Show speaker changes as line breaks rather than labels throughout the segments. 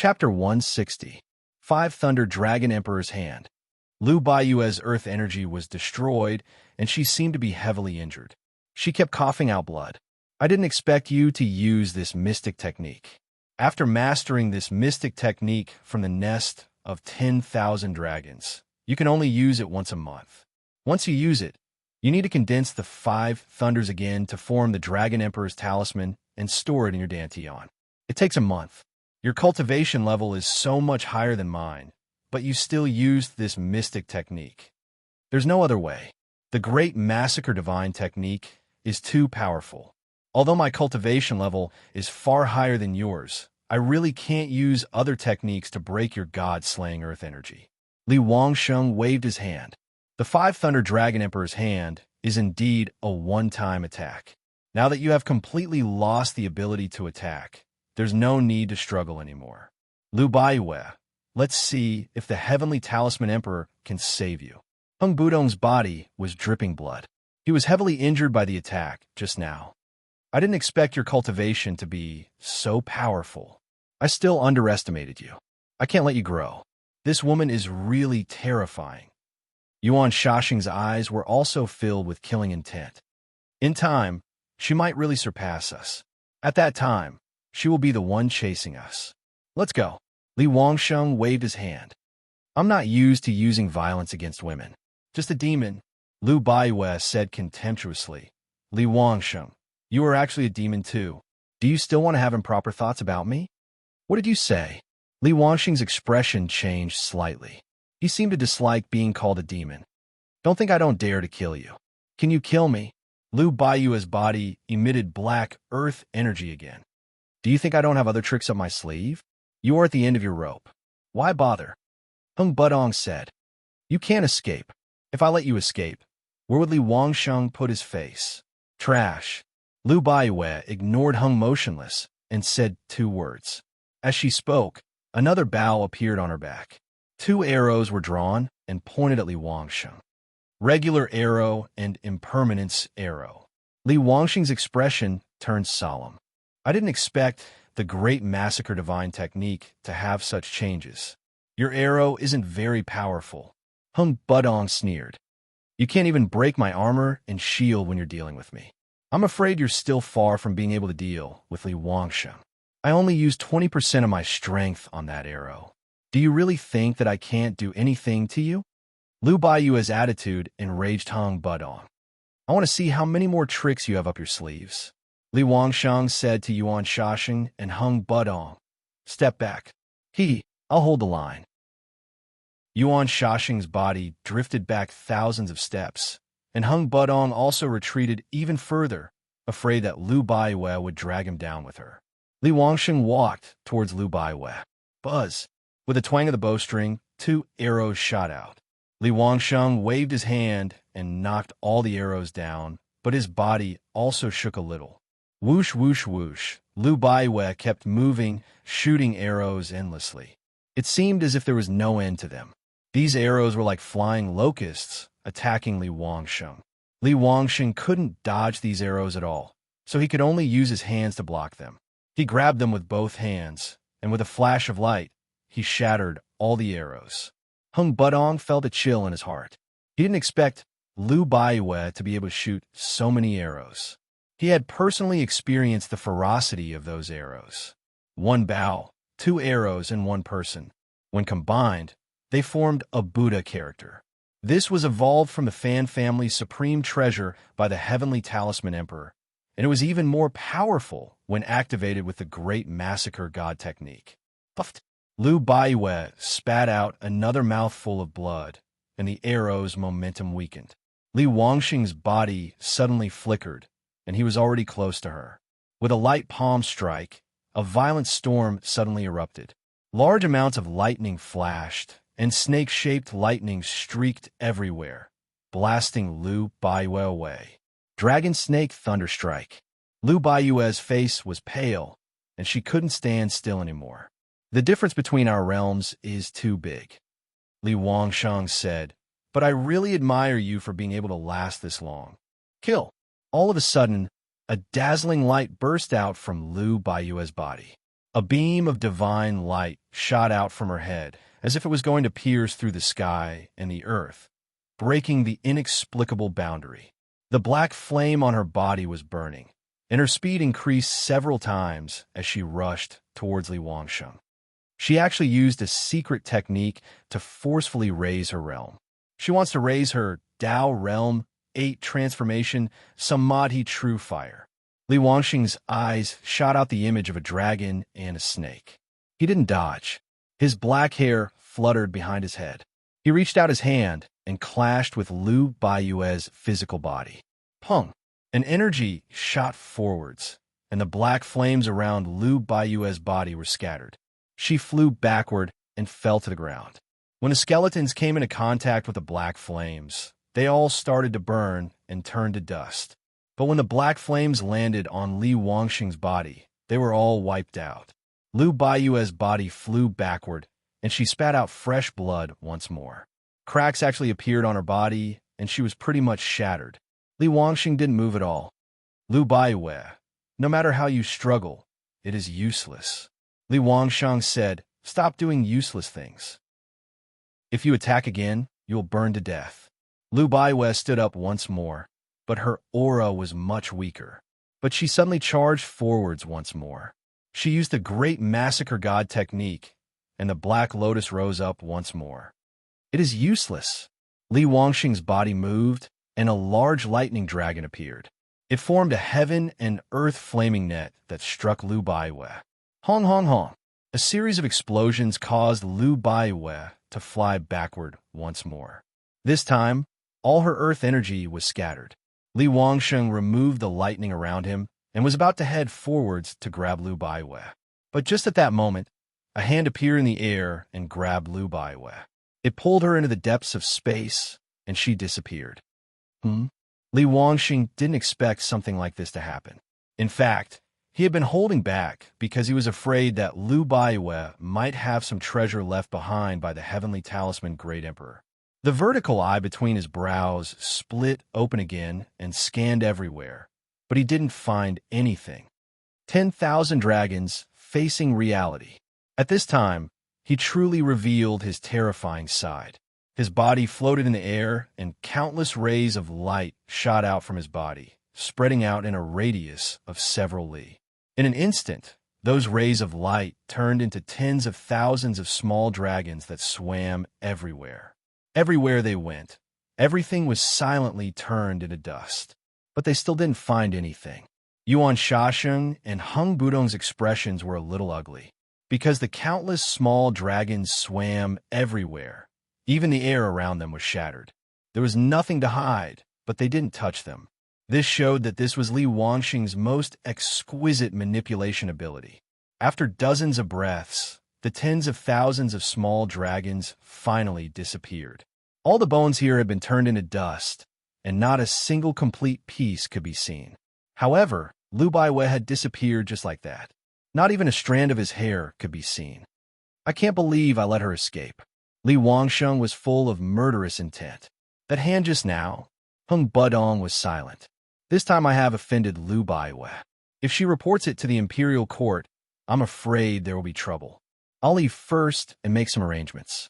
Chapter 160. 5 Thunder Dragon Emperor's Hand. Lu Baiyue's earth energy was destroyed, and she seemed to be heavily injured. She kept coughing out blood. I didn't expect you to use this mystic technique. After mastering this mystic technique from the nest of 10,000 dragons, you can only use it once a month. Once you use it, you need to condense the 5 thunders again to form the Dragon Emperor's talisman and store it in your dantian. It takes a month. Your cultivation level is so much higher than mine, but you still used this mystic technique. There's no other way. The Great Massacre Divine technique is too powerful. Although my cultivation level is far higher than yours, I really can't use other techniques to break your god-slaying earth energy. Li Wangsheng waved his hand. The 5 Thunder Dragon Emperor's hand is indeed a one-time attack. Now that you have completely lost the ability to attack, there's no need to struggle anymore. Lu Baiyue, let's see if the Heavenly Talisman Emperor can save you. Hung Budong's body was dripping blood. He was heavily injured by the attack just now. I didn't expect your cultivation to be so powerful. I still underestimated you. I can't let you grow. This woman is really terrifying. Yuan Shashing's eyes were also filled with killing intent. In time, she might really surpass us. At that time, she will be the one chasing us. Let's go. Li Wangsheng waved his hand. I'm not used to using violence against women. Just a demon, Lu Baiyue said contemptuously. Li Wangsheng, you are actually a demon too. Do you still want to have improper thoughts about me? What did you say? Li Wangsheng's expression changed slightly. He seemed to dislike being called a demon. Don't think I don't dare to kill you. Can you kill me? Lu Baiyue's body emitted black earth energy again. Do you think I don't have other tricks up my sleeve? You are at the end of your rope. Why bother? Hung Budong said. You can't escape. If I let you escape, where would Li Wangsheng put his face? Trash. Lu Baiyue ignored Hung motionless and said 2 words. As she spoke, another bow appeared on her back. 2 arrows were drawn and pointed at Li Wangsheng. Regular arrow and impermanence arrow. Li Wangsheng's expression turned solemn. I didn't expect the Great Massacre Divine technique to have such changes. Your arrow isn't very powerful. Hung Budong sneered. You can't even break my armor and shield when you're dealing with me. I'm afraid you're still far from being able to deal with Li Wangsheng. I only used 20% of my strength on that arrow. Do you really think that I can't do anything to you? Lu Baiyue's attitude enraged Hung Budong. I want to see how many more tricks you have up your sleeves. Li Wangsheng said to Yuan Shashing and Hung Budong. Step back. I'll hold the line. Yuan Shashing's body drifted back thousands of steps, and Hung Budong also retreated even further, afraid that Lu Baiyue would drag him down with her. Li Wangsheng walked towards Lu Baiyue. Buzz! With a twang of the bowstring, 2 arrows shot out. Li Wangsheng waved his hand and knocked all the arrows down, but his body also shook a little. Whoosh, whoosh, whoosh. Lu Baiyue kept moving, shooting arrows endlessly. It seemed as if there was no end to them. These arrows were like flying locusts, attacking Li Wangsheng. Li Wangsheng couldn't dodge these arrows at all, so he could only use his hands to block them. He grabbed them with both hands, and with a flash of light, he shattered all the arrows. Hung Budong felt a chill in his heart. He didn't expect Lu Baiyue to be able to shoot so many arrows. He had personally experienced the ferocity of those arrows. 1 bow, 2 arrows, and 1 person. When combined, they formed a Buddha character. This was evolved from the Fan family's supreme treasure by the Heavenly Talisman Emperor, and it was even more powerful when activated with the Great Massacre God technique. Puffed. Lu Baiyue spat out another mouthful of blood, and the arrow's momentum weakened. Li Wangsheng's body suddenly flickered, and he was already close to her. With a light palm strike, a violent storm suddenly erupted. Large amounts of lightning flashed, and snake-shaped lightning streaked everywhere, blasting Lu Baiyue away. Dragon Snake Thunderstrike. Lu Baiyue's face was pale, and she couldn't stand still anymore. The difference between our realms is too big, Li Wangsheng said, but I really admire you for being able to last this long. Kill. All of a sudden, a dazzling light burst out from Lu Baiyue's body. A beam of divine light shot out from her head, as if it was going to pierce through the sky and the earth, breaking the inexplicable boundary. The black flame on her body was burning, and her speed increased several times as she rushed towards Li Wangsheng. She actually used a secret technique to forcefully raise her realm. She wants to raise her Dao realm, 8 transformation, Samadhi true fire. Li Wangxing's eyes shot out the image of a dragon and a snake. He didn't dodge. His black hair fluttered behind his head. He reached out his hand and clashed with Lu Baiyue's physical body. Pung! An energy shot forwards, and the black flames around Lu Baiyue's body were scattered. She flew backward and fell to the ground. When the skeletons came into contact with the black flames, they all started to burn and turn to dust. But when the black flames landed on Li Wangxing's body, they were all wiped out. Lu Baiyue's body flew backward, and she spat out fresh blood once more. Cracks actually appeared on her body, and she was pretty much shattered. Li Wangxing didn't move at all. Lu Baiyue, no matter how you struggle, it is useless. Li Wangsheng said, stop doing useless things. If you attack again, you'll burn to death. Lu Baiyue stood up once more, but her aura was much weaker. But she suddenly charged forwards once more. She used the great massacre god technique, and the black lotus rose up once more. It is useless. Li Wangxing's body moved, and a large lightning dragon appeared. It formed a heaven and earth flaming net that struck Lu Baiyue. Hong hong hong. A series of explosions caused Lu Baiyue to fly backward once more. This time, all her earth energy was scattered. Li Wangsheng removed the lightning around him and was about to head forwards to grab Lu Baiyue. But just at that moment, a hand appeared in the air and grabbed Lu Baiyue. It pulled her into the depths of space, and she disappeared. Li Wangxing didn't expect something like this to happen. In fact, he had been holding back because he was afraid that Lu Baiyue might have some treasure left behind by the heavenly talisman Great Emperor. The vertical eye between his brows split open again and scanned everywhere, but he didn't find anything. 10,000 dragons facing reality. At this time, he truly revealed his terrifying side. His body floated in the air, and countless rays of light shot out from his body, spreading out in a radius of several li. In an instant, those rays of light turned into tens of thousands of small dragons that swam everywhere. Everywhere they went, everything was silently turned into dust. But they still didn't find anything. Yuan Shasheng and Hung Budong's expressions were a little ugly, because the countless small dragons swam everywhere. Even the air around them was shattered. There was nothing to hide, but they didn't touch them. This showed that this was Li Wangxing's most exquisite manipulation ability. After dozens of breaths, the tens of thousands of small dragons finally disappeared. All the bones here had been turned into dust, and not a single complete piece could be seen. However, Lu Baiyue had disappeared just like that. Not even a strand of his hair could be seen. I can't believe I let her escape. Li Wangsheng was full of murderous intent. That hand just now, Hung Budong was silent. This time I have offended Lu Baiyue. If she reports it to the imperial court, I'm afraid there will be trouble. I'll leave first and make some arrangements.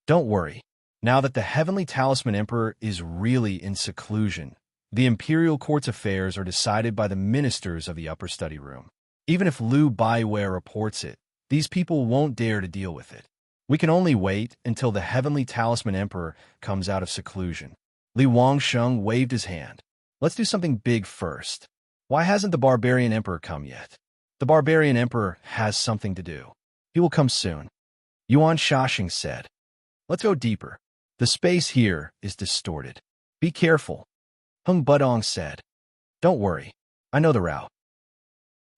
Don't worry. Now that the Heavenly Talisman Emperor is really in seclusion, the imperial court's affairs are decided by the ministers of the upper study room. Even if Lu Baiyue reports it, these people won't dare to deal with it. We can only wait until the Heavenly Talisman Emperor comes out of seclusion. Li Wangsheng waved his hand. Let's do something big first. Why hasn't the Barbarian Emperor come yet? The Barbarian Emperor has something to do. He will come soon. Yuan Shasheng said. Let's go deeper. The space here is distorted. Be careful. Hung Budong said. Don't worry. I know the route.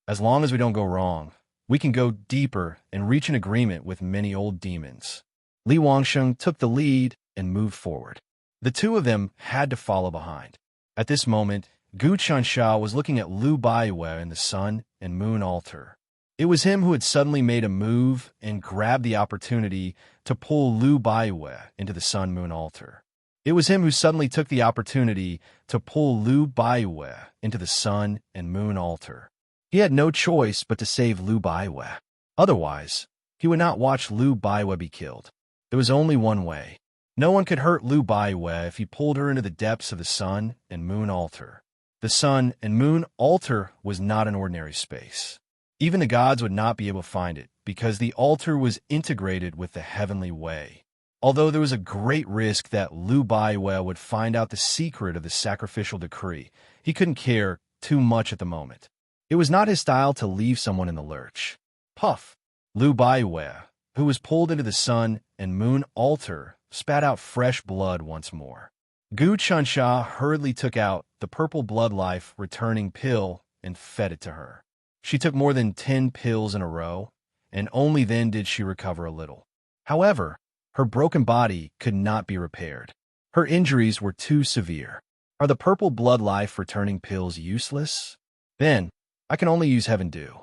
As long as we don't go wrong, we can go deeper and reach an agreement with many old demons. Li Wangsheng took the lead and moved forward. The two of them had to follow behind. At this moment, Gu Chansha was looking at Lu Baiyue in the sun and moon altar. It was him who had suddenly made a move and grabbed the opportunity to pull Lu Baiyue into the sun-moon altar. It was him who suddenly took the opportunity to pull Lu Baiyue into the sun and moon altar. He had no choice but to save Lu Baiyue. Otherwise, he would not watch Lu Baiwe be killed. There was only one way. No one could hurt Lu Baiwe if he pulled her into the depths of the sun and moon altar. The sun and moon altar was not an ordinary space. Even the gods would not be able to find it, because the altar was integrated with the heavenly way. Although there was a great risk that Lu Baiwe would find out the secret of the sacrificial decree, he couldn't care too much at the moment. It was not his style to leave someone in the lurch. Puff! Lu Baiwe, who was pulled into the sun and moon altar, spat out fresh blood once more. Gu Chunsha hurriedly took out the purple blood life returning pill and fed it to her. She took more than 10 pills in a row, and only then did she recover a little. However, her broken body could not be repaired. Her injuries were too severe. Are the purple blood life returning pills useless? Then, I can only use Heaven Dew.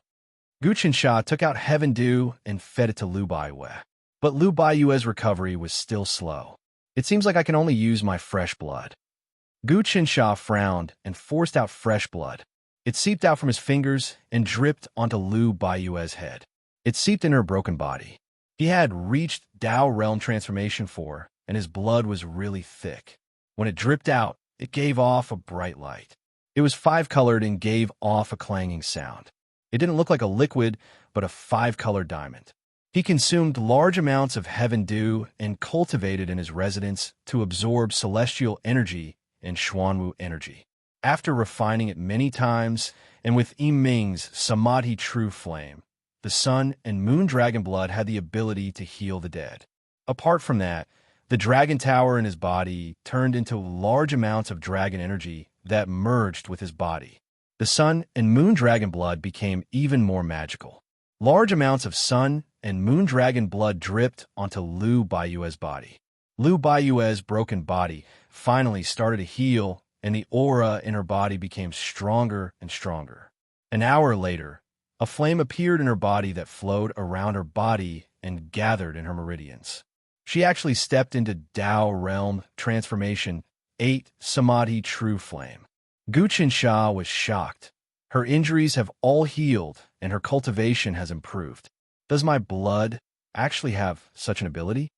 Gu Chunsha took out Heaven Dew and fed it to Lu Baiwe. But Lu Baiwe's recovery was still slow. It seems like I can only use my fresh blood. Gu Chunsha frowned and forced out fresh blood. It seeped out from his fingers and dripped onto Lu Baiwe's head. It seeped in her broken body. He had reached Dao Realm Transformation 4, and his blood was really thick. When it dripped out, it gave off a bright light. It was 5-colored and gave off a clanging sound. It didn't look like a liquid, but a 5-colored diamond. He consumed large amounts of Heaven Dew and cultivated in his residence to absorb celestial energy and Xuanwu energy. After refining it many times, and with Yiming's Samadhi True Flame, the sun and moon dragon blood had the ability to heal the dead. Apart from that, the dragon tower in his body turned into large amounts of dragon energy that merged with his body. The sun and moon dragon blood became even more magical. Large amounts of sun and moon dragon blood dripped onto Lu Baiwe's body. Lu Baiwe's broken body finally started to heal, and the aura in her body became stronger and stronger. An hour later, a flame appeared in her body that flowed around her body and gathered in her meridians. She actually stepped into Dao Realm Transformation 8 Samadhi True Flame. Gu Chunsha was shocked. Her injuries have all healed, and her cultivation has improved. Does my blood actually have such an ability?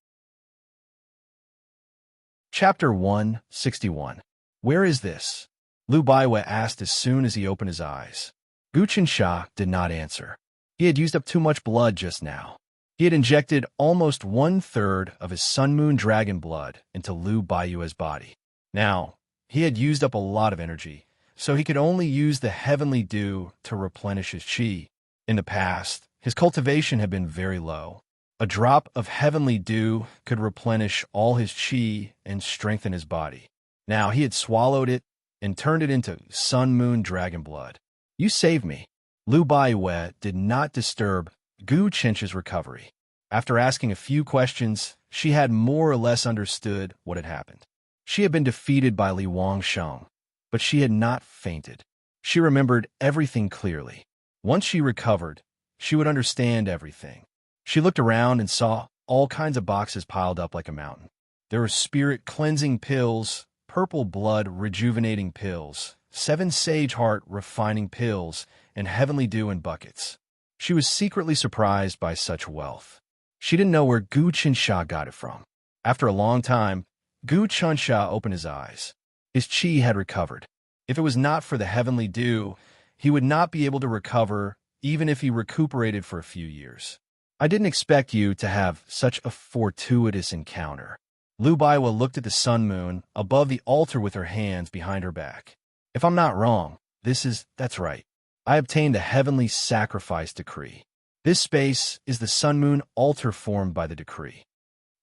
Chapter 161. Where is this? Lu Baiwe asked as soon as he opened his eyes. Gu Chunsha did not answer. He had used up too much blood just now. He had injected almost 1/3 of his Sun Moon Dragon blood into Lu Baiwe's body. Now, he had used up a lot of energy, so he could only use the Heavenly Dew to replenish his qi. In the past, his cultivation had been very low. A drop of Heavenly Dew could replenish all his qi and strengthen his body. Now he had swallowed it and turned it into Sun Moon Dragon blood. You saved me. Lu Baiwe did not disturb Gu Chunsha's recovery. After asking a few questions, she had more or less understood what had happened. She had been defeated by Li Wangsheng, but she had not fainted. She remembered everything clearly. Once she recovered, she would understand everything. She looked around and saw all kinds of boxes piled up like a mountain. There were spirit cleansing pills, purple blood rejuvenating pills, 7 sage heart refining pills, and heavenly dew in buckets. She was secretly surprised by such wealth. She didn't know where Gu Chunsha got it from. After a long time, Gu Chunsha opened his eyes. His qi had recovered. If it was not for the heavenly dew, he would not be able to recover even if he recuperated for a few years. I didn't expect you to have such a fortuitous encounter. Lu Baiwe looked at the sun moon above the altar with her hands behind her back. If I'm not wrong, that's right. I obtained the heavenly sacrifice decree. This space is the sun moon altar formed by the decree.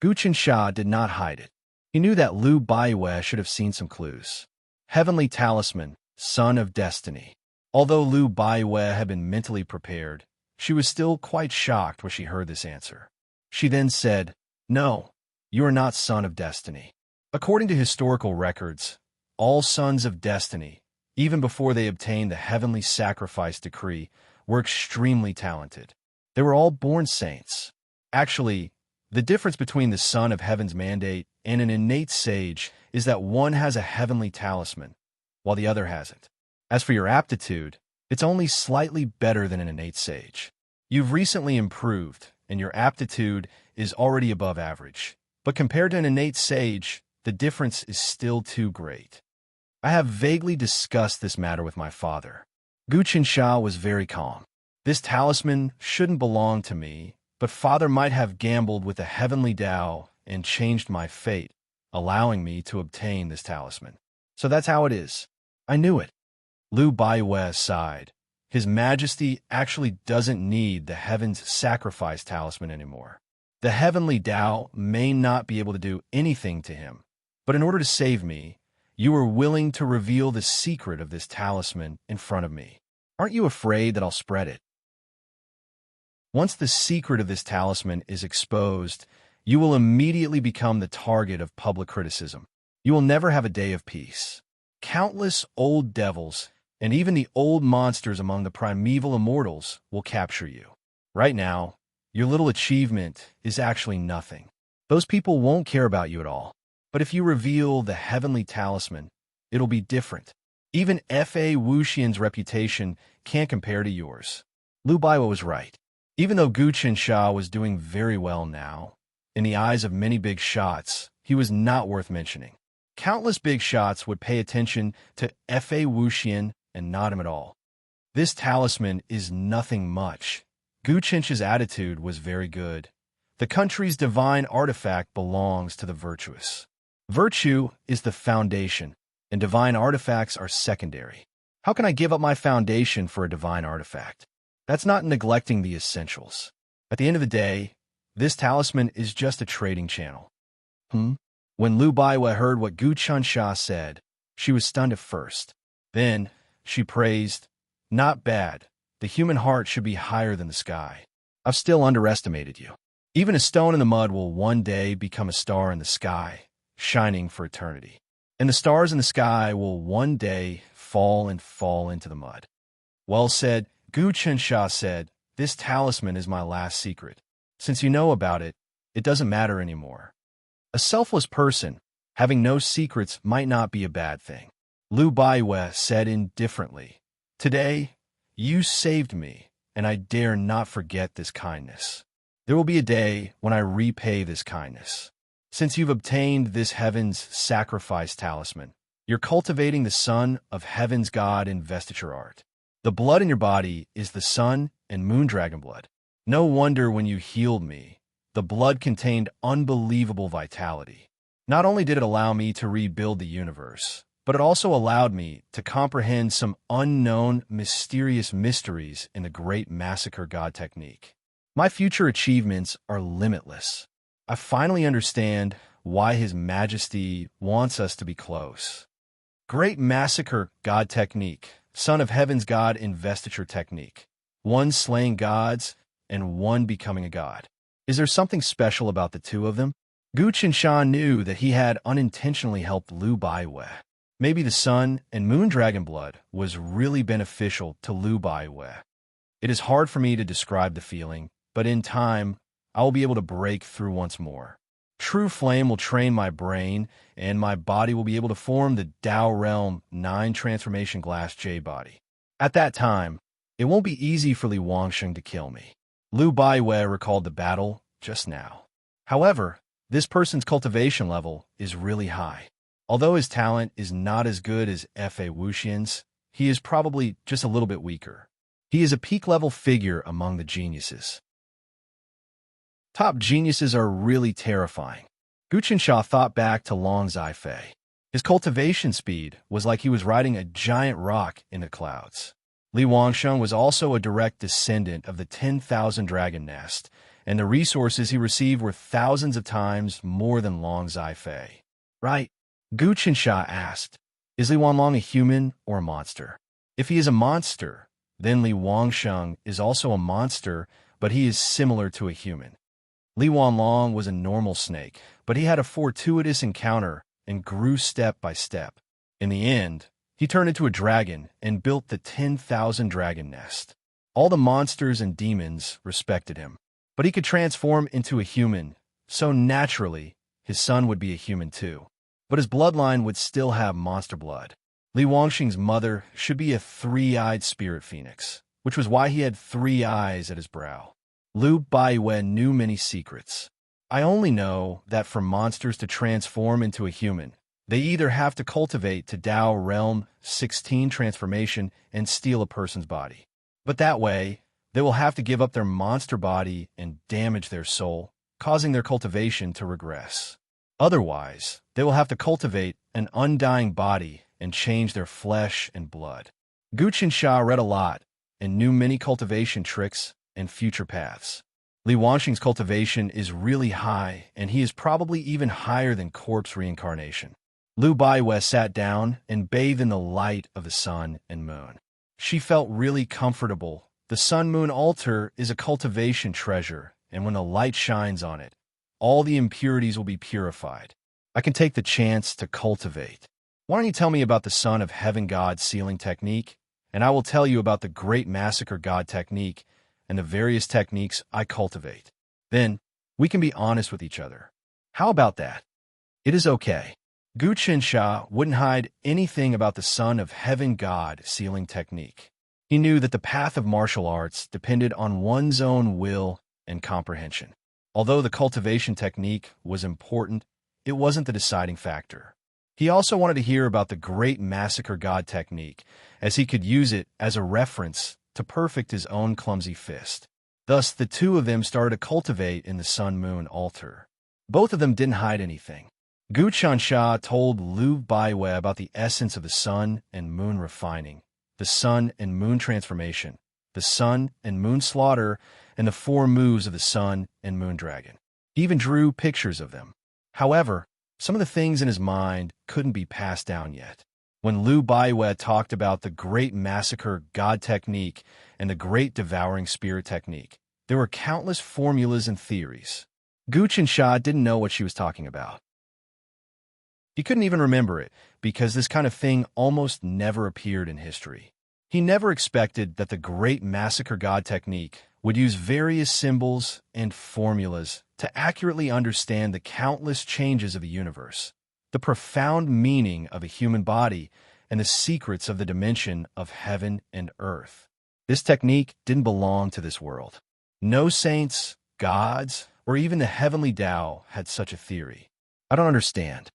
Gu Chunsha did not hide it. He knew that Lu Baiwe should have seen some clues. Heavenly talisman, son of destiny. Although Lu Baiwe had been mentally prepared, she was still quite shocked when she heard this answer. She then said, "No, you are not son of destiny." According to historical records, all sons of destiny, even before they obtained the heavenly sacrifice decree, were extremely talented. They were all born saints. Actually, the difference between the son of heaven's mandate and an innate sage is that one has a heavenly talisman, while the other hasn't. As for your aptitude, it's only slightly better than an innate sage. You've recently improved, and your aptitude is already above average. But compared to an innate sage, the difference is still too great. I have vaguely discussed this matter with my father. Gu Qinsha was very calm. This talisman shouldn't belong to me, but father might have gambled with the heavenly Tao and changed my fate, allowing me to obtain this talisman. So that's how it is. I knew it. Liu Baiwei sighed. His Majesty actually doesn't need the Heaven's Sacrifice talisman anymore. The heavenly Tao may not be able to do anything to him, but in order to save me, you were willing to reveal the secret of this talisman in front of me. Aren't you afraid that I'll spread it? Once the secret of this talisman is exposed, you will immediately become the target of public criticism. You will never have a day of peace. Countless old devils and even the old monsters among the primeval immortals will capture you. Right now, your little achievement is actually nothing. Those people won't care about you at all. But if you reveal the heavenly talisman, it'll be different. Even F.A. Wuxian's reputation can't compare to yours. Liu Baiwei was right. Even though Gu Qinsha was doing very well now, in the eyes of many big shots, he was not worth mentioning. Countless big shots would pay attention to F.A. Wuxian and not him at all. This talisman is nothing much. Gu Qinsha's attitude was very good. The country's divine artifact belongs to the virtuous. Virtue is the foundation, and divine artifacts are secondary. How can I give up my foundation for a divine artifact? That's not neglecting the essentials. At the end of the day, this talisman is just a trading channel. When Liu Baiwei heard what Gu Qinsha said, she was stunned at first. Then, she praised, "Not bad. The human heart should be higher than the sky. I've still underestimated you. Even a stone in the mud will one day become a star in the sky, shining for eternity. And the stars in the sky will one day fall into the mud." Well said. Gu Qinsha said, "This talisman is my last secret. Since you know about it, it doesn't matter anymore." A selfless person, having no secrets, might not be a bad thing. Liu Baiwei said indifferently, "Today, you saved me, and I dare not forget this kindness. There will be a day when I repay this kindness. Since you've obtained this Heaven's Sacrifice talisman, you're cultivating the Son of Heaven's God investiture art. The blood in your body is the Sun and Moon Dragon blood. No wonder when you healed me, the blood contained unbelievable vitality. Not only did it allow me to rebuild the universe, but it also allowed me to comprehend some unknown, mysterious mysteries in the Great Massacre God technique. My future achievements are limitless. I finally understand why His Majesty wants us to be close. Great Massacre God technique, Son of Heaven's God investiture technique. One slaying gods and one becoming a god. Is there something special about the two of them? Gu Qinsha knew that he had unintentionally helped Liu Baiwei. Maybe the Sun and Moon Dragon blood was really beneficial to Liu Baiwei. It is hard for me to describe the feeling, but in time, I will be able to break through once more. True flame will train my brain, and my body will be able to form the Tao Realm 9 Transformation Glass J body. At that time, it won't be easy for Li Wangsheng to kill me. Liu Baiwei recalled the battle just now. However, this person's cultivation level is really high. Although his talent is not as good as F.A. Wuxian's, he is probably just a little bit weaker. He is a peak-level figure among the geniuses. Top geniuses are really terrifying. Gu Qinsha thought back to Long Zhaifei. His cultivation speed was like he was riding a giant rock in the clouds. Li Wangsheng was also a direct descendant of the 10,000 Dragon Nest, and the resources he received were thousands of times more than Long Zhaifei. Right? Gu Qinsha asked, "Is Li Wanlong a human or a monster? If he is a monster, then Li Wangsheng is also a monster, but he is similar to a human." Li Wanlong was a normal snake, but he had a fortuitous encounter and grew step by step. In the end, he turned into a dragon and built the 10,000 Dragon Nest. All the monsters and demons respected him, but he could transform into a human, so naturally, his son would be a human too. But his bloodline would still have monster blood. Li Wangsheng's mother should be a three-eyed spirit phoenix, which was why he had 3 eyes at his brow. Lu Baiwe knew many secrets. I only know that for monsters to transform into a human, they either have to cultivate to Tao Realm 16 transformation and steal a person's body. But that way, they will have to give up their monster body and damage their soul, causing their cultivation to regress. Otherwise, they will have to cultivate an undying body and change their flesh and blood. Gu Qinsha read a lot and knew many cultivation tricks and future paths. Li Wanxing's cultivation is really high, and he is probably even higher than corpse reincarnation. Lu Baiwe sat down and bathed in the light of the sun and moon. She felt really comfortable. The sun-moon altar is a cultivation treasure, and when the light shines on it, all the impurities will be purified. I can take the chance to cultivate. Why don't you tell me about the Son of Heaven God sealing technique, and I will tell you about the Great Massacre God technique and the various techniques I cultivate. Then, we can be honest with each other. How about that? It is okay. Gu Qinsha wouldn't hide anything about the Son of Heaven God sealing technique. He knew that the path of martial arts depended on one's own will and comprehension. Although the cultivation technique was important, it wasn't the deciding factor. He also wanted to hear about the Great Massacre God technique, as he could use it as a reference to perfect his own clumsy fist. Thus, the two of them started to cultivate in the sun-moon altar. Both of them didn't hide anything. Gu Qinsha told Lu Baiwe about the essence of the sun and moon refining, the sun and moon transformation, the sun and moon slaughter, and the 4 moves of the sun and moon dragon. He even drew pictures of them. However, some of the things in his mind couldn't be passed down yet. When Lu Baiwe talked about the Great Massacre God technique and the Great Devouring Spirit technique, there were countless formulas and theories. Gu Qinsha didn't know what she was talking about. He couldn't even remember it, because this kind of thing almost never appeared in history. He never expected that the Great Massacre God technique would use various symbols and formulas to accurately understand the countless changes of the universe, the profound meaning of a human body, and the secrets of the dimension of heaven and earth. This technique didn't belong to this world. No saints, gods, or even the heavenly Tao had such a theory. I don't understand.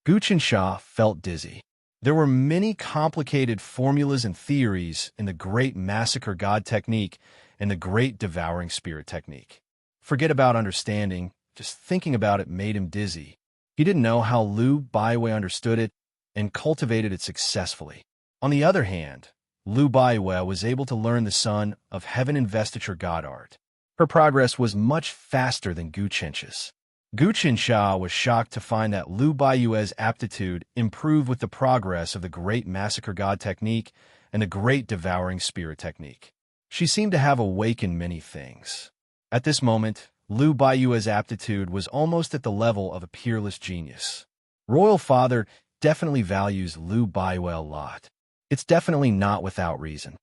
Gu Qinsha felt dizzy. There were many complicated formulas and theories in the Great Massacre God technique and the Great Devouring Spirit technique. Forget about understanding, just thinking about it made him dizzy. He didn't know how Lu Baiwe understood it and cultivated it successfully. On the other hand, Lu Baiwe was able to learn the Son of Heaven investiture God art. Her progress was much faster than Gu Qinsha's. Gu Qinsha was shocked to find that Lu Baiwe's aptitude improved with the progress of the Great Massacre God technique and the Great Devouring Spirit technique. She seemed to have awakened many things. At this moment, Lu Baiwe's aptitude was almost at the level of a peerless genius. Royal Father definitely values Lu Baiwe a lot. It's definitely not without reason.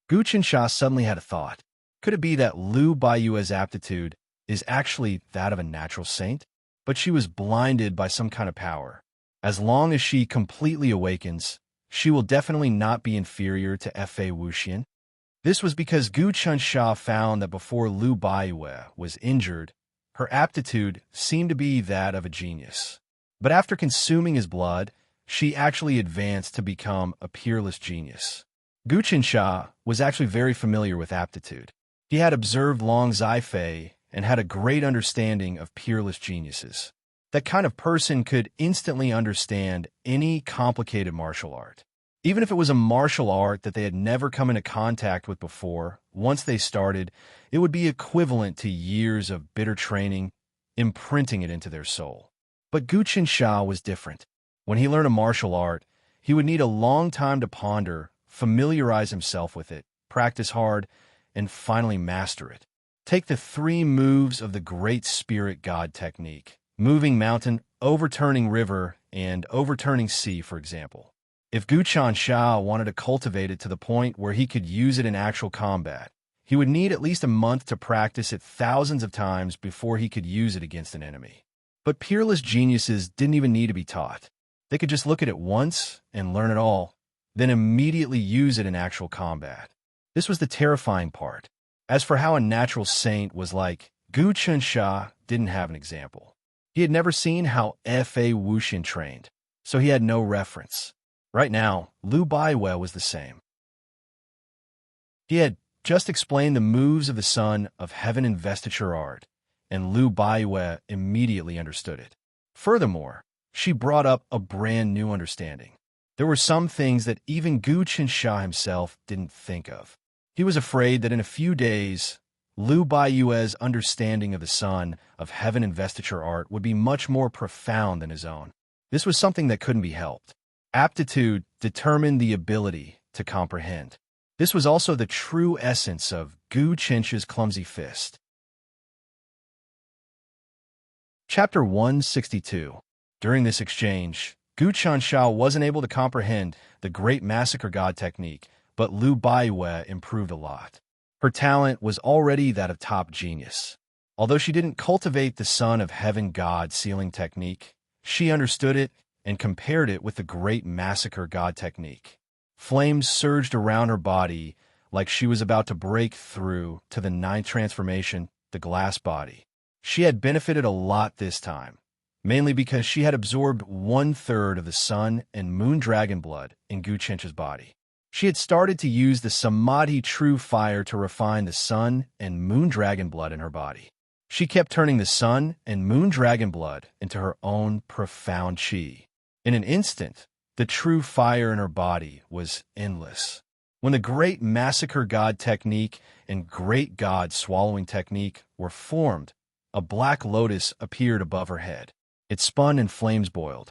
Gu Qinsha suddenly had a thought. Could it be that Lu Baiwe's aptitude is actually that of a natural saint? But she was blinded by some kind of power. As long as she completely awakens, she will definitely not be inferior to Fa Wuxian. This was because Gu Qinsha found that before Lu Baiwe was injured, her aptitude seemed to be that of a genius. But after consuming his blood, she actually advanced to become a peerless genius. Gu Qinsha was actually very familiar with aptitude. He had observed Long Zifei and had a great understanding of peerless geniuses. That kind of person could instantly understand any complicated martial art. Even if it was a martial art that they had never come into contact with before, once they started, it would be equivalent to years of bitter training, imprinting it into their soul. But Gu Qinsha was different. When he learned a martial art, he would need a long time to ponder, familiarize himself with it, practice hard, and finally master it. Take the 3 moves of the Great Spirit God technique: moving mountain, overturning river, and overturning sea, for example. If Gu Qinsha wanted to cultivate it to the point where he could use it in actual combat, he would need at least a month to practice it thousands of times before he could use it against an enemy. But peerless geniuses didn't even need to be taught. They could just look at it once and learn it all, then immediately use it in actual combat. This was the terrifying part. As for how a natural saint was like, Gu Chunsha didn't have an example. He had never seen how Fa Wuxian trained, so he had no reference. Right now, Lu Baiwe was the same. He had just explained the moves of the Son of Heaven investiture art, and Lu Baiwe immediately understood it. Furthermore, she brought up a brand new understanding. There were some things that even Gu Qinsha himself didn't think of. He was afraid that in a few days, Lu Baiyue's understanding of the Son of Heaven investiture art would be much more profound than his own. This was something that couldn't be helped. Aptitude determined the ability to comprehend. This was also the true essence of Gu Qinsha's clumsy fist. Chapter 162. During this exchange, Gu Qinsha wasn't able to comprehend the Great Massacre God technique, but Lu Baiwe improved a lot. Her talent was already that of top genius. Although she didn't cultivate the Son of Heaven God sealing technique, she understood it and compared it with the Great Massacre God technique. Flames surged around her body like she was about to break through to the ninth transformation, the glass body. She had benefited a lot this time, mainly because she had absorbed 1/3 of the Sun and Moon Dragon blood in Gu Qinsha's body. She had started to use the Samadhi True Fire to refine the Sun and Moon Dragon blood in her body. She kept turning the Sun and Moon Dragon blood into her own profound chi. In an instant, the true fire in her body was endless. When the Great Massacre God technique and Great God Swallowing technique were formed, a black lotus appeared above her head. It spun and flames boiled.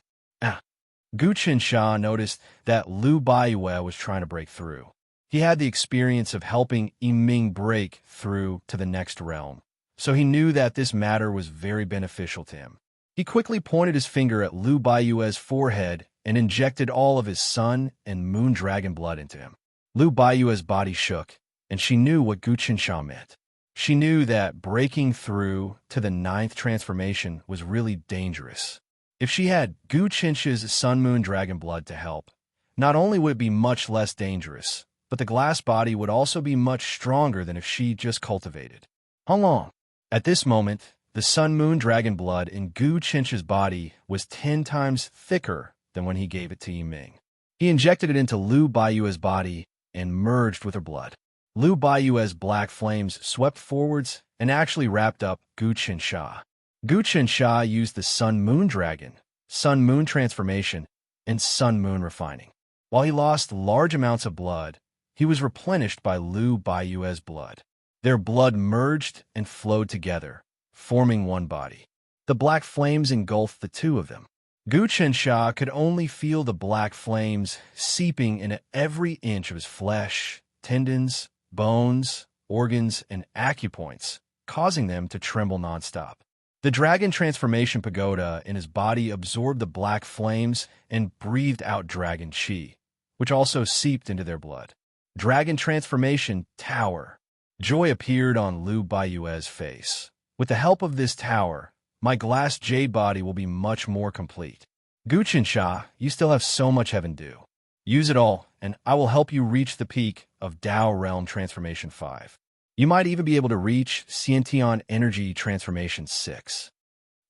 Gu Qinsha noticed that Lu Baiwe was trying to break through. He had the experience of helping Yiming break through to the next realm, so he knew that this matter was very beneficial to him. He quickly pointed his finger at Lu Baiyue's forehead and injected all of his Sun and Moon Dragon blood into him. Lu Baiyue's body shook, and she knew what Gu Qinsha meant. She knew that breaking through to the ninth transformation was really dangerous. If she had Gu Qinsha's Sun Moon Dragon blood to help, not only would it be much less dangerous, but the glass body would also be much stronger than if she just cultivated. How long? At this moment, the Sun Moon Dragon blood in Gu Qinsha's body was 10 times thicker than when he gave it to Yiming. He injected it into Lu Baiyue's body and merged with her blood. Lu Baiyue's black flames swept forwards and actually wrapped up Gu Qinsha. Gu Qinsha used the Sun Moon Dragon, Sun Moon Transformation, and Sun Moon Refining. While he lost large amounts of blood, he was replenished by Lu Baiyue's blood. Their blood merged and flowed together, forming one body. The black flames engulfed the two of them. Gu Qinsha could only feel the black flames seeping into every inch of his flesh, tendons, bones, organs, and acupoints, causing them to tremble nonstop. The dragon transformation pagoda in his body absorbed the black flames and breathed out dragon chi, which also seeped into their blood. Dragon transformation tower. Joy appeared on Lu Baiyue's face. With the help of this tower, my glass jade body will be much more complete. Gu Qinsha, you still have so much heaven due. Use it all, and I will help you reach the peak of Tao Realm Transformation 5. You might even be able to reach Xiantian Energy Transformation 6.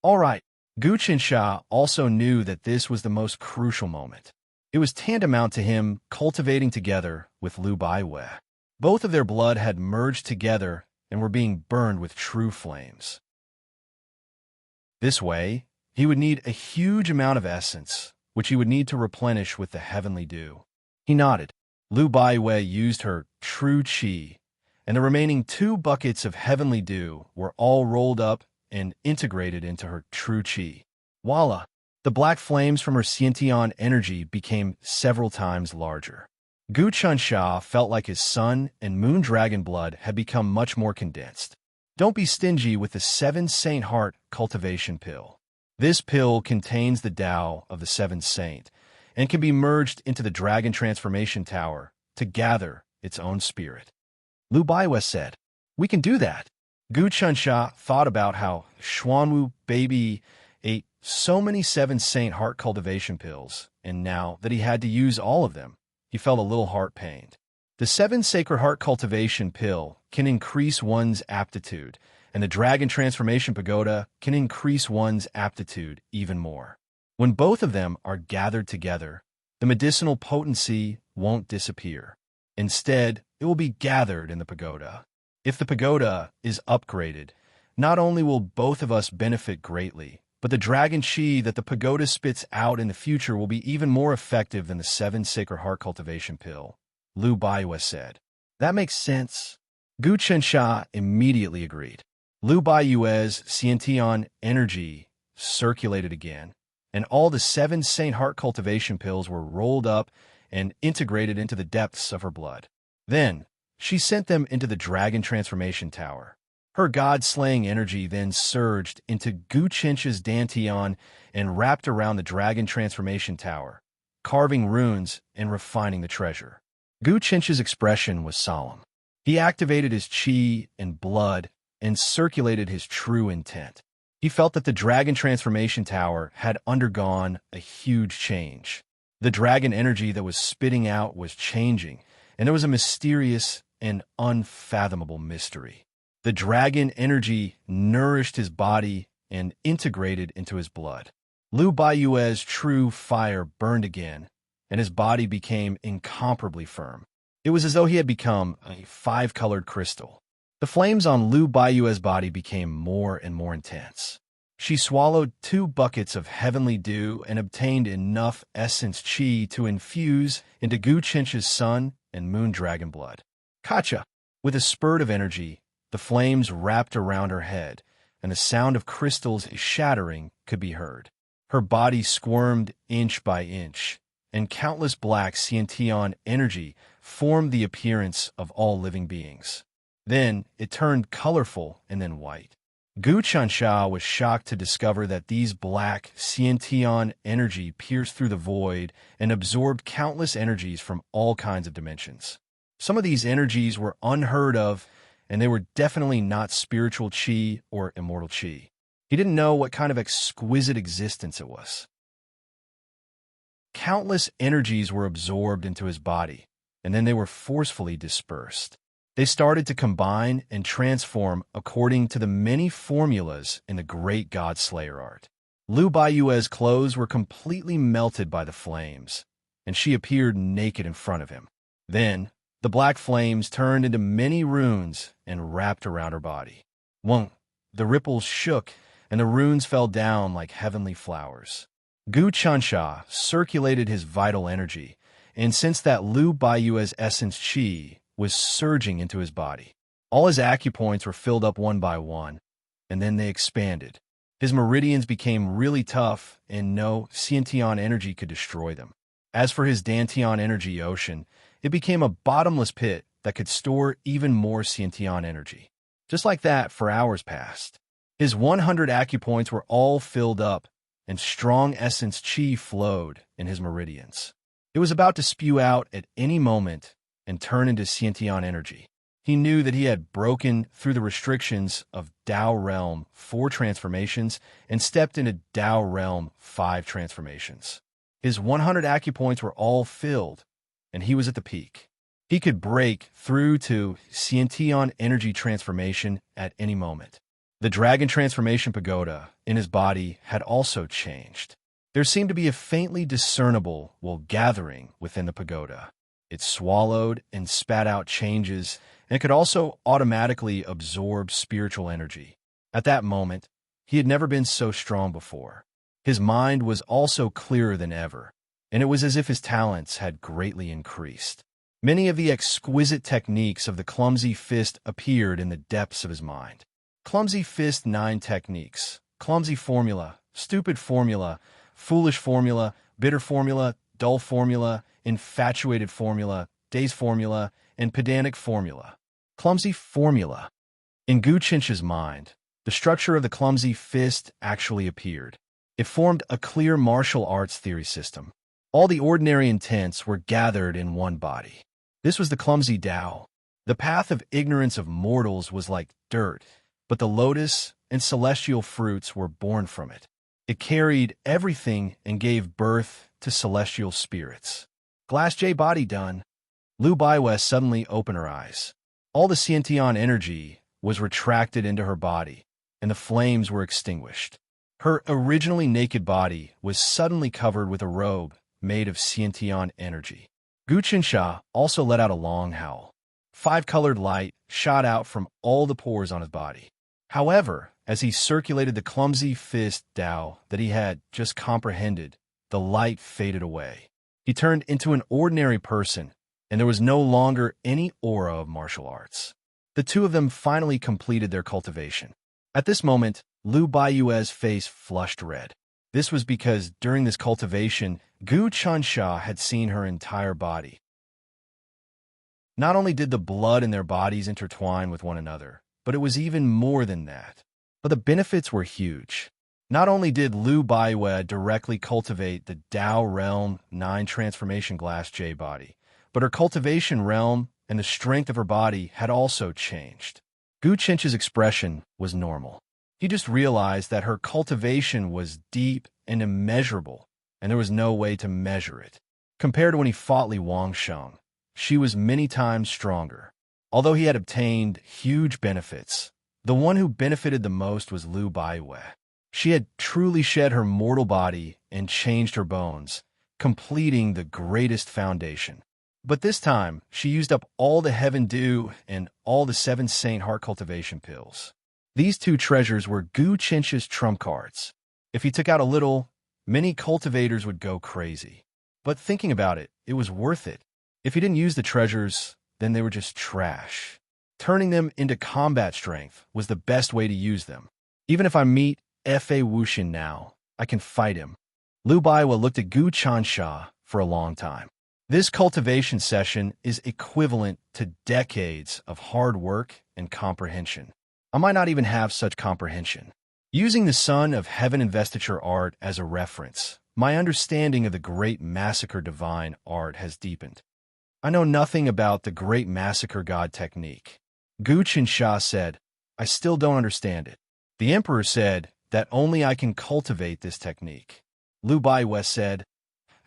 Alright, Gu Qinsha also knew that this was the most crucial moment. It was tantamount to him cultivating together with Lu Baiwe. Both of their blood had merged together and were being burned with true flames. This way, he would need a huge amount of essence, which he would need to replenish with the heavenly dew. He nodded. Lu Baiwe used her true chi, and the remaining 2 buckets of heavenly dew were all rolled up and integrated into her true chi. Voila! The black flames from her Xiantian energy became several times larger. Gu Qinsha felt like his Sun and Moon Dragon blood had become much more condensed. Don't be stingy with the 7 Saint Heart cultivation pill. This pill contains the Tao of the 7th Saint and can be merged into the Dragon Transformation Tower to gather its own spirit. Lu Baiwe said, "We can do that." Gu Qinsha thought about how Xuanwu baby ate so many 7 Saint Heart cultivation pills, and now that he had to use all of them, he felt a little heart-pained. The 7 Sacred Heart Cultivation Pill can increase one's aptitude, and the Dragon Transformation Pagoda can increase one's aptitude even more. When both of them are gathered together, the medicinal potency won't disappear. Instead, it will be gathered in the pagoda. If the pagoda is upgraded, not only will both of us benefit greatly, but the dragon chi that the pagoda spits out in the future will be even more effective than the 7 Sacred Heart Cultivation Pill, Liu Baiyu said. That makes sense. Gu Chensha immediately agreed. Liu Baiyue's Xiantian energy circulated again, and all the 7 Saint Heart Cultivation Pills were rolled up and integrated into the depths of her blood. Then, she sent them into the Dragon Transformation Tower. Her god-slaying energy then surged into Gu Chencha's Dantian and wrapped around the Dragon Transformation Tower, carving runes and refining the treasure. Gu Chencha's expression was solemn. He activated his chi and blood and circulated his true intent. He felt that the Dragon Transformation Tower had undergone a huge change. The dragon energy that was spitting out was changing, and it was a mysterious and unfathomable mystery. The dragon energy nourished his body and integrated into his blood. Liu Baiyue's true fire burned again, and his body became incomparably firm. It was as though he had become a 5-colored crystal. The flames on Liu Baiyue's body became more and more intense. She swallowed 2 buckets of heavenly dew and obtained enough essence chi to infuse into Gu Chencha's sun and moon dragon blood. Kacha! With a spurt of energy, the flames wrapped around her head, and the sound of crystals shattering could be heard. Her body squirmed inch by inch, and countless black Xiantian energy formed the appearance of all living beings. Then it turned colorful and then white. Gu Chensha was shocked to discover that these black Xiantian energy pierced through the void and absorbed countless energies from all kinds of dimensions. Some of these energies were unheard of, and they were definitely not spiritual chi or immortal chi. He didn't know what kind of exquisite existence it was. Countless energies were absorbed into his body, and then they were forcefully dispersed. They started to combine and transform according to the many formulas in the great God Slayer art. Liu Baiyue's clothes were completely melted by the flames, and she appeared naked in front of him. Then, the black flames turned into many runes and wrapped around her body. Whoa! The ripples shook, and the runes fell down like heavenly flowers. Gu Chensha circulated his vital energy, and sensed that Liu Baiyue's essence chi was surging into his body. All his acupoints were filled up one by one, and then they expanded. His meridians became really tough, and no Xiantian energy could destroy them. As for his Dantian energy ocean, it became a bottomless pit that could store even more Xiantian energy. Just like that, for hours passed. His 100 acupoints were all filled up, and strong essence chi flowed in his meridians. It was about to spew out at any moment and turn into Xiantian energy. He knew that he had broken through the restrictions of Tao Realm 4 transformations and stepped into Tao Realm 5 transformations. His 100 acupoints were all filled, and he was at the peak. He could break through to Xiantian energy transformation at any moment. The Dragon Transformation Pagoda in his body had also changed. There seemed to be a faintly discernible gathering within the pagoda. It swallowed and spat out changes, and could also automatically absorb spiritual energy. At that moment, he had never been so strong before. His mind was also clearer than ever, and it was as if his talents had greatly increased. Many of the exquisite techniques of the Clumsy Fist appeared in the depths of his mind. Clumsy Fist 9 techniques: clumsy formula, stupid formula, foolish formula, bitter formula, dull formula, infatuated formula, dazed formula, and pedantic formula. Clumsy formula. In Gu Chencha's mind, the structure of the Clumsy Fist actually appeared. It formed a clear martial arts theory system. All the ordinary intents were gathered in one body. This was the Clumsy Tao. The path of ignorance of mortals was like dirt, but the lotus and celestial fruits were born from it. It carried everything and gave birth to celestial spirits. Glass J body done. Lu Baiwei suddenly opened her eyes. All the Xiantian energy was retracted into her body, and the flames were extinguished. Her originally naked body was suddenly covered with a robe made of Xiantian energy. Gu Qinsha also let out a long howl. Five-colored light shot out from all the pores on his body. However, as he circulated the clumsy fist Dao that he had just comprehended, the light faded away. He turned into an ordinary person, and there was no longer any aura of martial arts. The two of them finally completed their cultivation. At this moment, Lu Baiyue's face flushed red. This was because during this cultivation, Gu Qinsha had seen her entire body. Not only did the blood in their bodies intertwine with one another, but it was even more than that. But the benefits were huge. Not only did Lu Baiwei directly cultivate the Dao Realm 9 Transformation Glass J body, but her cultivation realm and the strength of her body had also changed. Gu Qinsha's expression was normal. He just realized that her cultivation was deep and immeasurable, and there was no way to measure it. Compared to when he fought Li Wangsheng, she was many times stronger. Although he had obtained huge benefits, the one who benefited the most was Lu Baiwei. She had truly shed her mortal body and changed her bones, completing the greatest foundation. But this time, she used up all the Heaven Dew and all the 7 Saint Heart cultivation pills. These two treasures were Gu Qinsha's trump cards. If he took out a little, many cultivators would go crazy. But thinking about it, it was worth it. If he didn't use the treasures, then they were just trash. Turning them into combat strength was the best way to use them. Even if I meet Fa Wuxian now, I can fight him. Lu Baiwei looked at Gu Qinsha for a long time. This cultivation session is equivalent to decades of hard work and comprehension. I might not even have such comprehension. Using the Son of Heaven investiture art as a reference, my understanding of the Great Massacre Divine art has deepened. I know nothing about the Great Massacre God technique. Gu Qinsha said, I still don't understand it. The Emperor said that only I can cultivate this technique. Lu Baiwei said,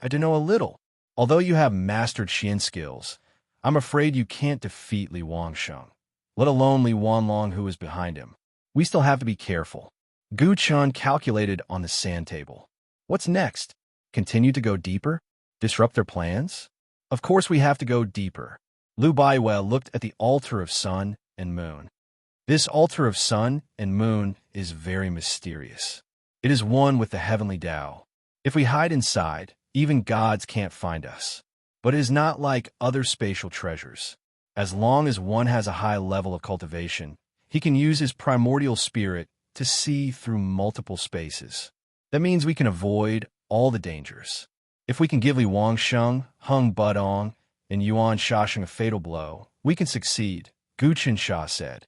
I do know a little. Although you have mastered Xian skills, I'm afraid you can't defeat Li Wangsheng, let alone Li Wanlong who is behind him. We still have to be careful. Gu Qian calculated on the sand table. What's next? Continue to go deeper? Disrupt their plans? Of course we have to go deeper. Lu Baiwei looked at the altar of sun and moon. This altar of sun and moon is very mysterious. It is one with the heavenly Tao. If we hide inside, even gods can't find us. But it is not like other spatial treasures. As long as one has a high level of cultivation, he can use his primordial spirit to see through multiple spaces. That means we can avoid all the dangers. If we can give Li Wangsheng, Hung Budong, and Yuan Shasheng a fatal blow, we can succeed, Gu Qinsha said.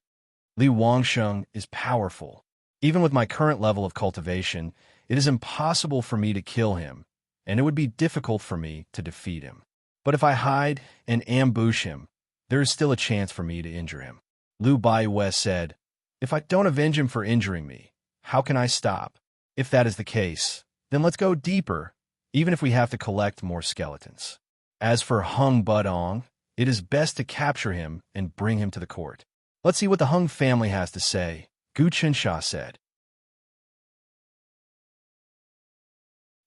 Li Wangsheng is powerful. Even with my current level of cultivation, it is impossible for me to kill him, and it would be difficult for me to defeat him. But if I hide and ambush him, there is still a chance for me to injure him. Lu Baiwei said, if I don't avenge him for injuring me, how can I stop? If that is the case, then let's go deeper, even if we have to collect more skeletons. As for Hung Budong, it is best to capture him and bring him to the court. Let's see what the Hung family has to say, Gu Qinsha said.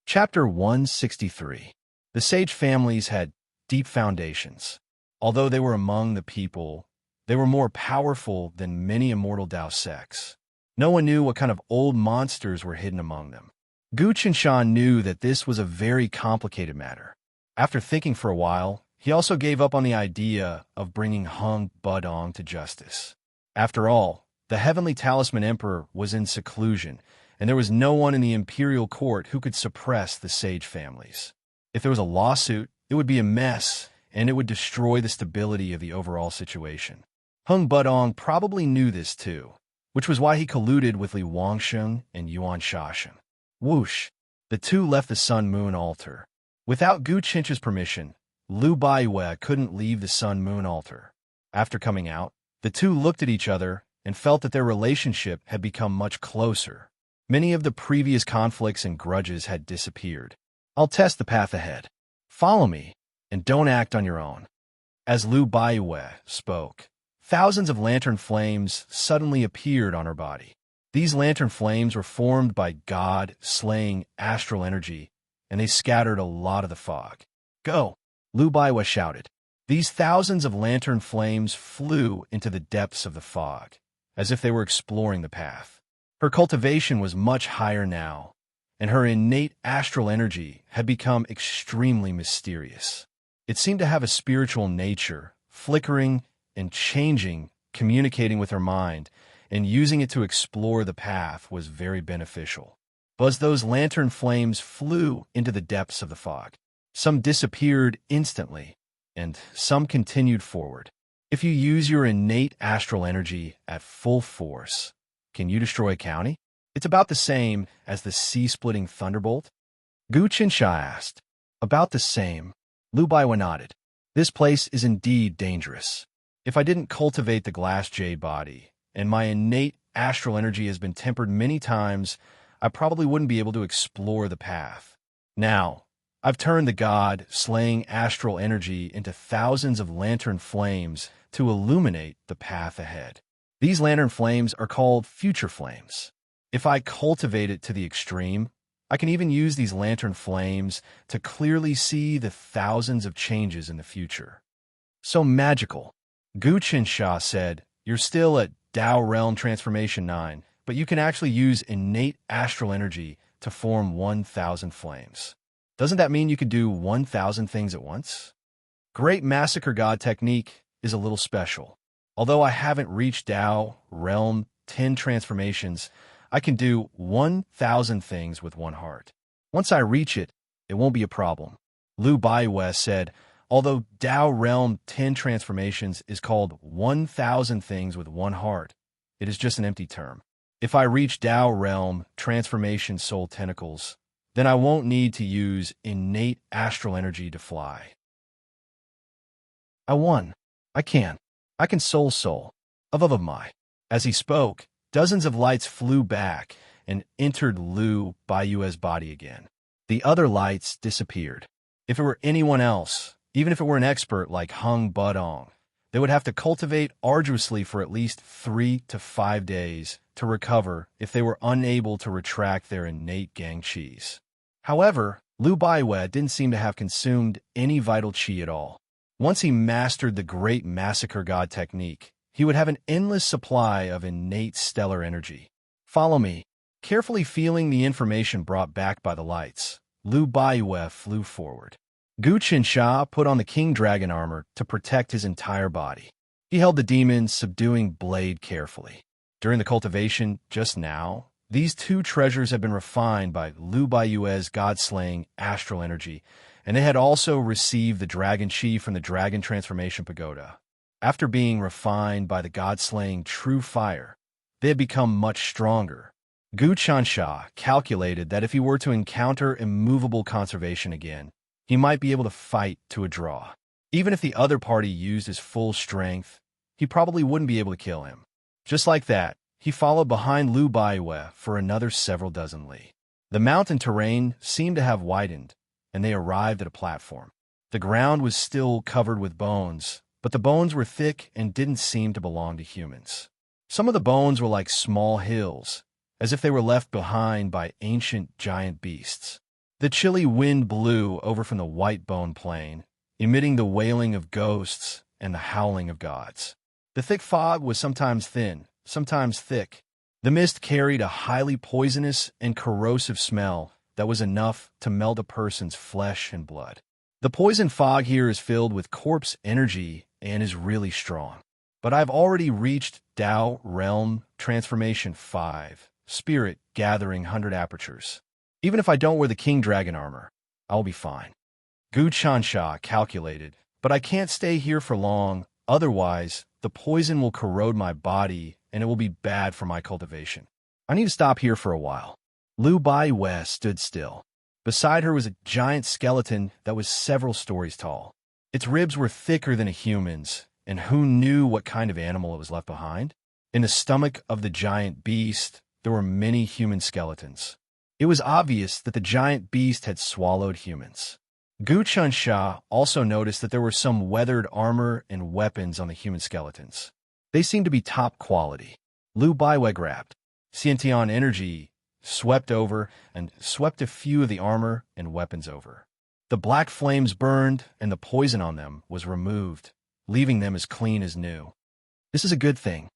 Chapter 163. The sage families had deep foundations. Although they were among the people, they were more powerful than many immortal Dao sects. No one knew what kind of old monsters were hidden among them. Gu Qinsha knew that this was a very complicated matter. After thinking for a while, he also gave up on the idea of bringing Hung Budong to justice. After all, the Heavenly Talisman Emperor was in seclusion, and there was no one in the imperial court who could suppress the sage families. If there was a lawsuit, it would be a mess, and it would destroy the stability of the overall situation. Hung Budong probably knew this too, which was why he colluded with Li Wangsheng and Yuan Shasheng. Whoosh! The two left the Sun-Moon altar. Without Gu Qinsha's permission, Lu Baiwei couldn't leave the Sun-Moon altar. After coming out, the two looked at each other and felt that their relationship had become much closer. Many of the previous conflicts and grudges had disappeared. I'll test the path ahead. Follow me. and don't act on your own. As Lu Baiwe spoke, thousands of lantern flames suddenly appeared on her body. These lantern flames were formed by God-slaying astral energy, and they scattered a lot of the fog. Go! Lu Baiwe shouted. These thousands of lantern flames flew into the depths of the fog, as if they were exploring the path. Her cultivation was much higher now, and her innate astral energy had become extremely mysterious. It seemed to have a spiritual nature, flickering and changing, communicating with her mind, and using it to explore the path was very beneficial. But as those lantern flames flew into the depths of the fog, some disappeared instantly, and some continued forward. If you use your innate astral energy at full force, can you destroy a county? It's about the same as the sea-splitting thunderbolt? Gu Qinsha asked. About the same. Lu Baiwe nodded. This place is indeed dangerous. If I didn't cultivate the glass jade body, and my innate astral energy has been tempered many times, I probably wouldn't be able to explore the path. Now, I've turned the God-slaying astral energy into thousands of lantern flames to illuminate the path ahead. These lantern flames are called future flames. If I cultivate it to the extreme, I can even use these lantern flames to clearly see the thousands of changes in the future. So magical. Gu Qinsha said, you're still at Dao Realm Transformation 9, but you can actually use innate astral energy to form 1,000 flames. Doesn't that mean you could do 1,000 things at once? Great Massacre God technique is a little special. Although I haven't reached Dao Realm 10 transformations, I can do 1,000 things with one heart. Once I reach it, it won't be a problem. Lu Baiwe said, although Dao Realm 10 transformations is called 1,000 things with one heart, it is just an empty term. If I reach Dao Realm Transformation Soul Tentacles, then I won't need to use innate astral energy to fly. I won. I can. I can soul. Of my. As he spoke, dozens of lights flew back and entered Lu Baiwe's body again. The other lights disappeared. If it were anyone else, even if it were an expert like Hung Budong, they would have to cultivate arduously for at least 3 to 5 days to recover if they were unable to retract their innate gang qis. However, Lu Baiwe didn't seem to have consumed any vital qi at all. Once he mastered the Great Massacre God technique, he would have an endless supply of innate stellar energy. Follow me. Carefully feeling the information brought back by the lights, Lu Baiwe flew forward. Gu Qinsha put on the king dragon armor to protect his entire body. He held the demon's subduing blade carefully. During the cultivation just now, these two treasures had been refined by Lu Baiwe's god-slaying astral energy, and they had also received the dragon chi from the Dragon Transformation Pagoda. After being refined by the god-slaying true fire, they had become much stronger. Gu Qinsha calculated that if he were to encounter immovable conservation again, he might be able to fight to a draw. Even if the other party used his full strength, he probably wouldn't be able to kill him. Just like that, he followed behind Lu Baiwe for another several dozen li. The mountain terrain seemed to have widened, and they arrived at a platform. The ground was still covered with bones, but the bones were thick and didn't seem to belong to humans. Some of the bones were like small hills, as if they were left behind by ancient giant beasts. The chilly wind blew over from the white bone plain, emitting the wailing of ghosts and the howling of gods. The thick fog was sometimes thin, sometimes thick. The mist carried a highly poisonous and corrosive smell that was enough to melt a person's flesh and blood. The poison fog here is filled with corpse energy and is really strong. But I've already reached Dao Realm Transformation 5, Spirit Gathering 100 Apertures. Even if I don't wear the King Dragon armor, I'll be fine. Gu Qinsha calculated, but I can't stay here for long, otherwise the poison will corrode my body and it will be bad for my cultivation. I need to stop here for a while. Lu Baiwe stood still. Beside her was a giant skeleton that was several stories tall. Its ribs were thicker than a human's, and who knew what kind of animal it was left behind? In the stomach of the giant beast, there were many human skeletons. It was obvious that the giant beast had swallowed humans. Gu Chunsha also noticed that there were some weathered armor and weapons on the human skeletons. They seemed to be top quality. Lu Baiwei grabbed Xiantian energy, swept over, and swept a few of the armor and weapons over. The black flames burned, and the poison on them was removed, leaving them as clean as new. This is a good thing.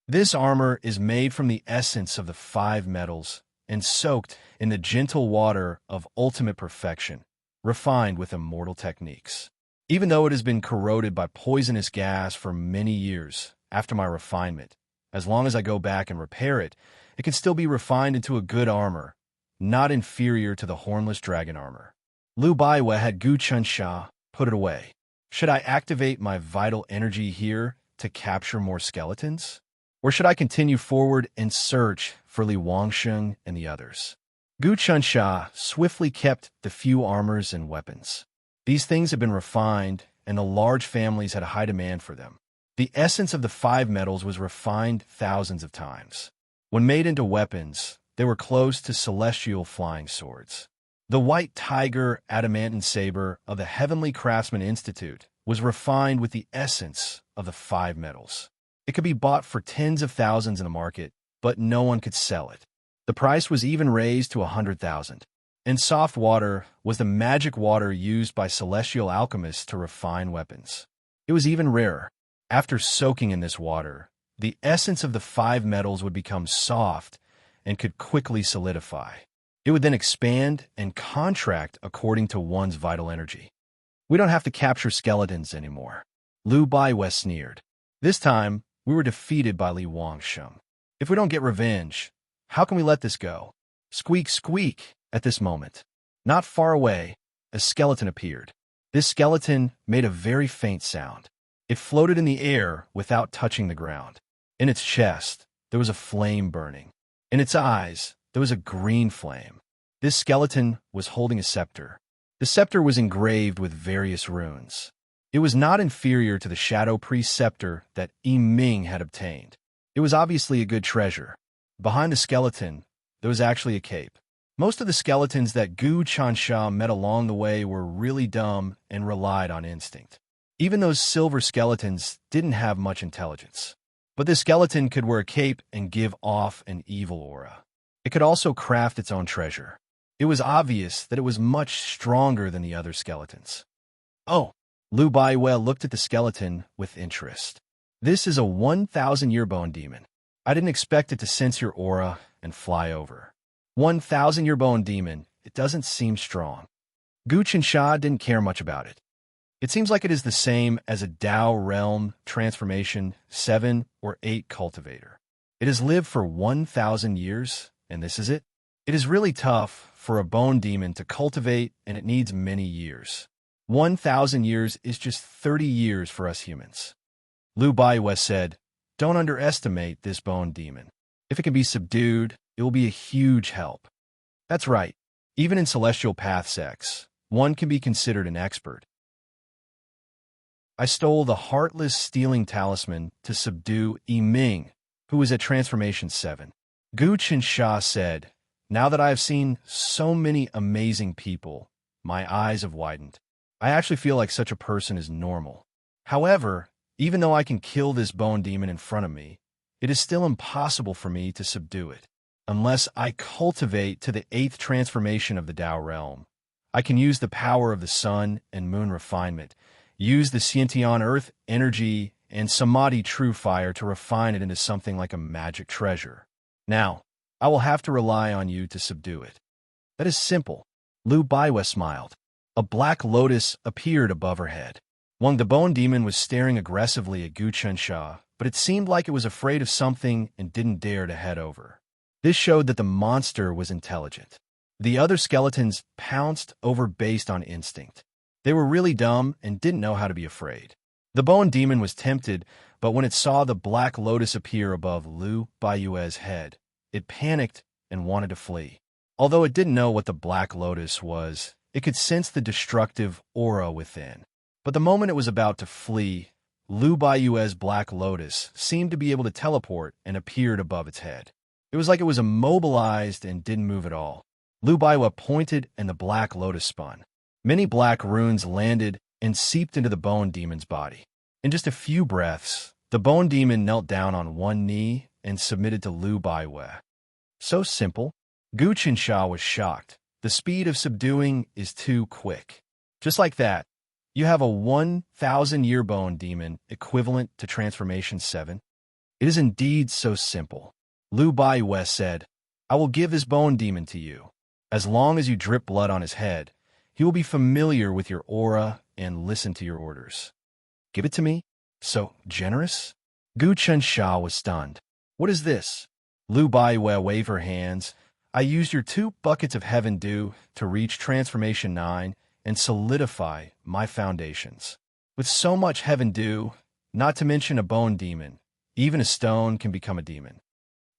This armor is made from the essence of the 5 metals and soaked in the gentle water of ultimate perfection, refined with immortal techniques. Even though it has been corroded by poisonous gas for many years after my refinement, as long as I go back and repair it, it can still be refined into a good armor, not inferior to the hornless dragon armor. Lu Baiwei had Gu Chunsha put it away. Should I activate my vital energy here to capture more skeletons? Or should I continue forward and search for Li Wangsheng and the others? Gu Chunsha swiftly kept the few armors and weapons. These things had been refined, and the large families had a high demand for them. The essence of the 5 metals was refined thousands of times. When made into weapons, they were close to celestial flying swords. The white tiger adamantine saber of the Heavenly Craftsman Institute was refined with the essence of the 5 metals. It could be bought for tens of thousands in the market, but no one could sell it. The price was even raised to 100,000. And soft water was the magic water used by celestial alchemists to refine weapons. It was even rarer. After soaking in this water, the essence of the 5 metals would become soft and could quickly solidify. It would then expand and contract according to one's vital energy. We don't have to capture skeletons anymore. Lu Baiwei sneered. This time, we were defeated by Li Wangsheng. If we don't get revenge, how can we let this go? Squeak, squeak. At this moment, not far away, a skeleton appeared. This skeleton made a very faint sound. It floated in the air without touching the ground. In its chest, there was a flame burning. In its eyes, there was a green flame. This skeleton was holding a scepter. The scepter was engraved with various runes. It was not inferior to the Shadow Priest scepter that Ming had obtained. It was obviously a good treasure. Behind the skeleton, there was actually a cape. Most of the skeletons that Gu Chunsha met along the way were really dumb and relied on instinct. Even those silver skeletons didn't have much intelligence. But this skeleton could wear a cape and give off an evil aura. It could also craft its own treasure. It was obvious that it was much stronger than the other skeletons. Oh, Lu Baiwei looked at the skeleton with interest. This is a 1,000-year bone demon. I didn't expect it to sense your aura and fly over. 1,000-year bone demon, it doesn't seem strong. Gu Chunsha didn't care much about it. It seems like it is the same as a Dao Realm Transformation 7 or 8 cultivator. It has lived for 1,000 years, and this is it. It is really tough for a bone demon to cultivate, and it needs many years. 1,000 years is just 30 years for us humans. Lu Baiwei said, "Don't underestimate this bone demon. If it can be subdued, it will be a huge help." That's right. Even in Celestial Path sects, one can be considered an expert. I stole the Heartless Stealing Talisman to subdue Ming, who was at Transformation 7. Gu Chunsha said, "Now that I have seen so many amazing people, my eyes have widened. I actually feel like such a person is normal. However, even though I can kill this bone demon in front of me, it is still impossible for me to subdue it. Unless I cultivate to the 8th transformation of the Dao realm, I can use the power of the sun and moon refinement, use the Xiantian earth energy and Samadhi true fire to refine it into something like a magic treasure. Now, I will have to rely on you to subdue it." "That is simple." Lu Baiwei smiled. A black lotus appeared above her head. Wang the bone demon was staring aggressively at Gu Chunsha, but it seemed like it was afraid of something and didn't dare to head over. This showed that the monster was intelligent. The other skeletons pounced over based on instinct. They were really dumb and didn't know how to be afraid. The bone demon was tempted, but when it saw the black lotus appear above Lu Baiwei's head, it panicked and wanted to flee. Although it didn't know what the black lotus was, it could sense the destructive aura within. But the moment it was about to flee, Lu Baiwei's black lotus seemed to be able to teleport and appeared above its head. It was like it was immobilized and didn't move at all. Lu Baiwa pointed and the black lotus spun. Many black runes landed and seeped into the bone demon's body. In just a few breaths, the bone demon knelt down on one knee and submitted to Lu Baiwa. So simple. Gu Qinsha was shocked. The speed of subduing is too quick. Just like that, you have a 1,000-year bone demon equivalent to Transformation 7. It is indeed so simple. Lu Baiwa said, I will give this bone demon to you. As long as you drip blood on his head, he will be familiar with your aura and listen to your orders. Give it to me? So generous? Gu Qinsha was stunned. What is this? Lu Baiwa waved her hands. I used your 2 buckets of heaven dew to reach Transformation 9 and solidify my foundations. With so much heaven dew, not to mention a bone demon, even a stone can become a demon.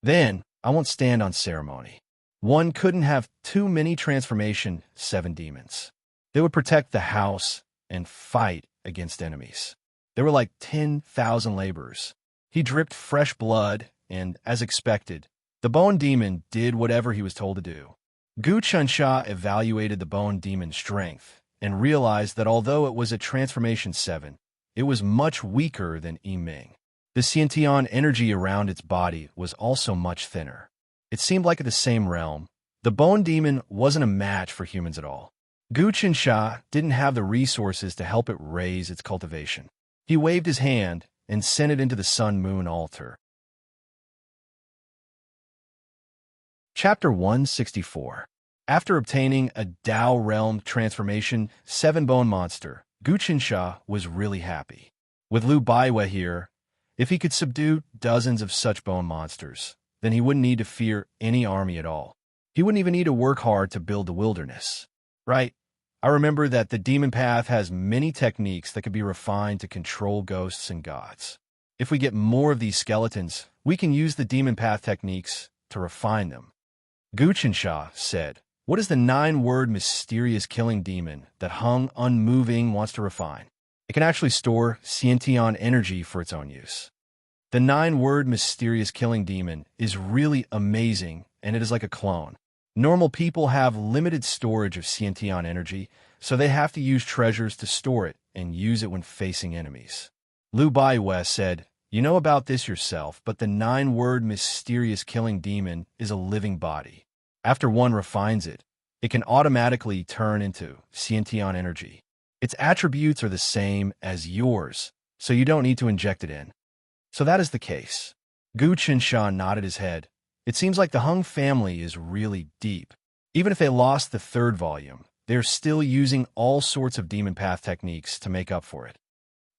Then, I won't stand on ceremony. One couldn't have too many Transformation 7 demons. They would protect the house and fight against enemies. There were like 10,000 laborers. He dripped fresh blood, and, as expected, the bone demon did whatever he was told to do. Gu Qinsha evaluated the bone demon's strength and realized that although it was a Transformation 7, it was much weaker than Yiming. The Xiantian energy around its body was also much thinner. It seemed like in the same realm. The bone demon wasn't a match for humans at all. Gu Qinsha didn't have the resources to help it raise its cultivation. He waved his hand and sent it into the sun-moon altar. Chapter 164. After obtaining a Dao Realm Transformation 7 bone monster, Gu Qinsha was really happy. With Lu Baiwa here, if he could subdue dozens of such bone monsters, then he wouldn't need to fear any army at all. He wouldn't even need to work hard to build the wilderness. Right? I remember that the demon path has many techniques that could be refined to control ghosts and gods. If we get more of these skeletons, we can use the demon path techniques to refine them. Gu Qinsha said, what is the 9-word mysterious killing demon that Hung Unmoving wants to refine? It can actually store Xiantian energy for its own use. The 9-word mysterious killing demon is really amazing, and it is like a clone. Normal people have limited storage of Xiantian energy, so they have to use treasures to store it and use it when facing enemies. Lu Baiwa said, you know about this yourself, but the 9-word mysterious killing demon is a living body. After one refines it, it can automatically turn into Xiantian energy. Its attributes are the same as yours, so you don't need to inject it in. So that is the case. Gu Qinsha nodded his head. It seems like the Hung family is really deep. Even if they lost the 3rd volume, they're still using all sorts of demon path techniques to make up for it.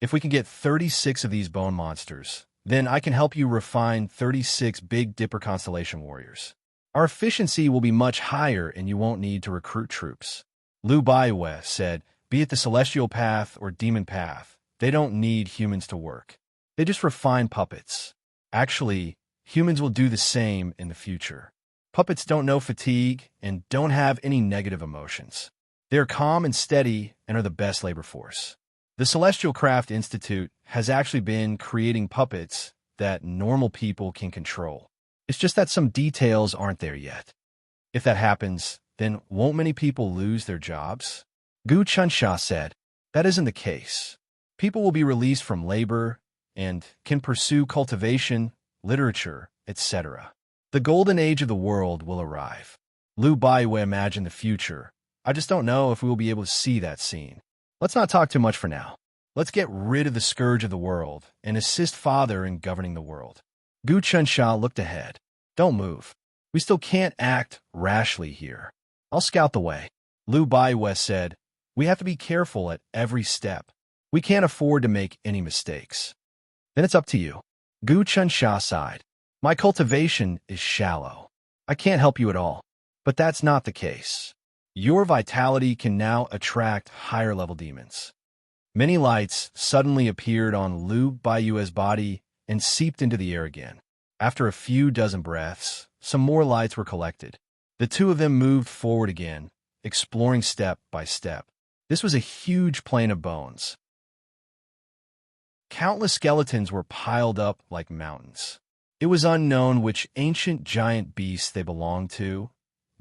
If we can get 36 of these bone monsters, then I can help you refine 36 Big Dipper Constellation warriors. Our efficiency will be much higher and you won't need to recruit troops. Lu Baiwa said, be it the celestial path or demon path, they don't need humans to work. They just refine puppets. Actually, humans will do the same in the future. Puppets don't know fatigue and don't have any negative emotions. They are calm and steady and are the best labor force. The Celestial Craft Institute has actually been creating puppets that normal people can control. It's just that some details aren't there yet. If that happens, then won't many people lose their jobs? Gu Qinsha said, that isn't the case. People will be released from labor and can pursue cultivation, literature, etc. The golden age of the world will arrive. Lu Baiwa imagined the future. I just don't know if we will be able to see that scene. Let's not talk too much for now. Let's get rid of the scourge of the world and assist Father in governing the world. Gu Qinsha looked ahead. Don't move. We still can't act rashly here. I'll scout the way. Lu Baiwa said, we have to be careful at every step. We can't afford to make any mistakes. Then it's up to you. Gu Qinsha sighed. My cultivation is shallow. I can't help you at all. But that's not the case. Your vitality can now attract higher-level demons. Many lights suddenly appeared on Lu Baiwa's body and seeped into the air again. After a few dozen breaths, some more lights were collected. The 2 of them moved forward again, exploring step by step. This was a huge plain of bones. Countless skeletons were piled up like mountains. It was unknown which ancient giant beasts they belonged to,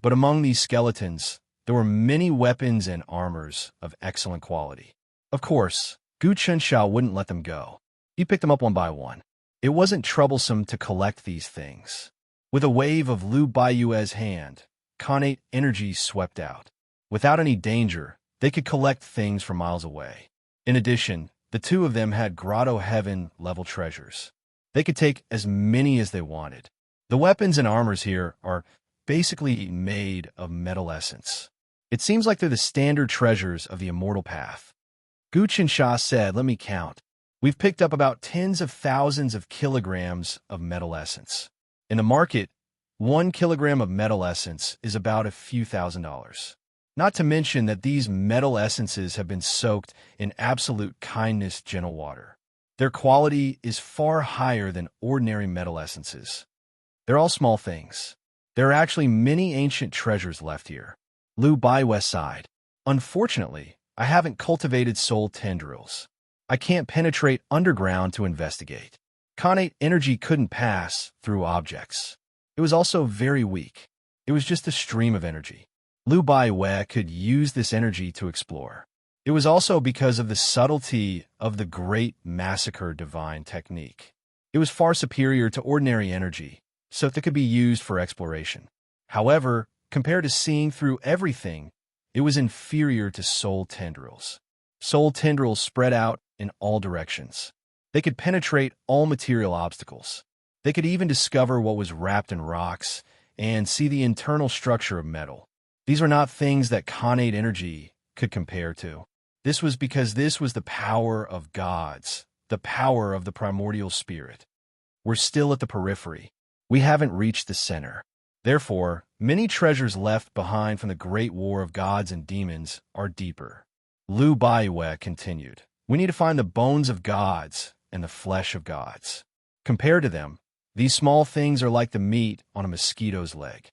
But among these skeletons, there were many weapons and armors of excellent quality. Of course, Gu Chensha wouldn't let them go. He picked them up one by one. It wasn't troublesome to collect these things. With a wave of Lu Baiyue's hand, Khanate energy swept out. Without any danger, they could collect things from miles away. In addition, the two of them had Grotto Heaven-level treasures. They could take as many as they wanted. The weapons and armors here are basically made of metal essence. It seems like they're the standard treasures of the immortal path. Gu Chensha said, "Let me count. We've picked up about tens of thousands of kilograms of metal essence. In the market, 1 kilogram of metal essence is about a few $1,000s. Not to mention that these metal essences have been soaked in absolute kindness gentle water. Their quality is far higher than ordinary metal essences. They're all small things. There are actually many ancient treasures left here." Lu Baiyue sighed. "Unfortunately, I haven't cultivated soul tendrils. I can't penetrate underground to investigate. Khanate energy couldn't pass through objects. It was also very weak. It was just a stream of energy. Lu Baiyue could use this energy to explore. It was also because of the subtlety of the Great Massacre divine technique. It was far superior to ordinary energy, so that it could be used for exploration. However, compared to seeing through everything, it was inferior to soul tendrils. Soul tendrils spread out in all directions. They could penetrate all material obstacles. They could even discover what was wrapped in rocks and see the internal structure of metal. These were not things that Khanate energy could compare to. This was because this was the power of gods, the power of the primordial spirit. We're still at the periphery. We haven't reached the center. Therefore, many treasures left behind from the great war of gods and demons are deeper." Lu Baiyue continued, "We need to find the bones of gods and the flesh of gods. Compared to them, these small things are like the meat on a mosquito's leg.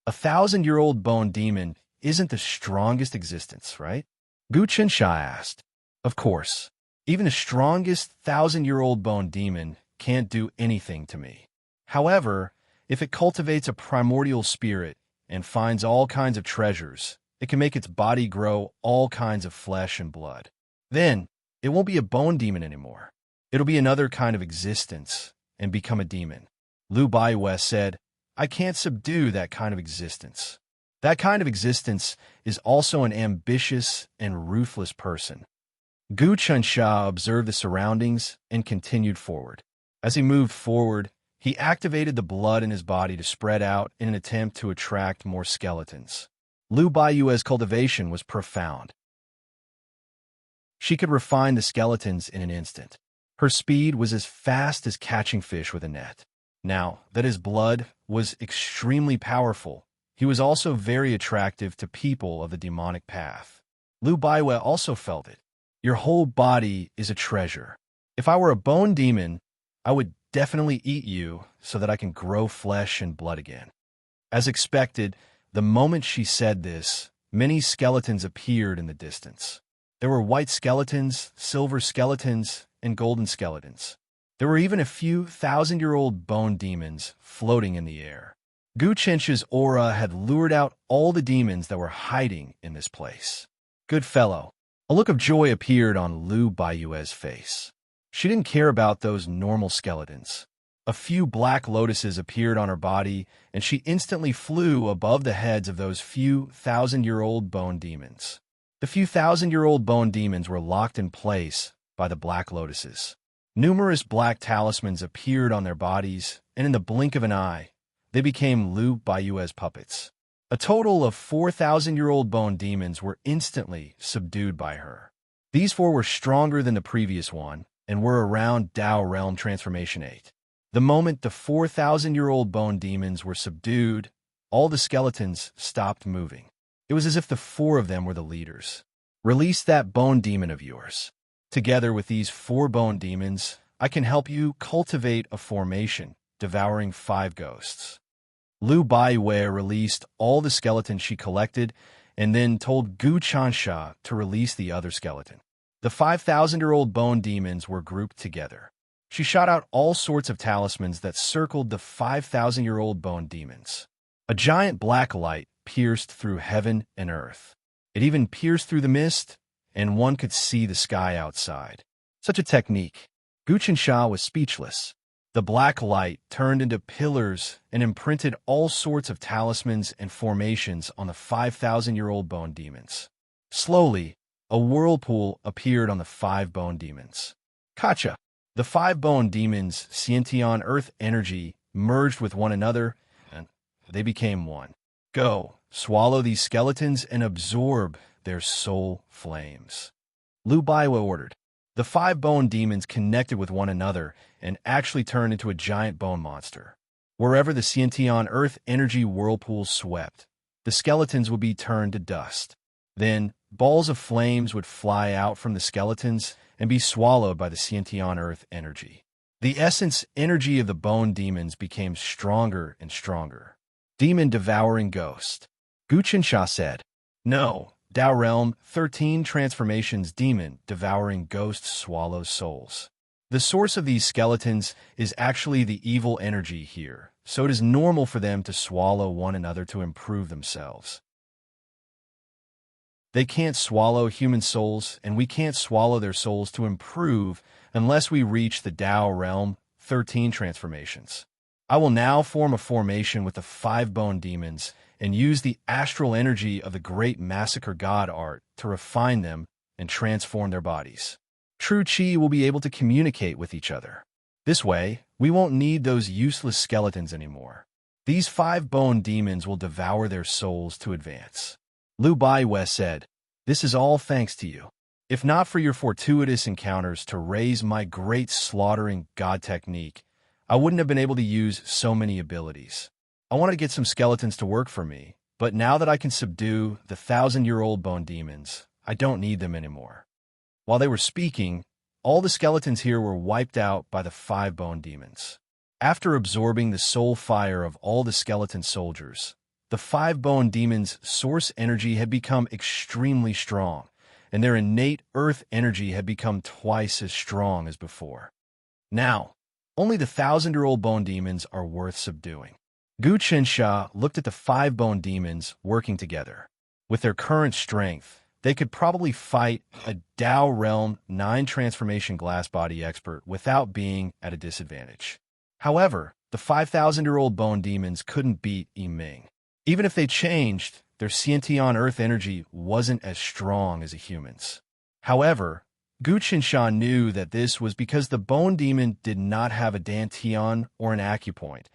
1,000-year-old bone demon isn't the strongest existence, right?" Gu Chensha asked. "Of course. Even the strongest 1,000-year-old bone demon can't do anything to me. However, if it cultivates a primordial spirit and finds all kinds of treasures, it can make its body grow all kinds of flesh and blood. Then, it won't be a bone demon anymore. It'll be another kind of existence and become a demon." Lu Baiyue said, "I can't subdue that kind of existence. That kind of existence is also an ambitious and ruthless person." Gu Chensha observed the surroundings and continued forward. As he moved forward, he activated the blood in his body to spread out in an attempt to attract more skeletons. Lu Baiyue's cultivation was profound. She could refine the skeletons in an instant. Her speed was as fast as catching fish with a net. Now that his blood was extremely powerful, he was also very attractive to people of the demonic path. Lu Baiyue also felt it. "Your whole body is a treasure. If I were a bone demon, I would definitely eat you so that I can grow flesh and blood again." As expected, the moment she said this, many skeletons appeared in the distance. There were white skeletons, silver skeletons, and golden skeletons. There were even a few 1,000-year-old bone demons floating in the air. Gu Chensha's aura had lured out all the demons that were hiding in this place. "Good fellow." A look of joy appeared on Lu Baiyue's face. She didn't care about those normal skeletons. A few black lotuses appeared on her body, and she instantly flew above the heads of those few 1,000-year-old bone demons. The few 1,000-year-old bone demons were locked in place by the black lotuses. Numerous black talismans appeared on their bodies, and in the blink of an eye, they became Lu Baiyue's puppets. A total of 4,000-year-old bone demons were instantly subdued by her. These 4 were stronger than the previous one, and were around Dao Realm Transformation 8. The moment the 4,000-year-old bone demons were subdued, all the skeletons stopped moving. It was as if the 4 of them were the leaders. "Release that bone demon of yours. Together with these 4 bone demons, I can help you cultivate a formation, devouring 5 ghosts." Lu Baiyue released all the skeletons she collected, and then told Gu Chensha to release the other skeleton. The 5,000-year-old bone demons were grouped together. She shot out all sorts of talismans that circled the 5,000-year-old bone demons. A giant black light pierced through heaven and earth. It even pierced through the mist, and one could see the sky outside. Such a technique. Guqinsha was speechless. The black light turned into pillars and imprinted all sorts of talismans and formations on the 5,000-year-old bone demons. Slowly, a whirlpool appeared on the 5 bone demons. Kacha! The 5 bone demons, Sciention earth energy, merged with one another, and they became one. Go, swallow these skeletons and absorb their soul flames. Lu Baiwa ordered. The 5 bone demons connected with one another and actually turned into a giant bone monster. Wherever the Sciention earth energy whirlpool swept, the skeletons would be turned to dust. Then, balls of flames would fly out from the skeletons and be swallowed by the Sciention earth energy. The essence energy of the bone demons became stronger and stronger. Demon devouring ghost. Guqinsha said, "No, Tao Realm 13 transformations demon devouring ghost swallows souls. The source of these skeletons is actually the evil energy here, so it is normal for them to swallow one another to improve themselves. They can't swallow human souls, and we can't swallow their souls to improve unless we reach the Tao Realm 13 transformations. I will now form a formation with the 5 bone demons and use the astral energy of the great massacre god art to refine them and transform their bodies. True Qi will be able to communicate with each other. This way, we won't need those useless skeletons anymore. These 5 bone demons will devour their souls to advance." Lu Baiwe said, "This is all thanks to you. If not for your fortuitous encounters to raise my great slaughtering god technique, I wouldn't have been able to use so many abilities. I wanted to get some skeletons to work for me, but now that I can subdue the 1,000-year-old bone demons, I don't need them anymore." While they were speaking, all the skeletons here were wiped out by the 5 bone demons. After absorbing the soul fire of all the skeleton soldiers, the 5 bone demons' source energy had become extremely strong, and their innate earth energy had become twice as strong as before. Now, only the 1,000-year-old bone demons are worth subduing. Guqinsha looked at the 5 bone demons working together. With their current strength, they could probably fight a Tao Realm 9 transformation glass body expert without being at a disadvantage. However, the 5,000-year-old bone demons couldn't beat Yiming. Even if they changed, their Sciention earth energy wasn't as strong as a human's. However, Guqinsha knew that this was because the bone demon did not have a dantian or an acupoint,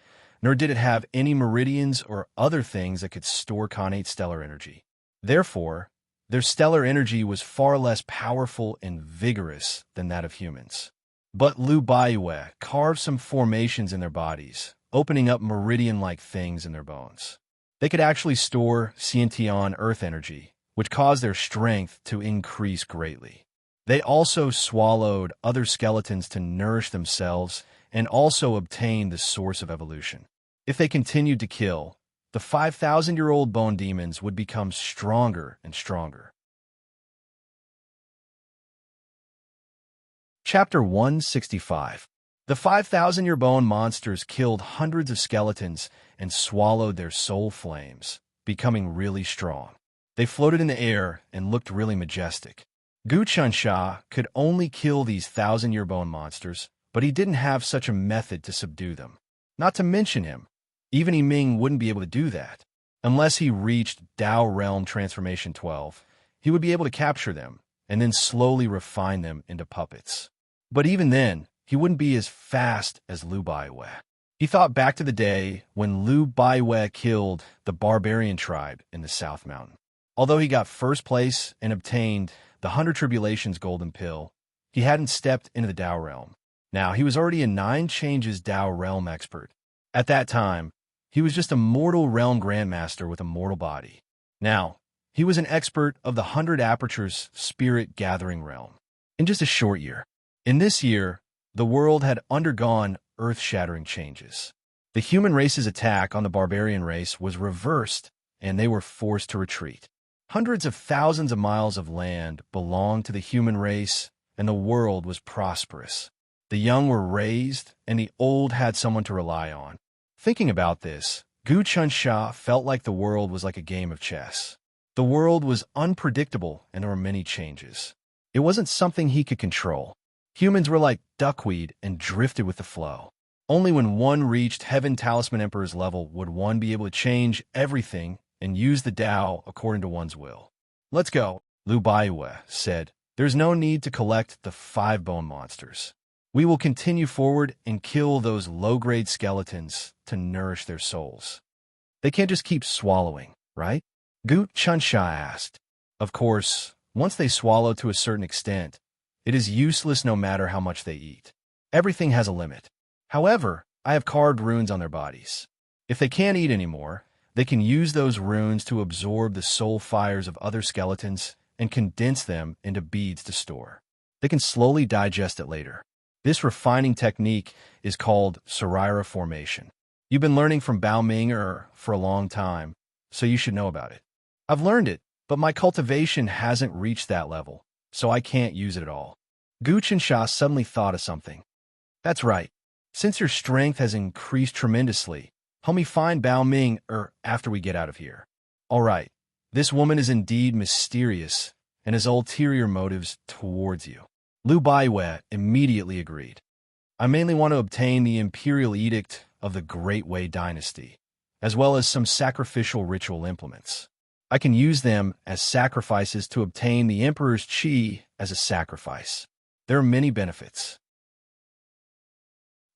nor did it have any meridians or other things that could store connate stellar energy. Therefore, their stellar energy was far less powerful and vigorous than that of humans. But Lu Baiwe carved some formations in their bodies, opening up meridian-like things in their bones. They could actually store Sciention earth energy, which caused their strength to increase greatly. They also swallowed other skeletons to nourish themselves and also obtained the source of evolution. If they continued to kill, the 5,000-year-old bone demons would become stronger and stronger. Chapter 165. The 5,000-year bone monsters killed hundreds of skeletons and swallowed their soul flames, becoming really strong. They floated in the air and looked really majestic. Guqinsha could only kill these 1,000-year bone monsters, but he didn't have such a method to subdue them. Not to mention him, even Yiming wouldn't be able to do that. Unless he reached Tao Realm Transformation 12, he would be able to capture them and then slowly refine them into puppets. But even then, he wouldn't be as fast as Lu Baiwe. He thought back to the day when Lu Baiwe killed the barbarian tribe in the South Mountain. Although he got first place and obtained the 100 Tribulations Golden Pill, he hadn't stepped into the Tao Realm. Now, he was already a 9 Changes Tao Realm expert. At that time, he was just a mortal realm grandmaster with a mortal body. Now, he was an expert of the 100 Apertures Spirit Gathering Realm. In just a short year. In this year, the world had undergone earth-shattering changes. The human race's attack on the barbarian race was reversed, and they were forced to retreat. Hundreds of thousands of miles of land belonged to the human race, and the world was prosperous. The young were raised, and the old had someone to rely on. Thinking about this, Gu Chunsha felt like the world was like a game of chess. The world was unpredictable and there were many changes. It wasn't something he could control. Humans were like duckweed and drifted with the flow. Only when one reached Heaven Talisman Emperor's level would one be able to change everything and use the Tao according to one's will. Let's go, Lu Baiwe said. There's no need to collect the 5 bone monsters. We will continue forward and kill those low-grade skeletons to nourish their souls. They can't just keep swallowing, right? Gu Chunsha asked. Of course, once they swallow to a certain extent, it is useless no matter how much they eat. Everything has a limit. However, I have carved runes on their bodies. If they can't eat anymore, they can use those runes to absorb the soul fires of other skeletons and condense them into beads to store. They can slowly digest it later. This refining technique is called Sarira formation. You've been learning from Bao Ming for a long time, so you should know about it. I've learned it, but my cultivation hasn't reached that level, so I can't use it at all. Gu Chunsha suddenly thought of something. That's right. Since your strength has increased tremendously, help me find Bao Ming after we get out of here. All right, this woman is indeed mysterious and has ulterior motives towards you. Lu Baiwe immediately agreed. I mainly want to obtain the imperial edict of the Great Wei dynasty, as well as some sacrificial ritual implements. I can use them as sacrifices to obtain the emperor's qi as a sacrifice. There are many benefits.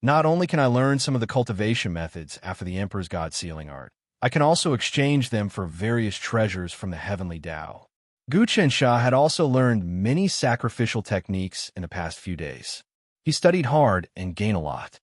Not only can I learn some of the cultivation methods after the emperor's god sealing art, I can also exchange them for various treasures from the heavenly Tao. Gu Chunsha had also learned many sacrificial techniques in the past few days. He studied hard and gained a lot.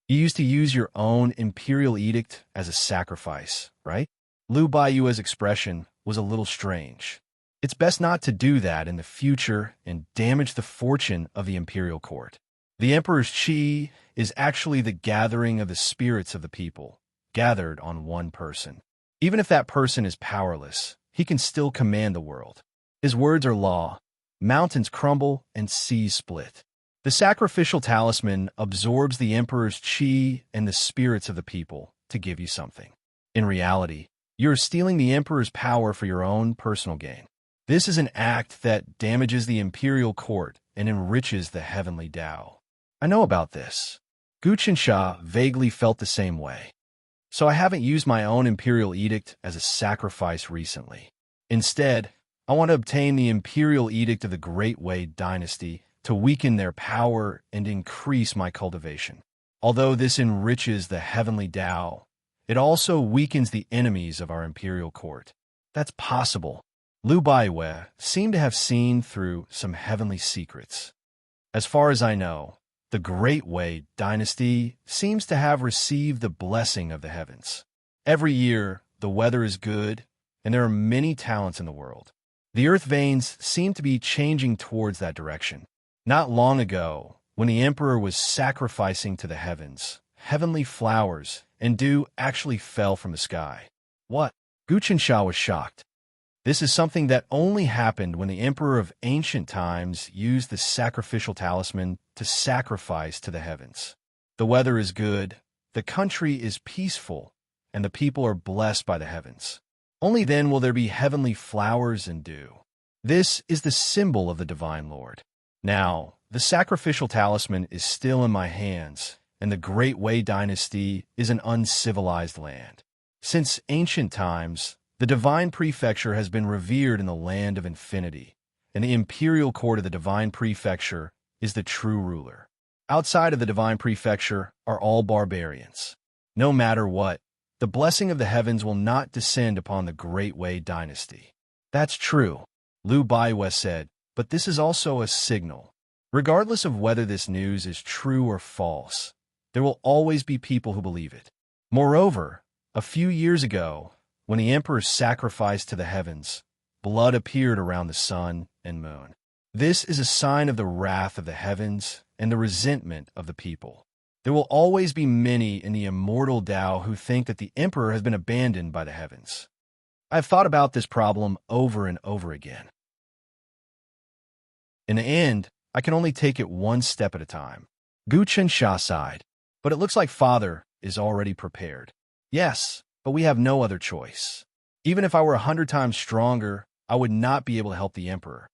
You used to use your own imperial edict as a sacrifice, right? Lu Baiyue's expression was a little strange. It's best not to do that in the future and damage the fortune of the imperial court. The emperor's qi is actually the gathering of the spirits of the people, gathered on one person. Even if that person is powerless, he can still command the world. His words are law. Mountains crumble and seas split. The sacrificial talisman absorbs the emperor's qi and the spirits of the people to give you something. In reality, you're stealing the emperor's power for your own personal gain. This is an act that damages the imperial court and enriches the heavenly Tao. I know about this. Gu Chunsha vaguely felt the same way. So I haven't used my own imperial edict as a sacrifice recently. Instead, I want to obtain the imperial edict of the Great Wei dynasty to weaken their power and increase my cultivation. Although this enriches the heavenly Tao, it also weakens the enemies of our imperial court. That's possible. Lu Baiwe seemed to have seen through some heavenly secrets. As far as I know, the Great Wei dynasty seems to have received the blessing of the heavens. Every year, the weather is good, and there are many talents in the world. The earth veins seem to be changing towards that direction. Not long ago, when the emperor was sacrificing to the heavens, heavenly flowers and dew actually fell from the sky. What? Gu Chunsha was shocked. This is something that only happened when the emperor of ancient times used the sacrificial talisman to sacrifice to the heavens. The weather is good, the country is peaceful, and the people are blessed by the heavens. Only then will there be heavenly flowers and dew. This is the symbol of the Divine Lord. Now, the sacrificial talisman is still in my hands, and the Great Wei dynasty is an uncivilized land. Since ancient times, the divine prefecture has been revered in the land of infinity, and the imperial court of the divine prefecture is the true ruler. Outside of the divine prefecture are all barbarians. No matter what, the blessing of the heavens will not descend upon the Great Wei dynasty. That's true, Lu Baiwe said, but this is also a signal. Regardless of whether this news is true or false, there will always be people who believe it. Moreover, a few years ago, when the emperor sacrificed to the heavens, blood appeared around the sun and moon. This is a sign of the wrath of the heavens and the resentment of the people. There will always be many in the immortal Tao who think that the emperor has been abandoned by the heavens. I have thought about this problem over and over again. In the end, I can only take it one step at a time. Gu Chunsha sighed, but it looks like father is already prepared. Yes, but we have no other choice. Even if I were 100 times stronger, I would not be able to help the emperor."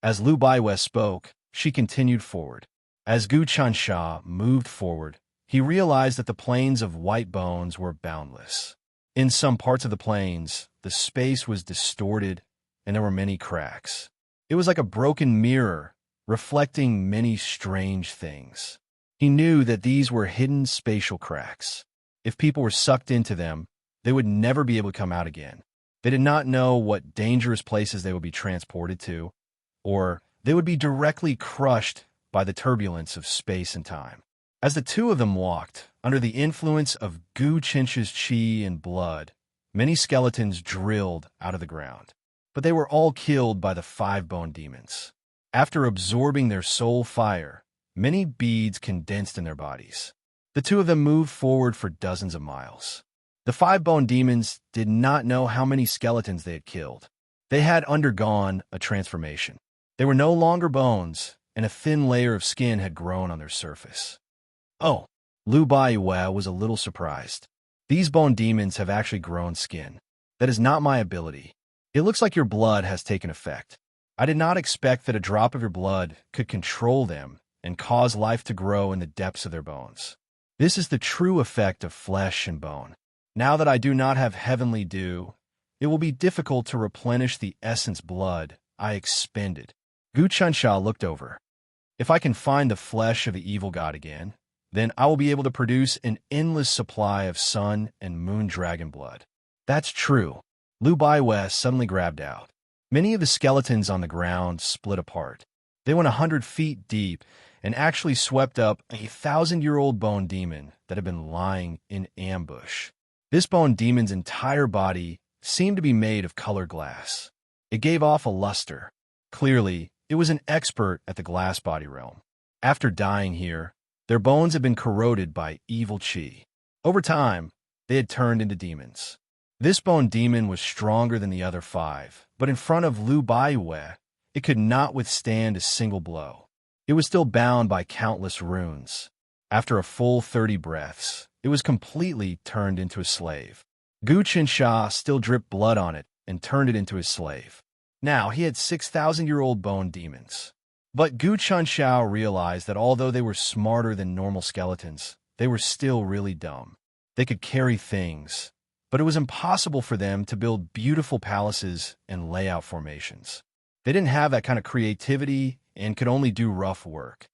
As Lu Baiwe spoke, she continued forward. As Gu Chansha moved forward, he realized that the plains of white bones were boundless. In some parts of the plains, the space was distorted and there were many cracks. It was like a broken mirror, reflecting many strange things. He knew that these were hidden spatial cracks. If people were sucked into them, they would never be able to come out again. They did not know what dangerous places they would be transported to, or they would be directly crushed by the turbulence of space and time. As the two of them walked, under the influence of Gu Chincha's chi and blood, many skeletons drilled out of the ground. But they were all killed by the 5 bone demons. After absorbing their soul fire, many beads condensed in their bodies. The two of them moved forward for dozens of miles. The 5 bone demons did not know how many skeletons they had killed. They had undergone a transformation. They were no longer bones, and a thin layer of skin had grown on their surface. "Oh," Lu Baiwe was a little surprised. "These bone demons have actually grown skin. That is not my ability. It looks like your blood has taken effect. I did not expect that a drop of your blood could control them and cause life to grow in the depths of their bones. This is the true effect of flesh and bone. Now that I do not have heavenly dew, it will be difficult to replenish the essence blood I expended." Gu Chansha looked over. "If I can find the flesh of the evil god again, then I will be able to produce an endless supply of sun and moon dragon blood." "That's true." Lu Baiwe suddenly grabbed out. Many of the skeletons on the ground split apart. They went 100 feet deep and actually swept up a 1,000-year-old bone demon that had been lying in ambush. This bone demon's entire body seemed to be made of colored glass. It gave off a luster. Clearly, it was an expert at the glass body realm. After dying here, their bones had been corroded by evil chi. Over time, they had turned into demons. This bone demon was stronger than the other 5, but in front of Lu Baiwe, it could not withstand a single blow. It was still bound by countless runes. After a full 30 breaths, it was completely turned into a slave. Gu Chansha still dripped blood on it and turned it into his slave. Now he had 6,000-year-old bone demons. But Gu Chansha realized that although they were smarter than normal skeletons, they were still really dumb. They could carry things, but it was impossible for them to build beautiful palaces and lay out formations. They didn't have that kind of creativity and could only do rough work.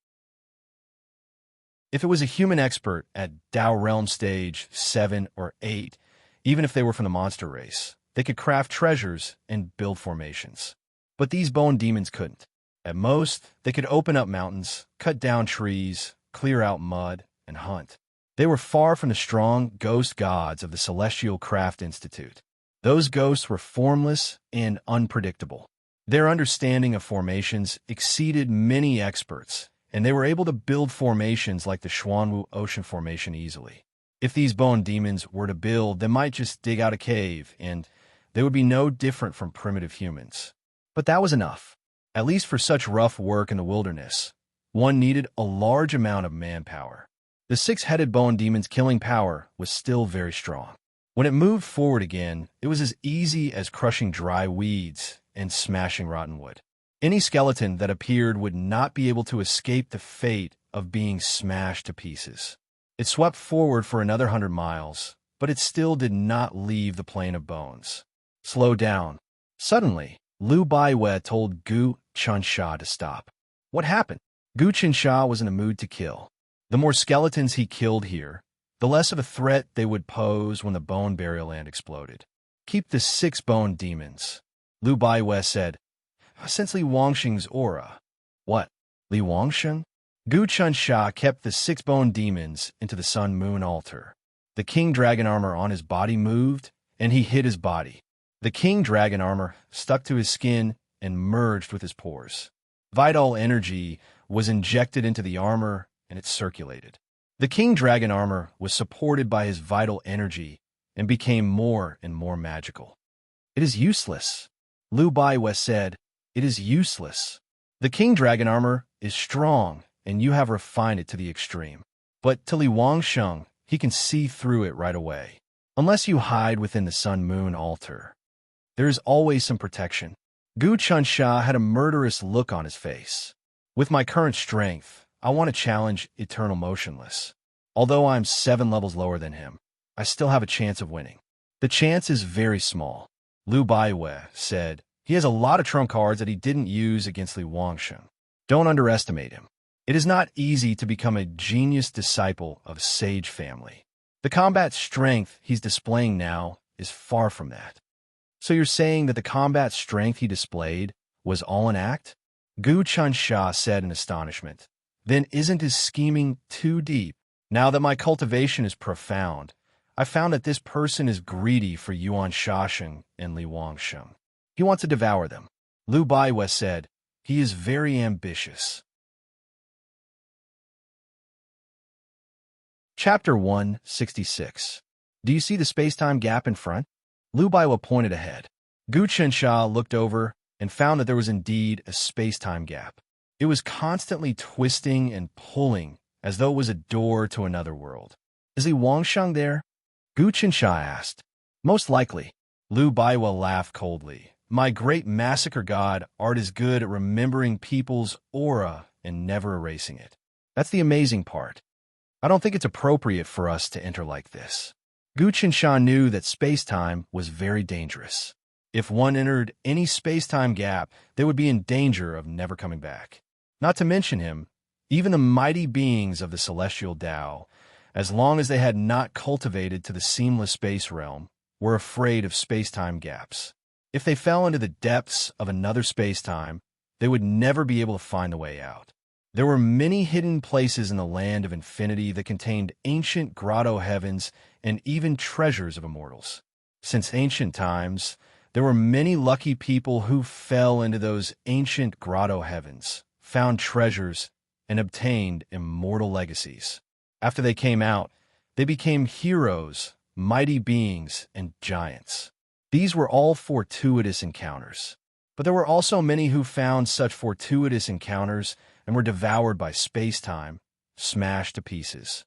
If it was a human expert at Dao Realm Stage 7 or 8, even if they were from the monster race, they could craft treasures and build formations. But these bone demons couldn't. At most, they could open up mountains, cut down trees, clear out mud, and hunt. They were far from the strong ghost gods of the Celestial Craft Institute. Those ghosts were formless and unpredictable. Their understanding of formations exceeded many experts, and they were able to build formations like the Xuanwu Ocean Formation easily. If these bone demons were to build, they might just dig out a cave, and they would be no different from primitive humans. But that was enough. At least for such rough work in the wilderness, one needed a large amount of manpower. The 6-headed bone demon's killing power was still very strong. When it moved forward again, it was as easy as crushing dry weeds and smashing rotten wood. Any skeleton that appeared would not be able to escape the fate of being smashed to pieces. It swept forward for another 100 miles, but it still did not leave the plain of bones. "Slow down." Suddenly, Lu Baiwe told Gu Chansha to stop. What happened? Gu Chansha was in a mood to kill. The more skeletons he killed here, the less of a threat they would pose when the bone burial land exploded. "Keep the 6 bone demons," Lu Baiwe said. "Since Li Wangsheng's aura." "What? Li Wangsheng?" Gu Chansha kept the 6 bone demons into the sun-moon altar. The king dragon armor on his body moved, and he hid his body. The king dragon armor stuck to his skin and merged with his pores. Vital energy was injected into the armor, and it circulated. The king dragon armor was supported by his vital energy and became more and more magical. "It is useless," Lu Baiwe said. "It is useless. The king dragon armor is strong, and you have refined it to the extreme. But to Li Wangsheng, he can see through it right away. Unless you hide within the sun-moon altar, there is always some protection. Gu Chunsha had a murderous look on his face. With my current strength, I want to challenge Eternal Motionless. Although I'm 7 levels lower than him, I still have a chance of winning. The chance is very small. Lu Baiwei said. He has a lot of trump cards that he didn't use against Li Wangsheng. Don't underestimate him. It is not easy to become a genius disciple of Sage family. The combat strength he's displaying now is far from that. So you're saying that the combat strength he displayed was all an act? Gu Chunsha said in astonishment. Then isn't his scheming too deep? Now that my cultivation is profound, I found that this person is greedy for Yuan Shasheng and Li Wangsheng. He wants to devour them. Lu Baiwei said, he is very ambitious. Chapter 166. Do you see the space-time gap in front? Lu Baiwei pointed ahead. Gu Chunsha looked over and found that there was indeed a space-time gap. It was constantly twisting and pulling as though it was a door to another world. Is Li Wangsheng there? Gu Chunsha asked. Most likely. Lu Baiwei laughed coldly. My great massacre god, art is good at remembering people's aura and never erasing it. That's the amazing part. I don't think it's appropriate for us to enter like this. Gu Chunsha knew that space-time was very dangerous. If one entered any space-time gap, they would be in danger of never coming back. Not to mention him, even the mighty beings of the celestial Tao, as long as they had not cultivated to the seamless space realm, were afraid of space-time gaps. If they fell into the depths of another space-time, they would never be able to find the way out. There were many hidden places in the land of infinity that contained ancient grotto heavens and even treasures of immortals. Since ancient times, there were many lucky people who fell into those ancient grotto heavens, found treasures, and obtained immortal legacies. After they came out, they became heroes, mighty beings, and giants. These were all fortuitous encounters. But there were also many who found such fortuitous encounters and were devoured by space-time, smashed to pieces.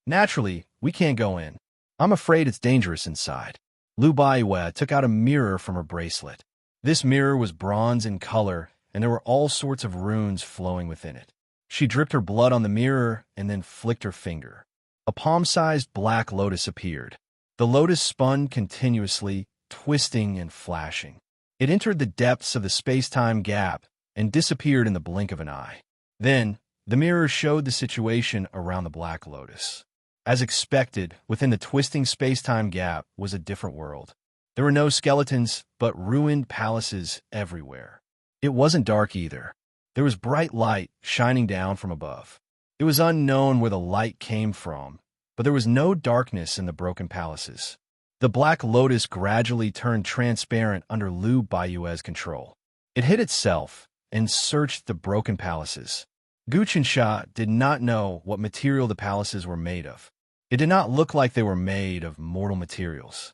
Naturally, we can't go in. I'm afraid it's dangerous inside. Lu Baiwei took out a mirror from her bracelet. This mirror was bronze in color, and there were all sorts of runes flowing within it. She dripped her blood on the mirror and then flicked her finger. A palm-sized black lotus appeared. The lotus spun continuously, twisting and flashing. It entered the depths of the space-time gap and disappeared in the blink of an eye. Then, the mirror showed the situation around the black lotus. As expected, within the twisting space-time gap was a different world. There were no skeletons, but ruined palaces everywhere. It wasn't dark either. There was bright light shining down from above. It was unknown where the light came from, but there was no darkness in the broken palaces. The black lotus gradually turned transparent under Lu Baiwei's control. It hid itself and searched the broken palaces. Gu Chunsha did not know what material the palaces were made of. It did not look like they were made of mortal materials.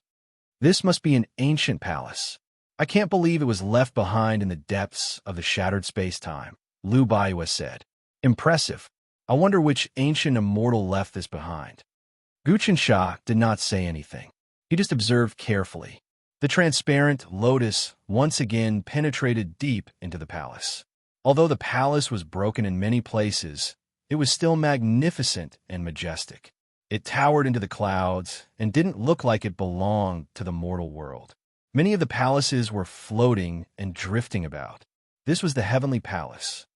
This must be an ancient palace. I can't believe it was left behind in the depths of the shattered space-time, Lu Baiwei said. Impressive. I wonder which ancient immortal left this behind. Gu Chunsha did not say anything. He just observed carefully. The transparent lotus once again penetrated deep into the palace. Although the palace was broken in many places, it was still magnificent and majestic. It towered into the clouds and didn't look like it belonged to the mortal world. Many of the palaces were floating and drifting about. This was the heavenly palace.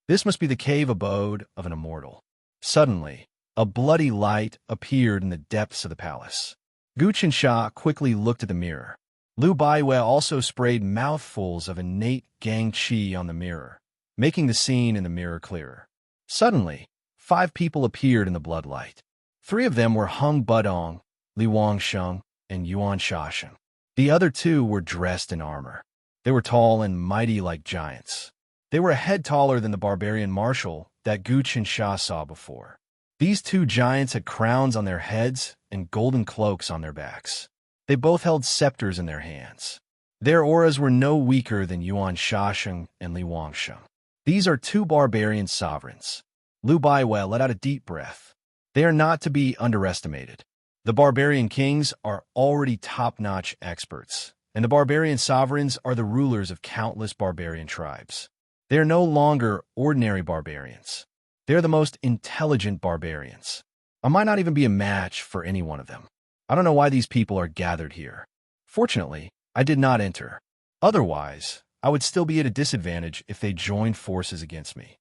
This must be the cave abode of an immortal. Suddenly, a bloody light appeared in the depths of the palace. Gu Chunsha quickly looked at the mirror. Lu Baiwei also sprayed mouthfuls of innate gang qi on the mirror, making the scene in the mirror clearer. Suddenly, 5 people appeared in the bloodlight. 3 of them were Hung Budong, Li Wangsheng, and Yuan Shasheng. The other 2 were dressed in armor. They were tall and mighty like giants. They were a head taller than the barbarian marshal that Gu Chunsha saw before. These 2 giants had crowns on their heads and golden cloaks on their backs. They both held scepters in their hands. Their auras were no weaker than Yuan Shasheng and Li Wangsheng. These are 2 barbarian sovereigns. Lu Baiwei let out a deep breath. They are not to be underestimated. The barbarian kings are already top-notch experts, and the barbarian sovereigns are the rulers of countless barbarian tribes. They are no longer ordinary barbarians. They are the most intelligent barbarians. I might not even be a match for any one of them. I don't know why these people are gathered here. Fortunately, I did not enter. Otherwise, I would still be at a disadvantage if they joined forces against me.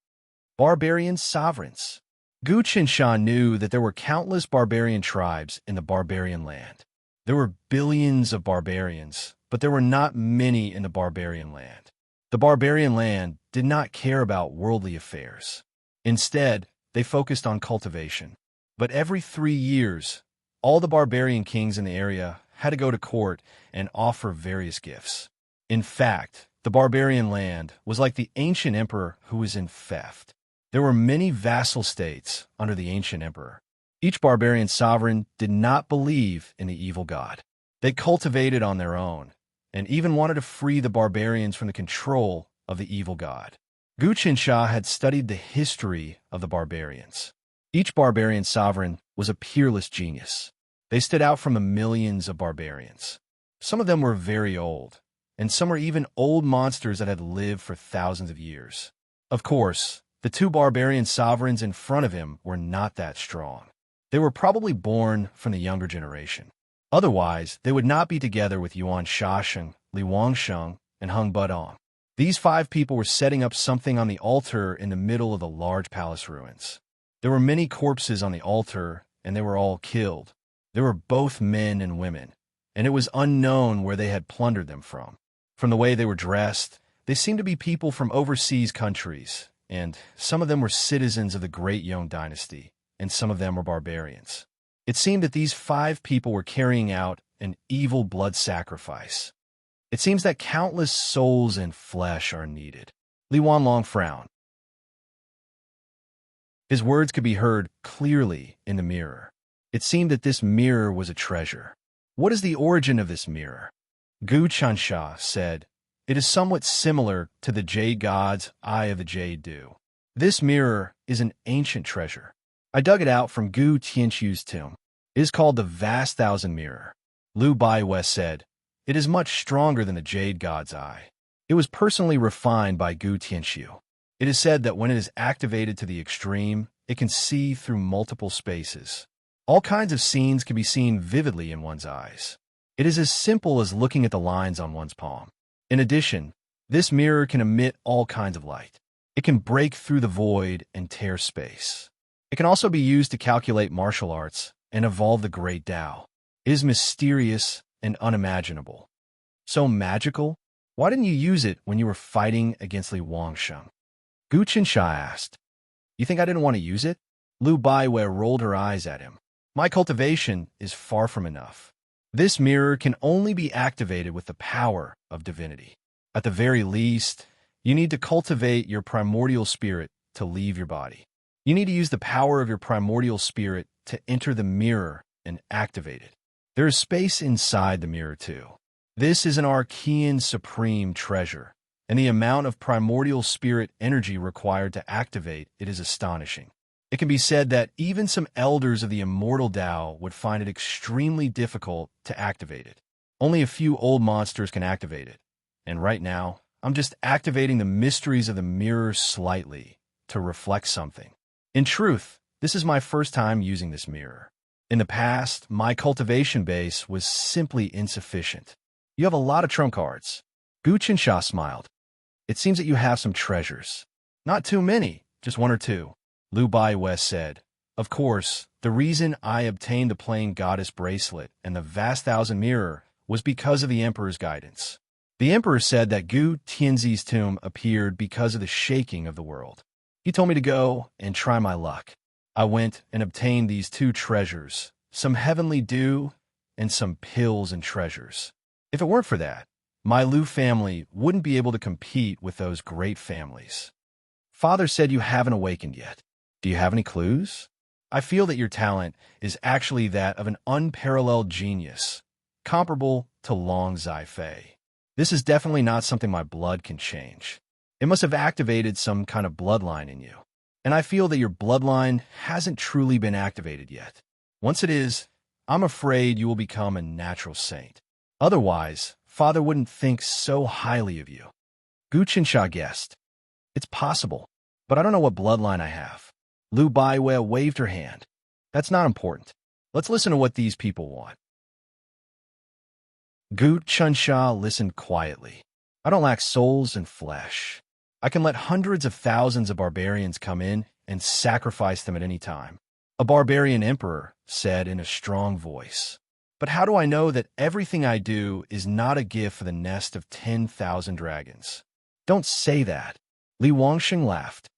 Barbarian sovereigns. Gu Qinsha knew that there were countless barbarian tribes in the barbarian land. There were billions of barbarians, but there were not many in the barbarian land. The barbarian land did not care about worldly affairs. Instead, they focused on cultivation. But every 3 years, all the barbarian kings in the area had to go to court and offer various gifts. In fact, the barbarian land was like the ancient emperor who was in theft. There were many vassal states under the ancient emperor. Each barbarian sovereign did not believe in the evil god. They cultivated on their own, and even wanted to free the barbarians from the control of the evil god. Gu Qinsha had studied the history of the barbarians. Each barbarian sovereign was a peerless genius. They stood out from the millions of barbarians. Some of them were very old, and some were even old monsters that had lived for thousands of years. Of course, the 2 barbarian sovereigns in front of him were not that strong. They were probably born from the younger generation. Otherwise, they would not be together with Yuan Shasheng, Li Wangsheng, and Hung Budong. These 5 people were setting up something on the altar in the middle of the large palace ruins. There were many corpses on the altar, and they were all killed. There were both men and women, and it was unknown where they had plundered them from. From the way they were dressed, they seemed to be people from overseas countries, and some of them were citizens of the Great Yong dynasty, and some of them were barbarians. It seemed that these 5 people were carrying out an evil blood sacrifice. It seems that countless souls and flesh are needed. Li Wanlong frowned. His words could be heard clearly in the mirror. It seemed that this mirror was a treasure. What is the origin of this mirror? Gu Qinsha said, "It is somewhat similar to the jade god's Eye of the Jade Dew. This mirror is an ancient treasure. I dug it out from Gu Tianqiu's tomb. It is called the Vast Thousand Mirror." Lu Baiwei said, "It is much stronger than the jade god's eye. It was personally refined by Gu Tianqiu. It is said that when it is activated to the extreme, it can see through multiple spaces. All kinds of scenes can be seen vividly in one's eyes. It is as simple as looking at the lines on one's palm. In addition, this mirror can emit all kinds of light. It can break through the void and tear space. It can also be used to calculate martial arts and evolve the great Tao. It is mysterious and unimaginable." "So magical? Why didn't you use it when you were fighting against Li Wangsheng?" Gu Qinsha asked. "You think I didn't want to use it?" Lu Baiwei rolled her eyes at him. "My cultivation is far from enough. This mirror can only be activated with the power of divinity. At the very least, you need to cultivate your primordial spirit to leave your body. You need to use the power of your primordial spirit to enter the mirror and activate it. There is space inside the mirror too. This is an Archean supreme treasure, and the amount of primordial spirit energy required to activate it is astonishing. It can be said that even some elders of the immortal Tao would find it extremely difficult to activate it. Only a few old monsters can activate it, and right now, I'm just activating the mysteries of the mirror slightly to reflect something. In truth, this is my first time using this mirror. In the past, my cultivation base was simply insufficient. You have a lot of trump cards." Gu Qinsha smiled. "It seems that you have some treasures." "Not too many, just 1 or 2. Lu Baiwei said, "Of course, the reason I obtained the Plain Goddess bracelet and the Vast Thousand Mirror was because of the Emperor's guidance. The Emperor said that Gu Tianzi's tomb appeared because of the shaking of the world. He told me to go and try my luck. I went and obtained these 2 treasures, some heavenly dew and some pills and treasures. If it weren't for that, my Lu family wouldn't be able to compete with those great families." "Father said you haven't awakened yet. Do you have any clues? I feel that your talent is actually that of an unparalleled genius, comparable to Long Zai Fei. This is definitely not something my blood can change. It must have activated some kind of bloodline in you. And I feel that your bloodline hasn't truly been activated yet. Once it is, I'm afraid you will become a natural saint. Otherwise, Father wouldn't think so highly of you. Gu Qinsha guessed. It's possible, but I don't know what bloodline I have. Lu Baiwei waved her hand. That's not important. Let's listen to what these people want. Gu Qinsha listened quietly. I don't lack souls and flesh. I can let hundreds of thousands of barbarians come in and sacrifice them at any time. A barbarian emperor said in a strong voice. But how do I know that everything I do is not a gift for the nest of 10,000 dragons? Don't say that. Li Wangxing laughed.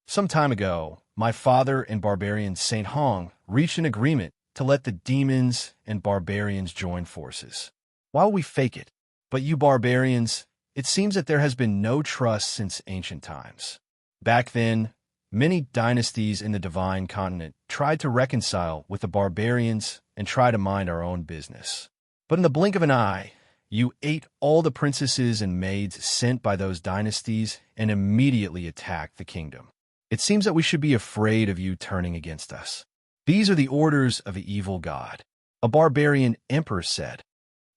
Some time ago, my father and barbarian Saint Hong reached an agreement to let the demons and barbarians join forces. Why will we fake it? But you barbarians, it seems that there has been no trust since ancient times. Back then, many dynasties in the Divine Continent tried to reconcile with the barbarians and try to mind our own business. But in the blink of an eye, you ate all the princesses and maids sent by those dynasties and immediately attacked the kingdom. It seems that we should be afraid of you turning against us. These are the orders of the evil god. A barbarian emperor said.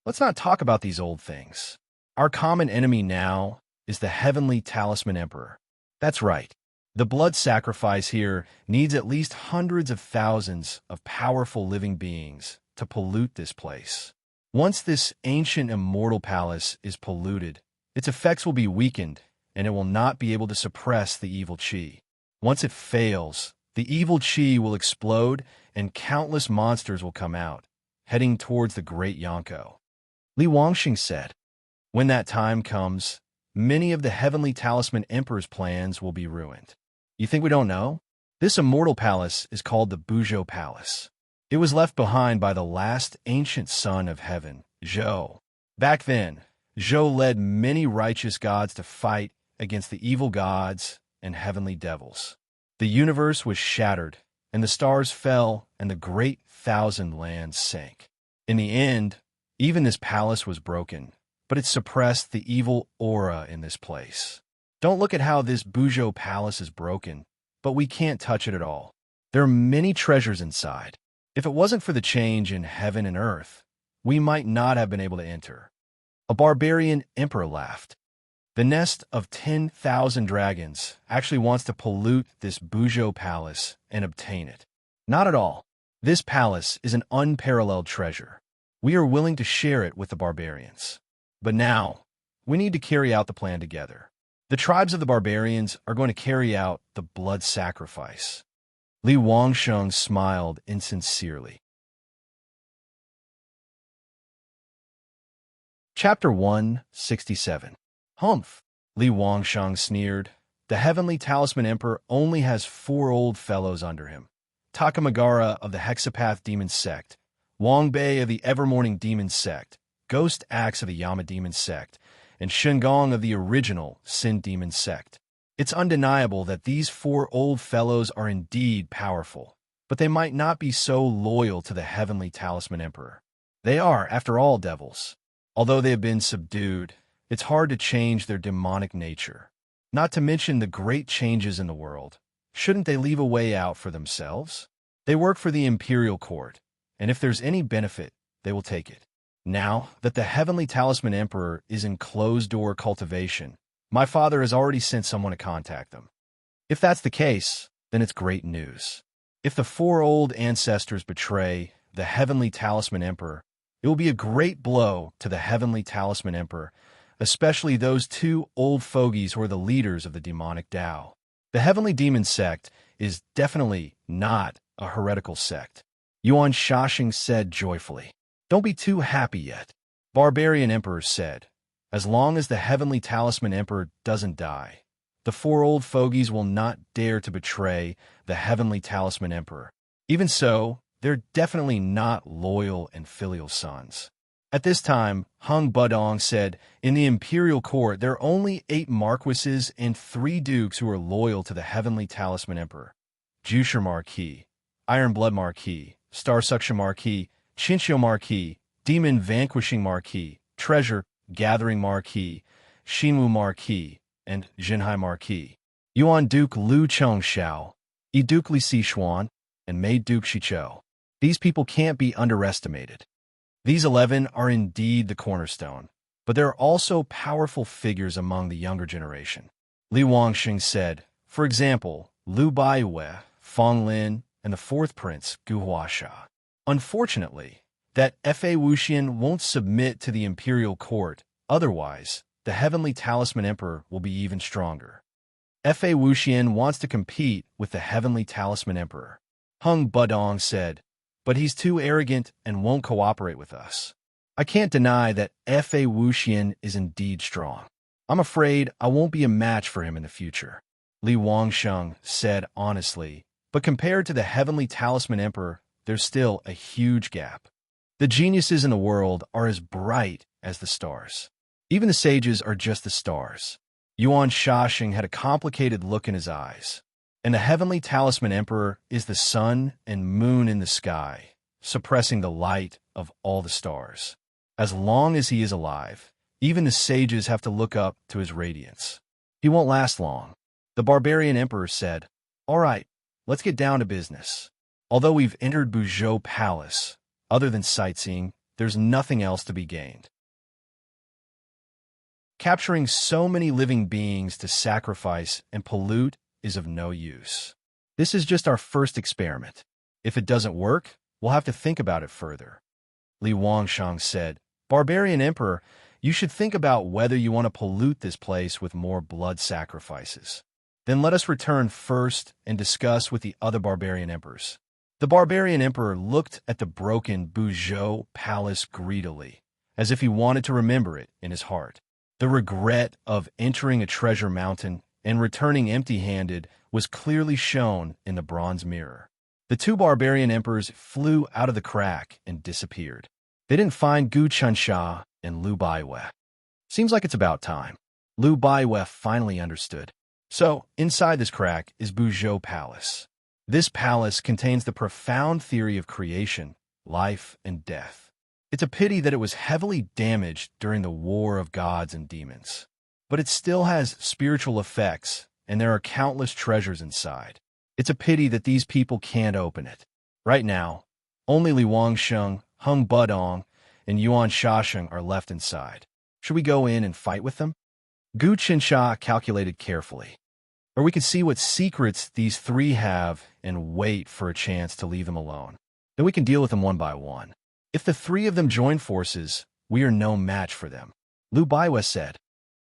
Let's not talk about these old things. Our common enemy now is the heavenly talisman emperor. That's right. The blood sacrifice here needs at least hundreds of thousands of powerful living beings to pollute this place. Once this ancient immortal palace is polluted, its effects will be weakened and it will not be able to suppress the evil qi. Once it fails, the evil qi will explode and countless monsters will come out, heading towards the great Yonko. Li Wangxing said, when that time comes, many of the heavenly talisman emperor's plans will be ruined. You think we don't know? This immortal palace is called the Buzhou Palace. It was left behind by the last ancient son of heaven, Zhou. Back then, Zhou led many righteous gods to fight against the evil gods and heavenly devils. The universe was shattered, and the stars fell, and the great thousand lands sank. In the end, even this palace was broken, but it suppressed the evil aura in this place. Don't look at how this Buzhou palace is broken, but we can't touch it at all. There are many treasures inside. If it wasn't for the change in heaven and earth, we might not have been able to enter. A barbarian emperor laughed. The nest of 10,000 dragons actually wants to pollute this Buzhou palace and obtain it. Not at all. This palace is an unparalleled treasure. We are willing to share it with the barbarians. But now, we need to carry out the plan together. The tribes of the barbarians are going to carry out the blood sacrifice. Li Wangsheng smiled insincerely. Chapter 167. Humph! Li Wangsheng sneered. The heavenly talisman emperor only has 4 old fellows under him. Takamagara of the Hexapath Demon Sect, Wang Bei of the Evermorning Demon Sect, Ghost Axe of the Yama Demon Sect, and Shengong of the original Sin Demon Sect. It's undeniable that these 4 old fellows are indeed powerful, but they might not be so loyal to the heavenly talisman emperor. They are, after all, devils. Although they have been subdued, it's hard to change their demonic nature. Not to mention the great changes in the world. Shouldn't they leave a way out for themselves? They work for the imperial court, and if there's any benefit, they will take it. Now that the heavenly talisman emperor is in closed-door cultivation, my father has already sent someone to contact them. If that's the case, then it's great news. If the 4 old ancestors betray the heavenly talisman emperor, it will be a great blow to the heavenly talisman emperor, especially those 2 old fogies who are the leaders of the demonic Tao. The heavenly demon sect is definitely not a heretical sect. Yuan Shashing said joyfully. Don't be too happy yet. Barbarian Emperor said, as long as the heavenly talisman emperor doesn't die, the 4 old fogies will not dare to betray the heavenly talisman emperor. Even so, they're definitely not loyal and filial sons. At this time, Hung Budong said, in the imperial court there are only 8 marquises and 3 dukes who are loyal to the heavenly talisman emperor. Jushir Marquis, Iron Blood Marquis, Star Suction Marquis, Chinchio Marquis, Demon Vanquishing Marquis, Treasure Gathering Marquis, Shinwu Marquis, and Jinhai Marquis. Yuan Duke Lu Chengxiao, Duke Li Sichuan, and Mei Duke Shichou. These people can't be underestimated. These 11 are indeed the cornerstone, but there are also powerful figures among the younger generation. Li Wangxing said, for example, Liu Baiwei, Feng Lin, and the fourth prince, Gu Huasha. Unfortunately, that Fa Wuxian won't submit to the imperial court, otherwise, the heavenly talisman emperor will be even stronger. Fa Wuxian wants to compete with the heavenly talisman emperor. Hung Budong said, but he's too arrogant and won't cooperate with us. I can't deny that Fa Wuxian is indeed strong. I'm afraid I won't be a match for him in the future. Li Wangsheng said honestly, but compared to the heavenly talisman emperor, there's still a huge gap. The geniuses in the world are as bright as the stars. Even the sages are just the stars. Yuan Shashing had a complicated look in his eyes. And the heavenly talisman emperor is the sun and moon in the sky, suppressing the light of all the stars. As long as he is alive, even the sages have to look up to his radiance. He won't last long. The barbarian emperor said, all right, let's get down to business. Although we've entered Buzhou Palace, other than sightseeing, there's nothing else to be gained. Capturing so many living beings to sacrifice and pollute is of no use. This is just our first experiment. If it doesn't work, we'll have to think about it further. Li Wangsheng said, Barbarian Emperor, you should think about whether you want to pollute this place with more blood sacrifices. Then let us return first and discuss with the other barbarian emperors. The barbarian emperor looked at the broken Buzhou palace greedily, as if he wanted to remember it in his heart. The regret of entering a treasure mountain and returning empty-handed was clearly shown in the bronze mirror. The two barbarian emperors flew out of the crack and disappeared. They didn't find Gu Chunsha and Liu Baiwei. Seems like it's about time. Liu Baiwei finally understood. So, inside this crack is Buzhou Palace. This palace contains the profound theory of creation, life, and death. It's a pity that it was heavily damaged during the War of Gods and Demons. But it still has spiritual effects, and there are countless treasures inside. It's a pity that these people can't open it. Right now, only Li Wangsheng, Hung Budong, and Yuan Shasheng are left inside. Should we go in and fight with them? Gu Qinsha calculated carefully. Or we could see what secrets these three have and wait for a chance to leave them alone. Then we can deal with them one by one. If the three of them join forces, we are no match for them. Liu Baiwei said,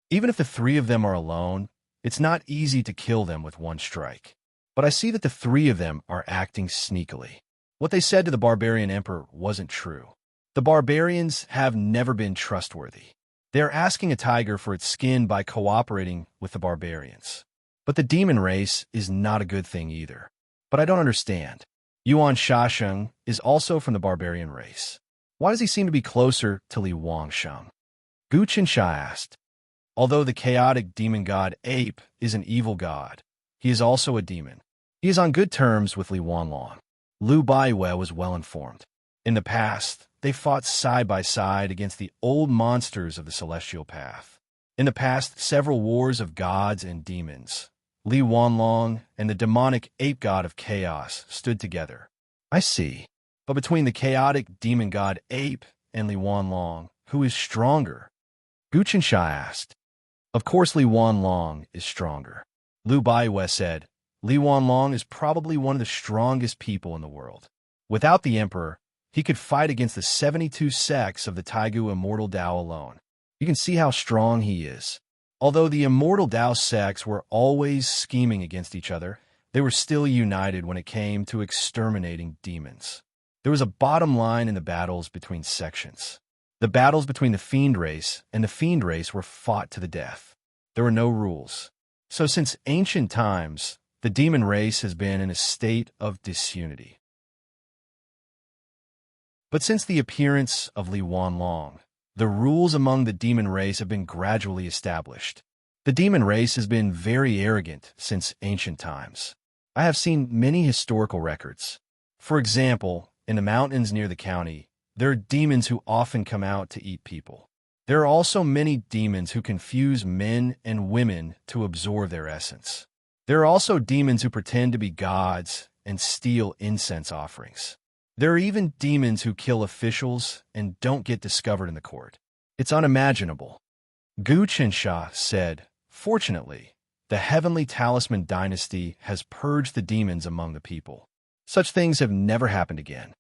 even if the three of them are alone, it's not easy to kill them with one strike. But I see that the three of them are acting sneakily. What they said to the barbarian emperor wasn't true. The barbarians have never been trustworthy. They are asking a tiger for its skin by cooperating with the barbarians. But the demon race is not a good thing either. But I don't understand. Yuan Shasheng is also from the barbarian race. Why does he seem to be closer to Li Wangsheng? Gu Qinsha asked. Although the chaotic demon god Ape is an evil god, he is also a demon. He is on good terms with Li Wanlong. Liu Baiwei was well informed. In the past, they fought side by side against the old monsters of the celestial path. In the past, several wars of gods and demons, Li Wanlong and the demonic ape god of chaos stood together. I see. But between the chaotic demon god Ape and Li Wanlong, who is stronger? Gu Qinsha asked. Of course Li Wanlong is stronger. Liu Baiwei said, Li Wanlong is probably one of the strongest people in the world. Without the emperor, he could fight against the 72 sects of the Taigu Immortal Tao alone. You can see how strong he is. Although the Immortal Tao sects were always scheming against each other, they were still united when it came to exterminating demons. There was a bottom line in the battles between sections. The battles between the Fiend race and the Fiend race were fought to the death. There were no rules. So since ancient times, the demon race has been in a state of disunity. But since the appearance of Li Wanlong, the rules among the demon race have been gradually established. The demon race has been very arrogant since ancient times. I have seen many historical records. For example, in the mountains near the county, there are demons who often come out to eat people. There are also many demons who confuse men and women to absorb their essence. There are also demons who pretend to be gods and steal incense offerings. There are even demons who kill officials and don't get discovered in the court. It's unimaginable. Gu Qinsha said, "Fortunately, the Heavenly Talisman dynasty has purged the demons among the people. Such things have never happened again.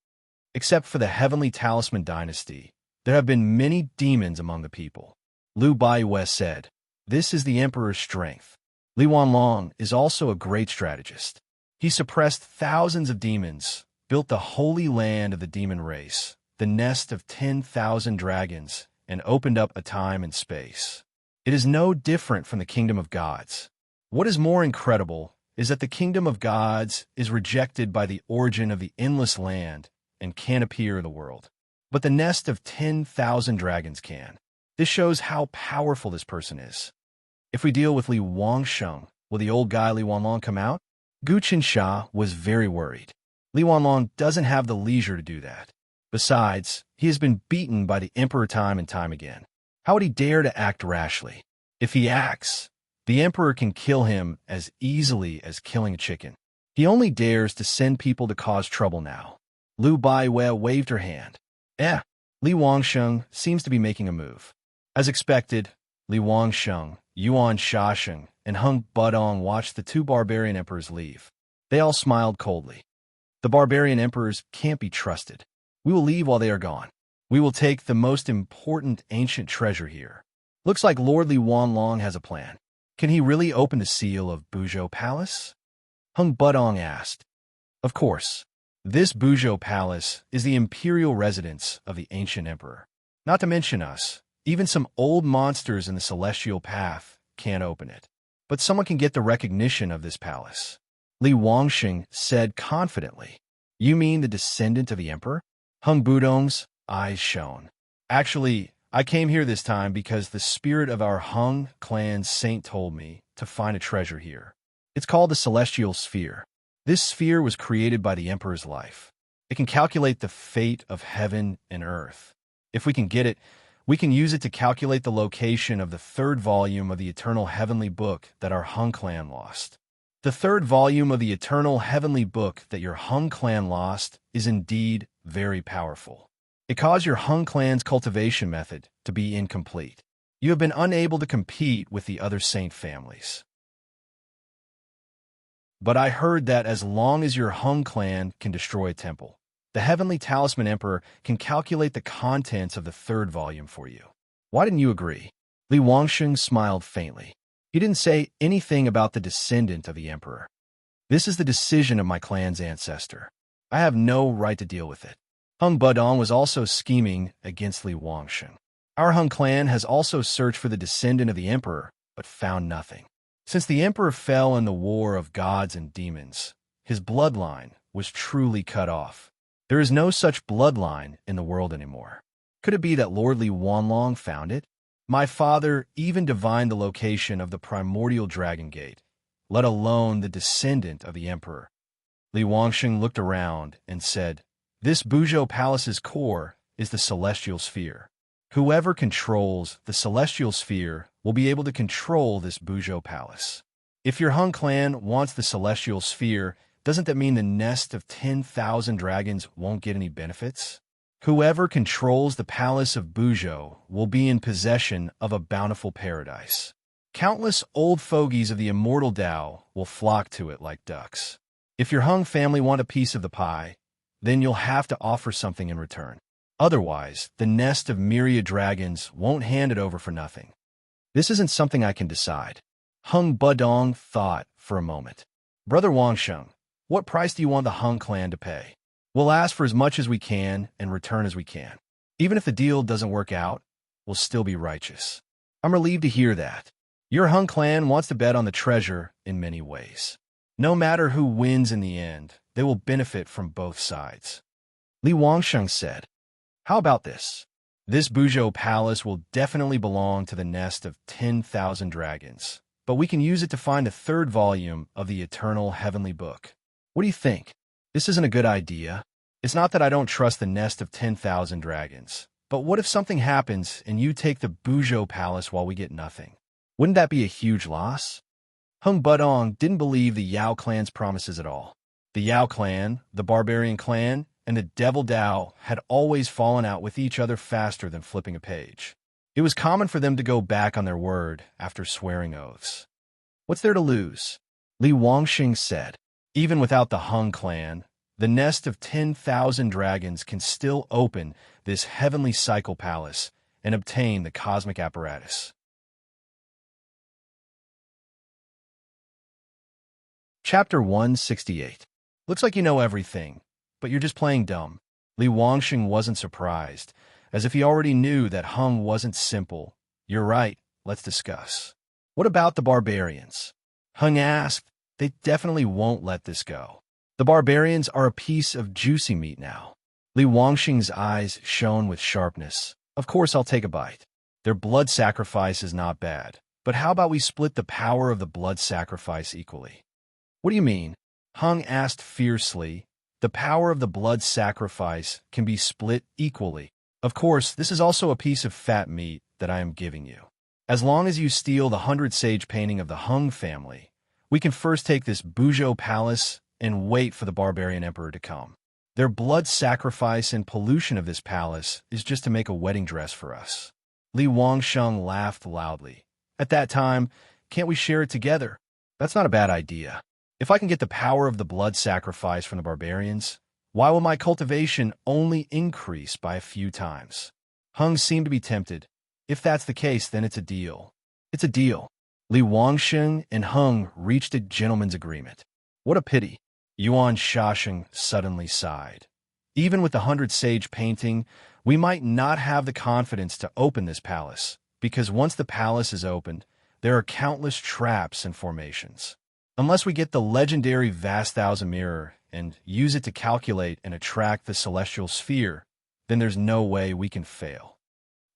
Except for the Heavenly Talisman dynasty, there have been many demons among the people." Liu Baiyue said, "This is the Emperor's strength." Li Wanlong is also a great strategist. He suppressed thousands of demons, built the holy land of the demon race, the nest of 10,000 dragons, and opened up a time and space. It is no different from the kingdom of gods. What is more incredible is that the kingdom of gods is rejected by the origin of the endless land and can't appear in the world. But the nest of 10,000 dragons can. This shows how powerful this person is. If we deal with Li Wangsheng, will the old guy Li Wanlong come out? Gu Qinsha was very worried. Li Wanlong doesn't have the leisure to do that. Besides, he has been beaten by the Emperor time and time again. How would he dare to act rashly? If he acts, the Emperor can kill him as easily as killing a chicken. He only dares to send people to cause trouble now. Liu Baiyue waved her hand. Li Wangsheng seems to be making a move. As expected, Li Wangsheng, Yuan Shasheng, and Hung Budong watched the two barbarian emperors leave. They all smiled coldly. The barbarian emperors can't be trusted. We will leave while they are gone. We will take the most important ancient treasure here. Looks like Lord Li Wanlong has a plan. Can he really open the seal of Buzhou Palace? Hung Budong asked. Of course. This Buzhou Palace is the imperial residence of the ancient emperor. Not to mention us, even some old monsters in the celestial path can't open it. But someone can get the recognition of this palace. Li Wangxing said confidently. You mean the descendant of the emperor? Hung Budong's eyes shone. Actually, I came here this time because the spirit of our Hung clan's saint told me to find a treasure here. It's called the Celestial Sphere. This sphere was created by the Emperor's life. It can calculate the fate of heaven and earth. If we can get it, we can use it to calculate the location of the third volume of the Eternal Heavenly Book that our Hung clan lost. The third volume of the Eternal Heavenly Book that your Hung clan lost is indeed very powerful. It caused your Hung clan's cultivation method to be incomplete. You have been unable to compete with the other saint families. But I heard that as long as your Hung clan can destroy a temple, the Heavenly Talisman Emperor can calculate the contents of the third volume for you. Why didn't you agree? Li Wangxing smiled faintly. He didn't say anything about the descendant of the Emperor. This is the decision of my clan's ancestor. I have no right to deal with it. Hung Budong was also scheming against Li Wangxing. Our Hung clan has also searched for the descendant of the Emperor, but found nothing. Since the Emperor fell in the war of gods and demons, his bloodline was truly cut off. There is no such bloodline in the world anymore. Could it be that Lord Li Wanlong found it? My father even divined the location of the primordial dragon gate, let alone the descendant of the Emperor. Li Wangxing looked around and said, This Buzhou Palace's core is the Celestial Sphere. Whoever controls the Celestial Sphere will be able to control this Buzhou Palace. If your Hung clan wants the Celestial Sphere, doesn't that mean the nest of 10,000 dragons won't get any benefits? Whoever controls the Palace of Buzhou will be in possession of a bountiful paradise. Countless old fogies of the immortal Tao will flock to it like ducks. If your Hung family want a piece of the pie, then you'll have to offer something in return. Otherwise, the nest of myriad dragons won't hand it over for nothing. This isn't something I can decide. Hung Budong thought for a moment. Brother Wangsheng, what price do you want the Hung clan to pay? We'll ask for as much as we can and return as we can. Even if the deal doesn't work out, we'll still be righteous. I'm relieved to hear that. Your Hung clan wants to bet on the treasure in many ways. No matter who wins in the end, they will benefit from both sides. Li Wangsheng said, How about this? This Buzhou Palace will definitely belong to the nest of 10,000 dragons, but we can use it to find the third volume of the Eternal Heavenly Book. What do you think? This isn't a good idea. It's not that I don't trust the nest of 10,000 dragons, but what if something happens and you take the Buzhou Palace while we get nothing? Wouldn't that be a huge loss? Hung Budong didn't believe the Yao clan's promises at all. The Yao clan, the barbarian clan, and the Devil Dao had always fallen out with each other faster than flipping a page. It was common for them to go back on their word after swearing oaths. "What's there to lose?" Li Wangxing said. "Even without the Hung clan, the nest of 10,000 dragons can still open this heavenly cycle palace and obtain the cosmic apparatus." Chapter 168. Looks like you know everything, but you're just playing dumb. Li Wangxing wasn't surprised, as if he already knew that Hung wasn't simple. "You're right, let's discuss." "What about the barbarians?" Hung asked. "They definitely won't let this go. The barbarians are a piece of juicy meat now." Li Wangxing's eyes shone with sharpness. "Of course I'll take a bite. Their blood sacrifice is not bad, but how about we split the power of the blood sacrifice equally?" "What do you mean?" Hung asked fiercely. "The power of the blood sacrifice can be split equally. Of course, this is also a piece of fat meat that I am giving you. As long as you steal the 100-sage painting of the Hung family, we can first take this Buzhou palace and wait for the barbarian emperor to come. Their blood sacrifice and pollution of this palace is just to make a wedding dress for us." Li Wangxing laughed loudly. "At that time, can't we share it together?" "That's not a bad idea. If I can get the power of the blood sacrifice from the barbarians, why will my cultivation only increase by a few times?" Hung seemed to be tempted. "If that's the case, then it's a deal." "It's a deal." Li Wangxing and Hung reached a gentleman's agreement. "What a pity." Yuan Shasheng suddenly sighed. "Even with the 100-sage painting, we might not have the confidence to open this palace, because once the palace is opened, there are countless traps and formations. Unless we get the legendary Vast Thousand Mirror and use it to calculate and attract the celestial sphere, then there's no way we can fail."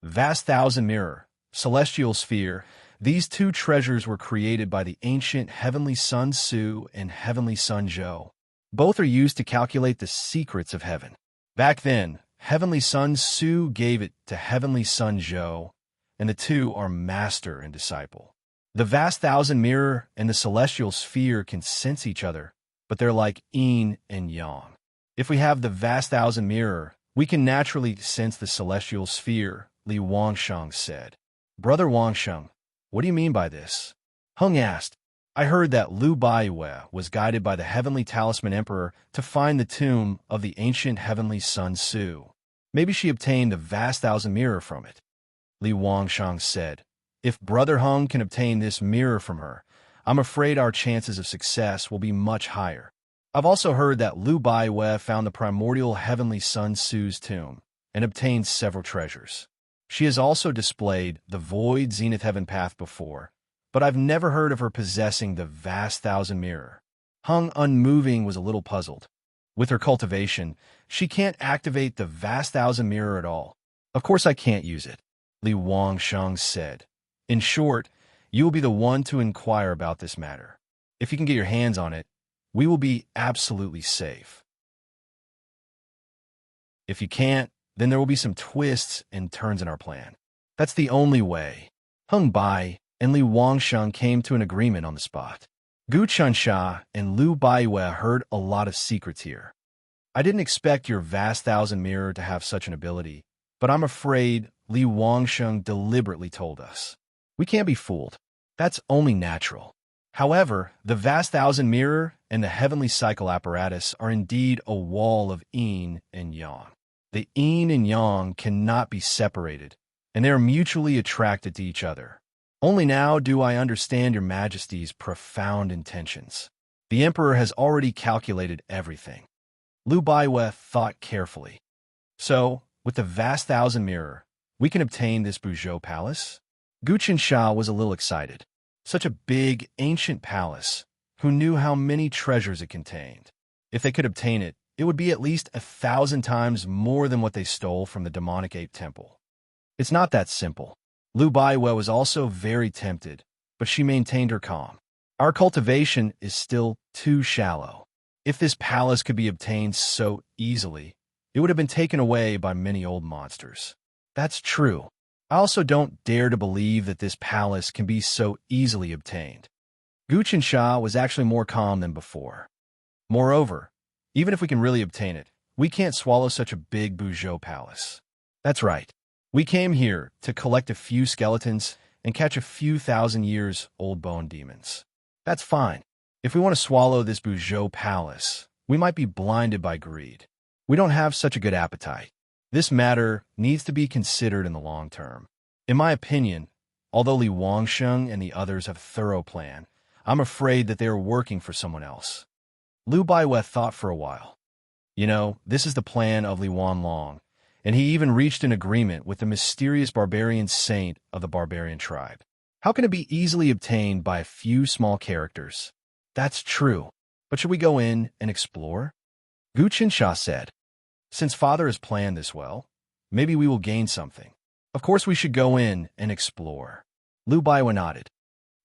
Vast Thousand Mirror, Celestial Sphere, these two treasures were created by the ancient Heavenly Sun Su and Heavenly Sun Zhou. Both are used to calculate the secrets of heaven. Back then, Heavenly Sun Su gave it to Heavenly Sun Zhou, and the two are master and disciple. The Vast Thousand Mirror and the Celestial Sphere can sense each other, but they're like yin and yang. If we have the Vast Thousand Mirror, we can naturally sense the Celestial Sphere, Li Wangxing said. "Brother Wangxing, what do you mean by this?" Hung asked. "I heard that Liu Baiyue was guided by the Heavenly Talisman Emperor to find the tomb of the ancient Heavenly Sun Su. Maybe she obtained the Vast Thousand Mirror from it." Li Wangxing said. "If Brother Hung can obtain this mirror from her, I'm afraid our chances of success will be much higher. I've also heard that Liu Baiyue found the primordial Heavenly Sun Su's tomb and obtained several treasures. She has also displayed the Void Zenith Heaven Path before, but I've never heard of her possessing the Vast Thousand Mirror." Hung, unmoving, was a little puzzled. With her cultivation, she can't activate the Vast Thousand Mirror at all. "Of course I can't use it," Li Wangxing said. "In short, you will be the one to inquire about this matter. If you can get your hands on it, we will be absolutely safe. If you can't, then there will be some twists and turns in our plan. That's the only way." Hung Bai and Li Wangxing came to an agreement on the spot. Gu Chunsha and Liu Baiyue heard a lot of secrets here. "I didn't expect your Vast Thousand Mirror to have such an ability, but I'm afraid Li Wangxing deliberately told us. We can't be fooled. That's only natural. However, the Vast Thousand Mirror and the Heavenly Cycle apparatus are indeed a wall of yin and yang. The yin and yang cannot be separated, and they are mutually attracted to each other. Only now do I understand your Majesty's profound intentions. The Emperor has already calculated everything." Liu Baiyue thought carefully. "So, with the Vast Thousand Mirror, we can obtain this Buzhou palace?" Gu Qinsha was a little excited. Such a big, ancient palace. Who knew how many treasures it contained? If they could obtain it, it would be at least 1,000 times more than what they stole from the demonic ape temple. "It's not that simple." Liu Baiyue was also very tempted, but she maintained her calm. "Our cultivation is still too shallow. If this palace could be obtained so easily, it would have been taken away by many old monsters." "That's true. I also don't dare to believe that this palace can be so easily obtained." Gu Qinsha was actually more calm than before. "Moreover, even if we can really obtain it, we can't swallow such a big Buzhou palace. That's right. We came here to collect a few skeletons and catch a few thousand-years-old bone demons. That's fine. If we want to swallow this Buzhou palace, we might be blinded by greed. We don't have such a good appetite. This matter needs to be considered in the long term. In my opinion, although Li Wangsheng and the others have a thorough plan, I'm afraid that they are working for someone else. Liu Baiwei thought for a while. This is the plan of Li Wanlong, and he even reached an agreement with the mysterious barbarian saint of the barbarian tribe. How can it be easily obtained by a few small characters? That's true, but should we go in and explore? Gu Qinsha said. Since father has planned this well, maybe we will gain something. Of course we should go in and explore. Liu Baiwei nodded.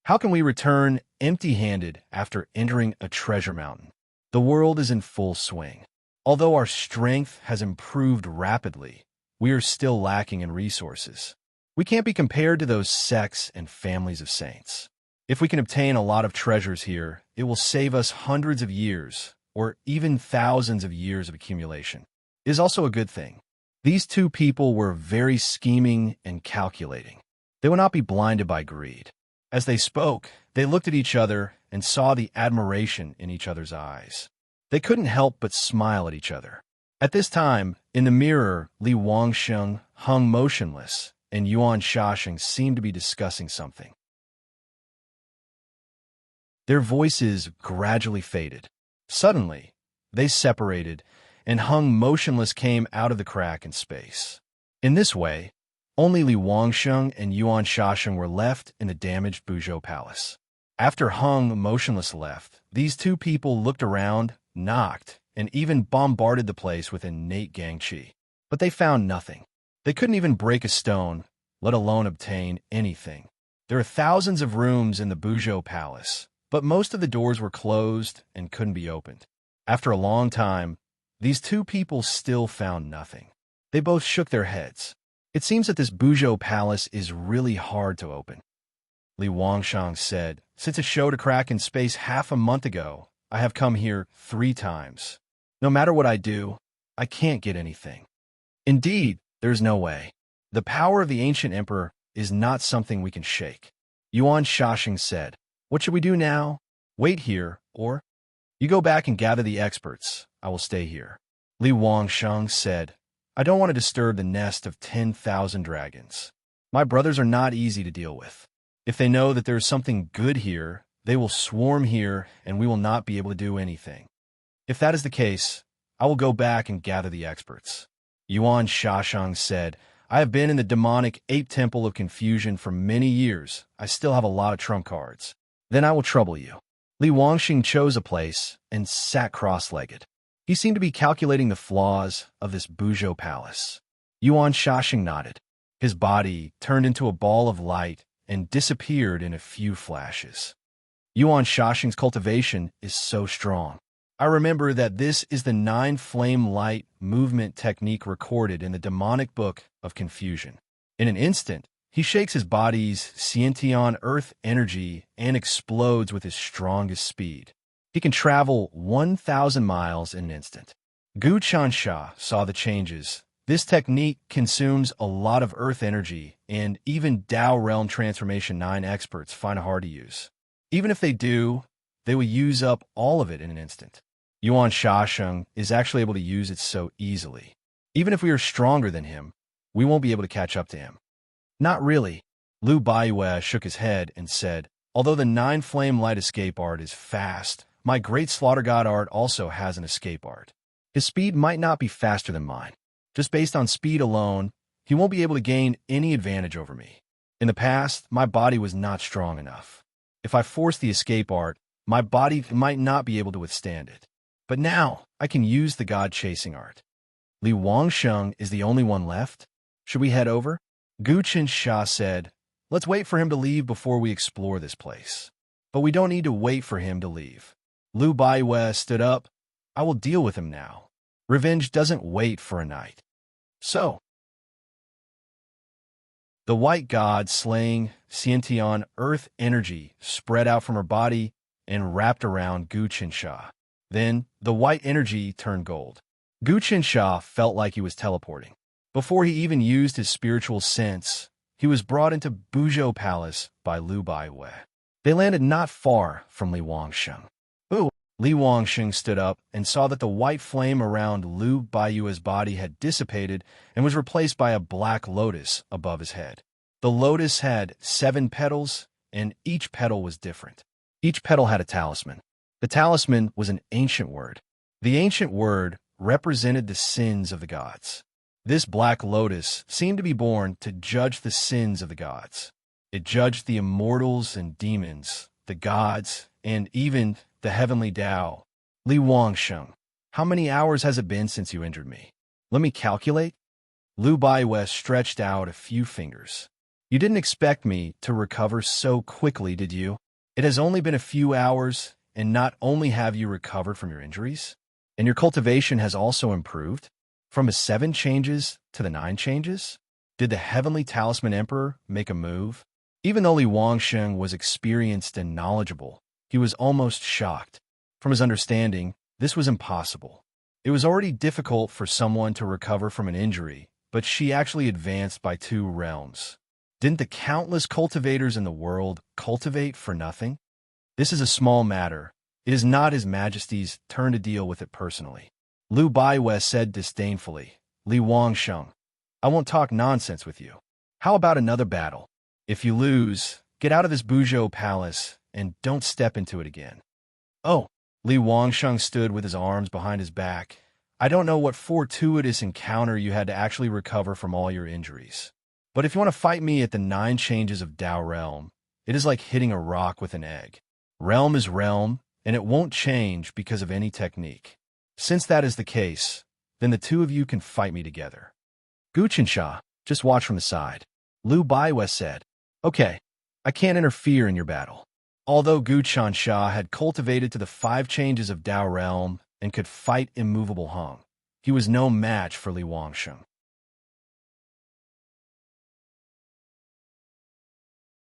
How can we return empty-handed after entering a treasure mountain? The world is in full swing. Although our strength has improved rapidly, we are still lacking in resources. We can't be compared to those sects and families of saints. If we can obtain a lot of treasures here, it will save us hundreds of years, or even thousands of years of accumulation. It is also a good thing. These two people were very scheming and calculating. They will not be blinded by greed. As they spoke, they looked at each other and saw the admiration in each other's eyes. They couldn't help but smile at each other. At this time, in the mirror, Li Wangsheng hung motionless, and Yuan Shasheng seemed to be discussing something. Their voices gradually faded. Suddenly, they separated, and hung motionless came out of the crack in space. In this way, only Li Wangsheng and Yuan Shasheng were left in the damaged Buzhou palace. After Hung motionless left, these two people looked around, knocked, and even bombarded the place with innate gang qi. But they found nothing. They couldn't even break a stone, let alone obtain anything. There are thousands of rooms in the Buzhou palace, but most of the doors were closed and couldn't be opened. After a long time, these two people still found nothing. They both shook their heads. It seems that this Buzhou palace is really hard to open. Li Wangsheng said, since it showed a crack in space half a month ago, I have come here 3 times. No matter what I do, I can't get anything. Indeed, there's no way. The power of the ancient emperor is not something we can shake. Yuan Shasheng said, what should we do now? Wait here, or? You go back and gather the experts. I will stay here. Li Wangsheng said, I don't want to disturb the nest of 10,000 dragons. My brothers are not easy to deal with. If they know that there is something good here, they will swarm here and we will not be able to do anything. If that is the case, I will go back and gather the experts. Yuan Shasheng said, I have been in the demonic ape temple of confusion for many years. I still have a lot of trump cards. Then I will trouble you. Li Wangxing chose a place and sat cross-legged. He seemed to be calculating the flaws of this Buzhou palace. Yuan Shasheng nodded. His body turned into a ball of light and disappeared in a few flashes. Yuan Shasheng's cultivation is so strong. I remember that this is the 9-flame light movement technique recorded in the demonic book of confusion. In an instant, he shakes his body's Xiantian earth energy and explodes with his strongest speed. He can travel 1,000 miles in an instant. Gu Chansha saw the changes. This technique consumes a lot of earth energy, and even Dao Realm Transformation 9 experts find it hard to use. Even if they do, they will use up all of it in an instant. Yuan Shasheng is actually able to use it so easily. Even if we are stronger than him, we won't be able to catch up to him. Not really. Liu Baiwei shook his head and said, although the 9-flame light escape art is fast, my great slaughter god art also has an escape art. His speed might not be faster than mine. Just based on speed alone, he won't be able to gain any advantage over me. In the past, my body was not strong enough. If I force the escape art, my body might not be able to withstand it. But now, I can use the god-chasing art. Li Wangsheng is the only one left? Should we head over? Gu Qinsha said, let's wait for him to leave before we explore this place. But we don't need to wait for him to leave. Liu Baiwei stood up. I will deal with him now. Revenge doesn't wait for a night. So, the white god slaying Xiantian earth energy spread out from her body and wrapped around Gu Qinsha. Then, the white energy turned gold. Guchen Sha felt like he was teleporting. Before he even used his spiritual sense, he was brought into Buzhou Palace by Lu Baiwei. They landed not far from Li Wangsheng. Ooh! Li Wangsheng stood up and saw that the white flame around Lu Baiwei's body had dissipated and was replaced by a black lotus above his head. The lotus had 7 petals, and each petal was different. Each petal had a talisman. The talisman was an ancient word. The ancient word represented the sins of the gods. This black lotus seemed to be born to judge the sins of the gods. It judged the immortals and demons, the gods, and even the heavenly Tao. Li Wangsheng, how many hours has it been since you injured me? Let me calculate. Lu Baiwei stretched out a few fingers. You didn't expect me to recover so quickly, did you? It has only been a few hours, and not only have you recovered from your injuries, and your cultivation has also improved? From the 7 changes to the 9 changes? Did the Heavenly Talisman Emperor make a move? Even though Li Wangsheng was experienced and knowledgeable, he was almost shocked. From his understanding, this was impossible. It was already difficult for someone to recover from an injury, but she actually advanced by 2 realms. Didn't the countless cultivators in the world cultivate for nothing? This is a small matter. It is not His Majesty's turn to deal with it personally. Lu Baiwei said disdainfully. Li Wangsheng, I won't talk nonsense with you. How about another battle? If you lose, get out of this Buzhou Palace and don't step into it again. Oh, Li Wangsheng stood with his arms behind his back. I don't know what fortuitous encounter you had to actually recover from all your injuries. But if you want to fight me at the 9 changes of Tao Realm, it is like hitting a rock with an egg. Realm is realm, and it won't change because of any technique. Since that is the case, then the 2 of you can fight me together. Guchen Sha, just watch from the side. Lu Baiwei said, Okay, I can't interfere in your battle. Although Guchen Sha had cultivated to the 5 changes of Tao Realm and could fight immovable Hung, he was no match for Li Wangsheng.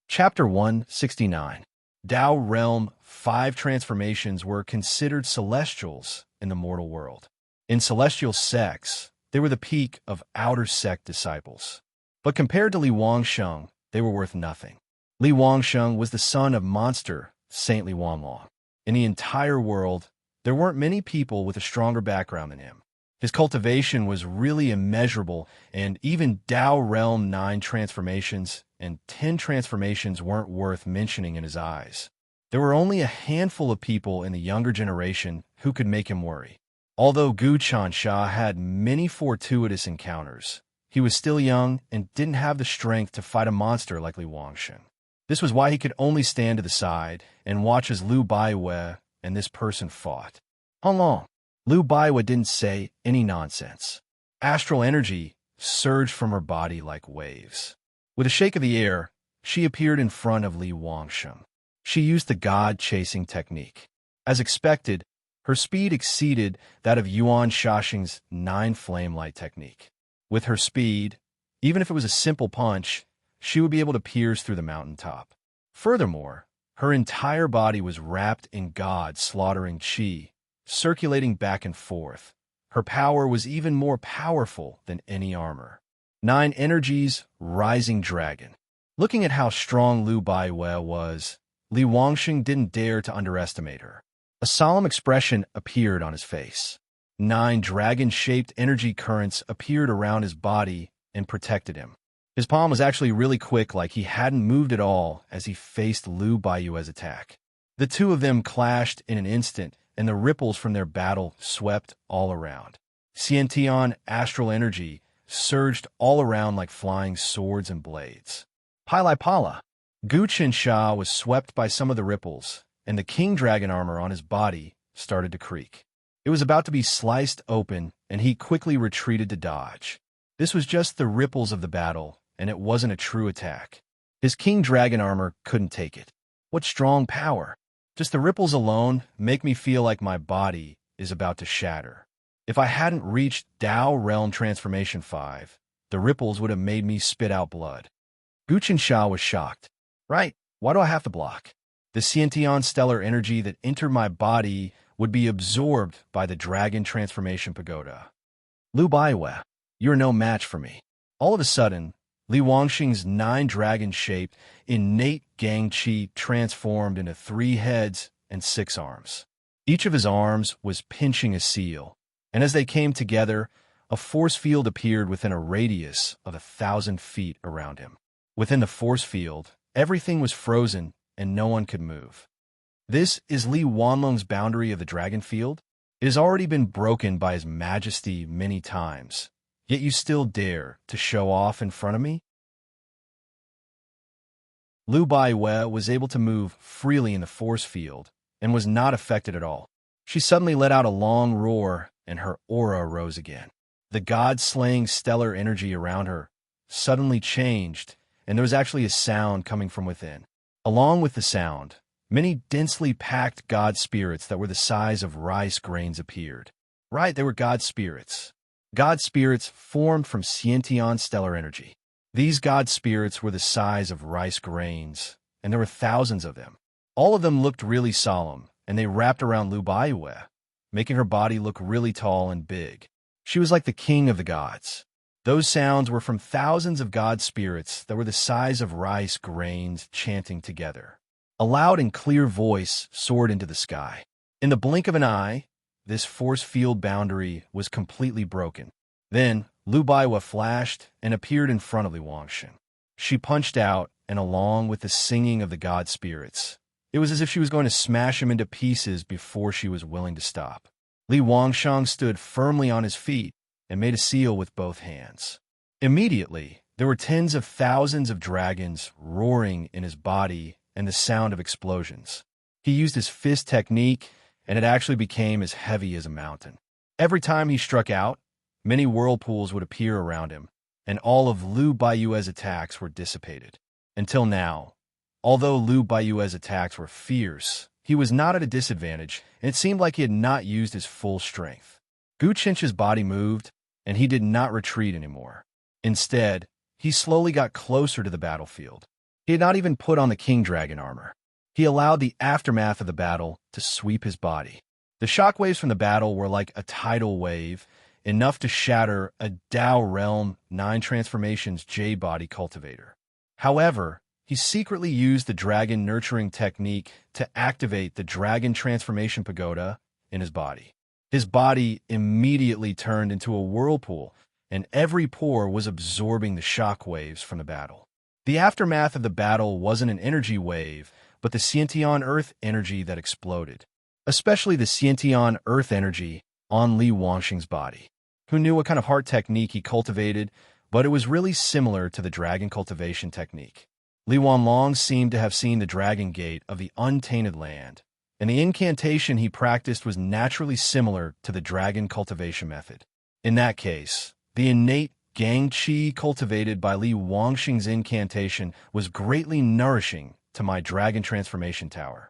Chapter 169. Tao Realm 5 transformations were considered celestials in the mortal world. In celestial sects, they were the peak of outer sect disciples. But compared to Li Wangsheng, they were worth nothing. Li Wangsheng was the son of monster Saint Li Wanlong. In the entire world, there weren't many people with a stronger background than him. His cultivation was really immeasurable, and even Tao Realm 9 transformations and 10 transformations weren't worth mentioning in his eyes. There were only a handful of people in the younger generation who could make him worry. Although Guchen Sha had many fortuitous encounters, he was still young and didn't have the strength to fight a monster like Li Wangsheng. This was why he could only stand to the side and watch as Lu Baiwei and this person fought. How long? Lu Baiwei didn't say any nonsense. Astral energy surged from her body like waves. With a shake of the air, she appeared in front of Li Wangsheng. She used the god-chasing technique. As expected, her speed exceeded that of Yuan Shashing's 9 flame light technique. With her speed, even if it was a simple punch, she would be able to pierce through the mountaintop. Furthermore, her entire body was wrapped in god-slaughtering chi, circulating back and forth. Her power was even more powerful than any armor. 9 energies, rising dragon. Looking at how strong Lu Baiwei was, Li Wangsheng didn't dare to underestimate her. A solemn expression appeared on his face. 9 dragon-shaped energy currents appeared around his body and protected him. His palm was actually really quick, like he hadn't moved at all as he faced Lu Baiwei's attack. The 2 of them clashed in an instant, and the ripples from their battle swept all around. Xiantian astral energy surged all around like flying swords and blades. Pili Pala. Guchen Sha was swept by some of the ripples, and the king dragon armor on his body started to creak. It was about to be sliced open, and he quickly retreated to dodge. This was just the ripples of the battle, and it wasn't a true attack. His king dragon armor couldn't take it. What strong power! Just the ripples alone make me feel like my body is about to shatter. If I hadn't reached Tao Realm Transformation 5, the ripples would have made me spit out blood. Guchen Sha was shocked. Right, why do I have to block? The Xiantian stellar energy that entered my body would be absorbed by the Dragon Transformation Pagoda. Lu Baiwe, you're no match for me. All of a sudden, Li Wangxing's 9 dragon-shaped, innate gang qi transformed into 3 heads and 6 arms. Each of his arms was pinching a seal, and as they came together, a force field appeared within a radius of 1,000 feet around him. Within the force field, everything was frozen and no one could move. This is Li Wanlong's boundary of the dragon field. It has already been broken by His Majesty many times, yet you still dare to show off in front of me? Lu Baiwe was able to move freely in the force field and was not affected at all. She suddenly let out a long roar and her aura rose again. The god-slaying stellar energy around her suddenly changed, and there was actually a sound coming from within. Along with the sound, many densely packed god spirits that were the size of rice grains appeared. Right, they were god spirits. God spirits formed from Xiantian stellar energy. These god spirits were the size of rice grains, and there were thousands of them. All of them looked really solemn, and they wrapped around Lu Baiwe, making her body look really tall and big. She was like the king of the gods. Those sounds were from thousands of god spirits that were the size of rice grains chanting together. A loud and clear voice soared into the sky. In the blink of an eye, this force field boundary was completely broken. Then, Lu Baiwe flashed and appeared in front of Li Wangxing. She punched out, and along with the singing of the god spirits, it was as if she was going to smash him into pieces before she was willing to stop. Li Wangxing stood firmly on his feet and made a seal with both hands. Immediately, there were tens of thousands of dragons roaring in his body and the sound of explosions. He used his fist technique, and it actually became as heavy as a mountain. Every time he struck out, many whirlpools would appear around him, and all of Lu Baiwe's attacks were dissipated. Until now, although Lu Baiwe's attacks were fierce, he was not at a disadvantage, and it seemed like he had not used his full strength. Gu Chen's body moved, and he did not retreat anymore. Instead, he slowly got closer to the battlefield. He had not even put on the king dragon armor. He allowed the aftermath of the battle to sweep his body. The shockwaves from the battle were like a tidal wave, enough to shatter a Dao Realm 9 Transformations J-body cultivator. However, he secretly used the dragon nurturing technique to activate the dragon transformation pagoda in his body. His body immediately turned into a whirlpool, and every pore was absorbing the shock waves from the battle. The aftermath of the battle wasn't an energy wave, but the Xiantian earth energy that exploded, especially the Xiantian earth energy on Li Wangxing's body. Who knew what kind of heart technique he cultivated, but it was really similar to the dragon cultivation technique. Li Wanlong seemed to have seen the dragon gate of the untainted land, and the incantation he practiced was naturally similar to the dragon cultivation method. In that case, the innate gang qi cultivated by Li Wangxing's incantation was greatly nourishing to my dragon transformation tower.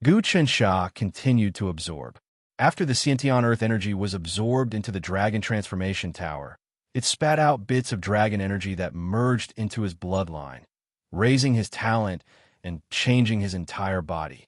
Gu Chensha continued to absorb. After the Xiantian earth energy was absorbed into the dragon transformation tower, it spat out bits of dragon energy that merged into his bloodline, raising his talent and changing his entire body.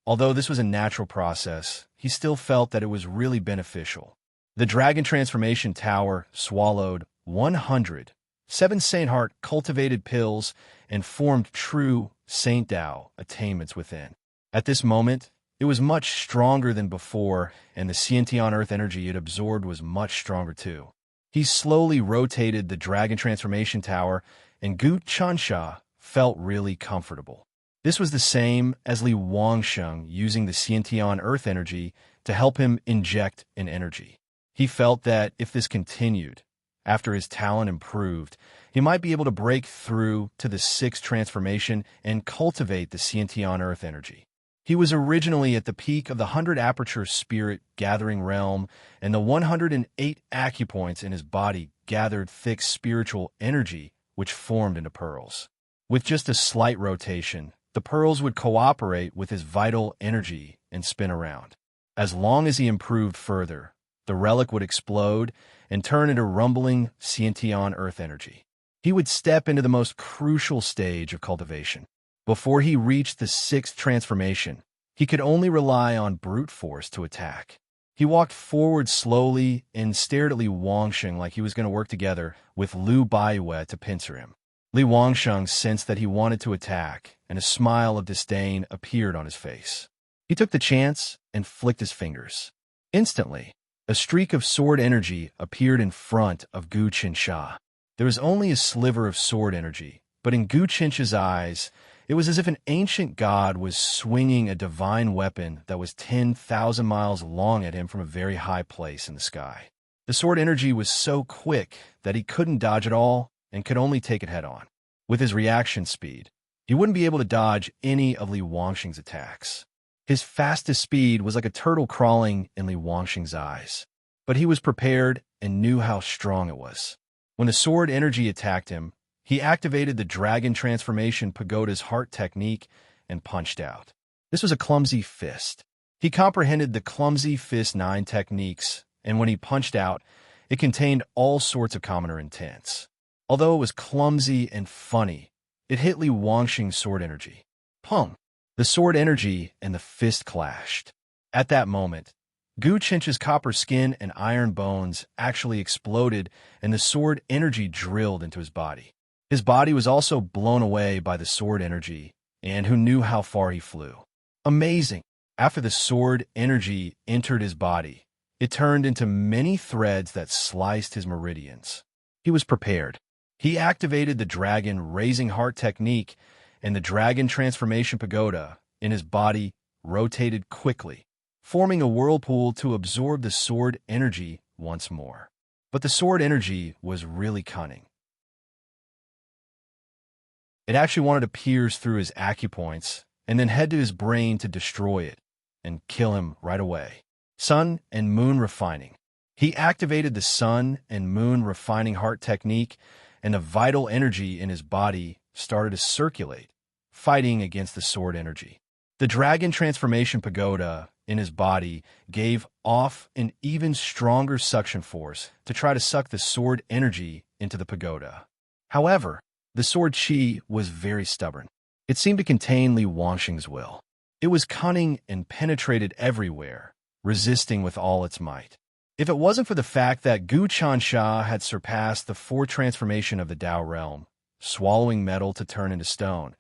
Although this was a natural process, he still felt that it was really beneficial. The Dragon Transformation Tower swallowed 100 7 Saint Heart cultivated pills and formed true Saint Dao attainments within. At this moment, it was much stronger than before, and the Xiantian earth energy it absorbed was much stronger too. He slowly rotated the Dragon Transformation Tower, and Gu Chansha felt really comfortable. This was the same as Li Wangxing using the Xiantian earth energy to help him inject an energy. He felt that if this continued, after his talent improved, he might be able to break through to the 6th transformation and cultivate the Xiantian earth energy. He was originally at the peak of the 100 aperture spirit gathering realm, and the 108 acupoints in his body gathered thick spiritual energy, which formed into pearls. With just a slight rotation, the pearls would cooperate with his vital energy and spin around. As long as he improved further, the relic would explode and turn into rumbling Xiantian earth energy. He would step into the most crucial stage of cultivation. Before he reached the 6th transformation, he could only rely on brute force to attack. He walked forward slowly and stared at Li Wangsheng like he was going to work together with Lu Baiyue to pincer him. Li Wangsheng sensed that he wanted to attack, and a smile of disdain appeared on his face. He took the chance and flicked his fingers. Instantly, a streak of sword energy appeared in front of Gu Qinsha. There was only a sliver of sword energy, but in Gu Qinsha's eyes, it was as if an ancient god was swinging a divine weapon that was 10,000 miles long at him from a very high place in the sky. The sword energy was so quick that he couldn't dodge at all and could only take it head-on. With his reaction speed, he wouldn't be able to dodge any of Li Wangsheng's attacks. His fastest speed was like a turtle crawling in Li Wangsheng's eyes. But he was prepared and knew how strong it was. When the sword energy attacked him, he activated the Dragon Transformation Pagoda's heart technique and punched out. This was a clumsy fist. He comprehended the clumsy fist 9 techniques, and when he punched out, it contained all sorts of common intents. Although it was clumsy and funny, it hit Li Wangsheng's sword energy. Pum! The sword energy and the fist clashed. At that moment, Gu Qinsha's copper skin and iron bones actually exploded, and the sword energy drilled into his body. His body was also blown away by the sword energy, and who knew how far he flew. Amazing! After the sword energy entered his body, it turned into many threads that sliced his meridians. He was prepared. He activated the Dragon Raising Heart technique, and the Dragon Transformation Pagoda in his body rotated quickly, forming a whirlpool to absorb the sword energy once more. But the sword energy was really cunning. It actually wanted to pierce through his acupoints and then head to his brain to destroy it and kill him right away. Sun and Moon Refining. He activated the Sun and Moon Refining Heart technique, and the vital energy in his body started to circulate, fighting against the sword energy. The Dragon Transformation Pagoda in his body gave off an even stronger suction force to try to suck the sword energy into the pagoda. However, the sword chi was very stubborn. It seemed to contain Li Wangsheng's will. It was cunning and penetrated everywhere, resisting with all its might. If it wasn't for the fact that Gu Qinsha had surpassed the 4 transformation of the Dao realm, swallowing metal to turn into stone,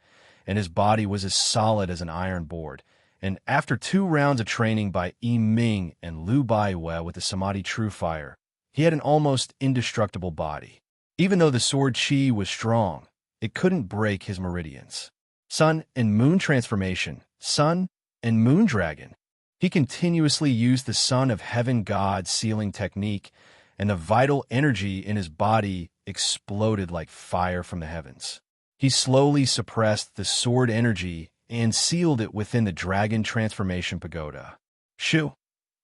and his body was as solid as an iron board, and after 2 rounds of training by Yi Ming and Lu Baiyue with the Samadhi True Fire, he had an almost indestructible body. Even though the sword chi was strong, it couldn't break his meridians. Sun and Moon Transformation, Sun and Moon Dragon. He continuously used the Son of Heaven God sealing technique, and the vital energy in his body exploded like fire from the heavens. He slowly suppressed the sword energy and sealed it within the Dragon Transformation Pagoda. Shoo!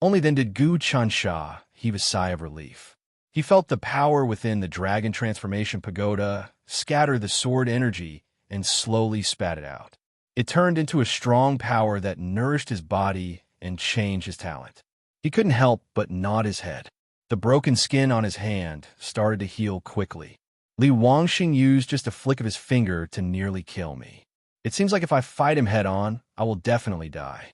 Only then did Gu Qinsha heave a sigh of relief. He felt the power within the Dragon Transformation Pagoda scatter the sword energy and slowly spat it out. It turned into a strong power that nourished his body and changed his talent. He couldn't help but nod his head. The broken skin on his hand started to heal quickly. Li Wangsheng used just a flick of his finger to nearly kill me. It seems like if I fight him head-on, I will definitely die.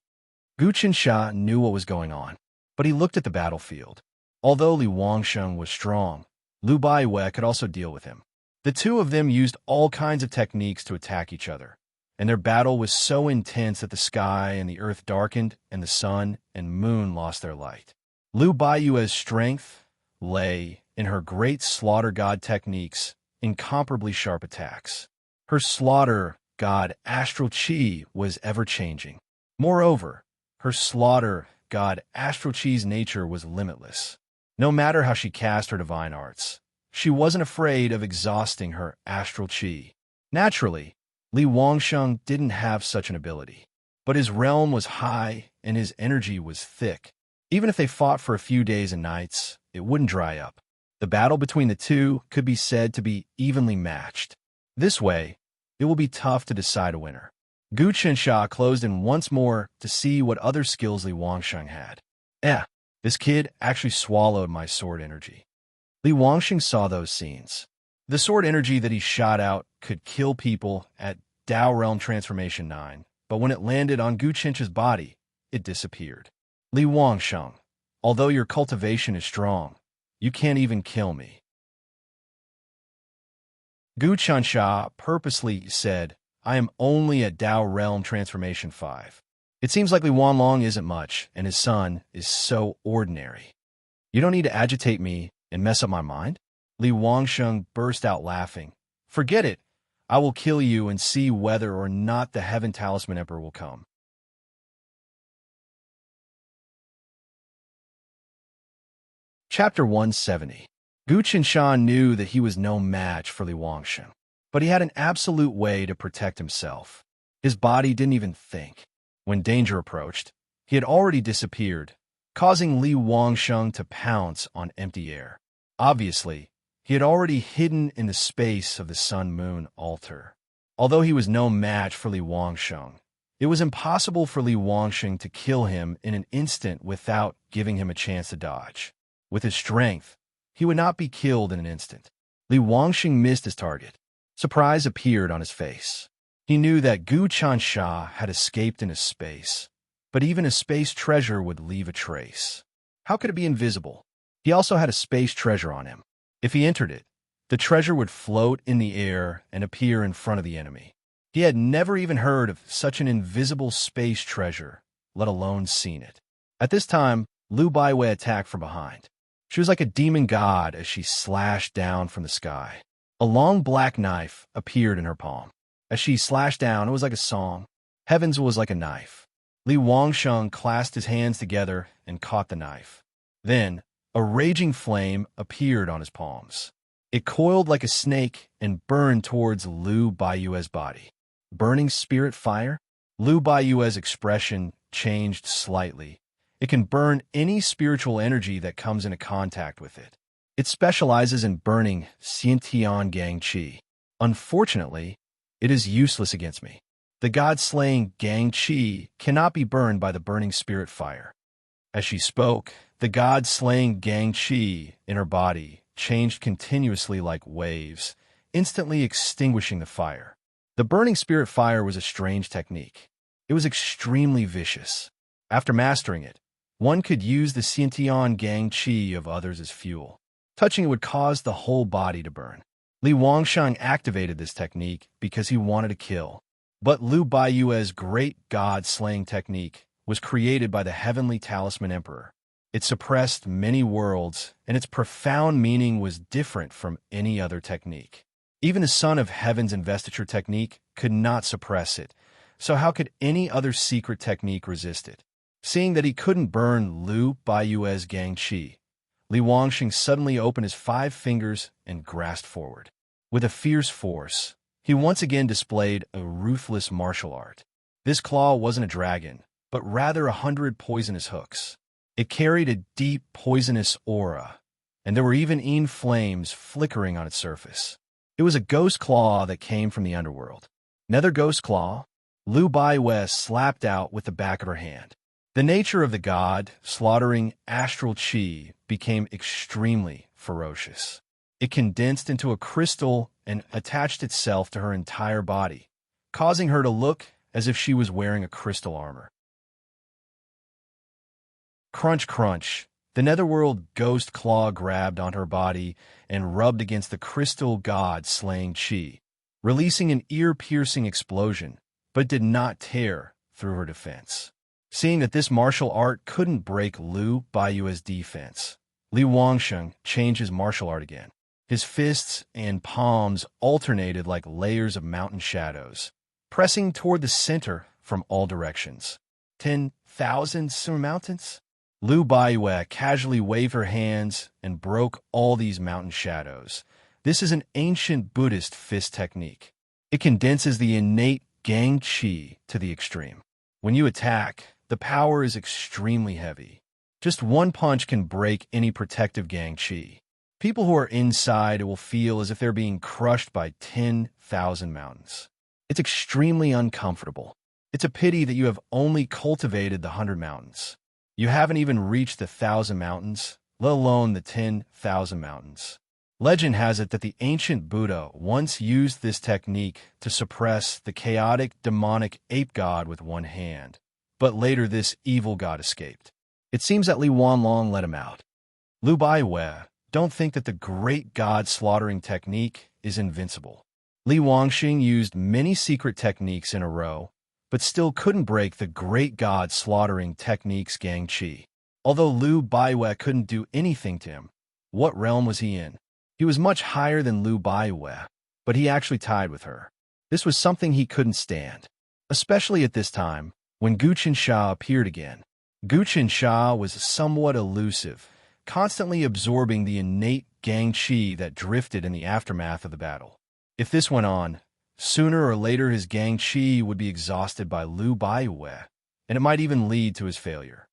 Gu Qinsha knew what was going on, but he looked at the battlefield. Although Li Wangsheng was strong, Lu Baiyue could also deal with him. The two of them used all kinds of techniques to attack each other, and their battle was so intense that the sky and the earth darkened and the sun and moon lost their light. Lu Baiyue's strength lay in her great slaughter god techniques, incomparably sharp attacks. Her slaughter god astral chi was ever-changing. Moreover, her slaughter god astral chi's nature was limitless. No matter how she cast her divine arts, she wasn't afraid of exhausting her astral chi. Naturally, Li Wangsheng didn't have such an ability, but his realm was high and his energy was thick. Even if they fought for a few days and nights, it wouldn't dry up. The battle between the two could be said to be evenly matched. This way, it will be tough to decide a winner. Gu Qinsha closed in once more to see what other skills Li Wangsheng had. This kid actually swallowed my sword energy. Li Wangsheng saw those scenes. The sword energy that he shot out could kill people at Dao Realm Transformation 9, but when it landed on Gu Qinsha's body, it disappeared. Li Wangsheng, Although your cultivation is strong, you can't even kill me. Gu Chansha purposely said, I am only at Tao Realm Transformation 5. It seems like Li Wanlong isn't much, and his son is so ordinary. You don't need to agitate me and mess up my mind? Li Wangsheng burst out laughing. Forget it. I will kill you and see whether or not the Heaven Talisman Emperor will come. Chapter 170. Gu Qinshan knew that he was no match for Li Wangsheng, but he had an absolute way to protect himself. His body didn't even think. When danger approached, he had already disappeared, causing Li Wangsheng to pounce on empty air. Obviously, he had already hidden in the space of the Sun-Moon altar. Although he was no match for Li Wangsheng, it was impossible for Li Wangsheng to kill him in an instant without giving him a chance to dodge. With his strength, he would not be killed in an instant. Li Wangsheng missed his target. Surprise appeared on his face. He knew that Gu Chansha had escaped into space, but even a space treasure would leave a trace. How could it be invisible? He also had a space treasure on him. If he entered it, the treasure would float in the air and appear in front of the enemy. He had never even heard of such an invisible space treasure, let alone seen it. At this time, Lu Baiwei attacked from behind. She was like a demon god as she slashed down from the sky. A long black knife appeared in her palm. As she slashed down, it was like a song. Heaven's was like a knife. Li Wangsheng clasped his hands together and caught the knife. Then, a raging flame appeared on his palms. It coiled like a snake and burned towards Lu Baiyue's body. Burning spirit fire? Lu Baiyue's expression changed slightly. It can burn any spiritual energy that comes into contact with it. It specializes in burning Xiantian Gang Qi. Unfortunately, it is useless against me. The god-slaying Gang Qi cannot be burned by the burning spirit fire. As she spoke, the god-slaying Gang Qi in her body changed continuously like waves, instantly extinguishing the fire. The burning spirit fire was a strange technique. It was extremely vicious. After mastering it, one could use the Xiantian Gang Qi of others as fuel. Touching it would cause the whole body to burn. Li Wangsheng activated this technique because he wanted to kill. But Lu Baiyue's great god-slaying technique was created by the Heavenly Talisman Emperor. It suppressed many worlds, and its profound meaning was different from any other technique. Even the Son of Heaven's investiture technique could not suppress it, so how could any other secret technique resist it? Seeing that he couldn't burn Lu Baiyue's Gang Qi, Li Wangsheng suddenly opened his 5 fingers and grasped forward. With a fierce force, he once again displayed a ruthless martial art. This claw wasn't a dragon, but rather 100 poisonous hooks. It carried a deep poisonous aura, and there were even flames flickering on its surface. It was a ghost claw that came from the underworld. Another ghost claw, Lu Baiwei slapped out with the back of her hand. The nature of the god, slaughtering astral qi, became extremely ferocious. It condensed into a crystal and attached itself to her entire body, causing her to look as if she was wearing a crystal armor. Crunch, crunch. The netherworld ghost claw grabbed on her body and rubbed against the crystal god-slaying qi, releasing an ear-piercing explosion, but did not tear through her defense. Seeing that this martial art couldn't break Lu Baiyue's defense, Li Wangsheng changed his martial art again. His fists and palms alternated like layers of mountain shadows, pressing toward the center from all directions. 10,000 summer mountains? Lu Baiwei casually waved her hands and broke all these mountain shadows. This is an ancient Buddhist fist technique. It condenses the innate Gang Qi to the extreme. When you attack, the power is extremely heavy. Just one punch can break any protective Gang Qi. People who are inside will feel as if they're being crushed by 10,000 mountains. It's extremely uncomfortable. It's a pity that you have only cultivated the 100 mountains. You haven't even reached the 1,000 mountains, let alone the 10,000 mountains. Legend has it that the ancient Buddha once used this technique to suppress the chaotic, demonic ape god with one hand, but later this evil god escaped. It seems that Li Wanlong let him out. Lu Baiwei, don't think that the great god slaughtering technique is invincible. Li Wangxing used many secret techniques in a row, but still couldn't break the great god slaughtering technique's Gang Qi. Although Lu Baiwei couldn't do anything to him, what realm was he in? He was much higher than Lu Baiwei, but he actually tied with her. This was something he couldn't stand, especially at this time, when Gu Qinsha appeared again. Gu Qinsha was somewhat elusive, constantly absorbing the innate Gang Qi that drifted in the aftermath of the battle. If this went on, sooner or later his Gang Qi would be exhausted by Lu Baiwei, and it might even lead to his failure.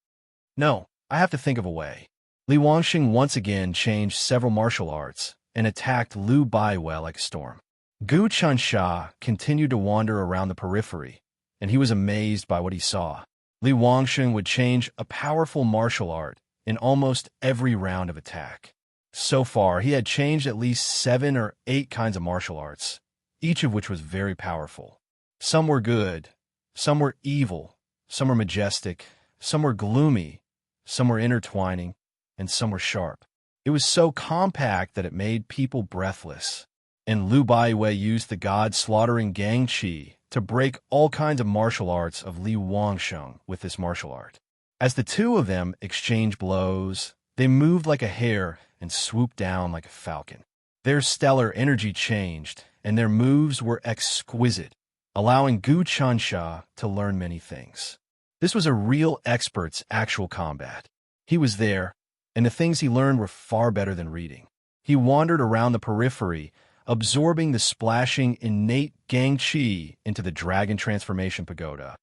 No, I have to think of a way. Li Wangxing once again changed several martial arts and attacked Lu Baiwei like a storm. Gu Qinsha continued to wander around the periphery, and he was amazed by what he saw. Li Wangxing would change a powerful martial art in almost every round of attack. So far, he had changed at least 7 or 8 kinds of martial arts, each of which was very powerful. Some were good, some were evil, some were majestic, some were gloomy, some were intertwining, and some were sharp. It was so compact that it made people breathless. And Lu Baiwei used the god-slaughtering Gang Qi to break all kinds of martial arts of Li Wangxing with this martial art. As the two of them exchanged blows, they moved like a hare and swooped down like a falcon. Their stellar energy changed, and their moves were exquisite, allowing Gu Qinsha to learn many things. This was a real expert's actual combat. He was there, and the things he learned were far better than reading. He wandered around the periphery, absorbing the splashing innate Gang Qi into the Dragon Transformation Pagoda.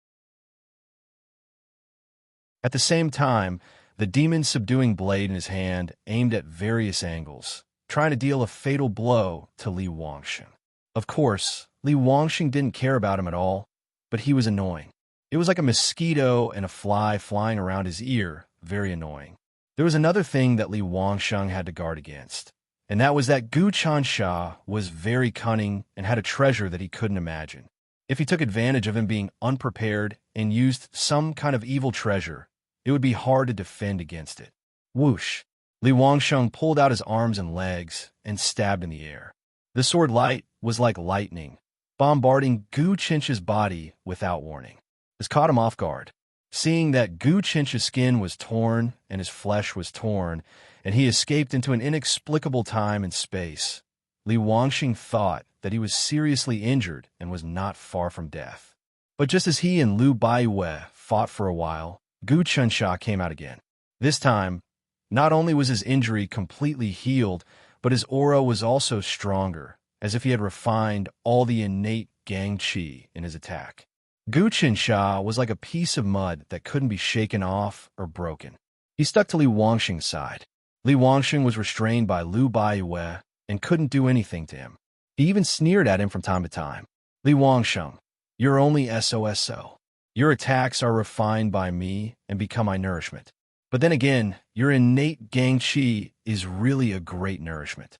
At the same time, the demon subduing blade in his hand aimed at various angles, trying to deal a fatal blow to Li Wangxing. Of course, Li Wangxing didn't care about him at all, but he was annoying. It was like a mosquito and a fly flying around his ear, very annoying. There was another thing that Li Wangxing had to guard against, and that was that Gu Qinsha was very cunning and had a treasure that he couldn't imagine. If he took advantage of him being unprepared and used some kind of evil treasure, it would be hard to defend against it. Whoosh! Li Wangxing pulled out his arms and legs and stabbed in the air. The sword light was like lightning, bombarding Gu Qinsha's body without warning. This caught him off guard. Seeing that Gu Qinsha's skin was torn and his flesh was torn, and he escaped into an inexplicable time and space, Li Wangxing thought that he was seriously injured and was not far from death. But just as he and Lu Baiwei fought for a while, Gu Qinsha came out again. This time, not only was his injury completely healed, but his aura was also stronger, as if he had refined all the innate Gang Qi in his attack. Gu Qinsha was like a piece of mud that couldn't be shaken off or broken. He stuck to Li Wangxing's side. Li Wangxing was restrained by Lu Baiwei and couldn't do anything to him. He even sneered at him from time to time. Li Wangxing, you're only SOSO. Your attacks are refined by me and become my nourishment. But then again, your innate Gang Qi is really a great nourishment.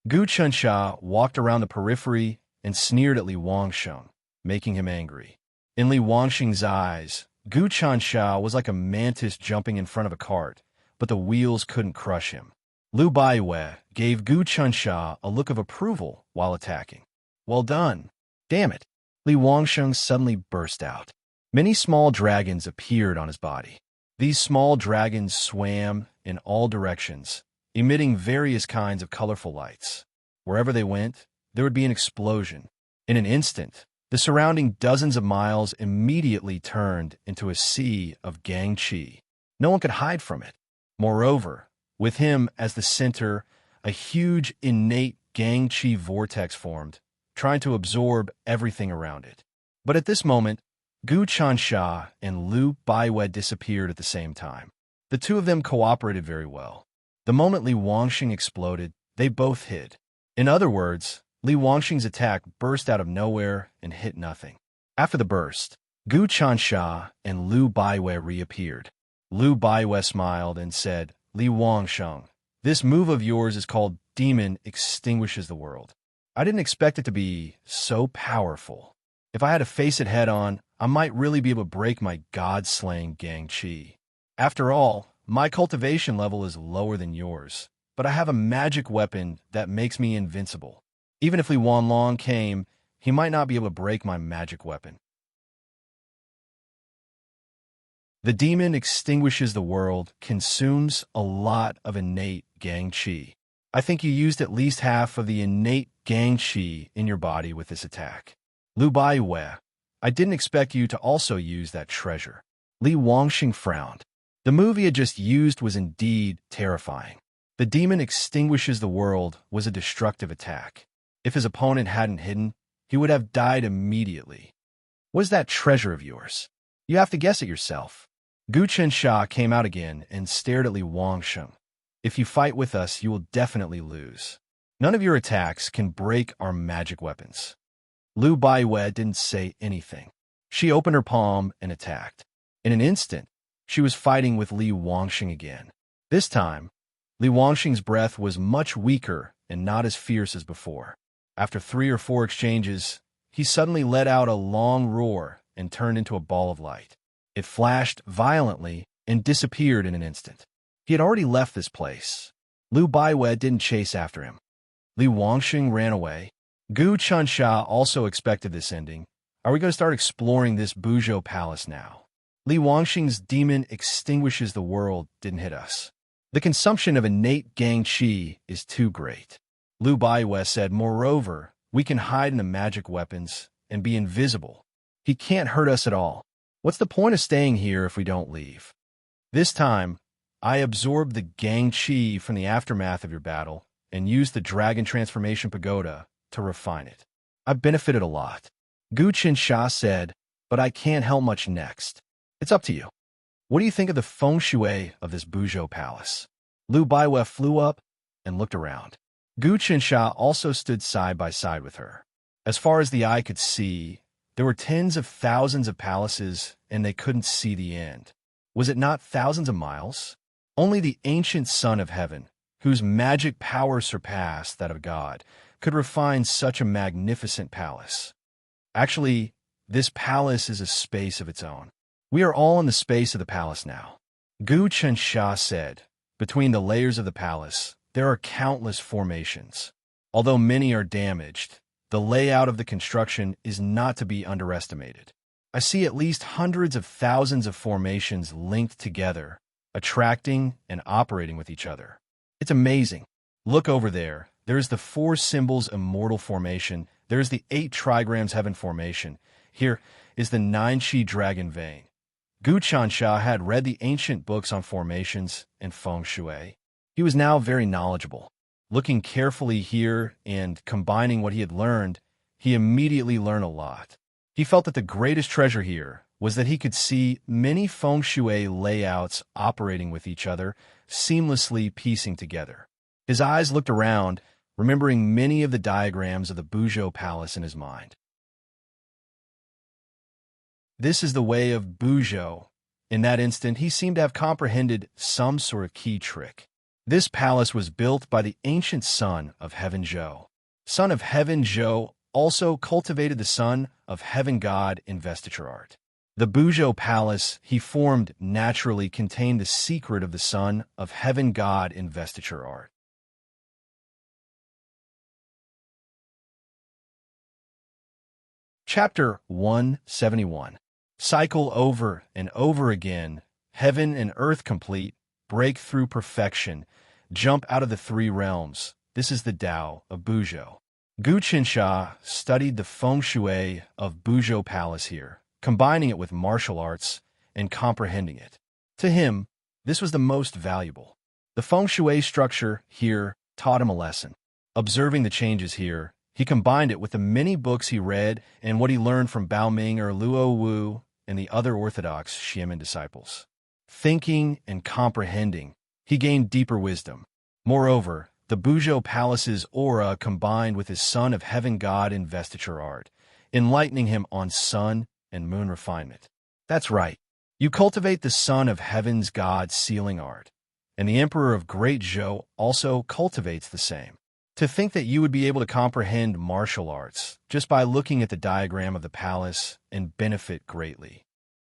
Gu Qinsha walked around the periphery and sneered at Li Wangxing, making him angry. In Li Wangxing's eyes, Gu Qinsha was like a mantis jumping in front of a cart, but the wheels couldn't crush him. Lu Baiwei gave Gu Qinsha a look of approval while attacking. Well done. Damn it. Li Wangxing suddenly burst out. Many small dragons appeared on his body. These small dragons swam in all directions, emitting various kinds of colorful lights. Wherever they went, there would be an explosion. In an instant, the surrounding dozens of miles immediately turned into a sea of Gang Qi. No one could hide from it. Moreover, with him as the center, a huge innate Gang Qi vortex formed, trying to absorb everything around it. But at this moment, Gu Qinsha and Lu Baiwei disappeared at the same time. The two of them cooperated very well. The moment Li Wangxing exploded, they both hid. In other words, Li Wangxing's attack burst out of nowhere and hit nothing. After the burst, Gu Qinsha and Lu Baiwei reappeared. Lu Baiwei smiled and said, Li Wangxing, this move of yours is called Demon Extinguishes the World. I didn't expect it to be so powerful. If I had to face it head on, I might really be able to break my god-slaying Gang Qi. After all, my cultivation level is lower than yours, but I have a magic weapon that makes me invincible. Even if Li Wanlong came, he might not be able to break my magic weapon. The demon extinguishes the world, consumes a lot of innate gang qi. I think you used at least half of the innate gang qi in your body with this attack. Lu Baiwei, I didn't expect you to also use that treasure. Li Wangxing frowned. The move he had just used was indeed terrifying. The demon extinguishes the world was a destructive attack. If his opponent hadn't hidden, he would have died immediately. What is that treasure of yours? You have to guess it yourself. Gu Qinsha came out again and stared at Li Wangxing. If you fight with us, you will definitely lose. None of your attacks can break our magic weapons. Lu Baiwei didn't say anything. She opened her palm and attacked. In an instant, she was fighting with Li Wangxing again. This time, Li Wangxing's breath was much weaker and not as fierce as before. After 3 or 4 exchanges, he suddenly let out a long roar and turned into a ball of light. It flashed violently and disappeared in an instant. He had already left this place. Lu Baiwei didn't chase after him. Li Wangxing ran away. Gu Qinsha also expected this ending. Are we going to start exploring this Buzhou palace now? Li Wangxing's demon extinguishes the world didn't hit us. The consumption of innate gang qi is too great. Lu Baiwei said, moreover, we can hide in the magic weapons and be invisible. He can't hurt us at all. What's the point of staying here if we don't leave? This time, I absorbed the gang qi from the aftermath of your battle and used the dragon transformation pagoda to refine it. I've benefited a lot. Gu Qinsha said, but I can't help much next. It's up to you. What do you think of the feng shui of this Buzhou palace? Lu Baiwei flew up and looked around. Gu Qinsha also stood side by side with her. As far as the eye could see, there were tens of thousands of palaces, and they couldn't see the end. Was it not thousands of miles? Only the ancient Son of Heaven, whose magic power surpassed that of God, could refine such a magnificent palace. Actually, this palace is a space of its own. We are all in the space of the palace now. Gu Qinsha said, between the layers of the palace, there are countless formations. Although many are damaged, the layout of the construction is not to be underestimated. I see at least hundreds of thousands of formations linked together, attracting and operating with each other. It's amazing. Look over there. There's the 4 symbols immortal formation. There's the 8 trigrams heaven formation. Here is the 9 Qi dragon vein. Gu Qinsha had read the ancient books on formations and feng shui. He was now very knowledgeable. Looking carefully here and combining what he had learned, he immediately learned a lot. He felt that the greatest treasure here was that he could see many feng shui layouts operating with each other, seamlessly piecing together. His eyes looked around, remembering many of the diagrams of the Buzhou palace in his mind. This is the way of Buzhou. In that instant, he seemed to have comprehended some sort of key trick. This palace was built by the ancient Son of Heaven Zhou. Son of Heaven Zhou also cultivated the Son of Heaven God investiture art. The Buzhou palace he formed naturally contained the secret of the Son of Heaven God investiture art. Chapter 171. Cycle over and over again, heaven and earth complete, break through perfection, jump out of the 3 realms. This is the Tao of Buzhou. Gu Qinsha studied the feng shui of Buzhou Palace here, combining it with martial arts and comprehending it. To him, this was the most valuable. The feng shui structure here taught him a lesson. Observing the changes here, he combined it with the many books he read and what he learned from Bao Ming or Luo Wu and the other orthodox Xiamen disciples. Thinking and comprehending, he gained deeper wisdom. Moreover, the Buzhou Palace's aura combined with his Son of Heaven God investiture art, enlightening him on sun and moon refinement. That's right. You cultivate the Son of Heaven's God sealing art, and the Emperor of Great Zhou also cultivates the same. To think that you would be able to comprehend martial arts just by looking at the diagram of the palace and benefit greatly.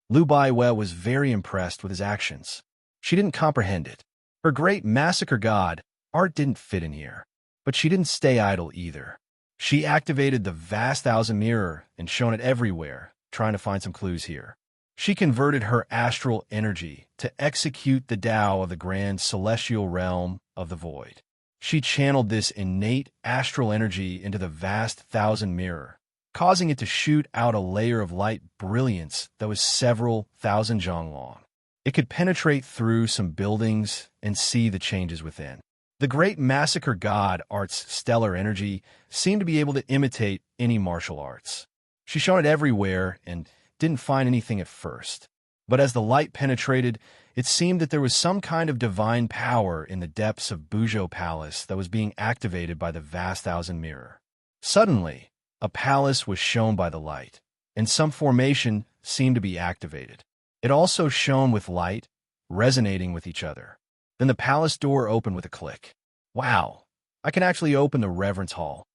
Lu Baiwei was very impressed with his actions. She didn't comprehend it. Her great massacre god, art didn't fit in here. But she didn't stay idle either. She activated the vast thousand mirror and shone it everywhere, trying to find some clues here. She converted her astral energy to execute the Tao of the grand celestial realm of the void. She channeled this innate astral energy into the vast thousand mirror, causing it to shoot out a layer of light brilliance that was several thousand zhang long. It could penetrate through some buildings and see the changes within. The great massacre god art's stellar energy seemed to be able to imitate any martial arts. She shone it everywhere and didn't find anything at first. But as the light penetrated, it seemed that there was some kind of divine power in the depths of Buzhou Palace that was being activated by the vast thousand mirror. Suddenly, a palace was shown by the light, and some formation seemed to be activated. It also shone with light, resonating with each other. Then the palace door opened with a click. Wow, I can actually open the reverence hall.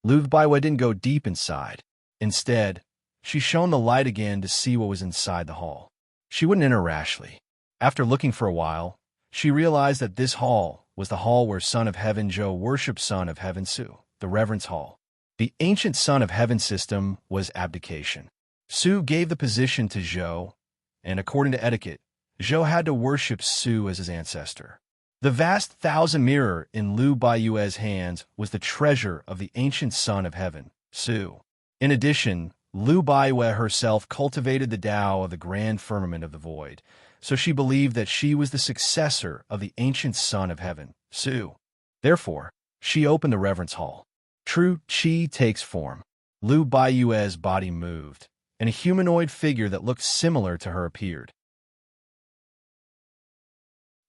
Lu Baiwei didn't go deep inside. Instead, she shone the light again to see what was inside the hall. She wouldn't enter rashly. After looking for a while, she realized that this hall was the hall where Son of Heaven Zhou worshipped Son of Heaven Su, the reverence hall. The ancient Son of Heaven system was abdication. Su gave the position to Zhou, and according to etiquette, Zhou had to worship Su as his ancestor. The vast thousand mirror in Lu Baiyue's hands was the treasure of the ancient Son of Heaven, Su. In addition, Lu Baiyue herself cultivated the Tao of the grand firmament of the void, so she believed that she was the successor of the ancient Son of Heaven, Su. Therefore, she opened the reverence hall. True Qi takes form. Lu Baiyue's body moved, and a humanoid figure that looked similar to her appeared.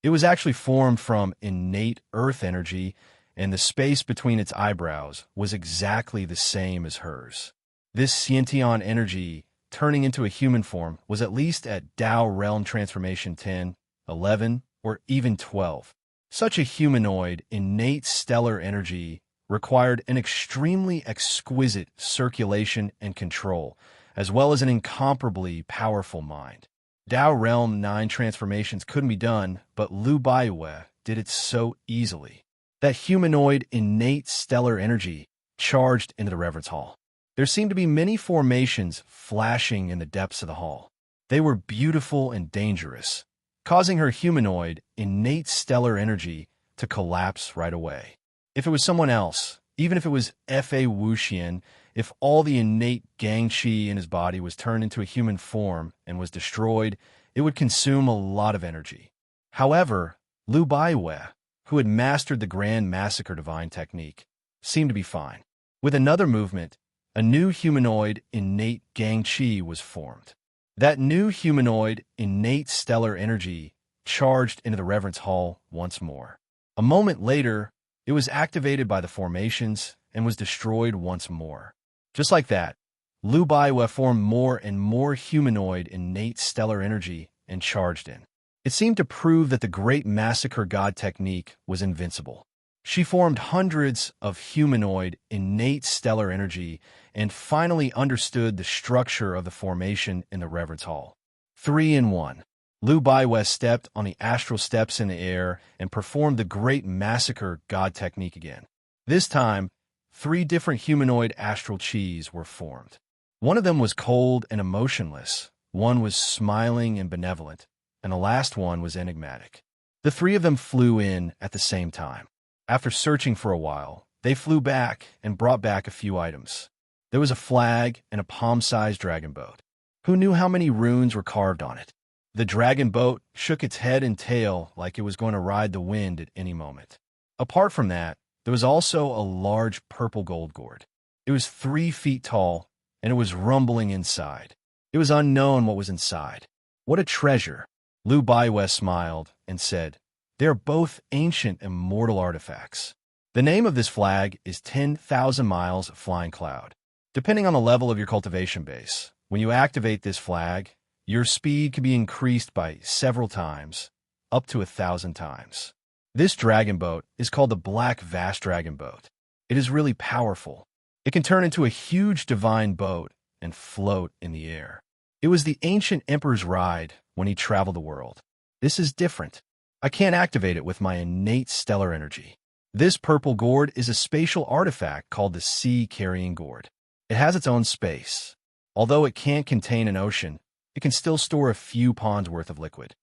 It was actually formed from innate earth energy, and the space between its eyebrows was exactly the same as hers. This Xiantian energy, turning into a human form, was at least at Tao Realm Transformation 10, 11, or even 12. Such a humanoid, innate stellar energy required an extremely exquisite circulation and control, as well as an incomparably powerful mind. Tao Realm 9 transformations couldn't be done, but Lu Baiyue did it so easily. That humanoid innate stellar energy charged into the reverence hall. There seemed to be many formations flashing in the depths of the hall. They were beautiful and dangerous, causing her humanoid innate stellar energy to collapse right away. If it was someone else, even if it was Fa Wuxian, if all the innate gang qi in his body was turned into a human form and was destroyed, it would consume a lot of energy. However, Lu Baiyue, who had mastered the Grand Massacre Divine technique, seemed to be fine. With another movement, a new humanoid innate gang qi was formed. That new humanoid innate stellar energy charged into the reverence hall once more. A moment later, it was activated by the formations and was destroyed once more. Just like that, Lu Baiyue formed more and more humanoid innate stellar energy and charged in. It seemed to prove that the Great Massacre God technique was invincible. She formed hundreds of humanoid innate stellar energy and finally understood the structure of the formation in the reverence hall. 3 in 1. Lu Baiyue stepped on the astral steps in the air and performed the Great Massacre God technique again. This time, 3 different humanoid astral qis were formed. One of them was cold and emotionless, one was smiling and benevolent, and the last one was enigmatic. The 3 of them flew in at the same time. After searching for a while, they flew back and brought back a few items. There was a flag and a palm-sized dragon boat. Who knew how many runes were carved on it? The dragon boat shook its head and tail like it was going to ride the wind at any moment. Apart from that, there was also a large purple gold gourd. It was 3 feet tall, and it was rumbling inside. It was unknown what was inside. What a treasure! Lu Baiyue smiled and said, "They are both ancient immortal artifacts. The name of this flag is 10,000 miles flying cloud. Depending on the level of your cultivation base, when you activate this flag, your speed can be increased by several times, up to 1,000 times. This dragon boat is called the Black Vast Dragon Boat. It is really powerful. It can turn into a huge divine boat and float in the air. It was the ancient emperor's ride when he traveled the world. This is different. I can't activate it with my innate stellar energy. This purple gourd is a spatial artifact called the Sea Carrying Gourd. It has its own space. Although it can't contain an ocean, it can still store a few ponds worth of liquid.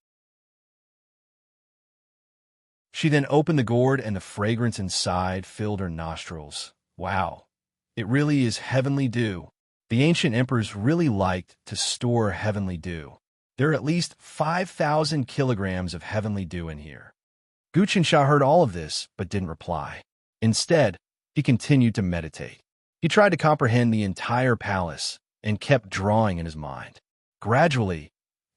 She then opened the gourd and the fragrance inside filled her nostrils. Wow, it really is heavenly dew. The ancient emperors really liked to store heavenly dew. There are at least 5,000 kilograms of heavenly dew in here. Guqinsha heard all of this, but didn't reply. Instead, he continued to meditate. He tried to comprehend the entire palace and kept drawing in his mind. Gradually,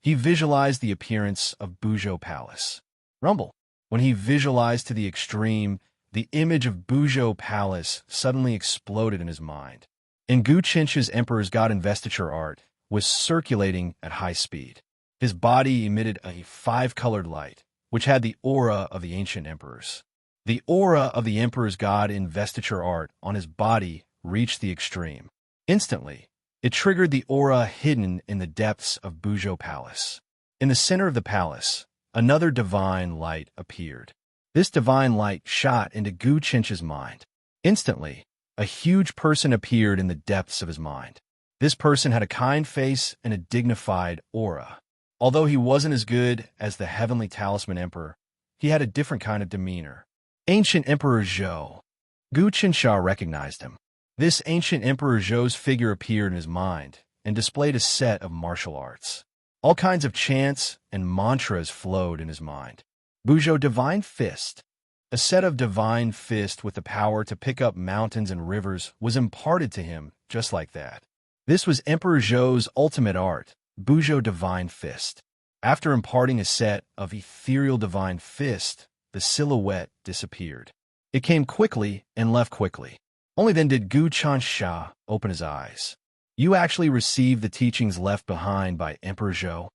he visualized the appearance of Buzhou Palace. Rumble. When he visualized to the extreme, the image of Buzhou Palace suddenly exploded in his mind. And Guqinsha's Emperor's God investiture art was circulating at high speed. His body emitted a five-colored light, which had the aura of the ancient emperors. The aura of the Emperor's God investiture art on his body reached the extreme. Instantly, it triggered the aura hidden in the depths of Buzhou Palace. In the center of the palace, another divine light appeared. This divine light shot into Guqinsha's mind. Instantly, a huge person appeared in the depths of his mind. This person had a kind face and a dignified aura. Although he wasn't as good as the Heavenly Talisman Emperor, he had a different kind of demeanor. Ancient Emperor Zhou. Guqinsha recognized him. This ancient Emperor Zhou's figure appeared in his mind and displayed a set of martial arts. All kinds of chants and mantras flowed in his mind. Buzhou Divine Fist. A set of divine fist with the power to pick up mountains and rivers was imparted to him just like that. This was Emperor Zhou's ultimate art, Buzhou Divine Fist. After imparting a set of ethereal divine fist, the silhouette disappeared. It came quickly and left quickly. Only then did Guqinsha open his eyes. You actually received the teachings left behind by Emperor Zhou?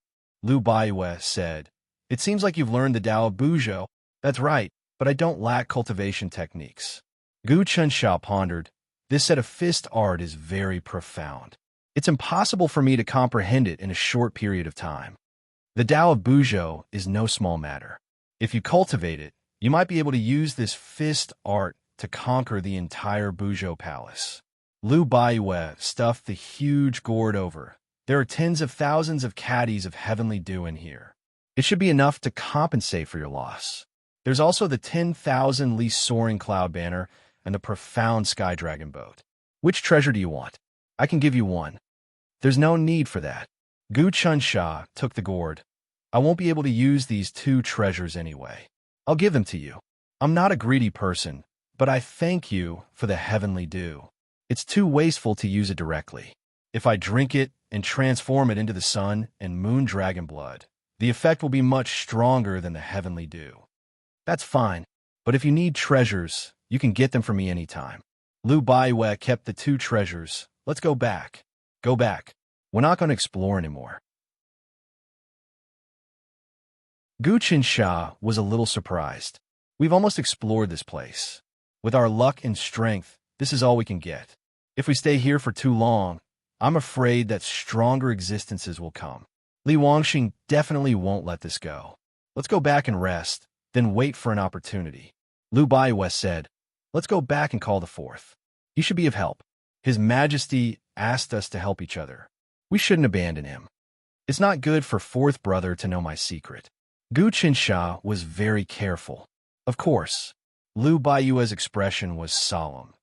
Lu Baiyue said. It seems like you've learned the Tao of Buzhou. That's right, but I don't lack cultivation techniques. Guqinsha pondered. This set of fist art is very profound. It's impossible for me to comprehend it in a short period of time. The Tao of Buzhou is no small matter. If you cultivate it, you might be able to use this fist art to conquer the entire Buzhou Palace. Lu Baiyue stuffed the huge gourd over. There are tens of thousands of caddies of heavenly dew in here. It should be enough to compensate for your loss. There's also the 10,000 Li soaring cloud banner and the profound sky dragon boat. Which treasure do you want? I can give you one. There's no need for that. Guqinsha took the gourd. I won't be able to use these two treasures anyway. I'll give them to you. I'm not a greedy person, but I thank you for the heavenly dew. It's too wasteful to use it directly. If I drink it and transform it into the sun and moon dragon blood, the effect will be much stronger than the heavenly dew. That's fine, but if you need treasures, you can get them from me anytime. Lu Baiyue kept the two treasures. Let's go back. Go back. We're not going to explore anymore. Guqinsha was a little surprised. We've almost explored this place. With our luck and strength, this is all we can get. If we stay here for too long, I'm afraid that stronger existences will come. Li Wangxing definitely won't let this go. Let's go back and rest, then wait for an opportunity. Lu Baiyue said, let's go back and call the fourth. He should be of help. His Majesty asked us to help each other. We shouldn't abandon him. It's not good for fourth brother to know my secret. Guqinsha was very careful. Of course, Lu Baiyue's expression was solemn.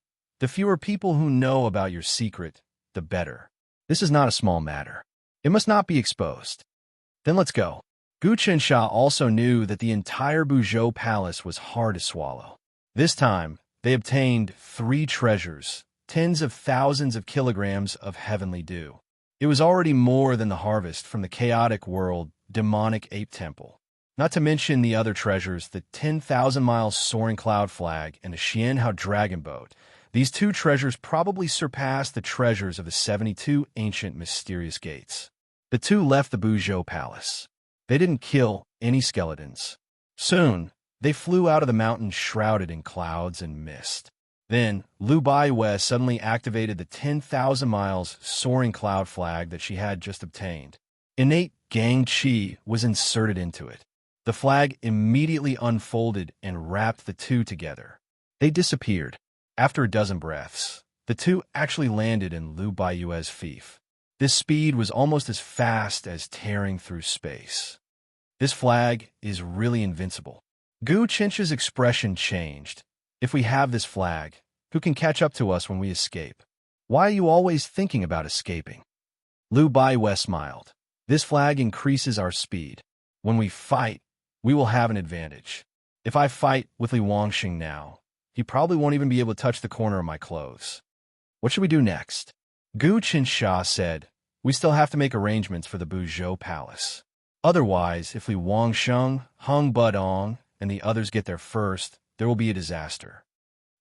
The fewer people who know about your secret, the better. This is not a small matter. It must not be exposed. Then let's go. Guqinsha also knew that the entire Buzhou Palace was hard to swallow. This time, they obtained 3 treasures, tens of thousands of kilograms of heavenly dew. It was already more than the harvest from the chaotic world demonic ape temple. Not to mention the other treasures, the 10,000-mile soaring cloud flag and the Xianhao dragon boat. These 2 treasures probably surpassed the treasures of the 72 ancient mysterious gates. The 2 left the Buzhou Palace. They didn't kill any skeletons. Soon, they flew out of the mountains shrouded in clouds and mist. Then, Lu Baiyue suddenly activated the 10,000 miles soaring cloud flag that she had just obtained. Innate gang chi was inserted into it. The flag immediately unfolded and wrapped the two together. They disappeared. After a dozen breaths, the two actually landed in Lu Baiyue's fief. This speed was almost as fast as tearing through space. This flag is really invincible. Gu Chincha's expression changed. If we have this flag, who can catch up to us when we escape? Why are you always thinking about escaping? Lu Baiyue smiled. This flag increases our speed. When we fight, we will have an advantage. If I fight with Li Wangxing now, he probably won't even be able to touch the corner of my clothes. What should we do next? Gu Qinsha said, we still have to make arrangements for the Buzhou Palace. Otherwise, if Li Wangsheng, Hung Budong, and the others get there first, there will be a disaster.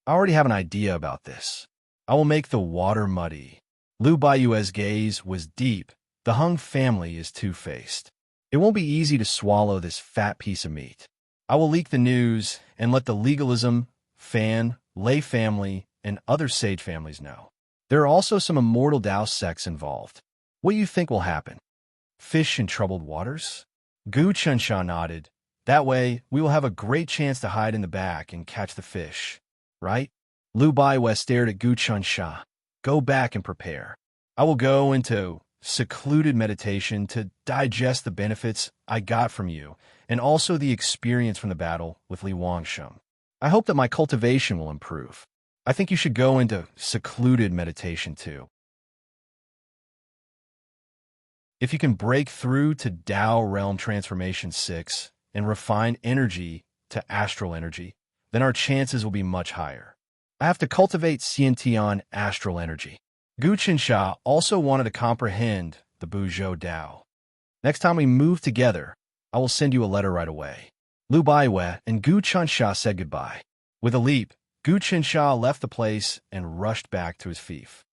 I already have an idea about this. I will make the water muddy. Lu Baiyue's gaze was deep. The Hung family is two-faced. It won't be easy to swallow this fat piece of meat. I will leak the news and let the legalism, Fan, Lei family, and other sage families know. There are also some immortal Dao sects involved. What do you think will happen? Fish in troubled waters? Gu Chensha nodded. That way, we will have a great chance to hide in the back and catch the fish. Right? Lu Baiyue stared at Gu Chensha. Go back and prepare. I will go into secluded meditation to digest the benefits I got from you and also the experience from the battle with Li Wangsheng. I hope that my cultivation will improve. I think you should go into secluded meditation too. If you can break through to Tao Realm Transformation 6 and refine energy to astral energy, then our chances will be much higher. I have to cultivate Xiantian astral energy. Gu Qinsha also wanted to comprehend the Buzhou Dao. Next time we move together, I will send you a letter right away. Lu Baiyue and Gu Qinsha said goodbye. With a leap, Gu Qinsha left the place and rushed back to his fief.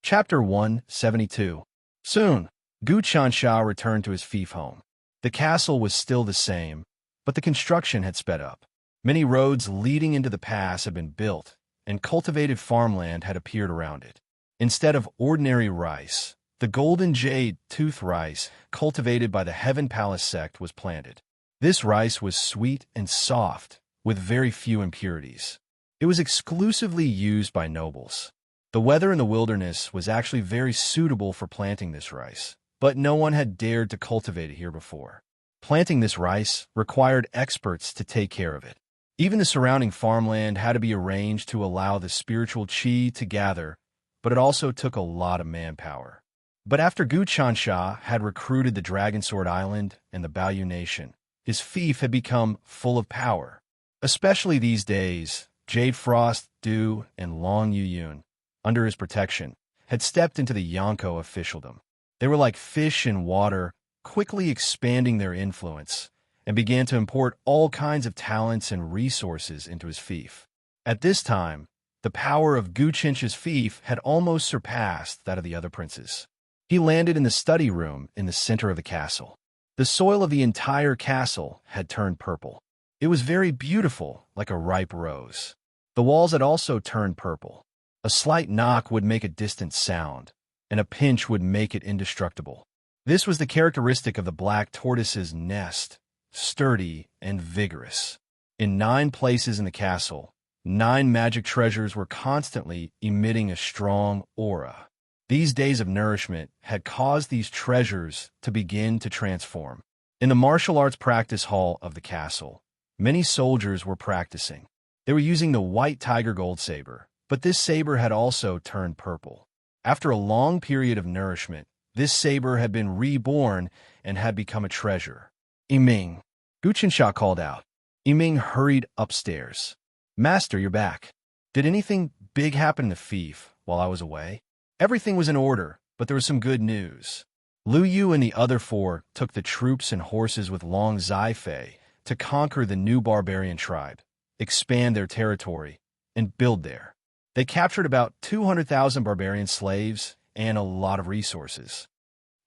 Chapter 172. Soon, Gu Qinsha returned to his fief home. The castle was still the same, but the construction had sped up. Many roads leading into the pass had been built, and cultivated farmland had appeared around it. Instead of ordinary rice, the golden jade tooth rice cultivated by the Heaven Palace sect was planted. This rice was sweet and soft, with very few impurities. It was exclusively used by nobles. The weather in the wilderness was actually very suitable for planting this rice, but no one had dared to cultivate it here before. Planting this rice required experts to take care of it. Even the surrounding farmland had to be arranged to allow the spiritual qi to gather, but it also took a lot of manpower. But after Gu Qinsha had recruited the Dragon Sword Island and the Baoyu Nation, his fief had become full of power. Especially these days, Jade Frost, Du, and Long Yuyun, under his protection, had stepped into the Yonko officialdom. They were like fish in water, quickly expanding their influence, and began to import all kinds of talents and resources into his fief. At this time, the power of Gu Qinsha's fief had almost surpassed that of the other princes. He landed in the study room in the center of the castle. The soil of the entire castle had turned purple. It was very beautiful, like a ripe rose. The walls had also turned purple. A slight knock would make a distant sound, and a pinch would make it indestructible. This was the characteristic of the black tortoise's nest, sturdy and vigorous. In 9 places in the castle, 9 magic treasures were constantly emitting a strong aura. These days of nourishment had caused these treasures to begin to transform. In the martial arts practice hall of the castle, many soldiers were practicing. They were using the white tiger gold saber, but this saber had also turned purple. After a long period of nourishment, this saber had been reborn and had become a treasure. Yiming, Gu Qinsha called out. Yiming hurried upstairs. Master, you're back. Did anything big happen in the fief while I was away? Everything was in order, but there was some good news. Lu Yu and the other 4 took the troops and horses with Long Zaifei to conquer the new barbarian tribe, expand their territory, and build there. They captured about 200,000 barbarian slaves and a lot of resources.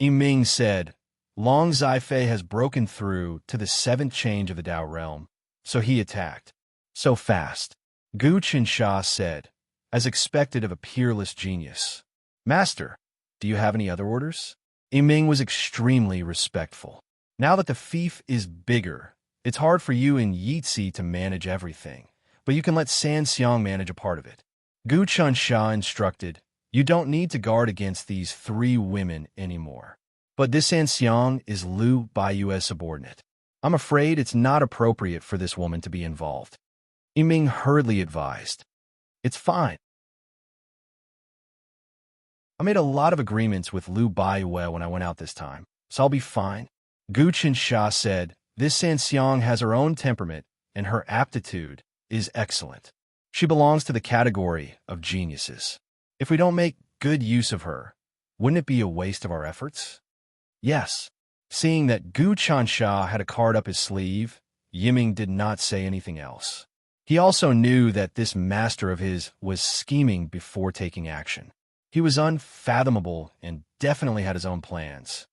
Yiming said, Long Zaifei has broken through to the 7th change of the Dao realm, so he attacked. So fast. Gu Qinsha said, as expected of a peerless genius. Master, Do you have any other orders? Yiming was extremely respectful. Now that the fief is bigger, it's hard for you and Yitzi to manage everything, but you can let San Xiang manage a part of it. Gu Chunsha instructed, you don't need to guard against these 3 women anymore. But this San Xiang is Lu Baiyue's subordinate. I'm afraid it's not appropriate for this woman to be involved. Yiming hurriedly advised. It's fine. I made a lot of agreements with Lu Baiyue when I went out this time, so I'll be fine. Gu Chunsha said, this San Xiang has her own temperament, and her aptitude is excellent. She belongs to the category of geniuses. If we don't make good use of her, wouldn't it be a waste of our efforts? Yes. Seeing that Gu Chunsha had a card up his sleeve, Yiming did not say anything else. He also knew that this master of his was scheming before taking action. He was unfathomable and definitely had his own plans.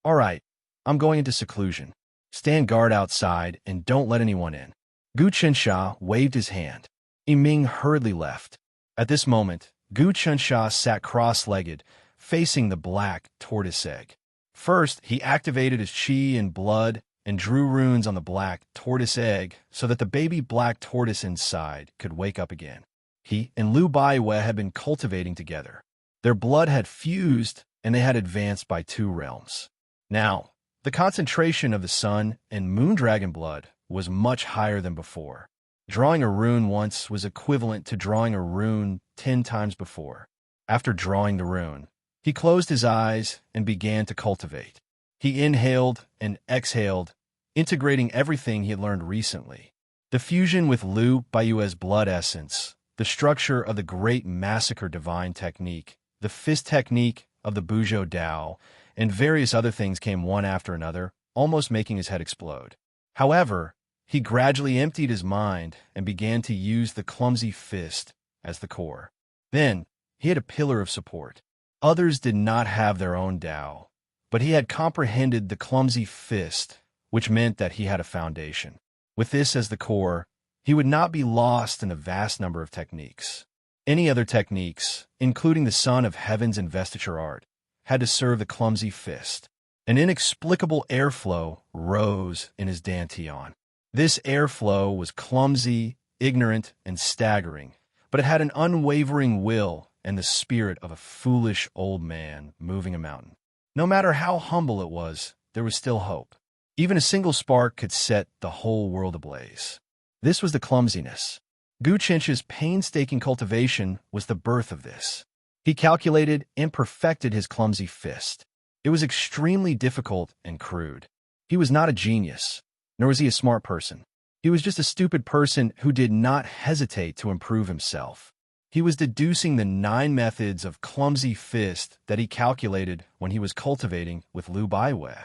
All right, I'm going into seclusion. Stand guard outside and don't let anyone in. Gu Chunsha waved his hand. Yiming hurriedly left. At this moment, Gu Chunsha sat cross-legged, facing the black tortoise egg. First, he activated his chi and blood and drew runes on the black tortoise egg so that the baby black tortoise inside could wake up again. He and Lu Baiyue had been cultivating together. Their blood had fused and they had advanced by 2 realms. Now, the concentration of the sun and moon dragon blood was much higher than before. Drawing a rune once was equivalent to drawing a rune 10 times before. After drawing the rune, he closed his eyes and began to cultivate. He inhaled and exhaled, integrating everything he had learned recently. The fusion with Lu Baiyue's blood essence, the structure of the Great Massacre Divine Technique, the fist technique of the Buzhou Dao, and various other things came one after another, almost making his head explode. However, he gradually emptied his mind and began to use the clumsy fist as the core. Then, he had a pillar of support. Others did not have their own Dao, but he had comprehended the clumsy fist, which meant that he had a foundation. With this as the core, he would not be lost in a vast number of techniques. Any other techniques, including the Son of Heaven's investiture art, had to serve the clumsy fist. An inexplicable airflow rose in his dantian. This airflow was clumsy, ignorant, and staggering, but it had an unwavering will and the spirit of a foolish old man moving a mountain. No matter how humble it was, there was still hope. Even a single spark could set the whole world ablaze. This was the clumsiness. Gu Chunsha's painstaking cultivation was the birth of this. He calculated and perfected his clumsy fist. It was extremely difficult and crude. He was not a genius, nor was he a smart person. He was just a stupid person who did not hesitate to improve himself. He was deducing the 9 methods of clumsy fist that he calculated when he was cultivating with Lu Baiyue.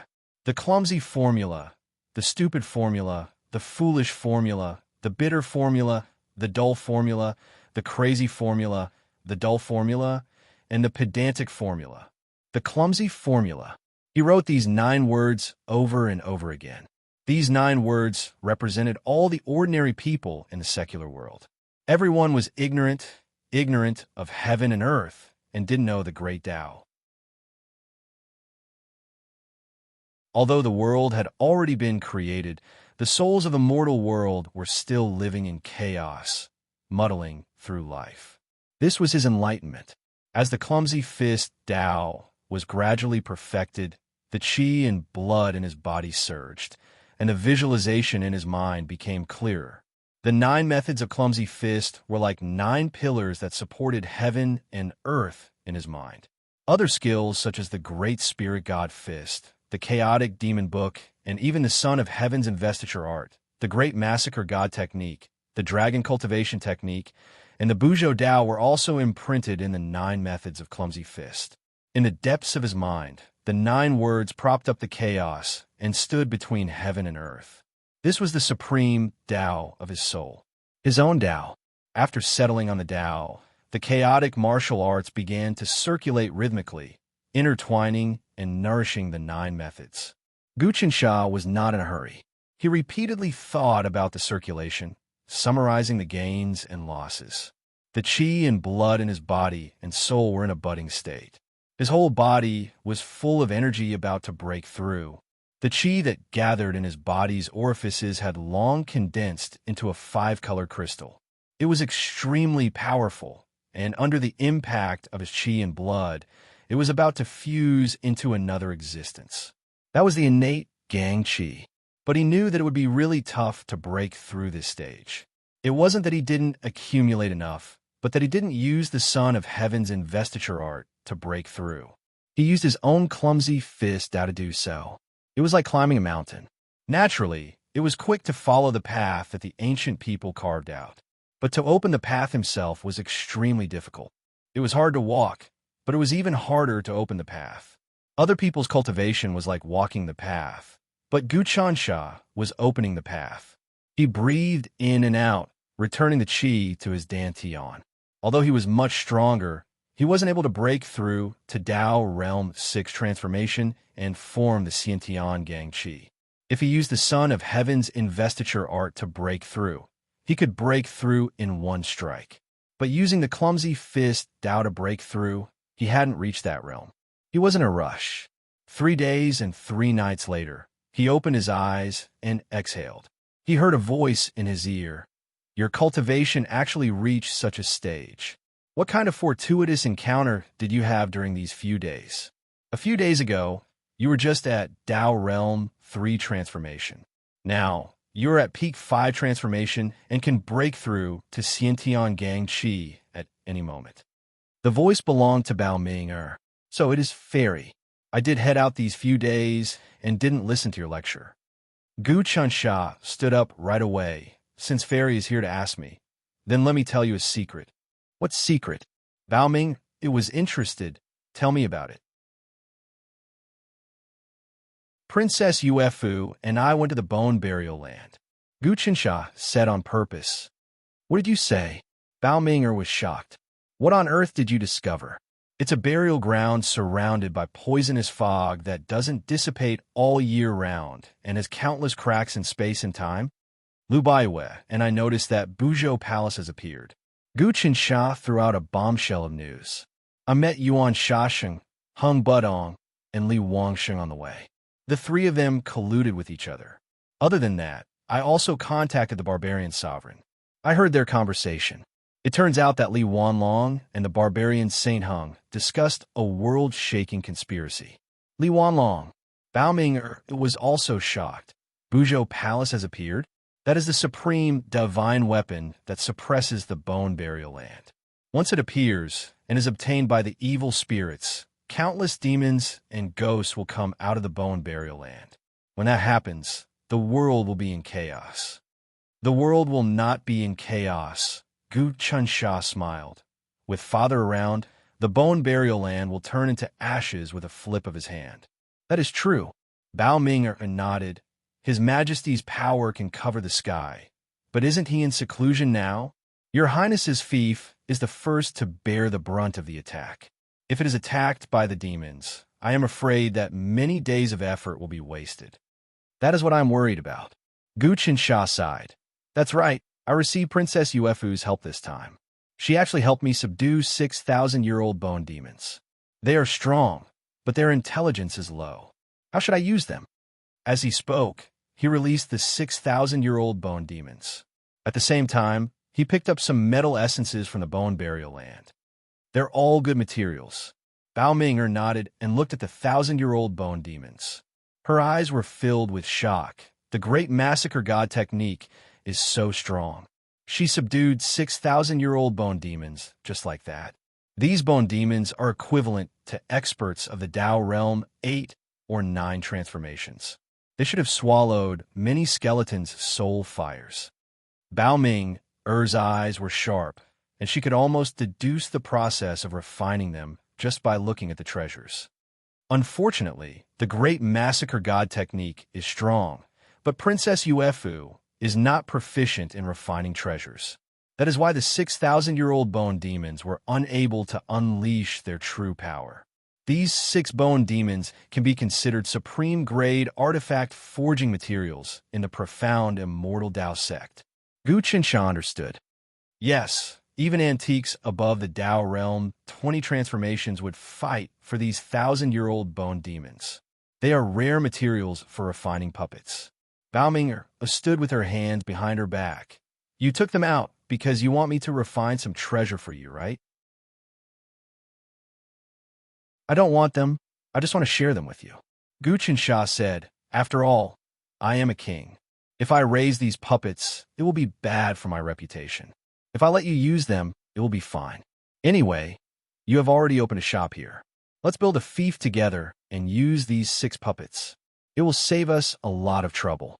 The clumsy formula, the stupid formula, the foolish formula, the bitter formula, the dull formula, the crazy formula, the dull formula, and the pedantic formula. The clumsy formula. He wrote these 9 words over and over again. These 9 words represented all the ordinary people in the secular world. Everyone was ignorant of heaven and earth, and didn't know the great Tao. Although the world had already been created, the souls of the mortal world were still living in chaos, muddling through life. This was his enlightenment. As the clumsy fist Tao was gradually perfected, the chi and blood in his body surged, and the visualization in his mind became clearer. The 9 methods of clumsy fist were like 9 pillars that supported heaven and earth in his mind. Other skills, such as the Great Spirit God Fist, the Chaotic Demon Book, and even the Son of Heaven's investiture art, the Great Massacre God Technique, the Dragon Cultivation Technique, and the Buzhou Dao were also imprinted in the 9 methods of clumsy fist. In the depths of his mind, the 9 words propped up the chaos and stood between heaven and earth. This was the supreme Tao of his soul, his own Tao. After settling on the Tao, the chaotic martial arts began to circulate rhythmically, intertwining and nourishing the 9 methods. Gu Chunsha was not in a hurry. He repeatedly thought about the circulation, summarizing the gains and losses. The chi and blood in his body and soul were in a budding state. His whole body was full of energy about to break through. The chi that gathered in his body's orifices had long condensed into a five-color crystal. It was extremely powerful, and under the impact of his chi and blood, it was about to fuse into another existence. That was the innate gang chi. But he knew that it would be really tough to break through this stage. It wasn't that he didn't accumulate enough, but that he didn't use the Son of Heaven's investiture art to break through. He used his own clumsy fist to do so. It was like climbing a mountain. Naturally, it was quick to follow the path that the ancient people carved out. But to open the path himself was extremely difficult. It was hard to walk, but it was even harder to open the path. Other people's cultivation was like walking the path, but Guchansha was opening the path. He breathed in and out, returning the chi to his dantian. Although he was much stronger, he wasn't able to break through to Tao Realm 6 transformation and form the Xiantian Gang Chi. If he used the Son of Heaven's investiture art to break through, he could break through in one strike. But using the clumsy fist Tao to break through, he hadn't reached that realm. He was in a rush. 3 days and 3 nights later, he opened his eyes and exhaled. He heard a voice in his ear. Your cultivation actually reached such a stage. What kind of fortuitous encounter did you have during these few days? A few days ago, you were just at Tao Realm 3 transformation. Now, you are at Peak 5 transformation and can break through to Xiantian Gang Chi at any moment. The voice belonged to Bao Ming so it is fairy. I did head out these few days and didn't listen to your lecture. Gu Chunsha stood up right away. Since fairy is here to ask me, then let me tell you a secret. What secret? Bao Ming, it was interested. Tell me about it. Princess Uefu and I went to the bone burial land. Gu Chunsha said on purpose. What did you say? Bao Ming was shocked. What on earth did you discover? It's a burial ground surrounded by poisonous fog that doesn't dissipate all year round and has countless cracks in space and time. Lu Baiwe and I noticed that Buzhou Palace has appeared. Gu Qinsha threw out a bombshell of news. I met Yuan Shasheng, Hung Budong, and Li Wangsheng on the way. The 3 of them colluded with each other. Other than that, I also contacted the barbarian sovereign. I heard their conversation. It turns out that Li Wanlong and the barbarian Saint Hung discussed a world-shaking conspiracy. Li Wanlong, Bao Ming was also shocked. Buzhou Palace has appeared. That is the supreme divine weapon that suppresses the bone burial land. Once it appears and is obtained by the evil spirits, countless demons and ghosts will come out of the bone burial land. When that happens, the world will be in chaos. The world will not be in chaos. Gu Chunsha smiled. With father around, the bone burial land will turn into ashes with a flip of his hand. That is true. Bao Ming nodded. His Majesty's power can cover the sky. But isn't he in seclusion now? Your Highness's fief is the first to bear the brunt of the attack. If it is attacked by the demons, I am afraid that many days of effort will be wasted. That is what I am worried about. Gu Qinsha sighed. That's right. I received Princess Uefu's help this time. She actually helped me subdue 6,000-year-old bone demons. They are strong, but their intelligence is low. How should I use them? As he spoke, he released the 6,000-year-old bone demons. At the same time, he picked up some metal essences from the bone burial land. They're all good materials. Bao Ming nodded and looked at the 1,000-year-old bone demons. Her eyes were filled with shock. The great massacre god technique is so strong. She subdued 6,000-year-old bone demons just like that. These bone demons are equivalent to experts of the Tao Realm 8 or 9 transformations. They should have swallowed many skeletons' soul fires. Bao Ming's eyes were sharp, and she could almost deduce the process of refining them just by looking at the treasures. Unfortunately, the great massacre god technique is strong, but Princess Uefu is not proficient in refining treasures. That is why the 6,000-year-old bone demons were unable to unleash their true power. These 6 bone demons can be considered supreme-grade artifact forging materials in the profound immortal Tao sect. Gu Qinsha understood. Yes, Even antiques above the Tao realm, 20 transformations would fight for these thousand-year-old bone demons. They are rare materials for refining puppets. Baominger stood with her hands behind her back. You took them out because you want me to refine some treasure for you, right? I don't want them. I just want to share them with you. Gu Qinsha said, after all, I am a king. If I raise these puppets, it will be bad for my reputation. If I let you use them, it will be fine. Anyway, you have already opened a shop here. Let's build a fief together and use these 6 puppets. It will save us a lot of trouble.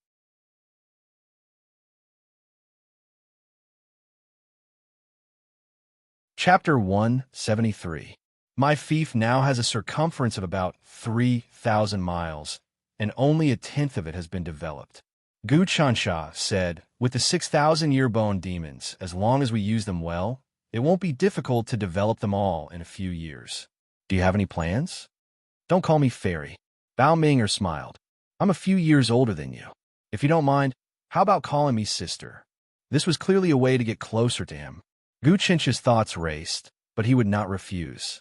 Chapter 173. My fief now has a circumference of about 3,000 miles, and only a tenth of it has been developed. Gu Qinsha said, with the 6,000-year bone demons, as long as we use them well, it won't be difficult to develop them all in a few years. Do you have any plans? Don't call me fairy. Bao Ming'er smiled. I'm a few years older than you. If you don't mind, how about calling me sister? This was clearly a way to get closer to him. Gu Qinsha's thoughts raced, but he would not refuse.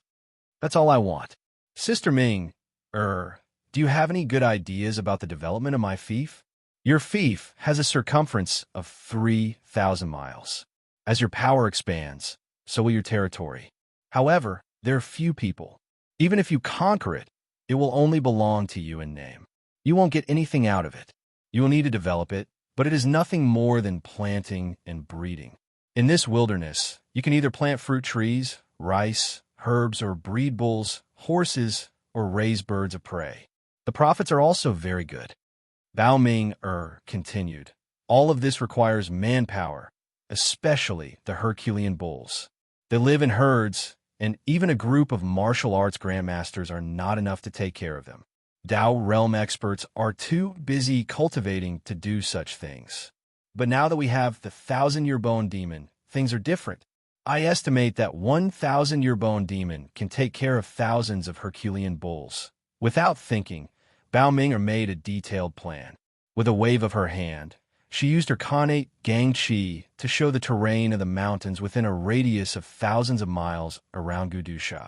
That's all I want. Sister Ming, do you have any good ideas about the development of my fief? Your fief has a circumference of 3,000 miles. As your power expands, so will your territory. However, there are few people. Even if you conquer it, it will only belong to you in name. You won't get anything out of it. You will need to develop it, but it is nothing more than planting and breeding. In this wilderness, you can either plant fruit trees, rice, herbs, or breed bulls, horses, or raise birds of prey. The profits are also very good. Bao Ming continued. All of this requires manpower, especially the Herculean bulls. They live in herds, and even a group of martial arts grandmasters are not enough to take care of them. Tao realm experts are too busy cultivating to do such things. But now that we have the 1,000-year bone demon, things are different. I estimate that 1,000-year bone demon can take care of thousands of Herculean bulls. Without thinking, Bao Ming'er made a detailed plan. With a wave of her hand, she used her Khanate Gang Qi to show the terrain of the mountains within a radius of thousands of miles around Gudusha.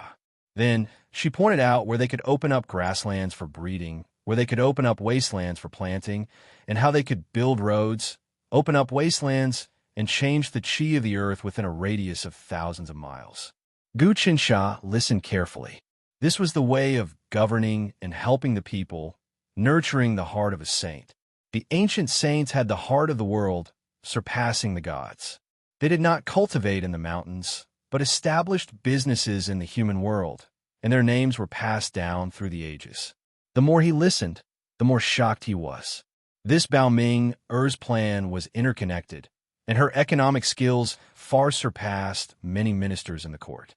Then, she pointed out where they could open up grasslands for breeding, where they could open up wastelands for planting, and how they could build roads, open up wastelands, and change the qi of the earth within a radius of thousands of miles. Gu Qinsha listened carefully. This was the way of governing and helping the people, nurturing the heart of a saint. The ancient saints had the heart of the world, surpassing the gods. They did not cultivate in the mountains, but established businesses in the human world, and their names were passed down through the ages. The more he listened, the more shocked he was. This Bao Ming'er's plan was interconnected, and her economic skills far surpassed many ministers in the court.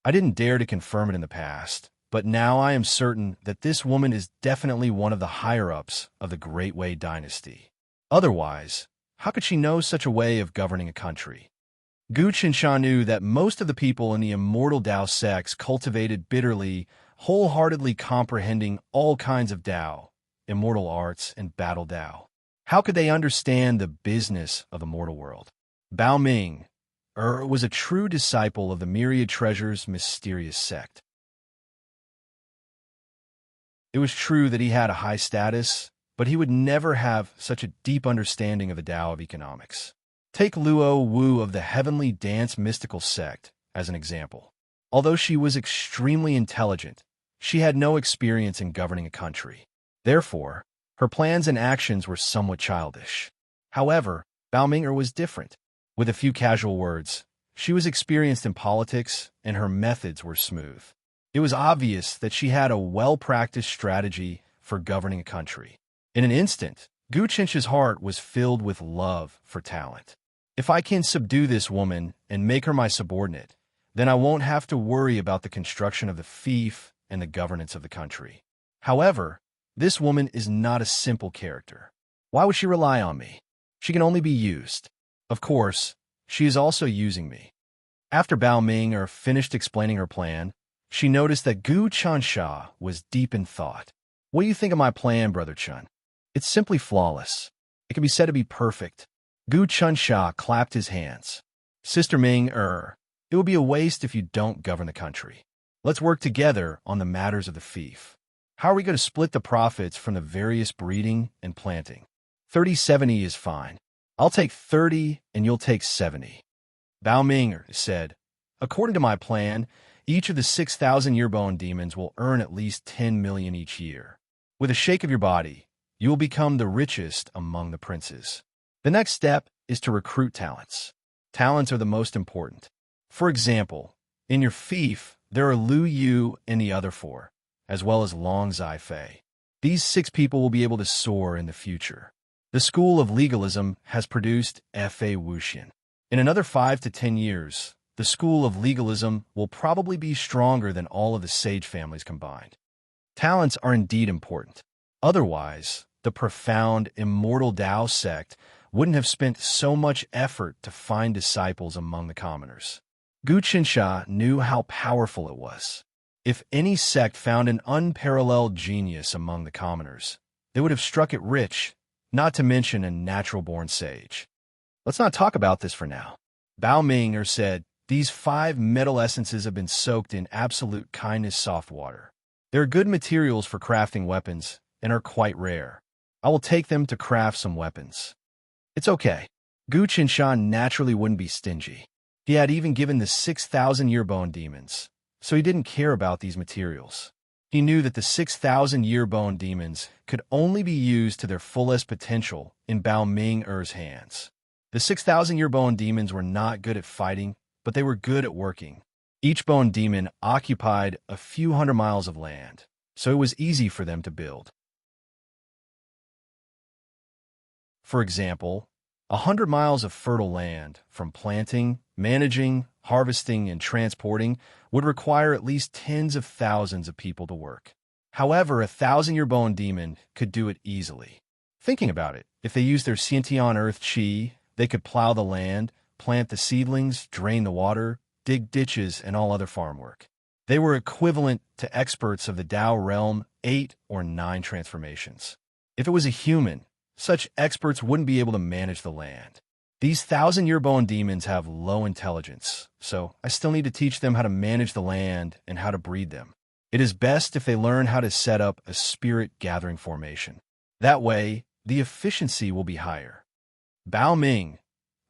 I didn't dare to confirm it in the past, but now I am certain that this woman is definitely one of the higher-ups of the Great Wei dynasty. Otherwise, how could she know such a way of governing a country? Gu Qinsha knew that most of the people in the immortal Tao sects cultivated bitterly, wholeheartedly comprehending all kinds of Tao, immortal arts, and battle Tao. How could they understand the business of the mortal world? Bao Ming'er was a true disciple of the Myriad Treasures' mysterious sect. It was true that he had a high status, but he would never have such a deep understanding of the Tao of economics. Take Luo Wu of the Heavenly Dance Mystical Sect as an example. Although she was extremely intelligent, she had no experience in governing a country. Therefore, her plans and actions were somewhat childish. However, Bao Ming'er was different. With a few casual words, she was experienced in politics, and her methods were smooth. It was obvious that she had a well-practiced strategy for governing a country. In an instant, Gu Qinsha's heart was filled with love for talent. If I can subdue this woman and make her my subordinate, then I won't have to worry about the construction of the fief and the governance of the country. However, this woman is not a simple character. Why would she rely on me? She can only be used. Of course, she is also using me. After Bao Ming'er finished explaining her plan, she noticed that Gu Qinsha was deep in thought. What do you think of my plan, Brother Chun? It's simply flawless. It can be said to be perfect. Gu Qinsha clapped his hands. Sister Ming, it will be a waste if you don't govern the country. Let's work together on the matters of the fief. How are we going to split the profits from the various breeding and planting? 30-70 is fine. I'll take 30 and you'll take 70. Bao Ming said, according to my plan, each of the 6,000 year-bone demons will earn at least 10 million each year. With a shake of your body, you will become the richest among the princes. The next step is to recruit talents. Talents are the most important. For example, in your fief, there are Lu Yu and the other 4, as well as Long Zai Fei. These 6 people will be able to soar in the future. The School of Legalism has produced F.A. Wuxian. In another 5 to 10 years, the School of Legalism will probably be stronger than all of the sage families combined. Talents are indeed important. Otherwise, the profound, immortal Tao sect wouldn't have spent so much effort to find disciples among the commoners. Gu Qinsha knew how powerful it was. If any sect found an unparalleled genius among the commoners, they would have struck it rich, not to mention a natural-born sage. Let's not talk about this for now. Bao Ming said, these 5 metal essences have been soaked in absolute kindness soft water. They are good materials for crafting weapons and are quite rare. I will take them to craft some weapons. It's okay. Gu Qinshan naturally wouldn't be stingy. He had even given the 6,000 year-bone demons, so he didn't care about these materials. He knew that the 6,000 year-bone demons could only be used to their fullest potential in Bao Ming-er's hands. The 6,000 year-bone demons were not good at fighting, but they were good at working. Each bone demon occupied a few hundred miles of land, so it was easy for them to build. For example, 100 miles of fertile land, from planting, managing, harvesting, and transporting, would require at least tens of thousands of people to work. However, a 1,000-year-bone demon could do it easily. Thinking about it, if they used their Xiantian earth qi, they could plow the land, plant the seedlings, drain the water, dig ditches, and all other farm work. They were equivalent to experts of the Tao realm 8 or 9 transformations. If it was a human, such experts wouldn't be able to manage the land. These 1,000-year-bone demons have low intelligence, so I still need to teach them how to manage the land and how to breed them. It is best if they learn how to set up a spirit-gathering formation. That way, the efficiency will be higher. Bao Ming,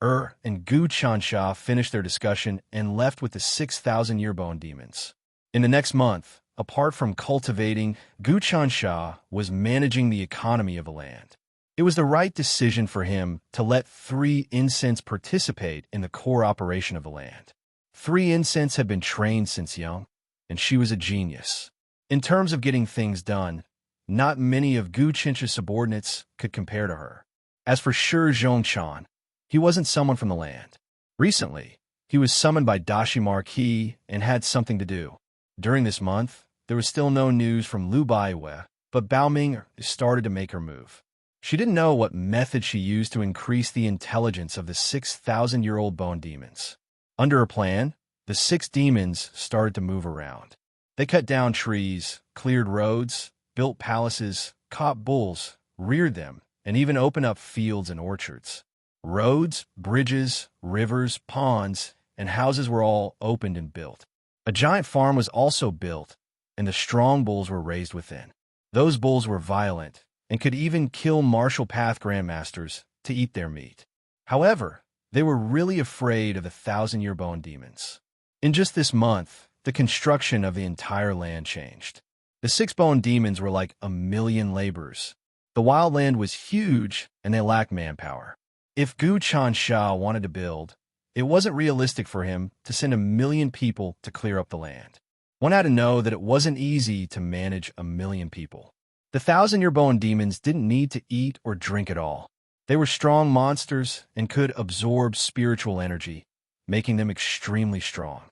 and Gu Qinsha finished their discussion and left with the 6,000-year-bone demons. In the next month, apart from cultivating, Gu Qinsha was managing the economy of the land. It was the right decision for him to let 3 incense participate in the core operation of the land. 3 incense had been trained since young, and she was a genius. In terms of getting things done, not many of Gu Qinsha's subordinates could compare to her. As for Shi Zhongshan, he wasn't someone from the land. Recently, he was summoned by Dashi Marquis and had something to do. During this month, there was still no news from Lu Baiwei, but Bao Ming started to make her move. She didn't know what method she used to increase the intelligence of the 6,000-year-old bone demons. Under her plan, the 6 demons started to move around. They cut down trees, cleared roads, built palaces, caught bulls, reared them, and even opened up fields and orchards. Roads, bridges, rivers, ponds, and houses were all opened and built. A giant farm was also built, and the strong bulls were raised within. Those bulls were violent, and could even kill martial path grandmasters to eat their meat. However, they were really afraid of the 1,000-year-bone demons. In just this month, the construction of the entire land changed. The 6 bone demons were like 1,000,000 laborers. The wild land was huge, and they lacked manpower. If Gu Qinsha wanted to build, it wasn't realistic for him to send 1,000,000 people to clear up the land. One had to know that it wasn't easy to manage 1,000,000 people. The 1,000-year-bone demons didn't need to eat or drink at all. They were strong monsters and could absorb spiritual energy, making them extremely strong.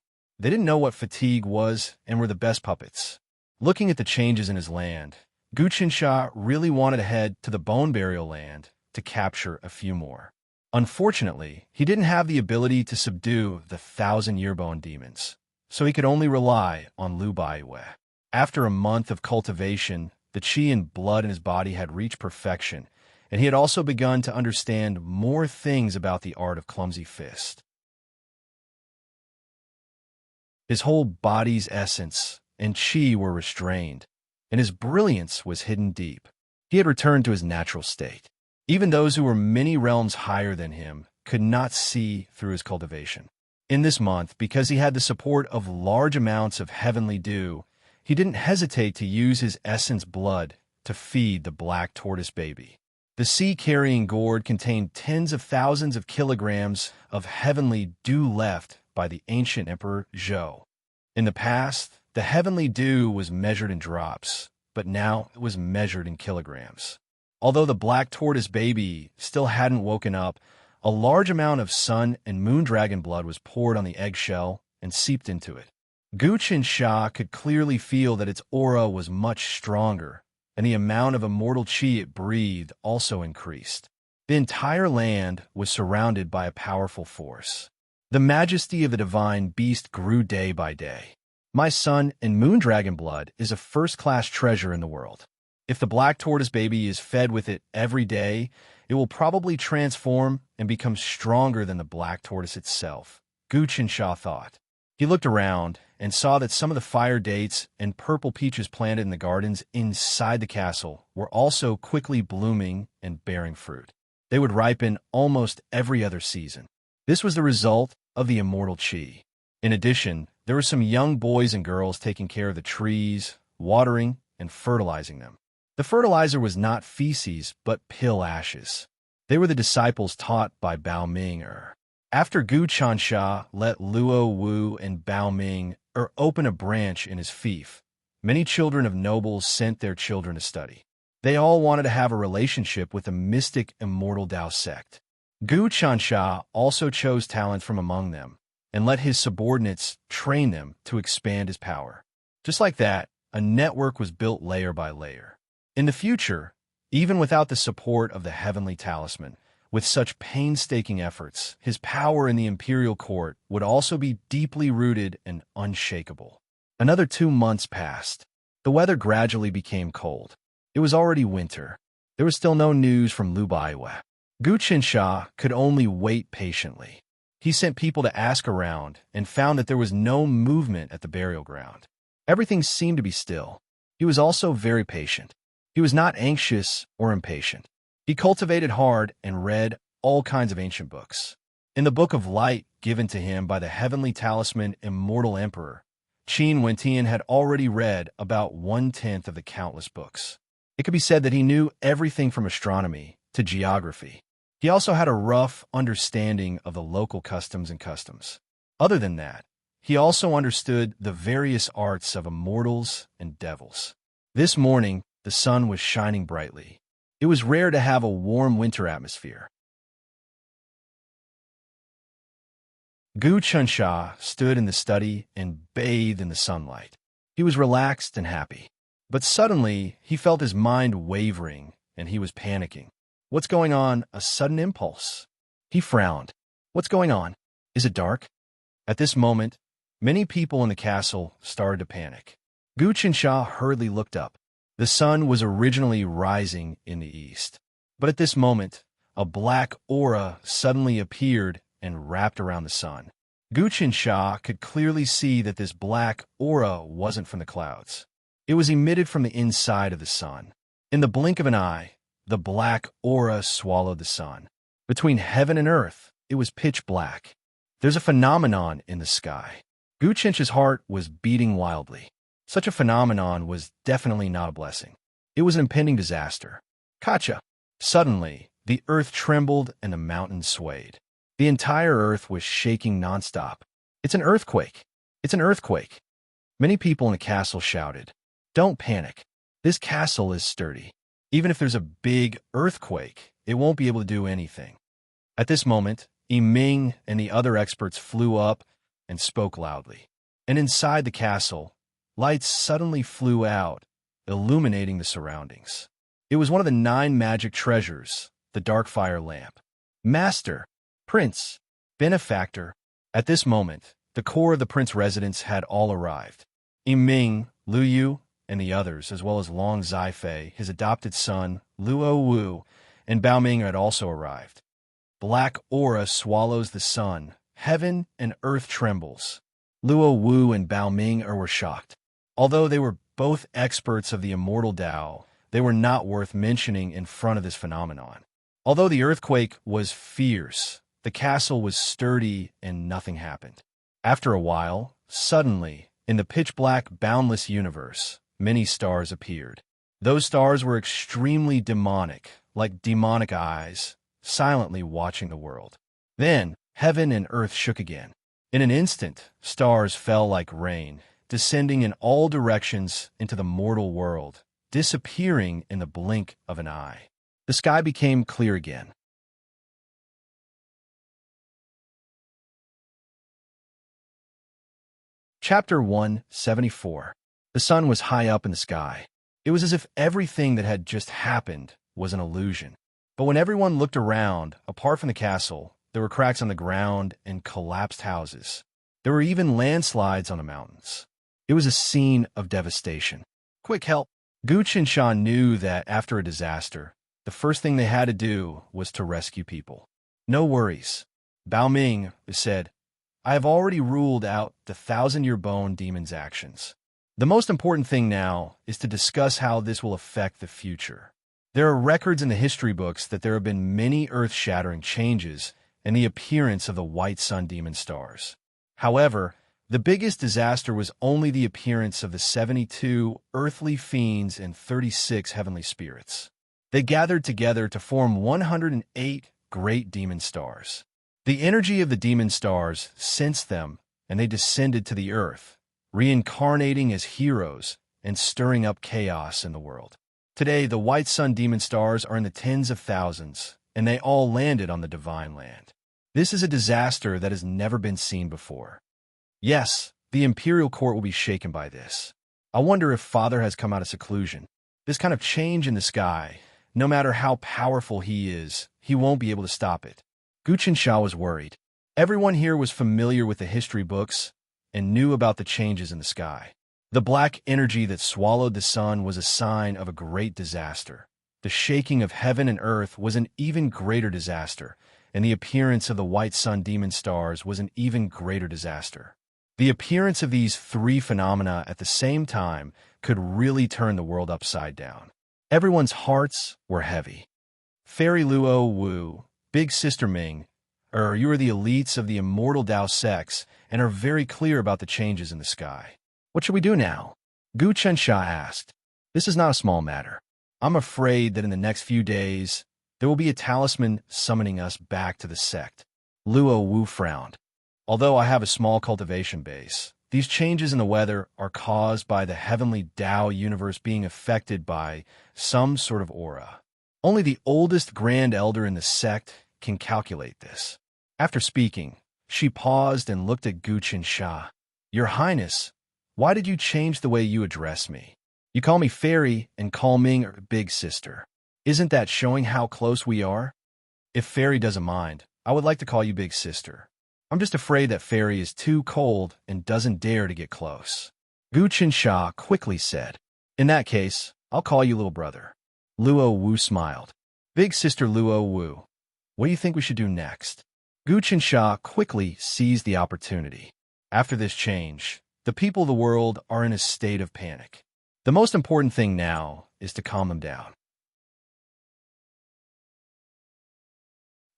They didn't know what fatigue was and were the best puppets. Looking at the changes in his land, Gu Qinsha really wanted to head to the bone burial land to capture a few more. Unfortunately, he didn't have the ability to subdue the 1,000-year-bone demons, so he could only rely on Lu Baiwei. After a month of cultivation, the qi and blood in his body had reached perfection, and he had also begun to understand more things about the art of clumsy fist. His whole body's essence and chi were restrained, and his brilliance was hidden deep. He had returned to his natural state. Even those who were many realms higher than him could not see through his cultivation. In this month, because he had the support of large amounts of heavenly dew, he didn't hesitate to use his essence blood to feed the black tortoise baby. The sea-carrying gourd contained tens of thousands of kilograms of heavenly dew left by the ancient Emperor Zhou. In the past, the heavenly dew was measured in drops, but now it was measured in kilograms. Although the black tortoise baby still hadn't woken up, a large amount of sun and moon dragon blood was poured on the eggshell and seeped into it. Gu Qinsha could clearly feel that its aura was much stronger, and the amount of immortal chi it breathed also increased. The entire land was surrounded by a powerful force. The majesty of the divine beast grew day by day. My sun and moon dragon blood is a first-class treasure in the world. If the black tortoise baby is fed with it every day, it will probably transform and become stronger than the black tortoise itself, Gu Qinsha thought. He looked around and saw that some of the fire dates and purple peaches planted in the gardens inside the castle were also quickly blooming and bearing fruit. They would ripen almost every other season. This was the result of the immortal chi. In addition, there were some young boys and girls taking care of the trees, watering, and fertilizing them. The fertilizer was not feces, but pill ashes. They were the disciples taught by Bao Ming. After Gu Qinsha let Luo Wu and Bao Ming open a branch in his fief, many children of nobles sent their children to study. They all wanted to have a relationship with the mystic immortal Dao sect. Gu Qinsha also chose talent from among them and let his subordinates train them to expand his power. Just like that, a network was built layer by layer. In the future, even without the support of the heavenly talisman, with such painstaking efforts, his power in the imperial court would also be deeply rooted and unshakable. Another 2 months passed. The weather gradually became cold. It was already winter. There was still no news from Lu Baiwe. Gu Qinsha could only wait patiently. He sent people to ask around and found that there was no movement at the burial ground. Everything seemed to be still. He was also very patient. He was not anxious or impatient. He cultivated hard and read all kinds of ancient books. In the Book of Light given to him by the heavenly talisman Immortal Emperor, Qin Wentian had already read about 1/10 of the countless books. It could be said that he knew everything from astronomy to geography. He also had a rough understanding of the local customs and customs. Other than that, he also understood the various arts of immortals and devils. This morning, the sun was shining brightly. It was rare to have a warm winter atmosphere. Gu Qinsha stood in the study and bathed in the sunlight. He was relaxed and happy. But suddenly, he felt his mind wavering, and he was panicking. What's going on? A sudden impulse. He frowned. What's going on? Is it dark? At this moment, many people in the castle started to panic. Gu Qinsha hurriedly looked up. The sun was originally rising in the east. But at this moment, a black aura suddenly appeared and wrapped around the sun. Gu Qinsha could clearly see that this black aura wasn't from the clouds. It was emitted from the inside of the sun. In the blink of an eye, the black aura swallowed the sun. Between heaven and earth, it was pitch black. There's a phenomenon in the sky. Gu Qinsha's heart was beating wildly. Such a phenomenon was definitely not a blessing. It was an impending disaster. Kacha! Suddenly, the earth trembled and the mountains swayed. The entire earth was shaking nonstop. It's an earthquake! It's an earthquake! Many people in the castle shouted, "Don't panic. This castle is sturdy. Even if there's a big earthquake, it won't be able to do anything." At this moment, Yiming and the other experts flew up and spoke loudly. And inside the castle, lights suddenly flew out, illuminating the surroundings. It was one of the 9 magic treasures, the dark fire lamp. Master, Prince, Benefactor. At this moment, the core of the prince residence had all arrived. Yiming, Lu Yu, and the others, as well as Long Zifei, his adopted son, Luo Wu, and Bao Ming had also arrived. Black aura swallows the sun. Heaven and earth trembles. Luo Wu and Bao Ming were shocked. Although they were both experts of the immortal Tao, they were not worth mentioning in front of this phenomenon. Although the earthquake was fierce, the castle was sturdy and nothing happened. After a while, suddenly, in the pitch-black, boundless universe, many stars appeared. Those stars were extremely demonic, like demonic eyes, silently watching the world. Then, heaven and earth shook again. In an instant, stars fell like rain, descending in all directions into the mortal world, disappearing in the blink of an eye. The sky became clear again. Chapter 174. The sun was high up in the sky. It was as if everything that had just happened was an illusion. But when everyone looked around, apart from the castle, there were cracks on the ground and collapsed houses. There were even landslides on the mountains. It was a scene of devastation. Quick help! Gu Qinsha knew that after a disaster, the first thing they had to do was to rescue people. No worries. Bao Ming said, I have already ruled out the 1,000-year bone demon's actions. The most important thing now is to discuss how this will affect the future. There are records in the history books that there have been many earth-shattering changes in the appearance of the white sun demon stars. However, the biggest disaster was only the appearance of the 72 earthly fiends and 36 heavenly spirits. They gathered together to form 108 great demon stars. The energy of the demon stars sensed them, and they descended to the earth, reincarnating as heroes and stirring up chaos in the world. Today, the white sun demon stars are in the tens of thousands, and they all landed on the divine land. This is a disaster that has never been seen before. Yes, the imperial court will be shaken by this. I wonder if Father has come out of seclusion. This kind of change in the sky, no matter how powerful he is, he won't be able to stop it. Gu Qinsha was worried. Everyone here was familiar with the history books and knew about the changes in the sky. The black energy that swallowed the sun was a sign of a great disaster. The shaking of heaven and earth was an even greater disaster, and the appearance of the white sun demon stars was an even greater disaster. The appearance of these three phenomena at the same time could really turn the world upside down. Everyone's hearts were heavy. Fairy Luo Wu, Big Sister Ming, you are the elites of the immortal Tao sects and are very clear about the changes in the sky. What should we do now? Gu Qinsha asked. This is not a small matter. I'm afraid that in the next few days, there will be a talisman summoning us back to the sect. Luo Wu frowned. Although I have a small cultivation base, these changes in the weather are caused by the heavenly Tao universe being affected by some sort of aura. Only the oldest Grand Elder in the sect can calculate this. After speaking, she paused and looked at Gu Qinsha. Your Highness, why did you change the way you address me? You call me Fairy and call Ming Big Sister. Isn't that showing how close we are? If Fairy doesn't mind, I would like to call you Big Sister. I'm just afraid that Fairy is too cold and doesn't dare to get close. Gu Qinsha quickly said, In that case, I'll call you Little Brother. Luo Wu smiled. Big Sister Luo Wu, what do you think we should do next? Gu Qinsha quickly seized the opportunity. After this change, the people of the world are in a state of panic. The most important thing now is to calm them down.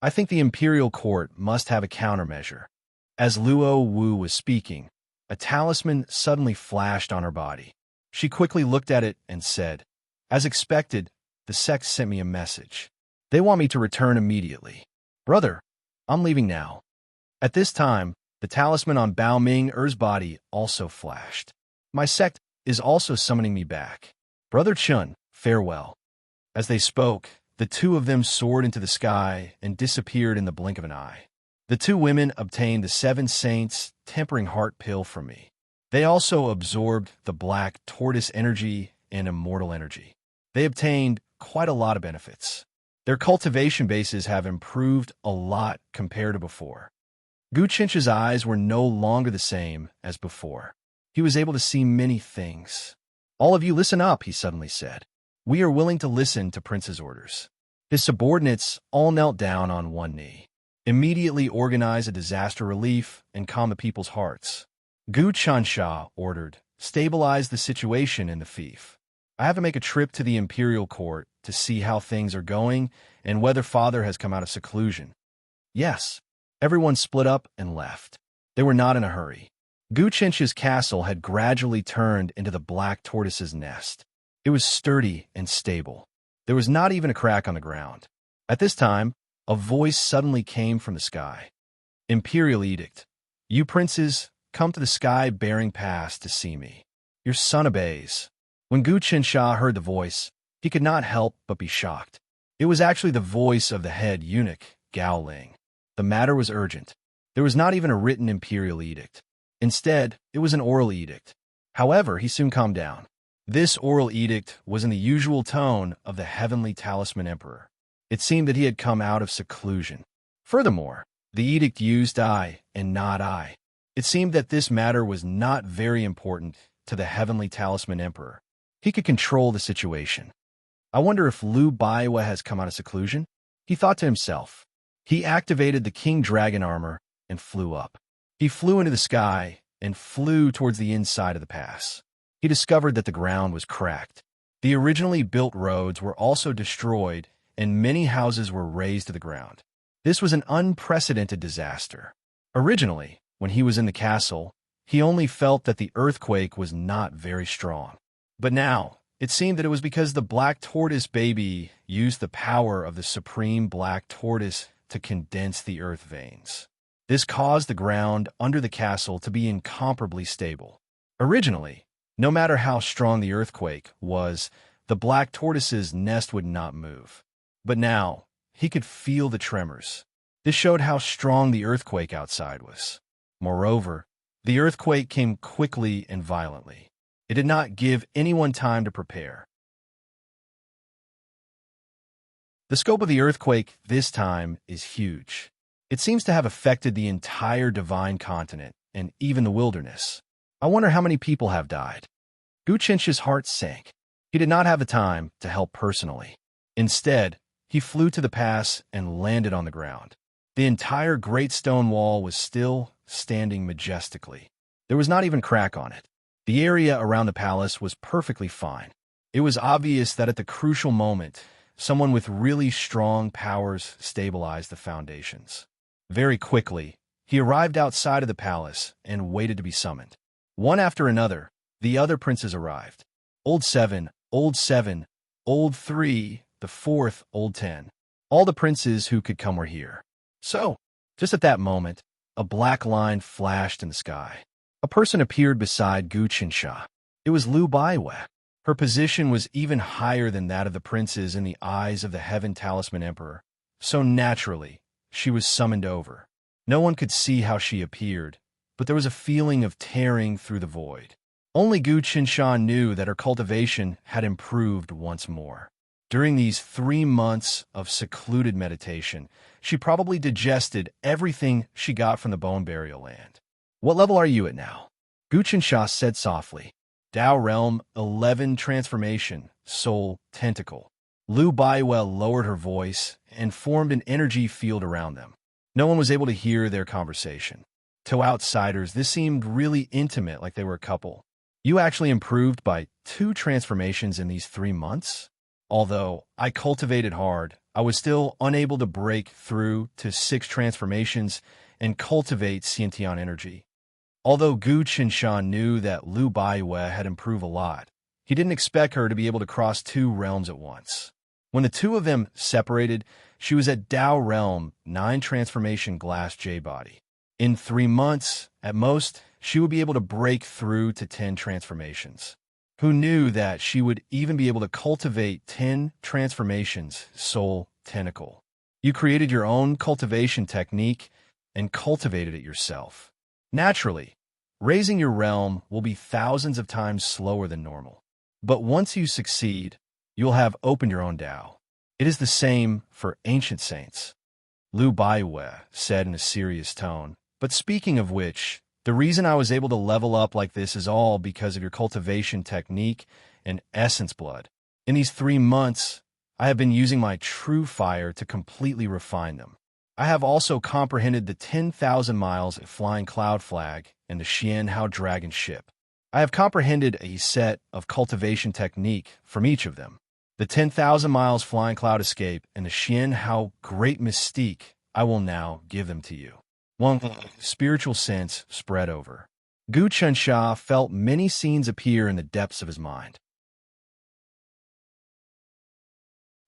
I think the imperial court must have a countermeasure. As Luo Wu was speaking, a talisman suddenly flashed on her body. She quickly looked at it and said, As expected, the sect sent me a message. They want me to return immediately. Brother, I'm leaving now. At this time, the talisman on Bao Ming-er's body also flashed. My sect is also summoning me back. Brother Chun, farewell. As they spoke, the two of them soared into the sky and disappeared in the blink of an eye. The two women obtained the 7 saints' tempering heart pill from me. They also absorbed the black tortoise energy and immortal energy. They obtained quite a lot of benefits. Their cultivation bases have improved a lot compared to before. Gu Qinsha's eyes were no longer the same as before. He was able to see many things. All of you listen up, he suddenly said. We are willing to listen to Prince's orders. His subordinates all knelt down on one knee. Immediately organize a disaster relief and calm the people's hearts. Gu Chansha ordered, "Stabilize the situation in the fief. I have to make a trip to the imperial court to see how things are going and whether father has come out of seclusion." Yes. Everyone split up and left. They were not in a hurry. Gu Chinch's castle had gradually turned into the black tortoise's nest. It was sturdy and stable. There was not even a crack on the ground. At this time, a voice suddenly came from the sky. "Imperial edict. You princes, come to the sky bearing pass to see me. Your son obeys." When Gu Qinsha heard the voice, he could not help but be shocked. It was actually the voice of the head eunuch, Gao Ling. The matter was urgent. There was not even a written imperial edict. Instead, it was an oral edict. However, he soon calmed down. This oral edict was in the usual tone of the heavenly talisman emperor. It seemed that he had come out of seclusion. Furthermore, the edict used I and not I. It seemed that this matter was not very important to the heavenly talisman emperor. He could control the situation. I wonder if Liu Baiwa has come out of seclusion? He thought to himself. He activated the king dragon armor and flew up. He flew into the sky and flew towards the inside of the pass. He discovered that the ground was cracked. The originally built roads were also destroyed and many houses were razed to the ground. This was an unprecedented disaster. Originally, when he was in the castle, he only felt that the earthquake was not very strong. But now, it seemed that it was because the black tortoise baby used the power of the supreme black tortoise to condense the earth veins. This caused the ground under the castle to be incomparably stable. Originally, no matter how strong the earthquake was, the black tortoise's nest would not move. But now, he could feel the tremors. This showed how strong the earthquake outside was. Moreover, the earthquake came quickly and violently. It did not give anyone time to prepare. The scope of the earthquake this time is huge. It seems to have affected the entire divine continent and even the wilderness. I wonder how many people have died. Gu Chinch's heart sank. He did not have the time to help personally. Instead, he flew to the pass and landed on the ground. The entire great stone wall was still standing majestically. There was not even a crack on it. The area around the palace was perfectly fine. It was obvious that at the crucial moment, someone with really strong powers stabilized the foundations. Very quickly, he arrived outside of the palace and waited to be summoned. One after another, the other princes arrived. Old 7, Old 7, Old 3, the 4th, Old 10. All the princes who could come were here. So, just at that moment, a black line flashed in the sky. A person appeared beside Gu Qinsha. It was Liu Baiwa. Her position was even higher than that of the princes in the eyes of the Heaven Talisman Emperor. So naturally, she was summoned over. No one could see how she appeared, but there was a feeling of tearing through the void. Only Gu Qinsha knew that her cultivation had improved once more. During these 3 months of secluded meditation, she probably digested everything she got from the bone burial land. "What level are you at now?" Gu Qinsha said softly. "Tao Realm 11 Transformation, Soul, Tentacle." Liu Baiwa lowered her voice and formed an energy field around them. No one was able to hear their conversation. To outsiders, this seemed really intimate, like they were a couple. "You actually improved by 2 transformations in these 3 months? Although I cultivated hard, I was still unable to break through to 6 transformations and cultivate Xiantian energy." Although Gu Qinshan knew that Liu Baiwa had improved a lot, he didn't expect her to be able to cross 2 realms at once. When the two of them separated, she was at Tao Realm 9 Transformation Glass J-Body. In 3 months, at most, she would be able to break through to 10 transformations. Who knew that she would even be able to cultivate 10 transformations, Soul, Tentacle? You created your own cultivation technique and cultivated it yourself. Naturally, raising your realm will be thousands of times slower than normal. But once you succeed, you'll have opened your own Tao. It is the same for ancient saints. Liu Baiwa said in a serious tone. But speaking of which, the reason I was able to level up like this is all because of your cultivation technique and essence blood. In these 3 months, I have been using my true fire to completely refine them. I have also comprehended the 10,000 miles of flying cloud flag and the Xianhao dragon ship. I have comprehended a set of cultivation technique from each of them. The 10,000 miles flying cloud escape and the Xianhao great mystique, I will now give them to you. One spiritual sense spread over. Gu Chensha felt many scenes appear in the depths of his mind.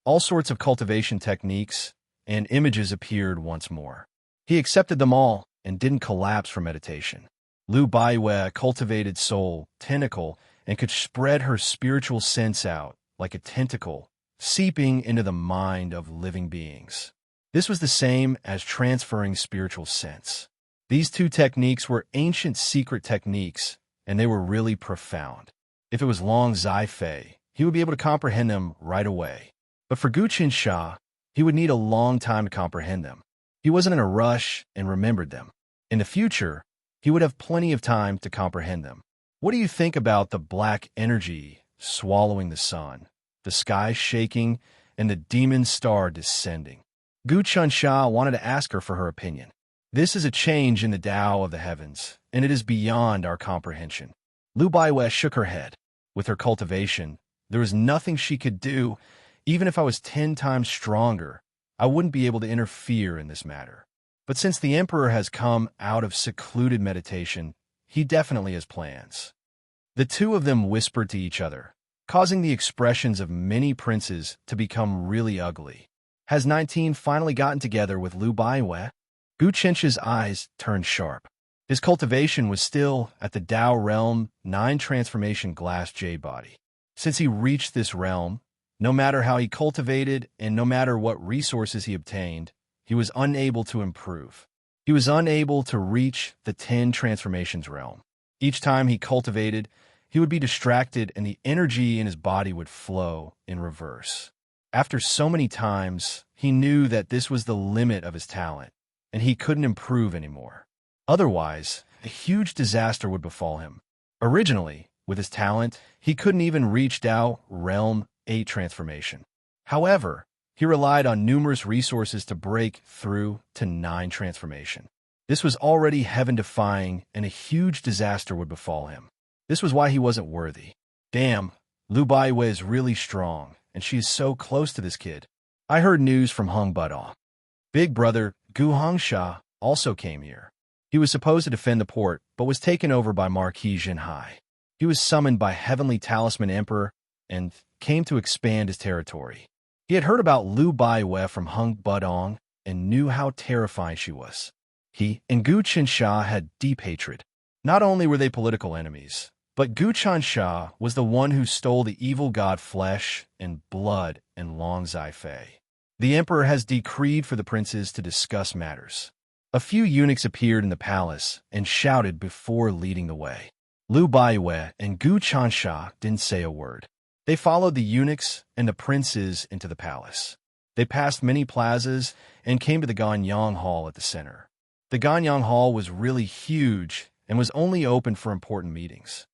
All sorts of cultivation techniques and images appeared once more. He accepted them all and didn't collapse from meditation. Lu Baiwei cultivated soul, tentacle, and could spread her spiritual sense out like a tentacle, seeping into the mind of living beings. This was the same as transferring spiritual sense. These two techniques were ancient secret techniques, and they were really profound. If it was Long Zai-Fei, he would be able to comprehend them right away. But for Gu Qinsha, he would need a long time to comprehend them. He wasn't in a rush and remembered them. In the future, he would have plenty of time to comprehend them. What do you think about the black energy swallowing the sun, the sky shaking, and the demon star descending? Gu Qinsha wanted to ask her for her opinion. This is a change in the Tao of the heavens, and it is beyond our comprehension. Lu Baiwei shook her head. With her cultivation, there was nothing she could do. Even if I was 10 times stronger, I wouldn't be able to interfere in this matter. But since the emperor has come out of secluded meditation, he definitely has plans. The two of them whispered to each other, causing the expressions of many princes to become really ugly. Has 19 finally gotten together with Lu Baiwei? Gu Qinsha's eyes turned sharp. His cultivation was still at the Tao realm 9 transformation glass jade body. Since he reached this realm, no matter how he cultivated and no matter what resources he obtained, he was unable to improve. He was unable to reach the 10 transformations realm. Each time he cultivated, he would be distracted and the energy in his body would flow in reverse. After so many times, he knew that this was the limit of his talent, and he couldn't improve anymore. Otherwise, a huge disaster would befall him. Originally, with his talent, he couldn't even reach Tao Realm 8 transformation. However, he relied on numerous resources to break through to 9 transformation. This was already heaven-defying, and a huge disaster would befall him. This was why he wasn't worthy. Damn, Lu Baiwei is really strong, and she is so close to this kid. I heard news from Hung Budao. Big brother Gu Hongsha also came here. He was supposed to defend the port, but was taken over by Marquis Jinhai. He was summoned by Heavenly Talisman Emperor and came to expand his territory. He had heard about Lu Baiwei from Hung Budong and knew how terrifying she was. He and Gu Qinsha had deep hatred. Not only were they political enemies, but Gu Qinsha was the one who stole the evil god flesh and blood and Long Zai-Fei. The emperor has decreed for the princes to discuss matters. A few eunuchs appeared in the palace and shouted before leading the way. Lu Baiwei and Gu Qinsha didn't say a word. They followed the eunuchs and the princes into the palace. They passed many plazas and came to the Ganyang Hall at the center. The Ganyang Hall was really huge and was only open for important meetings.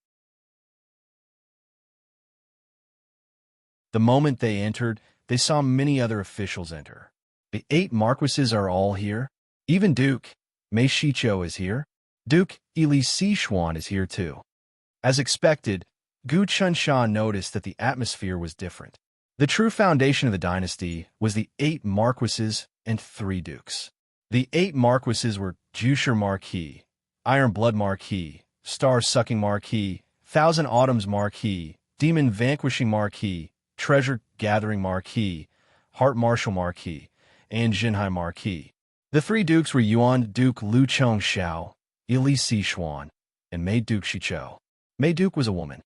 The moment they entered, they saw many other officials enter. The 8 marquises are all here. Even Duke Mei Shiqiu is here. Duke Ili Sichuan is here too. As expected, Gu Qinsha noticed that the atmosphere was different. The true foundation of the dynasty was the 8 marquises and 3 dukes. The 8 marquises were Jushur Marquis, Iron Blood Marquis, Star-Sucking Marquis, Thousand Autumns Marquis, Demon Vanquishing Marquis, Treasure Gathering Marquis, Heart Marshal Marquis, and Jinhai Marquis. The 3 dukes were Yuan Duke Lu Chongxiao, Ili Sichuan, and Mei Duke Shiqiu. Mei Duke was a woman.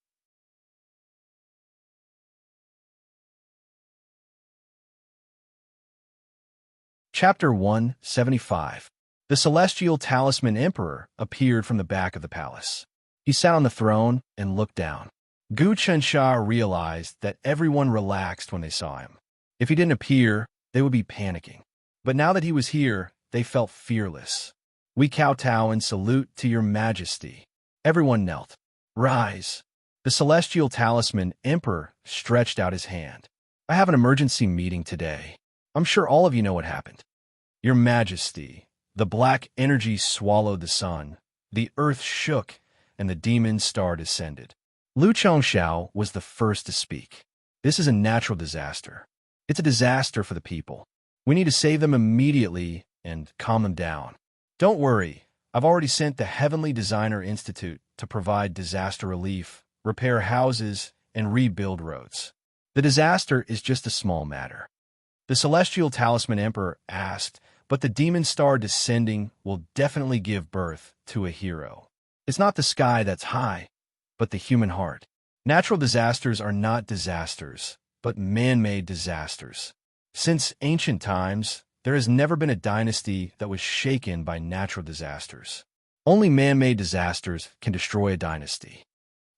Chapter 175. The Celestial Talisman Emperor appeared from the back of the palace. He sat on the throne and looked down. Gu Qinsha realized that everyone relaxed when they saw him. If he didn't appear, they would be panicking. But now that he was here, they felt fearless. We kowtow and salute to your majesty. Everyone knelt. Rise. The Celestial Talisman Emperor stretched out his hand. I have an emergency meeting today. I'm sure all of you know what happened. Your Majesty, the black energy swallowed the sun, the earth shook, and the demon star descended. Lu Chongxiao was the first to speak. This is a natural disaster. It's a disaster for the people. We need to save them immediately and calm them down. Don't worry, I've already sent the Heavenly Designer Institute to provide disaster relief, repair houses, and rebuild roads. The disaster is just a small matter. The Celestial Talisman Emperor asked, but the demon star descending will definitely give birth to a hero. It's not the sky that's high, but the human heart. Natural disasters are not disasters, but man-made disasters. Since ancient times, there has never been a dynasty that was shaken by natural disasters. Only man-made disasters can destroy a dynasty.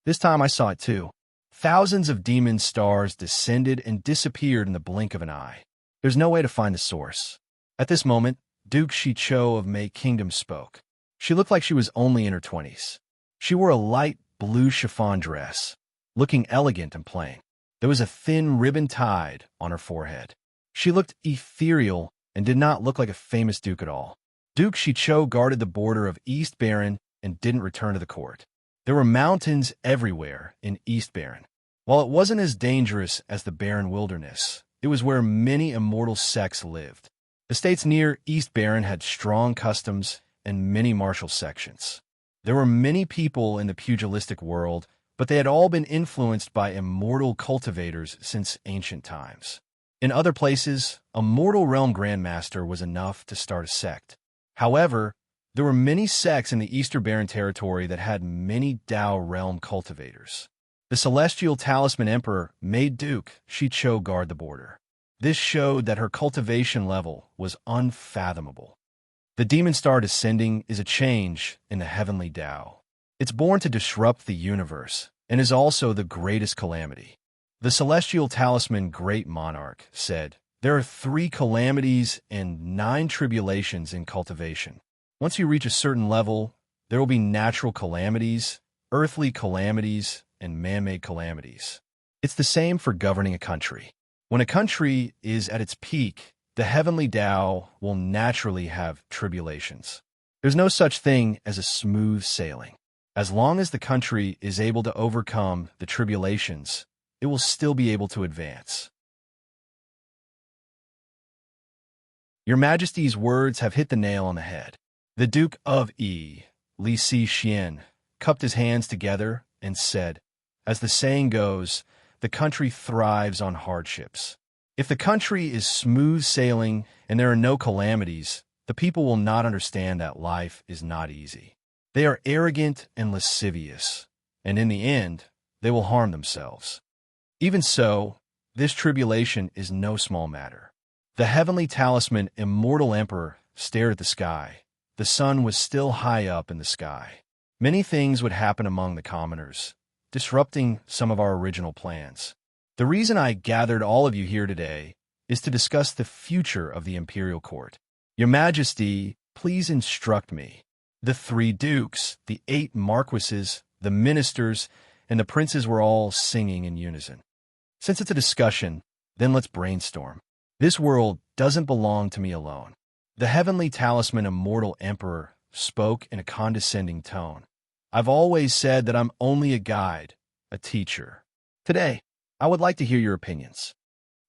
This time I saw it too. Thousands of demon stars descended and disappeared in the blink of an eye. There's no way to find the source. At this moment, Duke Shicho of Mei Kingdom spoke. She looked like she was only in her 20s. She wore a light blue chiffon dress, looking elegant and plain. There was a thin ribbon tied on her forehead. She looked ethereal and did not look like a famous duke at all. Duke Shicho guarded the border of East Baron and didn't return to the court. There were mountains everywhere in East Baron. While it wasn't as dangerous as the barren wilderness, it was where many immortal sects lived. The states near East Baron had strong customs and many martial sections. There were many people in the pugilistic world, but they had all been influenced by immortal cultivators since ancient times. In other places, a mortal realm grandmaster was enough to start a sect. However, there were many sects in the Eastern Baron territory that had many Dao realm cultivators. The Celestial Talisman Emperor made Duke Shicho guard the border. This showed that her cultivation level was unfathomable. The demon star descending is a change in the heavenly Dao. It's born to disrupt the universe and is also the greatest calamity. The Celestial Talisman Great Monarch said, "There are 3 calamities and 9 tribulations in cultivation. Once you reach a certain level, there will be natural calamities, earthly calamities, and man-made calamities. It's the same for governing a country. When a country is at its peak, the heavenly Dao will naturally have tribulations. There's no such thing as a smooth sailing. As long as the country is able to overcome the tribulations, it will still be able to advance." Your Majesty's words have hit the nail on the head. The Duke of Li Xixian, cupped his hands together and said, "As the saying goes, the country thrives on hardships. If the country is smooth sailing and there are no calamities, the people will not understand that life is not easy. They are arrogant and lascivious, and in the end, they will harm themselves. Even so, this tribulation is no small matter." The Heavenly Talisman Immortal Emperor stared at the sky. The sun was still high up in the sky. Many things would happen among the commoners, disrupting some of our original plans. The reason I gathered all of you here today is to discuss the future of the Imperial Court. Your Majesty, please instruct me. The 3 dukes, the 8 marquises, the ministers, and the princes were all singing in unison. Since it's a discussion, then let's brainstorm. This world doesn't belong to me alone. The Heavenly Talisman Immortal Emperor spoke in a condescending tone. "I've always said that I'm only a guide, a teacher. Today, I would like to hear your opinions."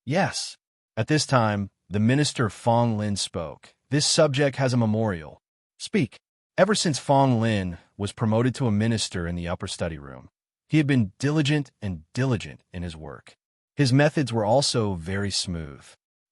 Yes. At this time, the minister Fong Lin spoke. "This subject has a memorial. Speak." Ever since Fong Lin was promoted to a minister in the upper study room, he had been diligent in his work. His methods were also very smooth.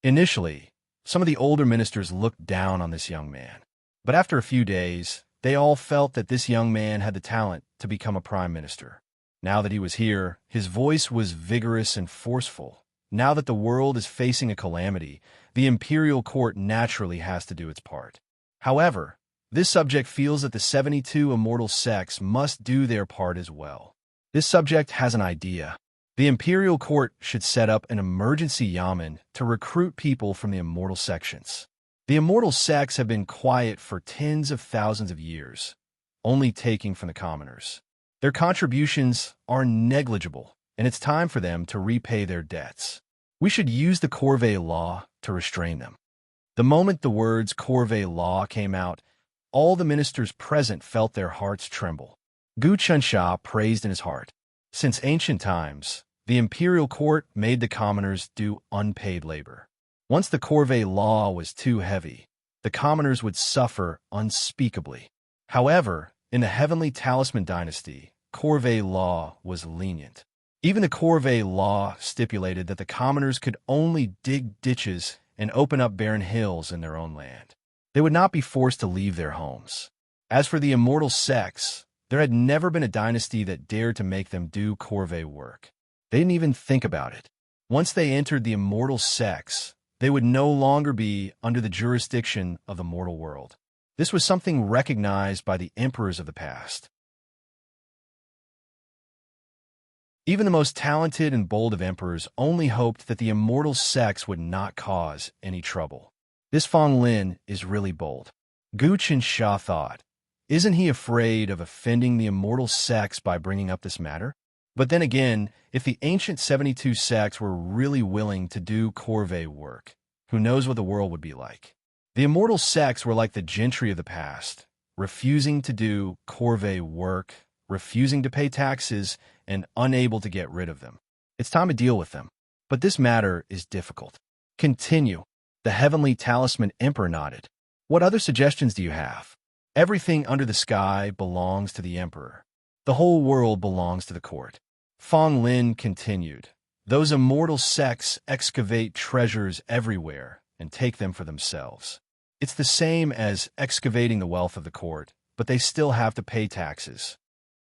Initially, some of the older ministers looked down on this young man. But after a few days, they all felt that this young man had the talent to become a prime minister. Now that he was here, his voice was vigorous and forceful. Now that the world is facing a calamity, the imperial court naturally has to do its part. However, this subject feels that the 72 immortal sects must do their part as well. This subject has an idea. The imperial court should set up an emergency yamen to recruit people from the immortal sections. The immortal sects have been quiet for tens of thousands of years, only taking from the commoners. Their contributions are negligible, and it's time for them to repay their debts. We should use the Corvée law to restrain them. The moment the words corvée law came out, all the ministers present felt their hearts tremble. Gu Chunsha praised in his heart. Since ancient times, the imperial court made the commoners do unpaid labor. Once the corvée law was too heavy, the commoners would suffer unspeakably. However, in the Heavenly Talisman dynasty, corvée law was lenient. Even the corvée law stipulated that the commoners could only dig ditches and open up barren hills in their own land. They would not be forced to leave their homes. As for the immortal sex, there had never been a dynasty that dared to make them do corvée work. They didn't even think about it. Once they entered the immortal sex, they would no longer be under the jurisdiction of the mortal world. This was something recognized by the emperors of the past. Even the most talented and bold of emperors only hoped that the immortal sex would not cause any trouble. This Fong Lin is really bold. Gu Qinsha thought, isn't he afraid of offending the immortal sex by bringing up this matter? But then again, if the ancient 72 sects were really willing to do corvée work, who knows what the world would be like? The immortal sects were like the gentry of the past, refusing to do corvée work, refusing to pay taxes, and unable to get rid of them. It's time to deal with them. But this matter is difficult. Continue. The Heavenly Talisman Emperor nodded. What other suggestions do you have? Everything under the sky belongs to the Emperor. The whole world belongs to the court. Fong Lin continued. Those immortal sects excavate treasures everywhere and take them for themselves. It's the same as excavating the wealth of the court, but they still have to pay taxes.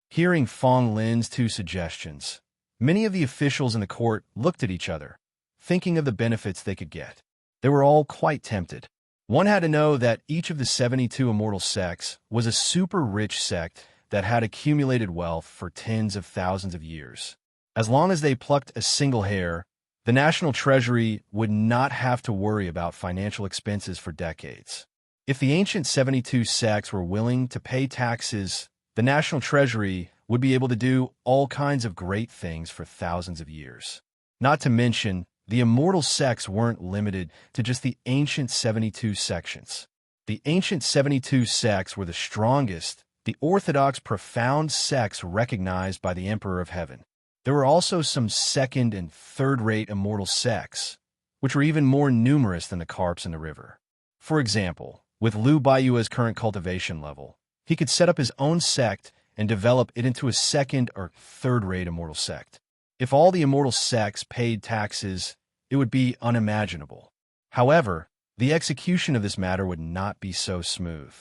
Hearing Fong Lin's two suggestions, many of the officials in the court looked at each other, thinking of the benefits they could get. They were all quite tempted. One had to know that each of the 72 immortal sects was a super rich sect that had accumulated wealth for tens of thousands of years. As long as they plucked a single hair, the national treasury would not have to worry about financial expenses for decades. If the ancient 72 sects were willing to pay taxes, the national treasury would be able to do all kinds of great things for thousands of years. Not to mention, the immortal sects weren't limited to just the ancient 72 sections. The ancient 72 sects were the strongest, the orthodox profound sects recognized by the Emperor of Heaven. There were also some second- and third-rate immortal sects, which were even more numerous than the carps in the river. For example, with Liu Baiyue's current cultivation level, he could set up his own sect and develop it into a second- or third-rate immortal sect. If all the immortal sects paid taxes, it would be unimaginable. However, the execution of this matter would not be so smooth.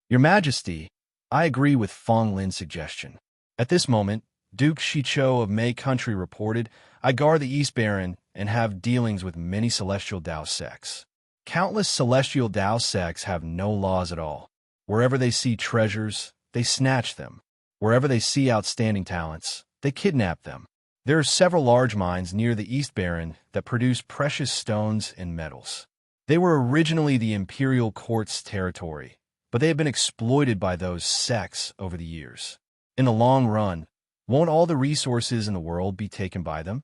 Your Majesty, I agree with Fong Lin's suggestion. At this moment, Duke Shicho of Mei Country reported, I guard the East Baron and have dealings with many celestial Dao sects. Countless celestial Dao sects have no laws at all. Wherever they see treasures, they snatch them. Wherever they see outstanding talents, they kidnap them. There are several large mines near the East Baron that produce precious stones and metals. They were originally the imperial court's territory, but they have been exploited by those sects over the years. In the long run, won't all the resources in the world be taken by them?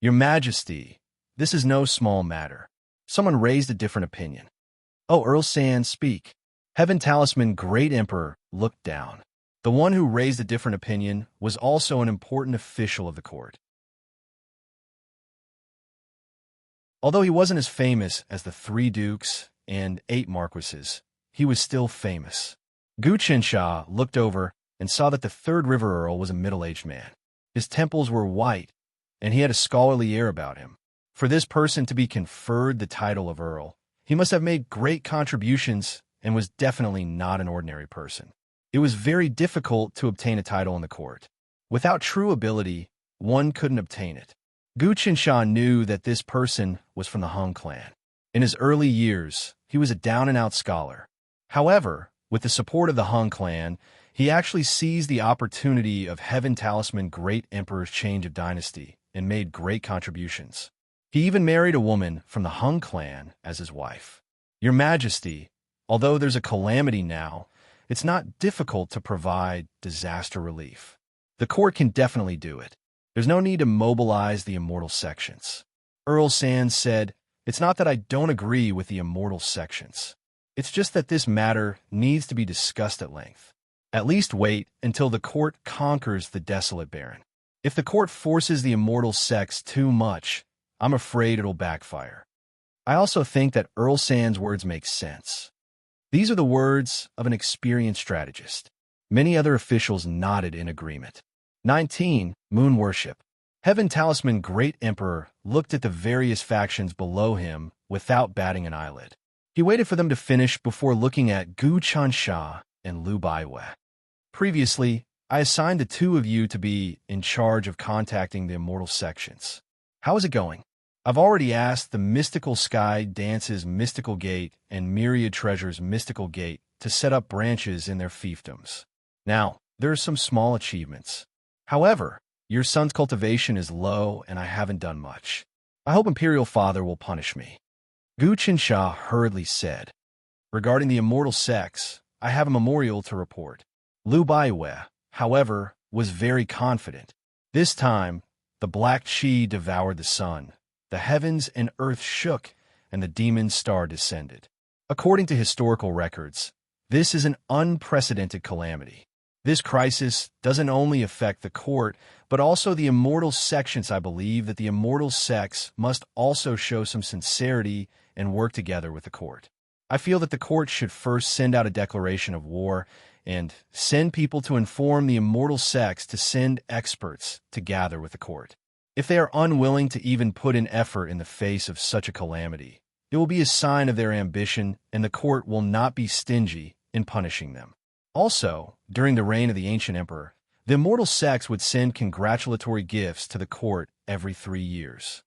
Your Majesty, this is no small matter. Someone raised a different opinion. Oh, Earl San, speak. Heaven Talisman Great Emperor looked down. The one who raised a different opinion was also an important official of the court. Although he wasn't as famous as the 3 dukes and 8 marquises, he was still famous. Gu Qinsha looked over and saw that the 3rd River Earl was a middle-aged man. His temples were white, and he had a scholarly air about him. For this person to be conferred the title of Earl, he must have made great contributions and was definitely not an ordinary person. It was very difficult to obtain a title in the court. Without true ability, one couldn't obtain it. Gu Qinsha knew that this person was from the Hung clan. In his early years, he was a down-and-out scholar. However, with the support of the Hung clan, he actually seized the opportunity of Heaven Talisman Great Emperor's change of dynasty and made great contributions. He even married a woman from the Hung clan as his wife. Your Majesty, although there's a calamity now, it's not difficult to provide disaster relief. The court can definitely do it. There's no need to mobilize the immortal sections. Earl Sands said, It's not that I don't agree with the immortal sections. It's just that this matter needs to be discussed at length. At least wait until the court conquers the desolate baron. If the court forces the immortal sex too much, I'm afraid it'll backfire. I also think that Earl Sand's words make sense. These are the words of an experienced strategist. Many other officials nodded in agreement. 19. Moon Worship. Heaven Talisman Great Emperor looked at the various factions below him without batting an eyelid. He waited for them to finish before looking at Gu Chansha and Lu Baiwei. Previously, I assigned the two of you to be in charge of contacting the immortal sections. How is it going? I've already asked the Mystical Sky Dance's Mystical Gate and Myriad Treasure's Mystical Gate to set up branches in their fiefdoms. Now, there are some small achievements. However, your son's cultivation is low and I haven't done much. I hope Imperial Father will punish me. Gu Qinsha hurriedly said. Regarding the immortal sex, I have a memorial to report. Lu Baiwei, however, was very confident. This time, the black chi devoured the sun, the heavens and earth shook, and the demon star descended. According to historical records, this is an unprecedented calamity. This crisis doesn't only affect the court, but also the immortal sections. I believe that the immortal sex must also show some sincerity and work together with the court. I feel that the court should first send out a declaration of war and send people to inform the immortal sex to send experts to gather with the court. If they are unwilling to even put in effort in the face of such a calamity, it will be a sign of their ambition, and the court will not be stingy in punishing them. Also, during the reign of the ancient emperor, the immortal sex would send congratulatory gifts to the court every 3 years.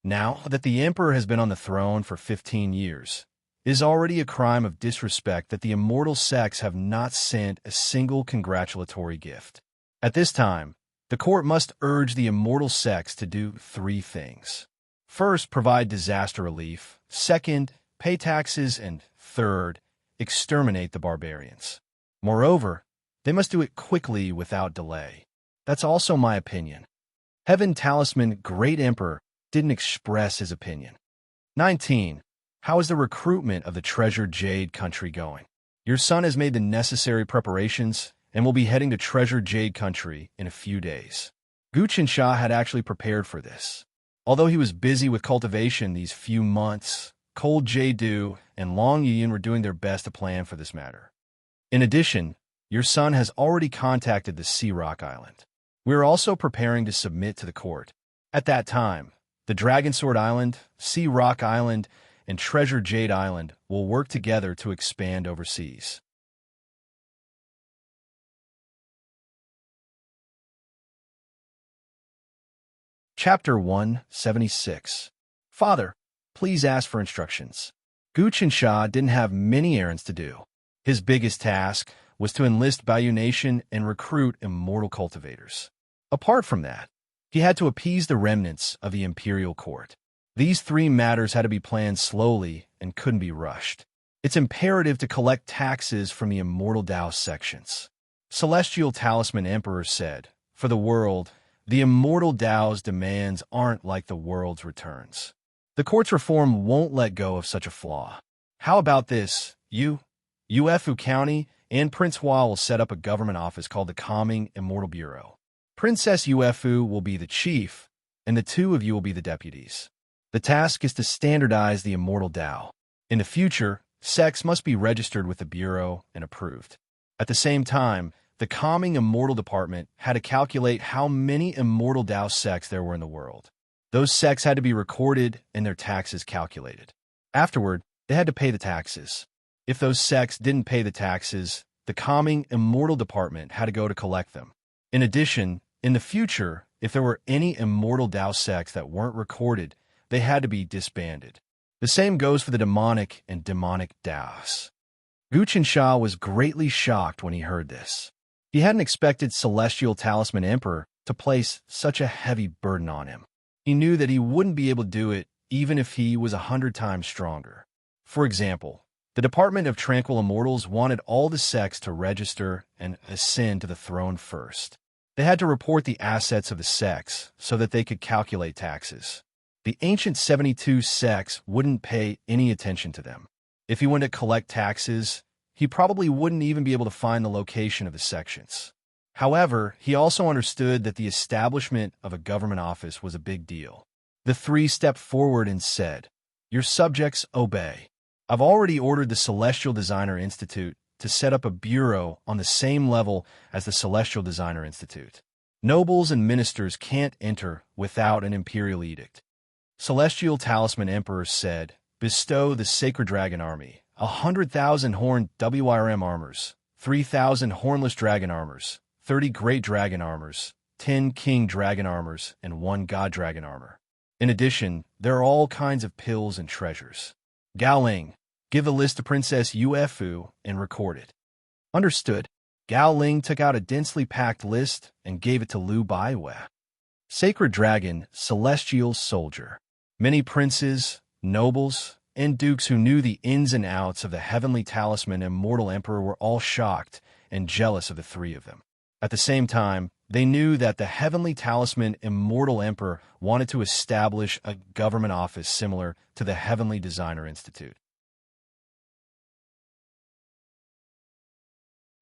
Now that the emperor has been on the throne for 15 years, it is already a crime of disrespect that the immortal sex have not sent a single congratulatory gift. At this time, the court must urge the immortal sex to do 3 things. First, provide disaster relief. Second, pay taxes. And third, exterminate the barbarians. Moreover, they must do it quickly without delay. That's also my opinion. Heaven Talisman Great Emperor didn't express his opinion. 19. How is the recruitment of the Treasured Jade Country going? Your son has made the necessary preparations and will be heading to Treasured Jade Country in a few days. Gu Qinsha had actually prepared for this. Although he was busy with cultivation these few months, Cold Jade Dew and Long Yian were doing their best to plan for this matter. In addition, your son has already contacted the Sea Rock Island. We are also preparing to submit to the court. At that time, the Dragon Sword Island, Sea Rock Island, and Treasure Jade Island will work together to expand overseas. Chapter 176. Father, please ask for instructions. Gu Qinsha didn't have many errands to do. His biggest task was to enlist Bayou Nation and recruit immortal cultivators. Apart from that, he had to appease the remnants of the imperial court. These 3 matters had to be planned slowly and couldn't be rushed. It's imperative to collect taxes from the immortal Tao sections. Celestial Talisman Emperor said, for the world, the immortal Tao's demands aren't like the world's returns. The court's reform won't let go of such a flaw. How about this? Ufu County and Prince Hua will set up a government office called the Calming Immortal Bureau. Princess Ufu will be the chief, and the 2 of you will be the deputies. The task is to standardize the immortal Tao. In the future, sex must be registered with the Bureau and approved. At the same time, the Calming Immortal Department had to calculate how many immortal Tao sects there were in the world. Those sects had to be recorded and their taxes calculated. Afterward, they had to pay the taxes. If those sects didn't pay the taxes, the Calming Immortal Department had to go to collect them. In addition, in the future, if there were any immortal Tao sects that weren't recorded, they had to be disbanded. The same goes for the demonic and demonic Taos. Gu Qinsha was greatly shocked when he heard this. He hadn't expected Celestial Talisman Emperor to place such a heavy burden on him. He knew that he wouldn't be able to do it even if he was 100 times stronger. For example, the Department of Tranquil Immortals wanted all the sects to register and ascend to the throne first. They had to report the assets of the sects so that they could calculate taxes. The ancient 72 sects wouldn't pay any attention to them. If he went to collect taxes, he probably wouldn't even be able to find the location of the sections. However, he also understood that the establishment of a government office was a big deal. The three stepped forward and said, "Your subjects obey. I've already ordered the Celestial Designer Institute to set up a bureau on the same level as the Celestial Designer Institute. Nobles and ministers can't enter without an imperial edict." Celestial Talisman Emperor said, "Bestow the Sacred Dragon Army, 100,000 horned WRM armors, 3,000 hornless dragon armors, 30 great dragon armors, 10 king dragon armors, and 1 god dragon armor. In addition, there are all kinds of pills and treasures. Gao Ling, give the list to Princess Uefu and record it." Understood. Gao Ling took out a densely packed list and gave it to Lu Baiwei. Sacred Dragon, Celestial Soldier. Many princes, nobles, and dukes who knew the ins and outs of the Heavenly Talisman Immortal Emperor were all shocked and jealous of the three of them. At the same time, they knew that the Heavenly Talisman Immortal Emperor wanted to establish a government office similar to the Heavenly Designer Institute.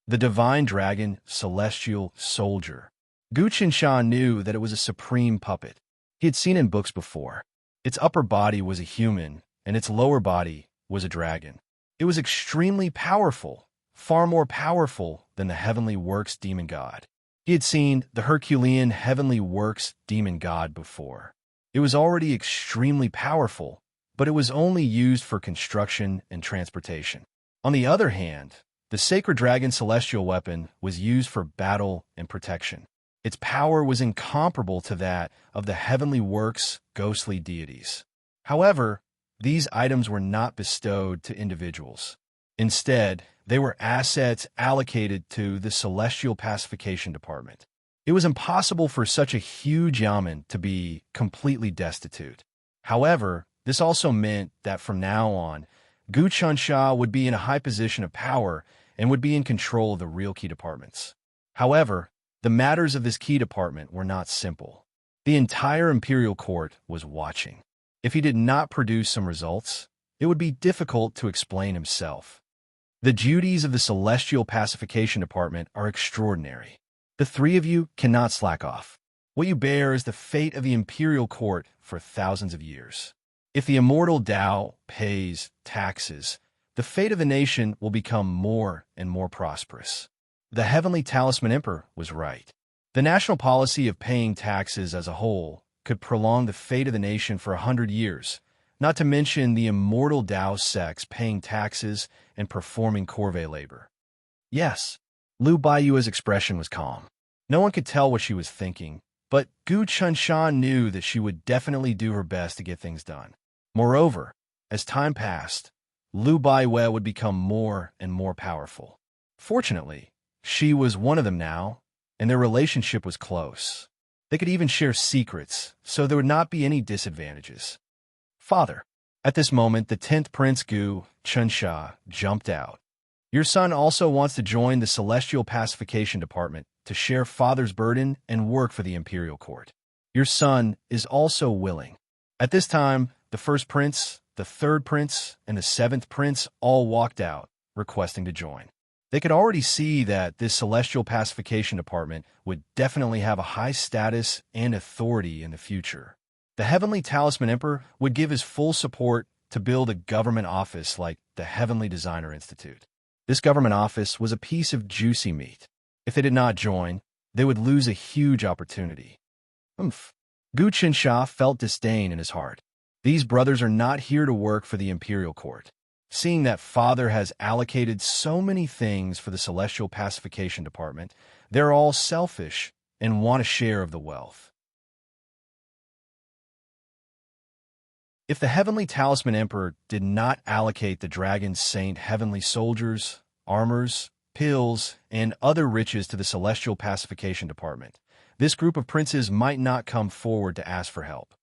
The Divine Dragon, Celestial Soldier. Gu Qinsha knew that it was a supreme puppet. He had seen it in books before. Its upper body was a human, and its lower body was a dragon. It was extremely powerful, far more powerful than the Heavenly Works demon god. He had seen the Herculean Heavenly Works demon god before. It was already extremely powerful, but it was only used for construction and transportation. On the other hand, the Sacred Dragon Celestial Weapon was used for battle and protection. Its power was incomparable to that of the Heavenly Works ghostly deities. However, these items were not bestowed to individuals. Instead, they were assets allocated to the Celestial Pacification Department. It was impossible for such a huge yamen to be completely destitute. However, this also meant that from now on, Gu Qinsha would be in a high position of power and would be in control of the real key departments. However, the matters of this key department were not simple. The entire imperial court was watching. If he did not produce some results, it would be difficult to explain himself. The duties of the Celestial Pacification Department are extraordinary. The three of you cannot slack off. What you bear is the fate of the imperial court for thousands of years. If the immortal Tao pays taxes, the fate of the nation will become more and more prosperous. The Heavenly Talisman Emperor was right. The national policy of paying taxes as a whole could prolong the fate of the nation for 100 years, not to mention the immortal Tao sects paying taxes and performing corvée labor. Yes, Lu Baiyue's expression was calm. No one could tell what she was thinking, but Gu Qinsha knew that she would definitely do her best to get things done. Moreover, as time passed, Lu Baiwei would become more and more powerful. Fortunately, she was one of them now, and their relationship was close. They could even share secrets, so there would not be any disadvantages. Father. At this moment, the 10th Prince Gu Qinsha jumped out. Your son also wants to join the Celestial Pacification Department to share father's burden and work for the imperial court. Your son is also willing. At this time, the 1st prince, the 3rd prince, and the 7th prince all walked out, requesting to join. They could already see that this Celestial Pacification Department would definitely have a high status and authority in the future. The Heavenly Talisman Emperor would give his full support to build a government office like the Heavenly Designer Institute. This government office was a piece of juicy meat. If they did not join, they would lose a huge opportunity. Gu Qinsha felt disdain in his heart. These brothers are not here to work for the imperial court. Seeing that father has allocated so many things for the Celestial Pacification Department, they're all selfish and want a share of the wealth. If the Heavenly Talisman Emperor did not allocate the Dragon Saint heavenly soldiers, armors, pills, and other riches to the Celestial Pacification Department, this group of princes might not come forward to ask for help.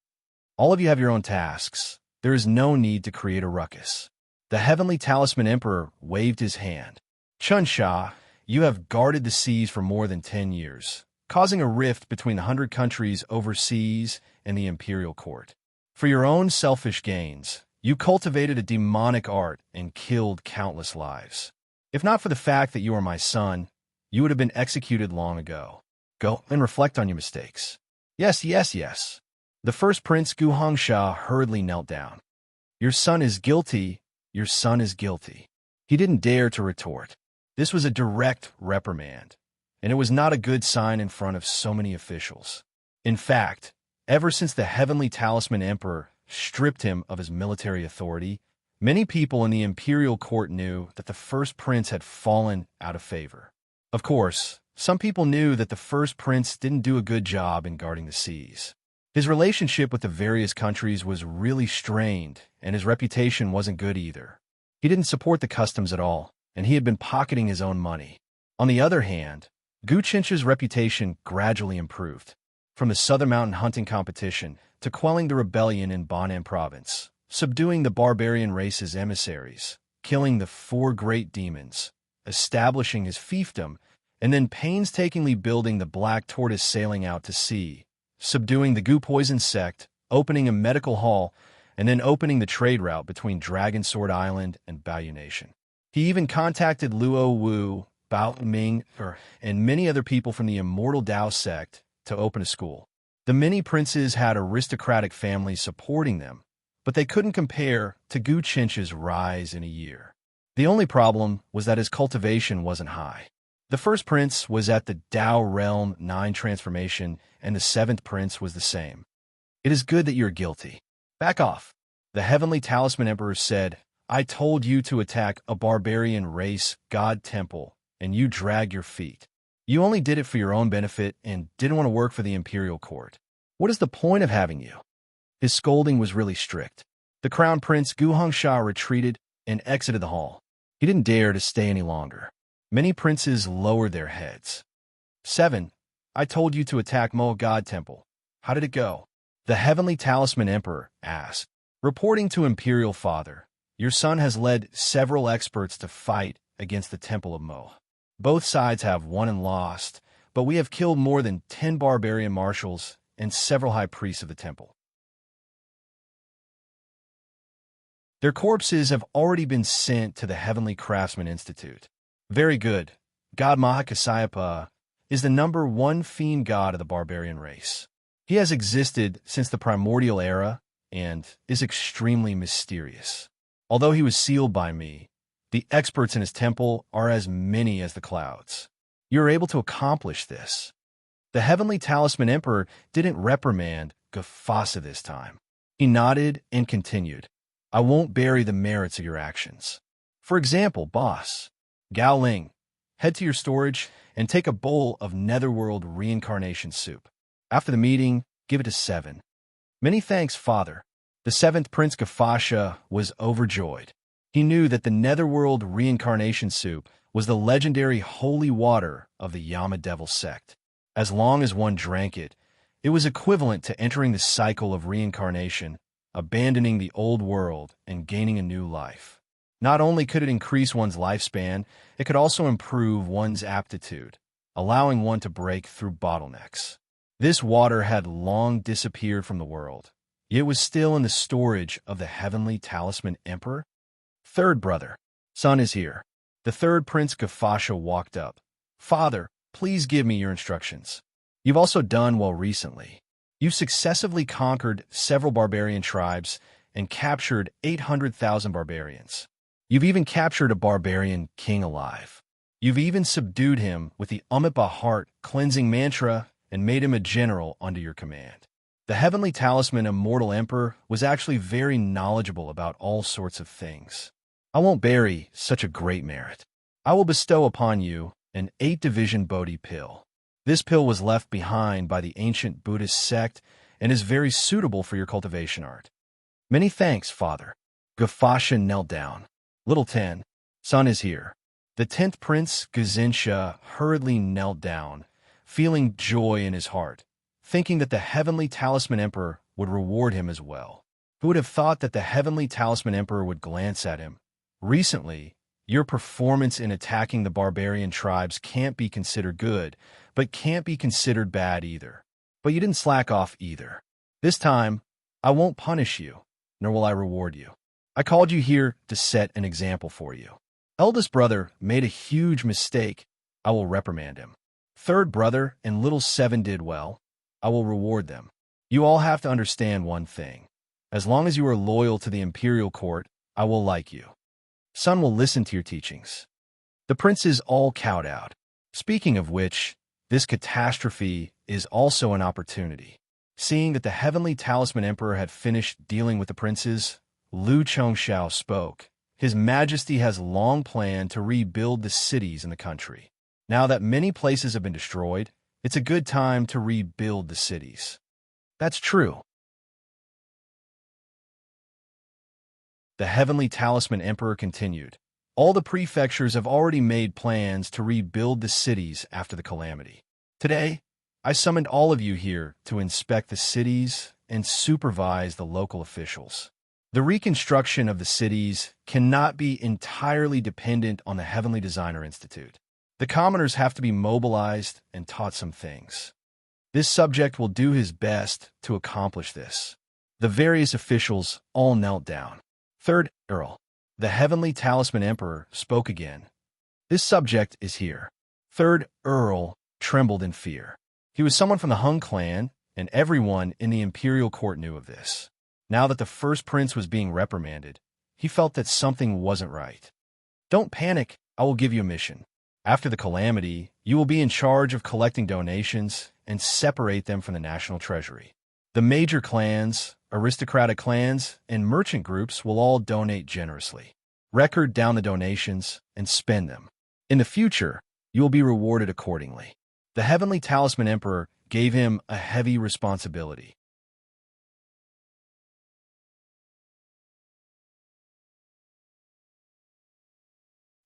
All of you have your own tasks. There is no need to create a ruckus. The Heavenly Talisman Emperor waved his hand. Qinsha, you have guarded the seas for more than 10 years. causing a rift between the 100 countries overseas and the imperial court. For your own selfish gains, you cultivated a demonic art and killed countless lives. If not for the fact that you are my son, you would have been executed long ago. Go and reflect on your mistakes. Yes, yes, yes. The first prince Gu Hongsha hurriedly knelt down. Your son is guilty. Your son is guilty. He didn't dare to retort. This was a direct reprimand, and it was not a good sign in front of so many officials. In fact, ever since the Heavenly Talisman Emperor stripped him of his military authority, many people in the imperial court knew that the first prince had fallen out of favor. Of course, some people knew that the first prince didn't do a good job in guarding the seas. His relationship with the various countries was really strained, and his reputation wasn't good either. He didn't support the customs at all, and he had been pocketing his own money. On the other hand, Gu Chincha's reputation gradually improved. From the Southern Mountain hunting competition to quelling the rebellion in Banan province, subduing the barbarian race's emissaries, killing the 4 great demons, establishing his fiefdom, and then painstakingly building the Black Tortoise sailing out to sea, subduing the Gu Poison sect, opening a medical hall, and then opening the trade route between Dragon Sword Island and Baoyu Nation. He even contacted Luo Wu, Bao Ming, and many other people from the Immortal Dao sect to open a school. The many princes had aristocratic families supporting them, but they couldn't compare to Gu Chincha's rise in a year. The only problem was that his cultivation wasn't high. The first prince was at the Dao Realm 9 transformation, and the 7th prince was the same. It is good that you're guilty. Back off. The Heavenly Talisman Emperor said, I told you to attack a barbarian race god temple, and you dragged your feet. You only did it for your own benefit and didn't want to work for the imperial court. What is the point of having you? His scolding was really strict. The crown prince Gu Hongsha retreated and exited the hall. He didn't dare to stay any longer. Many princes lowered their heads. 7. I told you to attack Mo God Temple. How did it go? The Heavenly Talisman Emperor asked. Reporting to Imperial Father, your son has led several experts to fight against the Temple of Mo. Both sides have won and lost, but we have killed more than 10 barbarian marshals and several high priests of the temple. Their corpses have already been sent to the Heavenly Craftsman Institute. Very good. God Mahakasayapa is the #1 fiend god of the barbarian race. He has existed since the primordial era and is extremely mysterious. Although he was sealed by me, the experts in his temple are as many as the clouds. You are able to accomplish this. The Heavenly Talisman Emperor didn't reprimand Gafasa this time. He nodded and continued. I won't bury the merits of your actions. For example, boss, Gao Ling, head to your storage and take a bowl of Netherworld reincarnation soup. After the meeting, give it a 7. Many thanks, Father. The 7th Prince Gafasha was overjoyed. He knew that the Netherworld reincarnation soup was the legendary holy water of the Yama Devil sect. As long as one drank it, it was equivalent to entering the cycle of reincarnation, abandoning the old world and gaining a new life. Not only could it increase one's lifespan, it could also improve one's aptitude, allowing one to break through bottlenecks. This water had long disappeared from the world. It was still in the storage of the Heavenly Talisman Emperor. 3rd brother, son is here. The 3rd Prince Gafasha walked up. Father, please give me your instructions. You've also done well recently. You've successively conquered several barbarian tribes and captured 800,000 barbarians. You've even captured a barbarian king alive. You've even subdued him with the Amitabha heart cleansing mantra and made him a general under your command. The Heavenly Talisman Immortal Emperor was actually very knowledgeable about all sorts of things. I won't bury such a great merit. I will bestow upon you an 8-division Bodhi pill. This pill was left behind by the ancient Buddhist sect and is very suitable for your cultivation art. Many thanks, Father. Gafasha knelt down. Little 10, son is here. The 10th Prince Gazinsha hurriedly knelt down, feeling joy in his heart, thinking that the Heavenly Talisman Emperor would reward him as well. Who would have thought that the Heavenly Talisman Emperor would glance at him? Recently, Your performance in attacking the barbarian tribes can't be considered good, but can't be considered bad either. But you didn't slack off either. This time, I won't punish you, nor will I reward you. I called you here to set an example for you. Eldest brother made a huge mistake. I will reprimand him. Third brother and little seven did well. I will reward them. You all have to understand one thing. As long as you are loyal to the imperial court, I will like you. Son will listen to your teachings. The princes all cowed out. Speaking of which, this catastrophe is also an opportunity. Seeing that the heavenly talisman emperor had finished dealing with the princes, Lu Chongshao spoke. His Majesty has long planned to rebuild the cities in the country. Now that many places have been destroyed, it's a good time to rebuild the cities. That's true. The heavenly talisman emperor continued. All the prefectures have already made plans to rebuild the cities after the calamity. Today, I summoned all of you here to inspect the cities and supervise the local officials. The reconstruction of the cities cannot be entirely dependent on the Heavenly Designer Institute. The commoners have to be mobilized and taught some things. This subject will do his best to accomplish this. The various officials all knelt down. Third Earl, the heavenly talisman emperor, spoke again. This subject is here. Third Earl trembled in fear. He was someone from the Hung clan, and everyone in the imperial court knew of this. Now that the first prince was being reprimanded, he felt that something wasn't right. Don't panic, I will give you a mission. After the calamity, you will be in charge of collecting donations and separate them from the national treasury. The major clans, aristocratic clans, and merchant groups will all donate generously. Record down the donations and spend them. In the future, you will be rewarded accordingly. The heavenly talisman emperor gave him a heavy responsibility.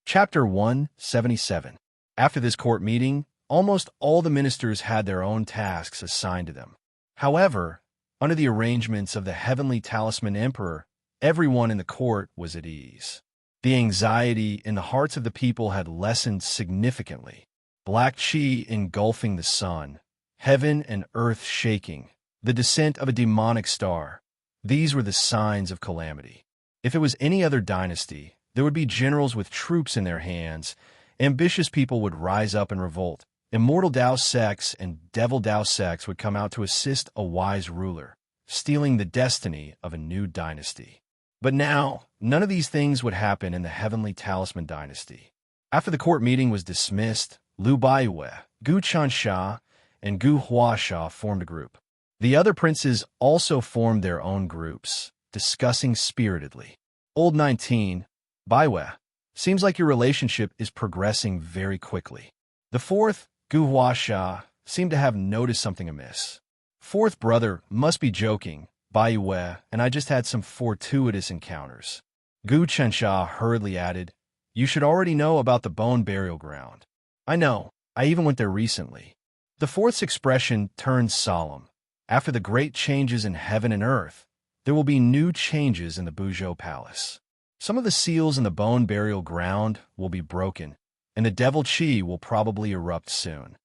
Chapter 177. After this court meeting, almost all the ministers had their own tasks assigned to them. However, under the arrangements of the heavenly talisman emperor, everyone in the court was at ease. The anxiety in the hearts of the people had lessened significantly. Black chi engulfing the sun, heaven and earth shaking, the descent of a demonic star. These were the signs of calamity. If it was any other dynasty, there would be generals with troops in their hands. Ambitious people would rise up and revolt. Immortal Dao sects and Devil Dao sects would come out to assist a wise ruler, stealing the destiny of a new dynasty. But now, none of these things would happen in the Heavenly Talisman dynasty. After the court meeting was dismissed, Lu Baiyue, Gu Chansha, and Gu Huasha formed a group. The other princes also formed their own groups, discussing spiritedly. Old 19, Baiyue, seems like your relationship is progressing very quickly. The fourth, Gu Huasha, seemed to have noticed something amiss. Fourth brother must be joking, Baiyue, and I just had some fortuitous encounters. Gu Chansha hurriedly added, you should already know about the bone burial ground. I know, I even went there recently. The fourth's expression turned solemn. After the great changes in heaven and earth, there will be new changes in the Buzhou Palace. Some of the seals in the bone burial ground will be broken, and the devil chi will probably erupt soon.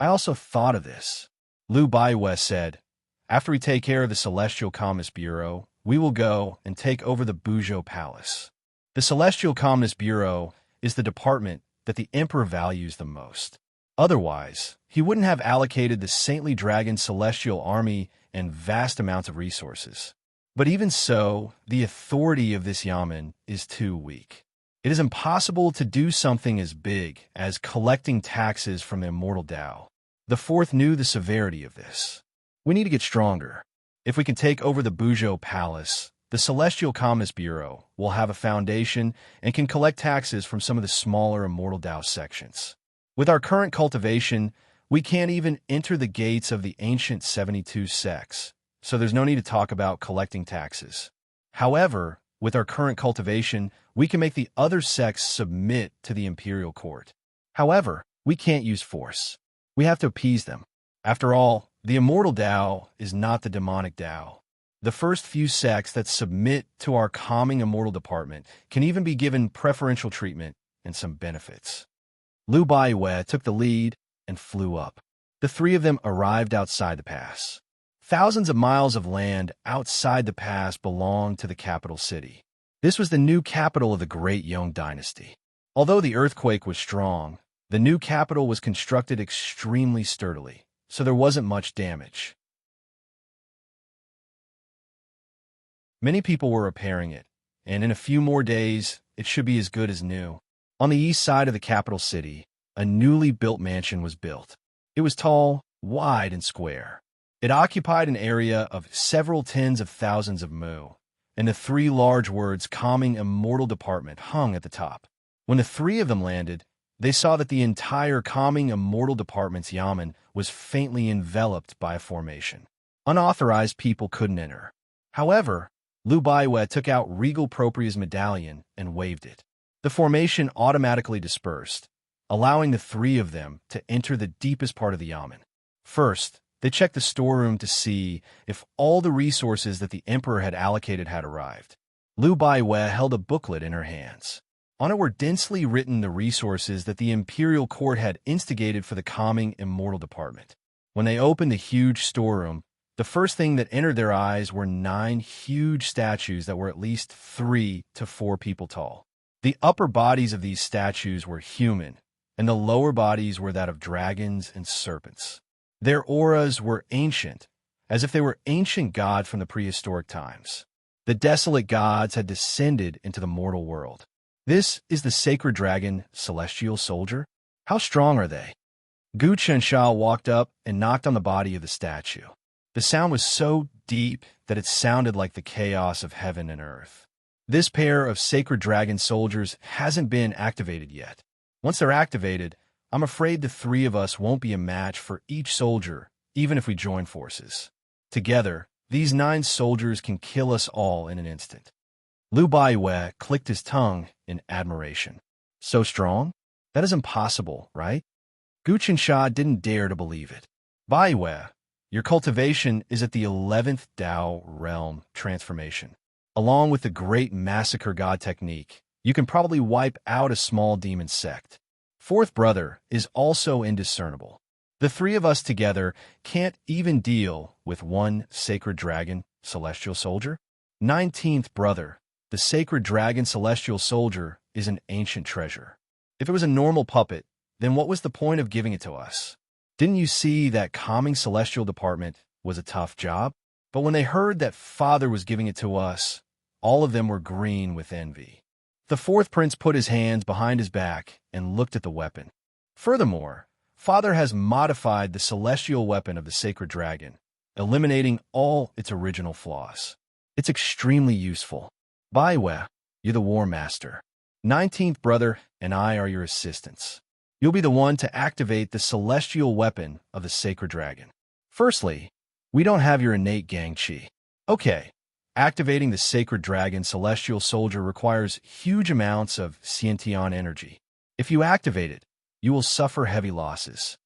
I also thought of this. Lu Baiyue said, after we take care of the Celestial Calmness Bureau, we will go and take over the Buzhou Palace. The Celestial Calmness Bureau is the department that the Emperor values the most. Otherwise, he wouldn't have allocated the Saintly Dragon Celestial Army and vast amounts of resources. But even so, the authority of this yamen is too weak. It is impossible to do something as big as collecting taxes from the immortal Tao. The fourth knew the severity of this. We need to get stronger. If we can take over the Buzhou Palace, the Celestial Calmness Bureau will have a foundation and can collect taxes from some of the smaller immortal Tao sections. With our current cultivation, we can't even enter the gates of the ancient 72 sects, so there's no need to talk about collecting taxes. However, with our current cultivation, we can make the other sects submit to the imperial court. However, we can't use force. We have to appease them. After all, the immortal Tao is not the demonic Tao. The first few sects that submit to our calming immortal department can even be given preferential treatment and some benefits. Lu Baiwe took the lead and flew up. The three of them arrived outside the pass. Thousands of miles of land outside the pass belonged to the capital city. This was the new capital of the Great Yong Dynasty. Although the earthquake was strong, the new capital was constructed extremely sturdily, so there wasn't much damage. Many people were repairing it, and in a few more days, it should be as good as new. On the east side of the capital city, a newly built mansion was built. It was tall, wide, and square. It occupied an area of several tens of thousands of mu, and the three large words "Calming Immortal Department" hung at the top. When the three of them landed, they saw that the entire Calming Immortal Department's yamen was faintly enveloped by a formation. Unauthorized people couldn't enter. However, Lu Baiwe took out Regal Propria's medallion and waved it. The formation automatically dispersed, allowing the three of them to enter the deepest part of the yamen. First, they checked the storeroom to see if all the resources that the emperor had allocated had arrived. Lu Baiwe held a booklet in her hands. On it were densely written the resources that the imperial court had instigated for the Calming Immortal Department. When they opened the huge storeroom, the first thing that entered their eyes were 9 huge statues that were at least 3 to 4 people tall. The upper bodies of these statues were human, and the lower bodies were that of dragons and serpents. Their auras were ancient, as if they were ancient gods from the prehistoric times. The desolate gods had descended into the mortal world. This is the sacred dragon, celestial soldier. How strong are they? Gu Chensha walked up and knocked on the body of the statue. The sound was so deep that it sounded like the chaos of heaven and earth. This pair of sacred dragon soldiers hasn't been activated yet. Once they're activated, I'm afraid the three of us won't be a match for each soldier, even if we join forces. Together, these 9 soldiers can kill us all in an instant. Lu Baiwe clicked his tongue in admiration. So strong? That is impossible, right? Gu Chensha didn't dare to believe it. Baiwe, your cultivation is at the 11th Dao realm transformation. Along with the great massacre god technique, you can probably wipe out a small demon sect. 4th brother is also indiscernible. The three of us together can't even deal with one sacred dragon, celestial soldier. 19th brother, the sacred dragon celestial soldier is an ancient treasure. If it was a normal puppet, then what was the point of giving it to us? Didn't you see that calming celestial department was a tough job? But when they heard that father was giving it to us, all of them were green with envy. The 4th prince put his hands behind his back and looked at the weapon. Furthermore, father has modified the celestial weapon of the sacred dragon, eliminating all its original flaws. It's extremely useful. Baiwe, you're the war master. 19th brother and I are your assistants. You'll be the one to activate the celestial weapon of the sacred dragon. Firstly, we don't have your innate gang chi. Okay, activating the sacred dragon celestial soldier requires huge amounts of Xiantian energy. If you activate it, you will suffer heavy losses.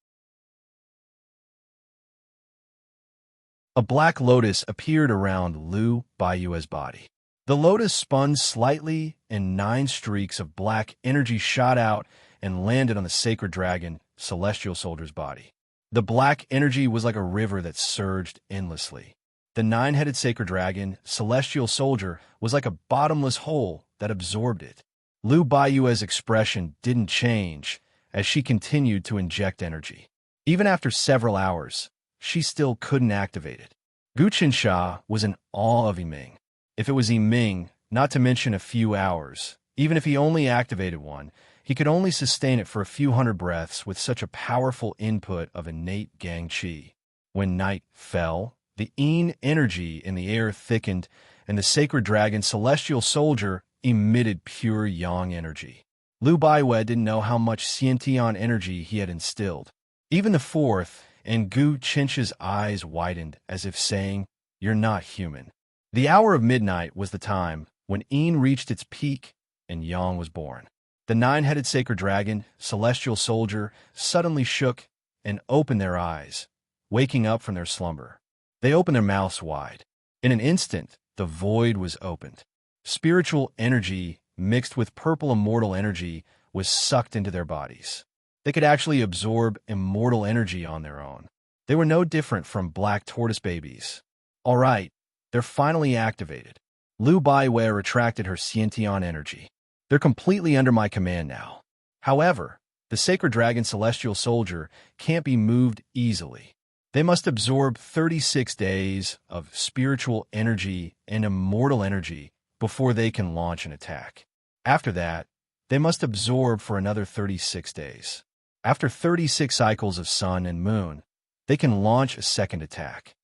A black lotus appeared around Lu Baiwe's body. The lotus spun slightly, and 9 streaks of black energy shot out and landed on the sacred dragon, celestial soldier's body. The black energy was like a river that surged endlessly. The 9-headed sacred dragon, celestial soldier, was like a bottomless hole that absorbed it. Lu Baiwe's expression didn't change as she continued to inject energy. Even after several hours, she still couldn't activate it. Gu Chensha was in awe of Yiming. If it was Yiming, not to mention a few hours, even if he only activated one, he could only sustain it for a few hundred breaths with such a powerful input of innate gang chi. When night fell, the yin energy in the air thickened, and the sacred dragon celestial soldier emitted pure yang energy. Lu Baiwe didn't know how much Xiantian energy he had instilled. Even the 4th, and Gu Chensha's eyes widened as if saying, "You're not human." The hour of midnight was the time when yin reached its peak and yang was born. The 9-headed sacred dragon, celestial soldier, suddenly shook and opened their eyes, waking up from their slumber. They opened their mouths wide. In an instant, the void was opened. Spiritual energy mixed with purple immortal energy was sucked into their bodies. They could actually absorb immortal energy on their own. They were no different from black tortoise babies. All right, they're finally activated. Lu Baiwei retracted her Xiantian energy. They're completely under my command now. However, the Sacred Dragon Celestial Soldier can't be moved easily. They must absorb 36 days of spiritual energy and immortal energy before they can launch an attack. After that, they must absorb for another 36 days. After 36 cycles of sun and moon, they can launch a second attack.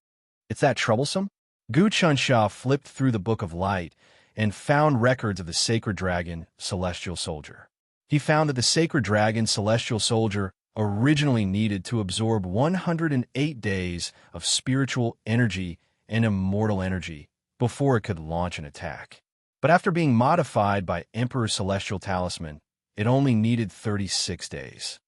It's that troublesome? Gu Chunsha flipped through the Book of Light and found records of the Sacred Dragon Celestial Soldier. He found that the Sacred Dragon Celestial Soldier originally needed to absorb 108 days of spiritual energy and immortal energy before it could launch an attack. But after being modified by Emperor's Celestial Talisman, it only needed 36 days.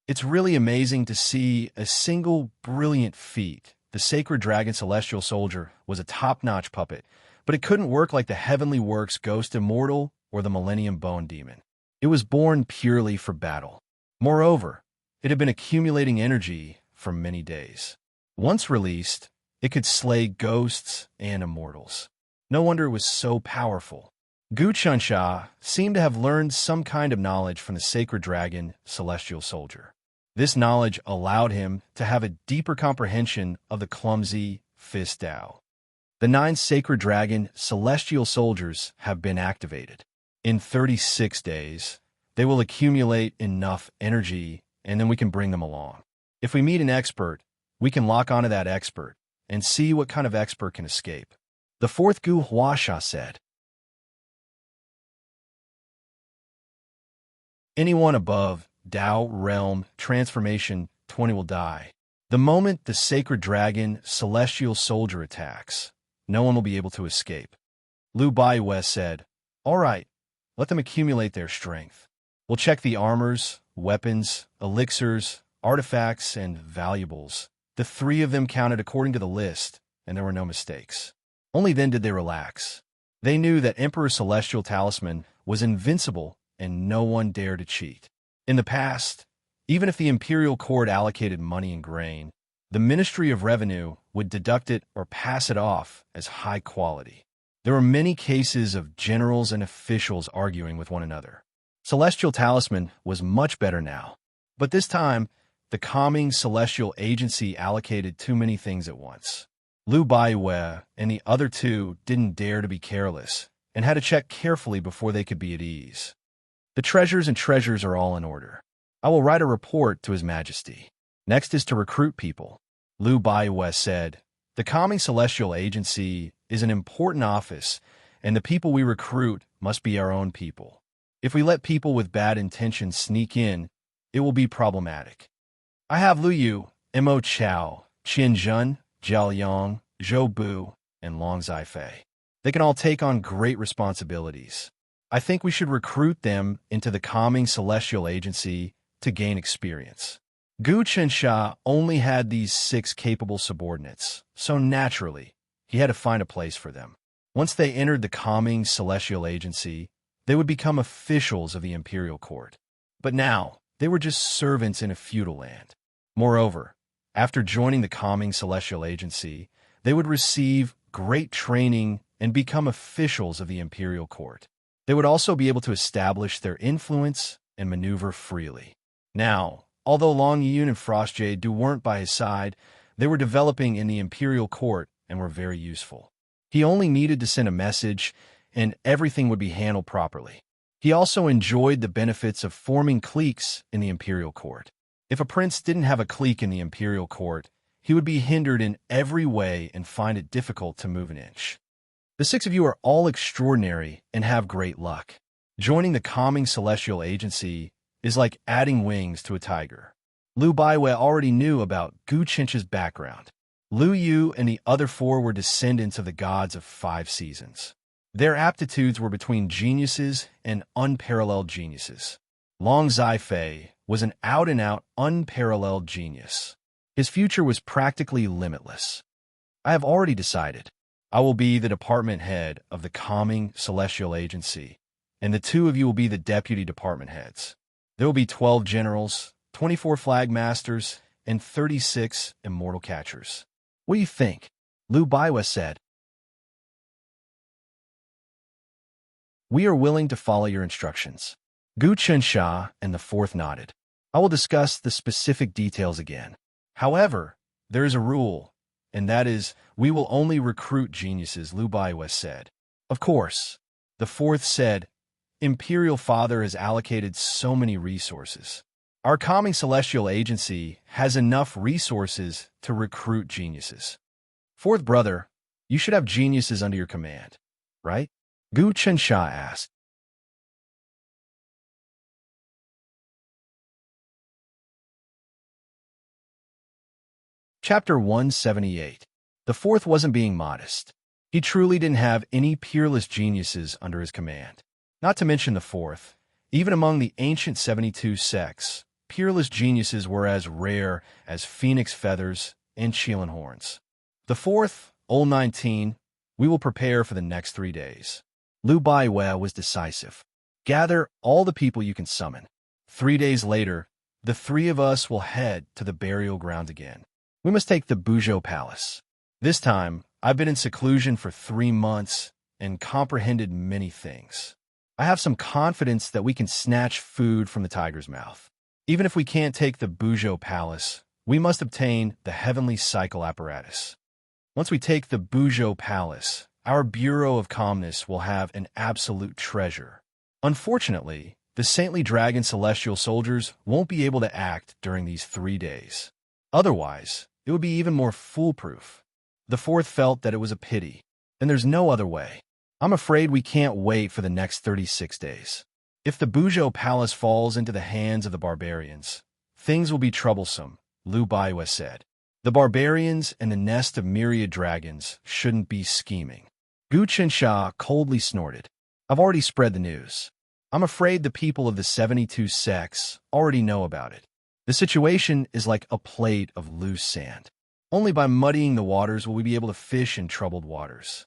It's really amazing to see a single brilliant feat. The Sacred Dragon Celestial Soldier was a top-notch puppet, but it couldn't work like the Heavenly Works Ghost Immortal or the Millennium Bone Demon. It was born purely for battle. Moreover, it had been accumulating energy for many days. Once released, it could slay ghosts and immortals. No wonder it was so powerful. Gu Chunsha seemed to have learned some kind of knowledge from the Sacred Dragon Celestial Soldier. This knowledge allowed him to have a deeper comprehension of the clumsy Fist Dao. The 9 Sacred Dragon Celestial Soldiers have been activated. In 36 days, they will accumulate enough energy, and then we can bring them along. If we meet an expert, we can lock onto that expert and see what kind of expert can escape. The 4th Gu Huasha said, anyone above Dao Realm Transformation 20 will die. The moment the Sacred Dragon Celestial Soldier attacks, no one will be able to escape. Lu Baiwei said, all right, let them accumulate their strength. We'll check the armors, weapons, elixirs, artifacts, and valuables. The 3 of them counted according to the list, and there were no mistakes. Only then did they relax. They knew that Emperor's Celestial Talisman was invincible and no one dared to cheat. In the past, even if the Imperial Court allocated money and grain, the Ministry of Revenue would deduct it or pass it off as high quality. There were many cases of generals and officials arguing with one another. Celestial Talisman was much better now, but this time, the calming Celestial Agency allocated too many things at once. Lu Baiwei and the other 2 didn't dare to be careless and had to check carefully before they could be at ease. The treasures are all in order. I will write a report to His Majesty. Next is to recruit people. Lu Baiwei said, the calming Celestial Agency is an important office, and the people we recruit must be our own people. If we let people with bad intentions sneak in, it will be problematic. I have Lu Yu, Mo Chao, Qian Zhen, Zhao Yang, Zhou Bu, and Long Zhaifei. They can all take on great responsibilities. I think we should recruit them into the calming Celestial Agency to gain experience. Gu Chunsha only had these 6 capable subordinates, so naturally, he had to find a place for them. Once they entered the calming Celestial Agency, they would become officials of the Imperial Court. But now, they were just servants in a feudal land. Moreover, after joining the calming Celestial Agency, they would receive great training and become officials of the Imperial Court. They would also be able to establish their influence and maneuver freely. Now, although Long Yun and Frostjade weren't by his side, they were developing in the Imperial Court and were very useful. He only needed to send a message, and everything would be handled properly. He also enjoyed the benefits of forming cliques in the Imperial Court. If a prince didn't have a clique in the Imperial Court, he would be hindered in every way and find it difficult to move an inch. The 6 of you are all extraordinary and have great luck. Joining the calming Celestial Agency is like adding wings to a tiger. Lu Baiwei already knew about Gu Chinch's background. Lu Yu and the other 4 were descendants of the gods of 5 seasons. Their aptitudes were between geniuses and unparalleled geniuses. Long Zhaifei was an out-and-out unparalleled genius. His future was practically limitless. I have already decided. I will be the department head of the calming celestial agency, and the two of you will be the deputy department heads. There will be 12 generals, 24 flag masters, and 36 immortal catchers. What do you think? Lu Baiwa said. We are willing to follow your instructions. Gu Chensha and the fourth nodded. I will discuss the specific details again. However, there is a rule, and that is, we will only recruit geniuses, Lu Baiwa said. Of course, the fourth said, Imperial Father has allocated so many resources. Our calming celestial agency has enough resources to recruit geniuses. Fourth brother, you should have geniuses under your command, right? Gu Chensha asked. Chapter 178. The fourth wasn't being modest. He truly didn't have any peerless geniuses under his command. Not to mention the fourth, even among the ancient 72 sects, peerless geniuses were as rare as phoenix feathers and Chilan horns. The fourth, Old 19, we will prepare for the next 3 days. Lu Baiwa was decisive. Gather all the people you can summon. 3 days later, the three of us will head to the burial ground again. We must take the Buzhou Palace. This time, I've been in seclusion for 3 months and comprehended many things. I have some confidence that we can snatch food from the tiger's mouth. Even if we can't take the Buzhou Palace, we must obtain the heavenly cycle apparatus. Once we take the Buzhou Palace, our Bureau of Calmness will have an absolute treasure. Unfortunately, the saintly dragon celestial soldiers won't be able to act during these 3 days. Otherwise, it would be even more foolproof. The fourth felt that it was a pity, and there's no other way. I'm afraid we can't wait for the next 36 days. If the Buzhou Palace falls into the hands of the barbarians, things will be troublesome, Lu Baiwa said. The barbarians and the nest of myriad dragons shouldn't be scheming. Gu Chensha coldly snorted. I've already spread the news. I'm afraid the people of the 72 sects already know about it. The situation is like a plate of loose sand. Only by muddying the waters will we be able to fish in troubled waters.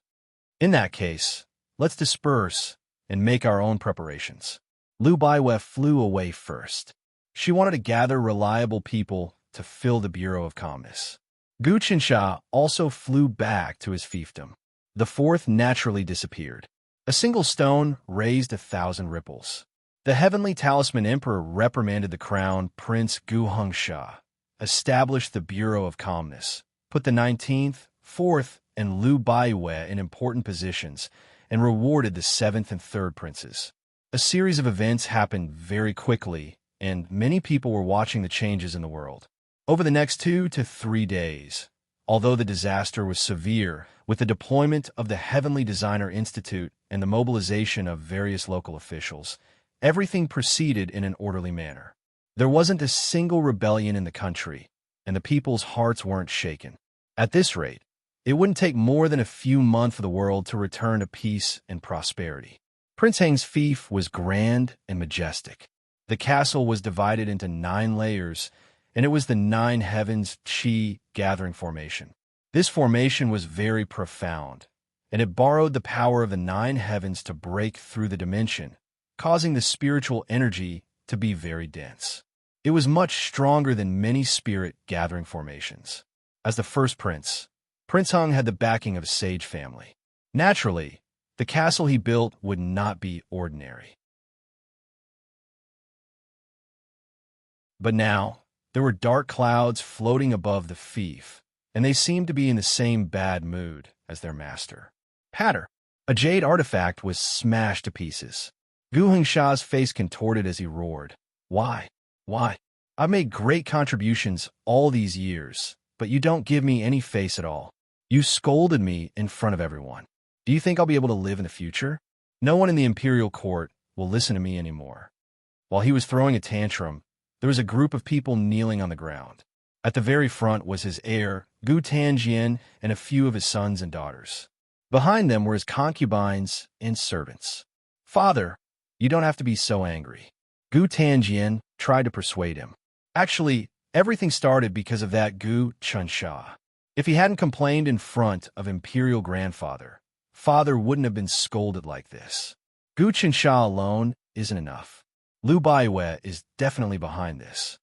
In that case, let's disperse and make our own preparations. Lu Baiwa flew away first. She wanted to gather reliable people to fill the Bureau of Calmness. Gu Chensha also flew back to his fiefdom. The fourth naturally disappeared. A single stone raised 1,000 ripples. The heavenly talisman emperor reprimanded the crown Prince Gu Hongsha, established the Bureau of Calmness, put the 19th, 4th, and Lu Baiwa in important positions, and rewarded the 7th and 3rd princes. A series of events happened very quickly, and many people were watching the changes in the world. Over the next 2 to 3 days, although the disaster was severe, with the deployment of the Heavenly Designer Institute and the mobilization of various local officials, everything proceeded in an orderly manner. There wasn't a single rebellion in the country, and the people's hearts weren't shaken. At this rate, it wouldn't take more than a few months for the world to return to peace and prosperity. Prince Hang's fief was grand and majestic. The castle was divided into 9 layers, and it was the 9 heavens Qi gathering formation. This formation was very profound, and it borrowed the power of the 9 heavens to break through the dimension, causing the spiritual energy to be very dense. It was much stronger than many spirit gathering formations. As the first prince, Prince Hung had the backing of a sage family. Naturally, the castle he built would not be ordinary. But now, there were dark clouds floating above the fief, and they seemed to be in the same bad mood as their master. Patter! A jade artifact was smashed to pieces. Gu Hongsha's face contorted as he roared. Why? Why? I've made great contributions all these years, but you don't give me any face at all. You scolded me in front of everyone. Do you think I'll be able to live in the future? No one in the imperial court will listen to me anymore. While he was throwing a tantrum, there was a group of people kneeling on the ground. At the very front was his heir, Gu Tanjian, and a few of his sons and daughters. Behind them were his concubines and servants. Father, you don't have to be so angry. Gu Tanjian tried to persuade him. Actually, everything started because of that Gu Chensha. If he hadn't complained in front of Imperial Grandfather, Father wouldn't have been scolded like this. Gu Qinsha alone isn't enough. Lu Baiyue is definitely behind this.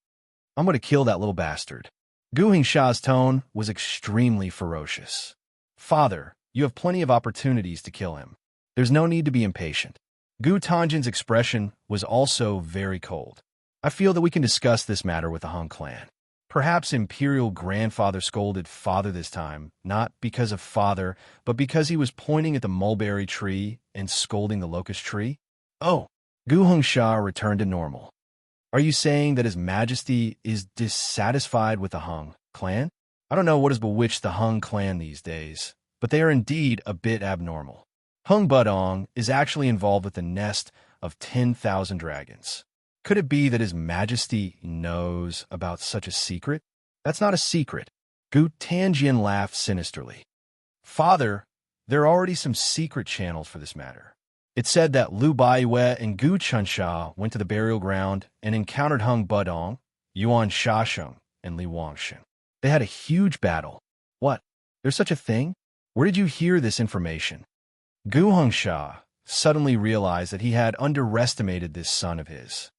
I'm going to kill that little bastard. Gu Hingsha's tone was extremely ferocious. Father, you have plenty of opportunities to kill him. There's no need to be impatient. Gu Tanjin's expression was also very cold. I feel that we can discuss this matter with the Hung clan. Perhaps Imperial Grandfather scolded Father this time, not because of Father, but because he was pointing at the mulberry tree and scolding the locust tree? Oh, Gu Hingsha returned to normal. Are you saying that His Majesty is dissatisfied with the Hung clan? I don't know what has bewitched the Hung clan these days, but they are indeed a bit abnormal. Hung Budong is actually involved with a nest of 10,000 dragons. Could it be that His Majesty knows about such a secret? That's not a secret. Gu Tanjian laughed sinisterly. Father, there are already some secret channels for this matter. It said that Lu Baiyue and Gu Qinsha went to the burial ground and encountered Hung Budong, Yuan Shasheng, and Li Wangshen. They had a huge battle. What? There's such a thing? Where did you hear this information? Gu Hingsha suddenly realized that he had underestimated this son of his.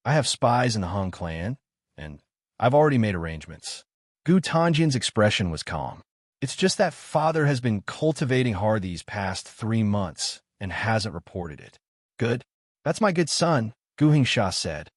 I have spies in the Hung clan, and I've already made arrangements. Gu Tanjin's expression was calm. It's just that Father has been cultivating hard these past 3 months and hasn't reported it. Good. That's my good son, Gu Hingsha said.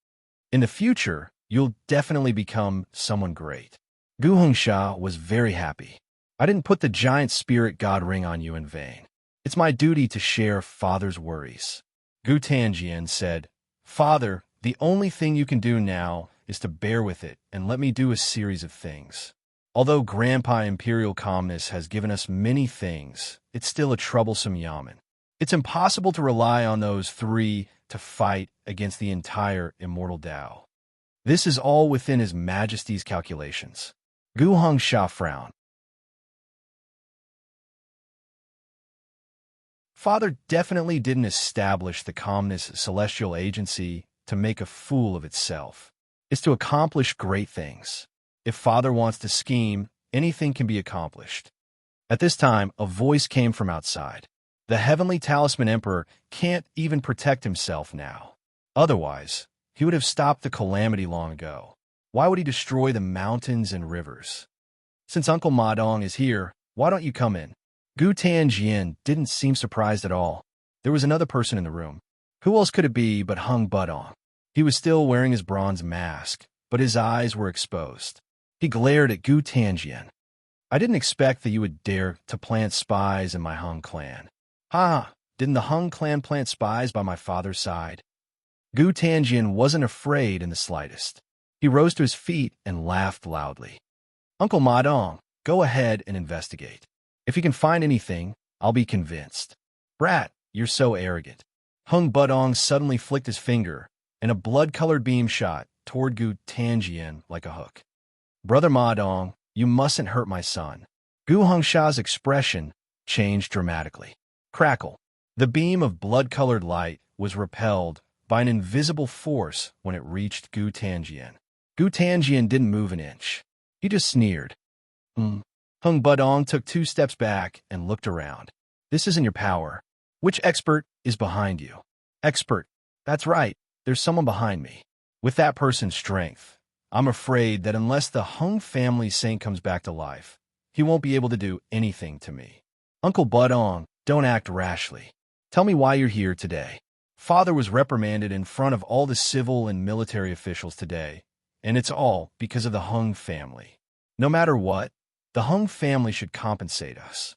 In the future, you'll definitely become someone great. Gu Hingsha was very happy. I didn't put the giant spirit god ring on you in vain. It's my duty to share Father's worries. Gu Tanjian said, Father, the only thing you can do now is to bear with it and let me do a series of things. Although Grandpa Imperial Calmness has given us many things, it's still a troublesome yamen. It's impossible to rely on those 3 to fight against the entire immortal Tao. This is all within His Majesty's calculations. Gu Hingsha frowned. Father definitely didn't establish the Calmness Celestial Agency to make a fool of itself. It's to accomplish great things. If Father wants to scheme, anything can be accomplished. At this time, a voice came from outside. The Heavenly Talisman Emperor can't even protect himself now. Otherwise, he would have stopped the calamity long ago. Why would he destroy the mountains and rivers? Since Uncle Madong is here, why don't you come in? Gu Tanjian didn't seem surprised at all. There was another person in the room. Who else could it be but Hung Budong? He was still wearing his bronze mask, but his eyes were exposed. He glared at Gu Tanjian. I didn't expect that you would dare to plant spies in my Hung clan. Ha! Didn't the Hung clan plant spies by my father's side? Gu Tanjian wasn't afraid in the slightest. He rose to his feet and laughed loudly. Uncle Madong, go ahead and investigate. If you can find anything, I'll be convinced. Brat, you're so arrogant. Hung Budong suddenly flicked his finger, and a blood-colored beam shot toward Gu Tanjian like a hook. Brother Madong, you mustn't hurt my son. Gu Hingsha's expression changed dramatically. Crackle. The beam of blood-colored light was repelled by an invisible force when it reached Gu Tanjian. Gu Tanjian didn't move an inch. He just sneered. Hung Budong took 2 steps back and looked around. This isn't your power. Which expert is behind you? Expert. That's right. There's someone behind me. With that person's strength, I'm afraid that unless the Hung family saint comes back to life, he won't be able to do anything to me. Uncle Budong, don't act rashly. Tell me why you're here today. Father was reprimanded in front of all the civil and military officials today, and it's all because of the Hung family. No matter what, the Hung family should compensate us.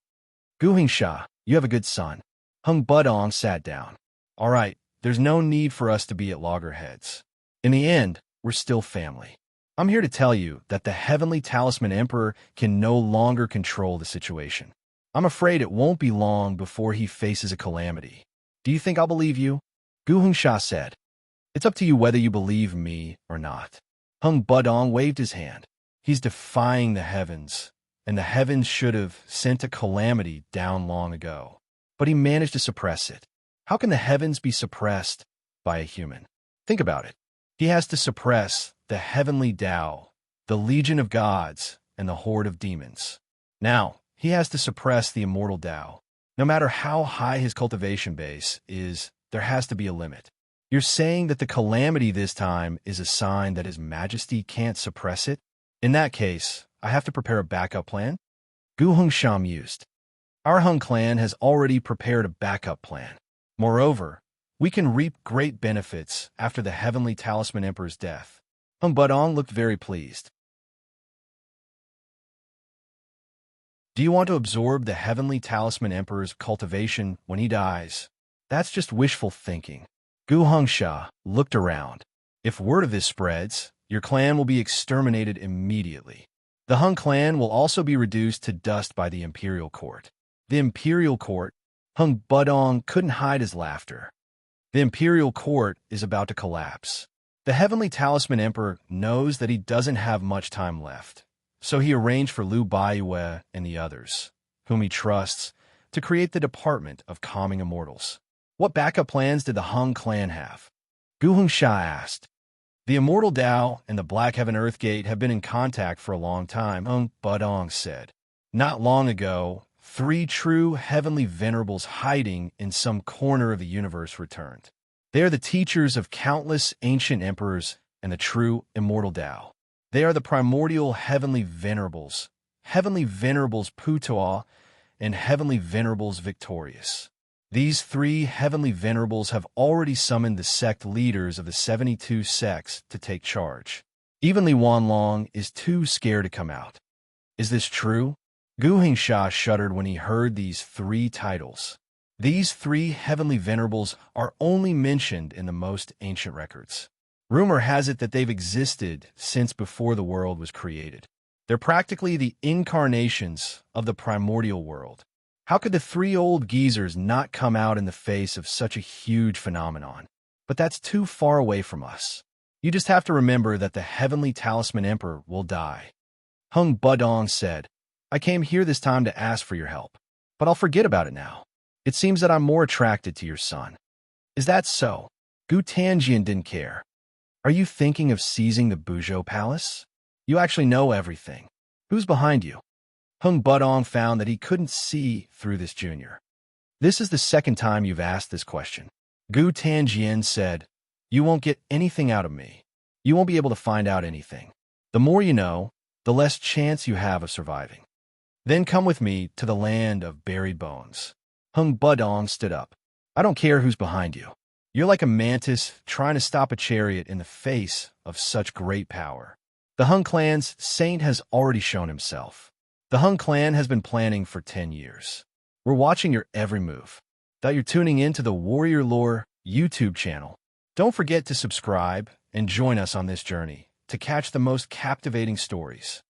Gu Hingsha, you have a good son. Hung Budong sat down. All right, there's no need for us to be at loggerheads. In the end, we're still family. I'm here to tell you that the Heavenly Talisman Emperor can no longer control the situation. I'm afraid it won't be long before he faces a calamity. Do you think I'll believe you? Gu Hingsha said. It's up to you whether you believe me or not. Hung Budong waved his hand. He's defying the heavens, and the heavens should have sent a calamity down long ago. But he managed to suppress it. How can the heavens be suppressed by a human? Think about it. He has to suppress the heavenly Tao, the legion of gods, and the horde of demons. Now, he has to suppress the immortal Tao. No matter how high his cultivation base is, there has to be a limit. You're saying that the calamity this time is a sign that His Majesty can't suppress it? In that case, I have to prepare a backup plan? Gu Hongsha mused. Our Hung clan has already prepared a backup plan. Moreover, we can reap great benefits after the Heavenly Talisman Emperor's death. Hung Budong looked very pleased. Do you want to absorb the Heavenly Talisman Emperor's cultivation when he dies? That's just wishful thinking. Gu Hongsha looked around. If word of this spreads, your clan will be exterminated immediately. The Hung clan will also be reduced to dust by the Imperial Court. The Imperial Court? Hung Budong couldn't hide his laughter. The Imperial Court is about to collapse. The Heavenly Talisman Emperor knows that he doesn't have much time left, so he arranged for Liu Baiyue and the others, whom he trusts, to create the Department of Calming Immortals. What backup plans did the Hung clan have? Gu Hongsha asked. The Immortal Tao and the Black Heaven Earth Gate have been in contact for a long time, Hung Budong said. Not long ago, 3 true heavenly venerables hiding in some corner of the universe returned. They are the teachers of countless ancient emperors and the true Immortal Tao. They are the primordial heavenly venerables Putoa and heavenly venerables Victorious. These 3 heavenly venerables have already summoned the sect leaders of the 72 sects to take charge. Even Li Wanlong is too scared to come out. Is this true? Gu Hongsha shuddered when he heard these 3 titles. These 3 heavenly venerables are only mentioned in the most ancient records. Rumor has it that they've existed since before the world was created. They're practically the incarnations of the primordial world. How could the 3 old geezers not come out in the face of such a huge phenomenon? But that's too far away from us. You just have to remember that the Heavenly Talisman Emperor will die. Hung Budong said, I came here this time to ask for your help, but I'll forget about it now. It seems that I'm more attracted to your son. Is that so? Gu Tanjian didn't care. Are you thinking of seizing the Buzhou Palace? You actually know everything. Who's behind you? Hung Budong found that he couldn't see through this junior. This is the second time you've asked this question. Gu Tanjian said, You won't get anything out of me. You won't be able to find out anything. The more you know, the less chance you have of surviving. Then come with me to the land of buried bones. Hung Budong stood up. I don't care who's behind you. You're like a mantis trying to stop a chariot in the face of such great power. The Hung clan's saint has already shown himself. The Hung clan has been planning for 10 years. We're watching your every move. That you're tuning in to the Warrior Lore YouTube channel. Don't forget to subscribe and join us on this journey to catch the most captivating stories.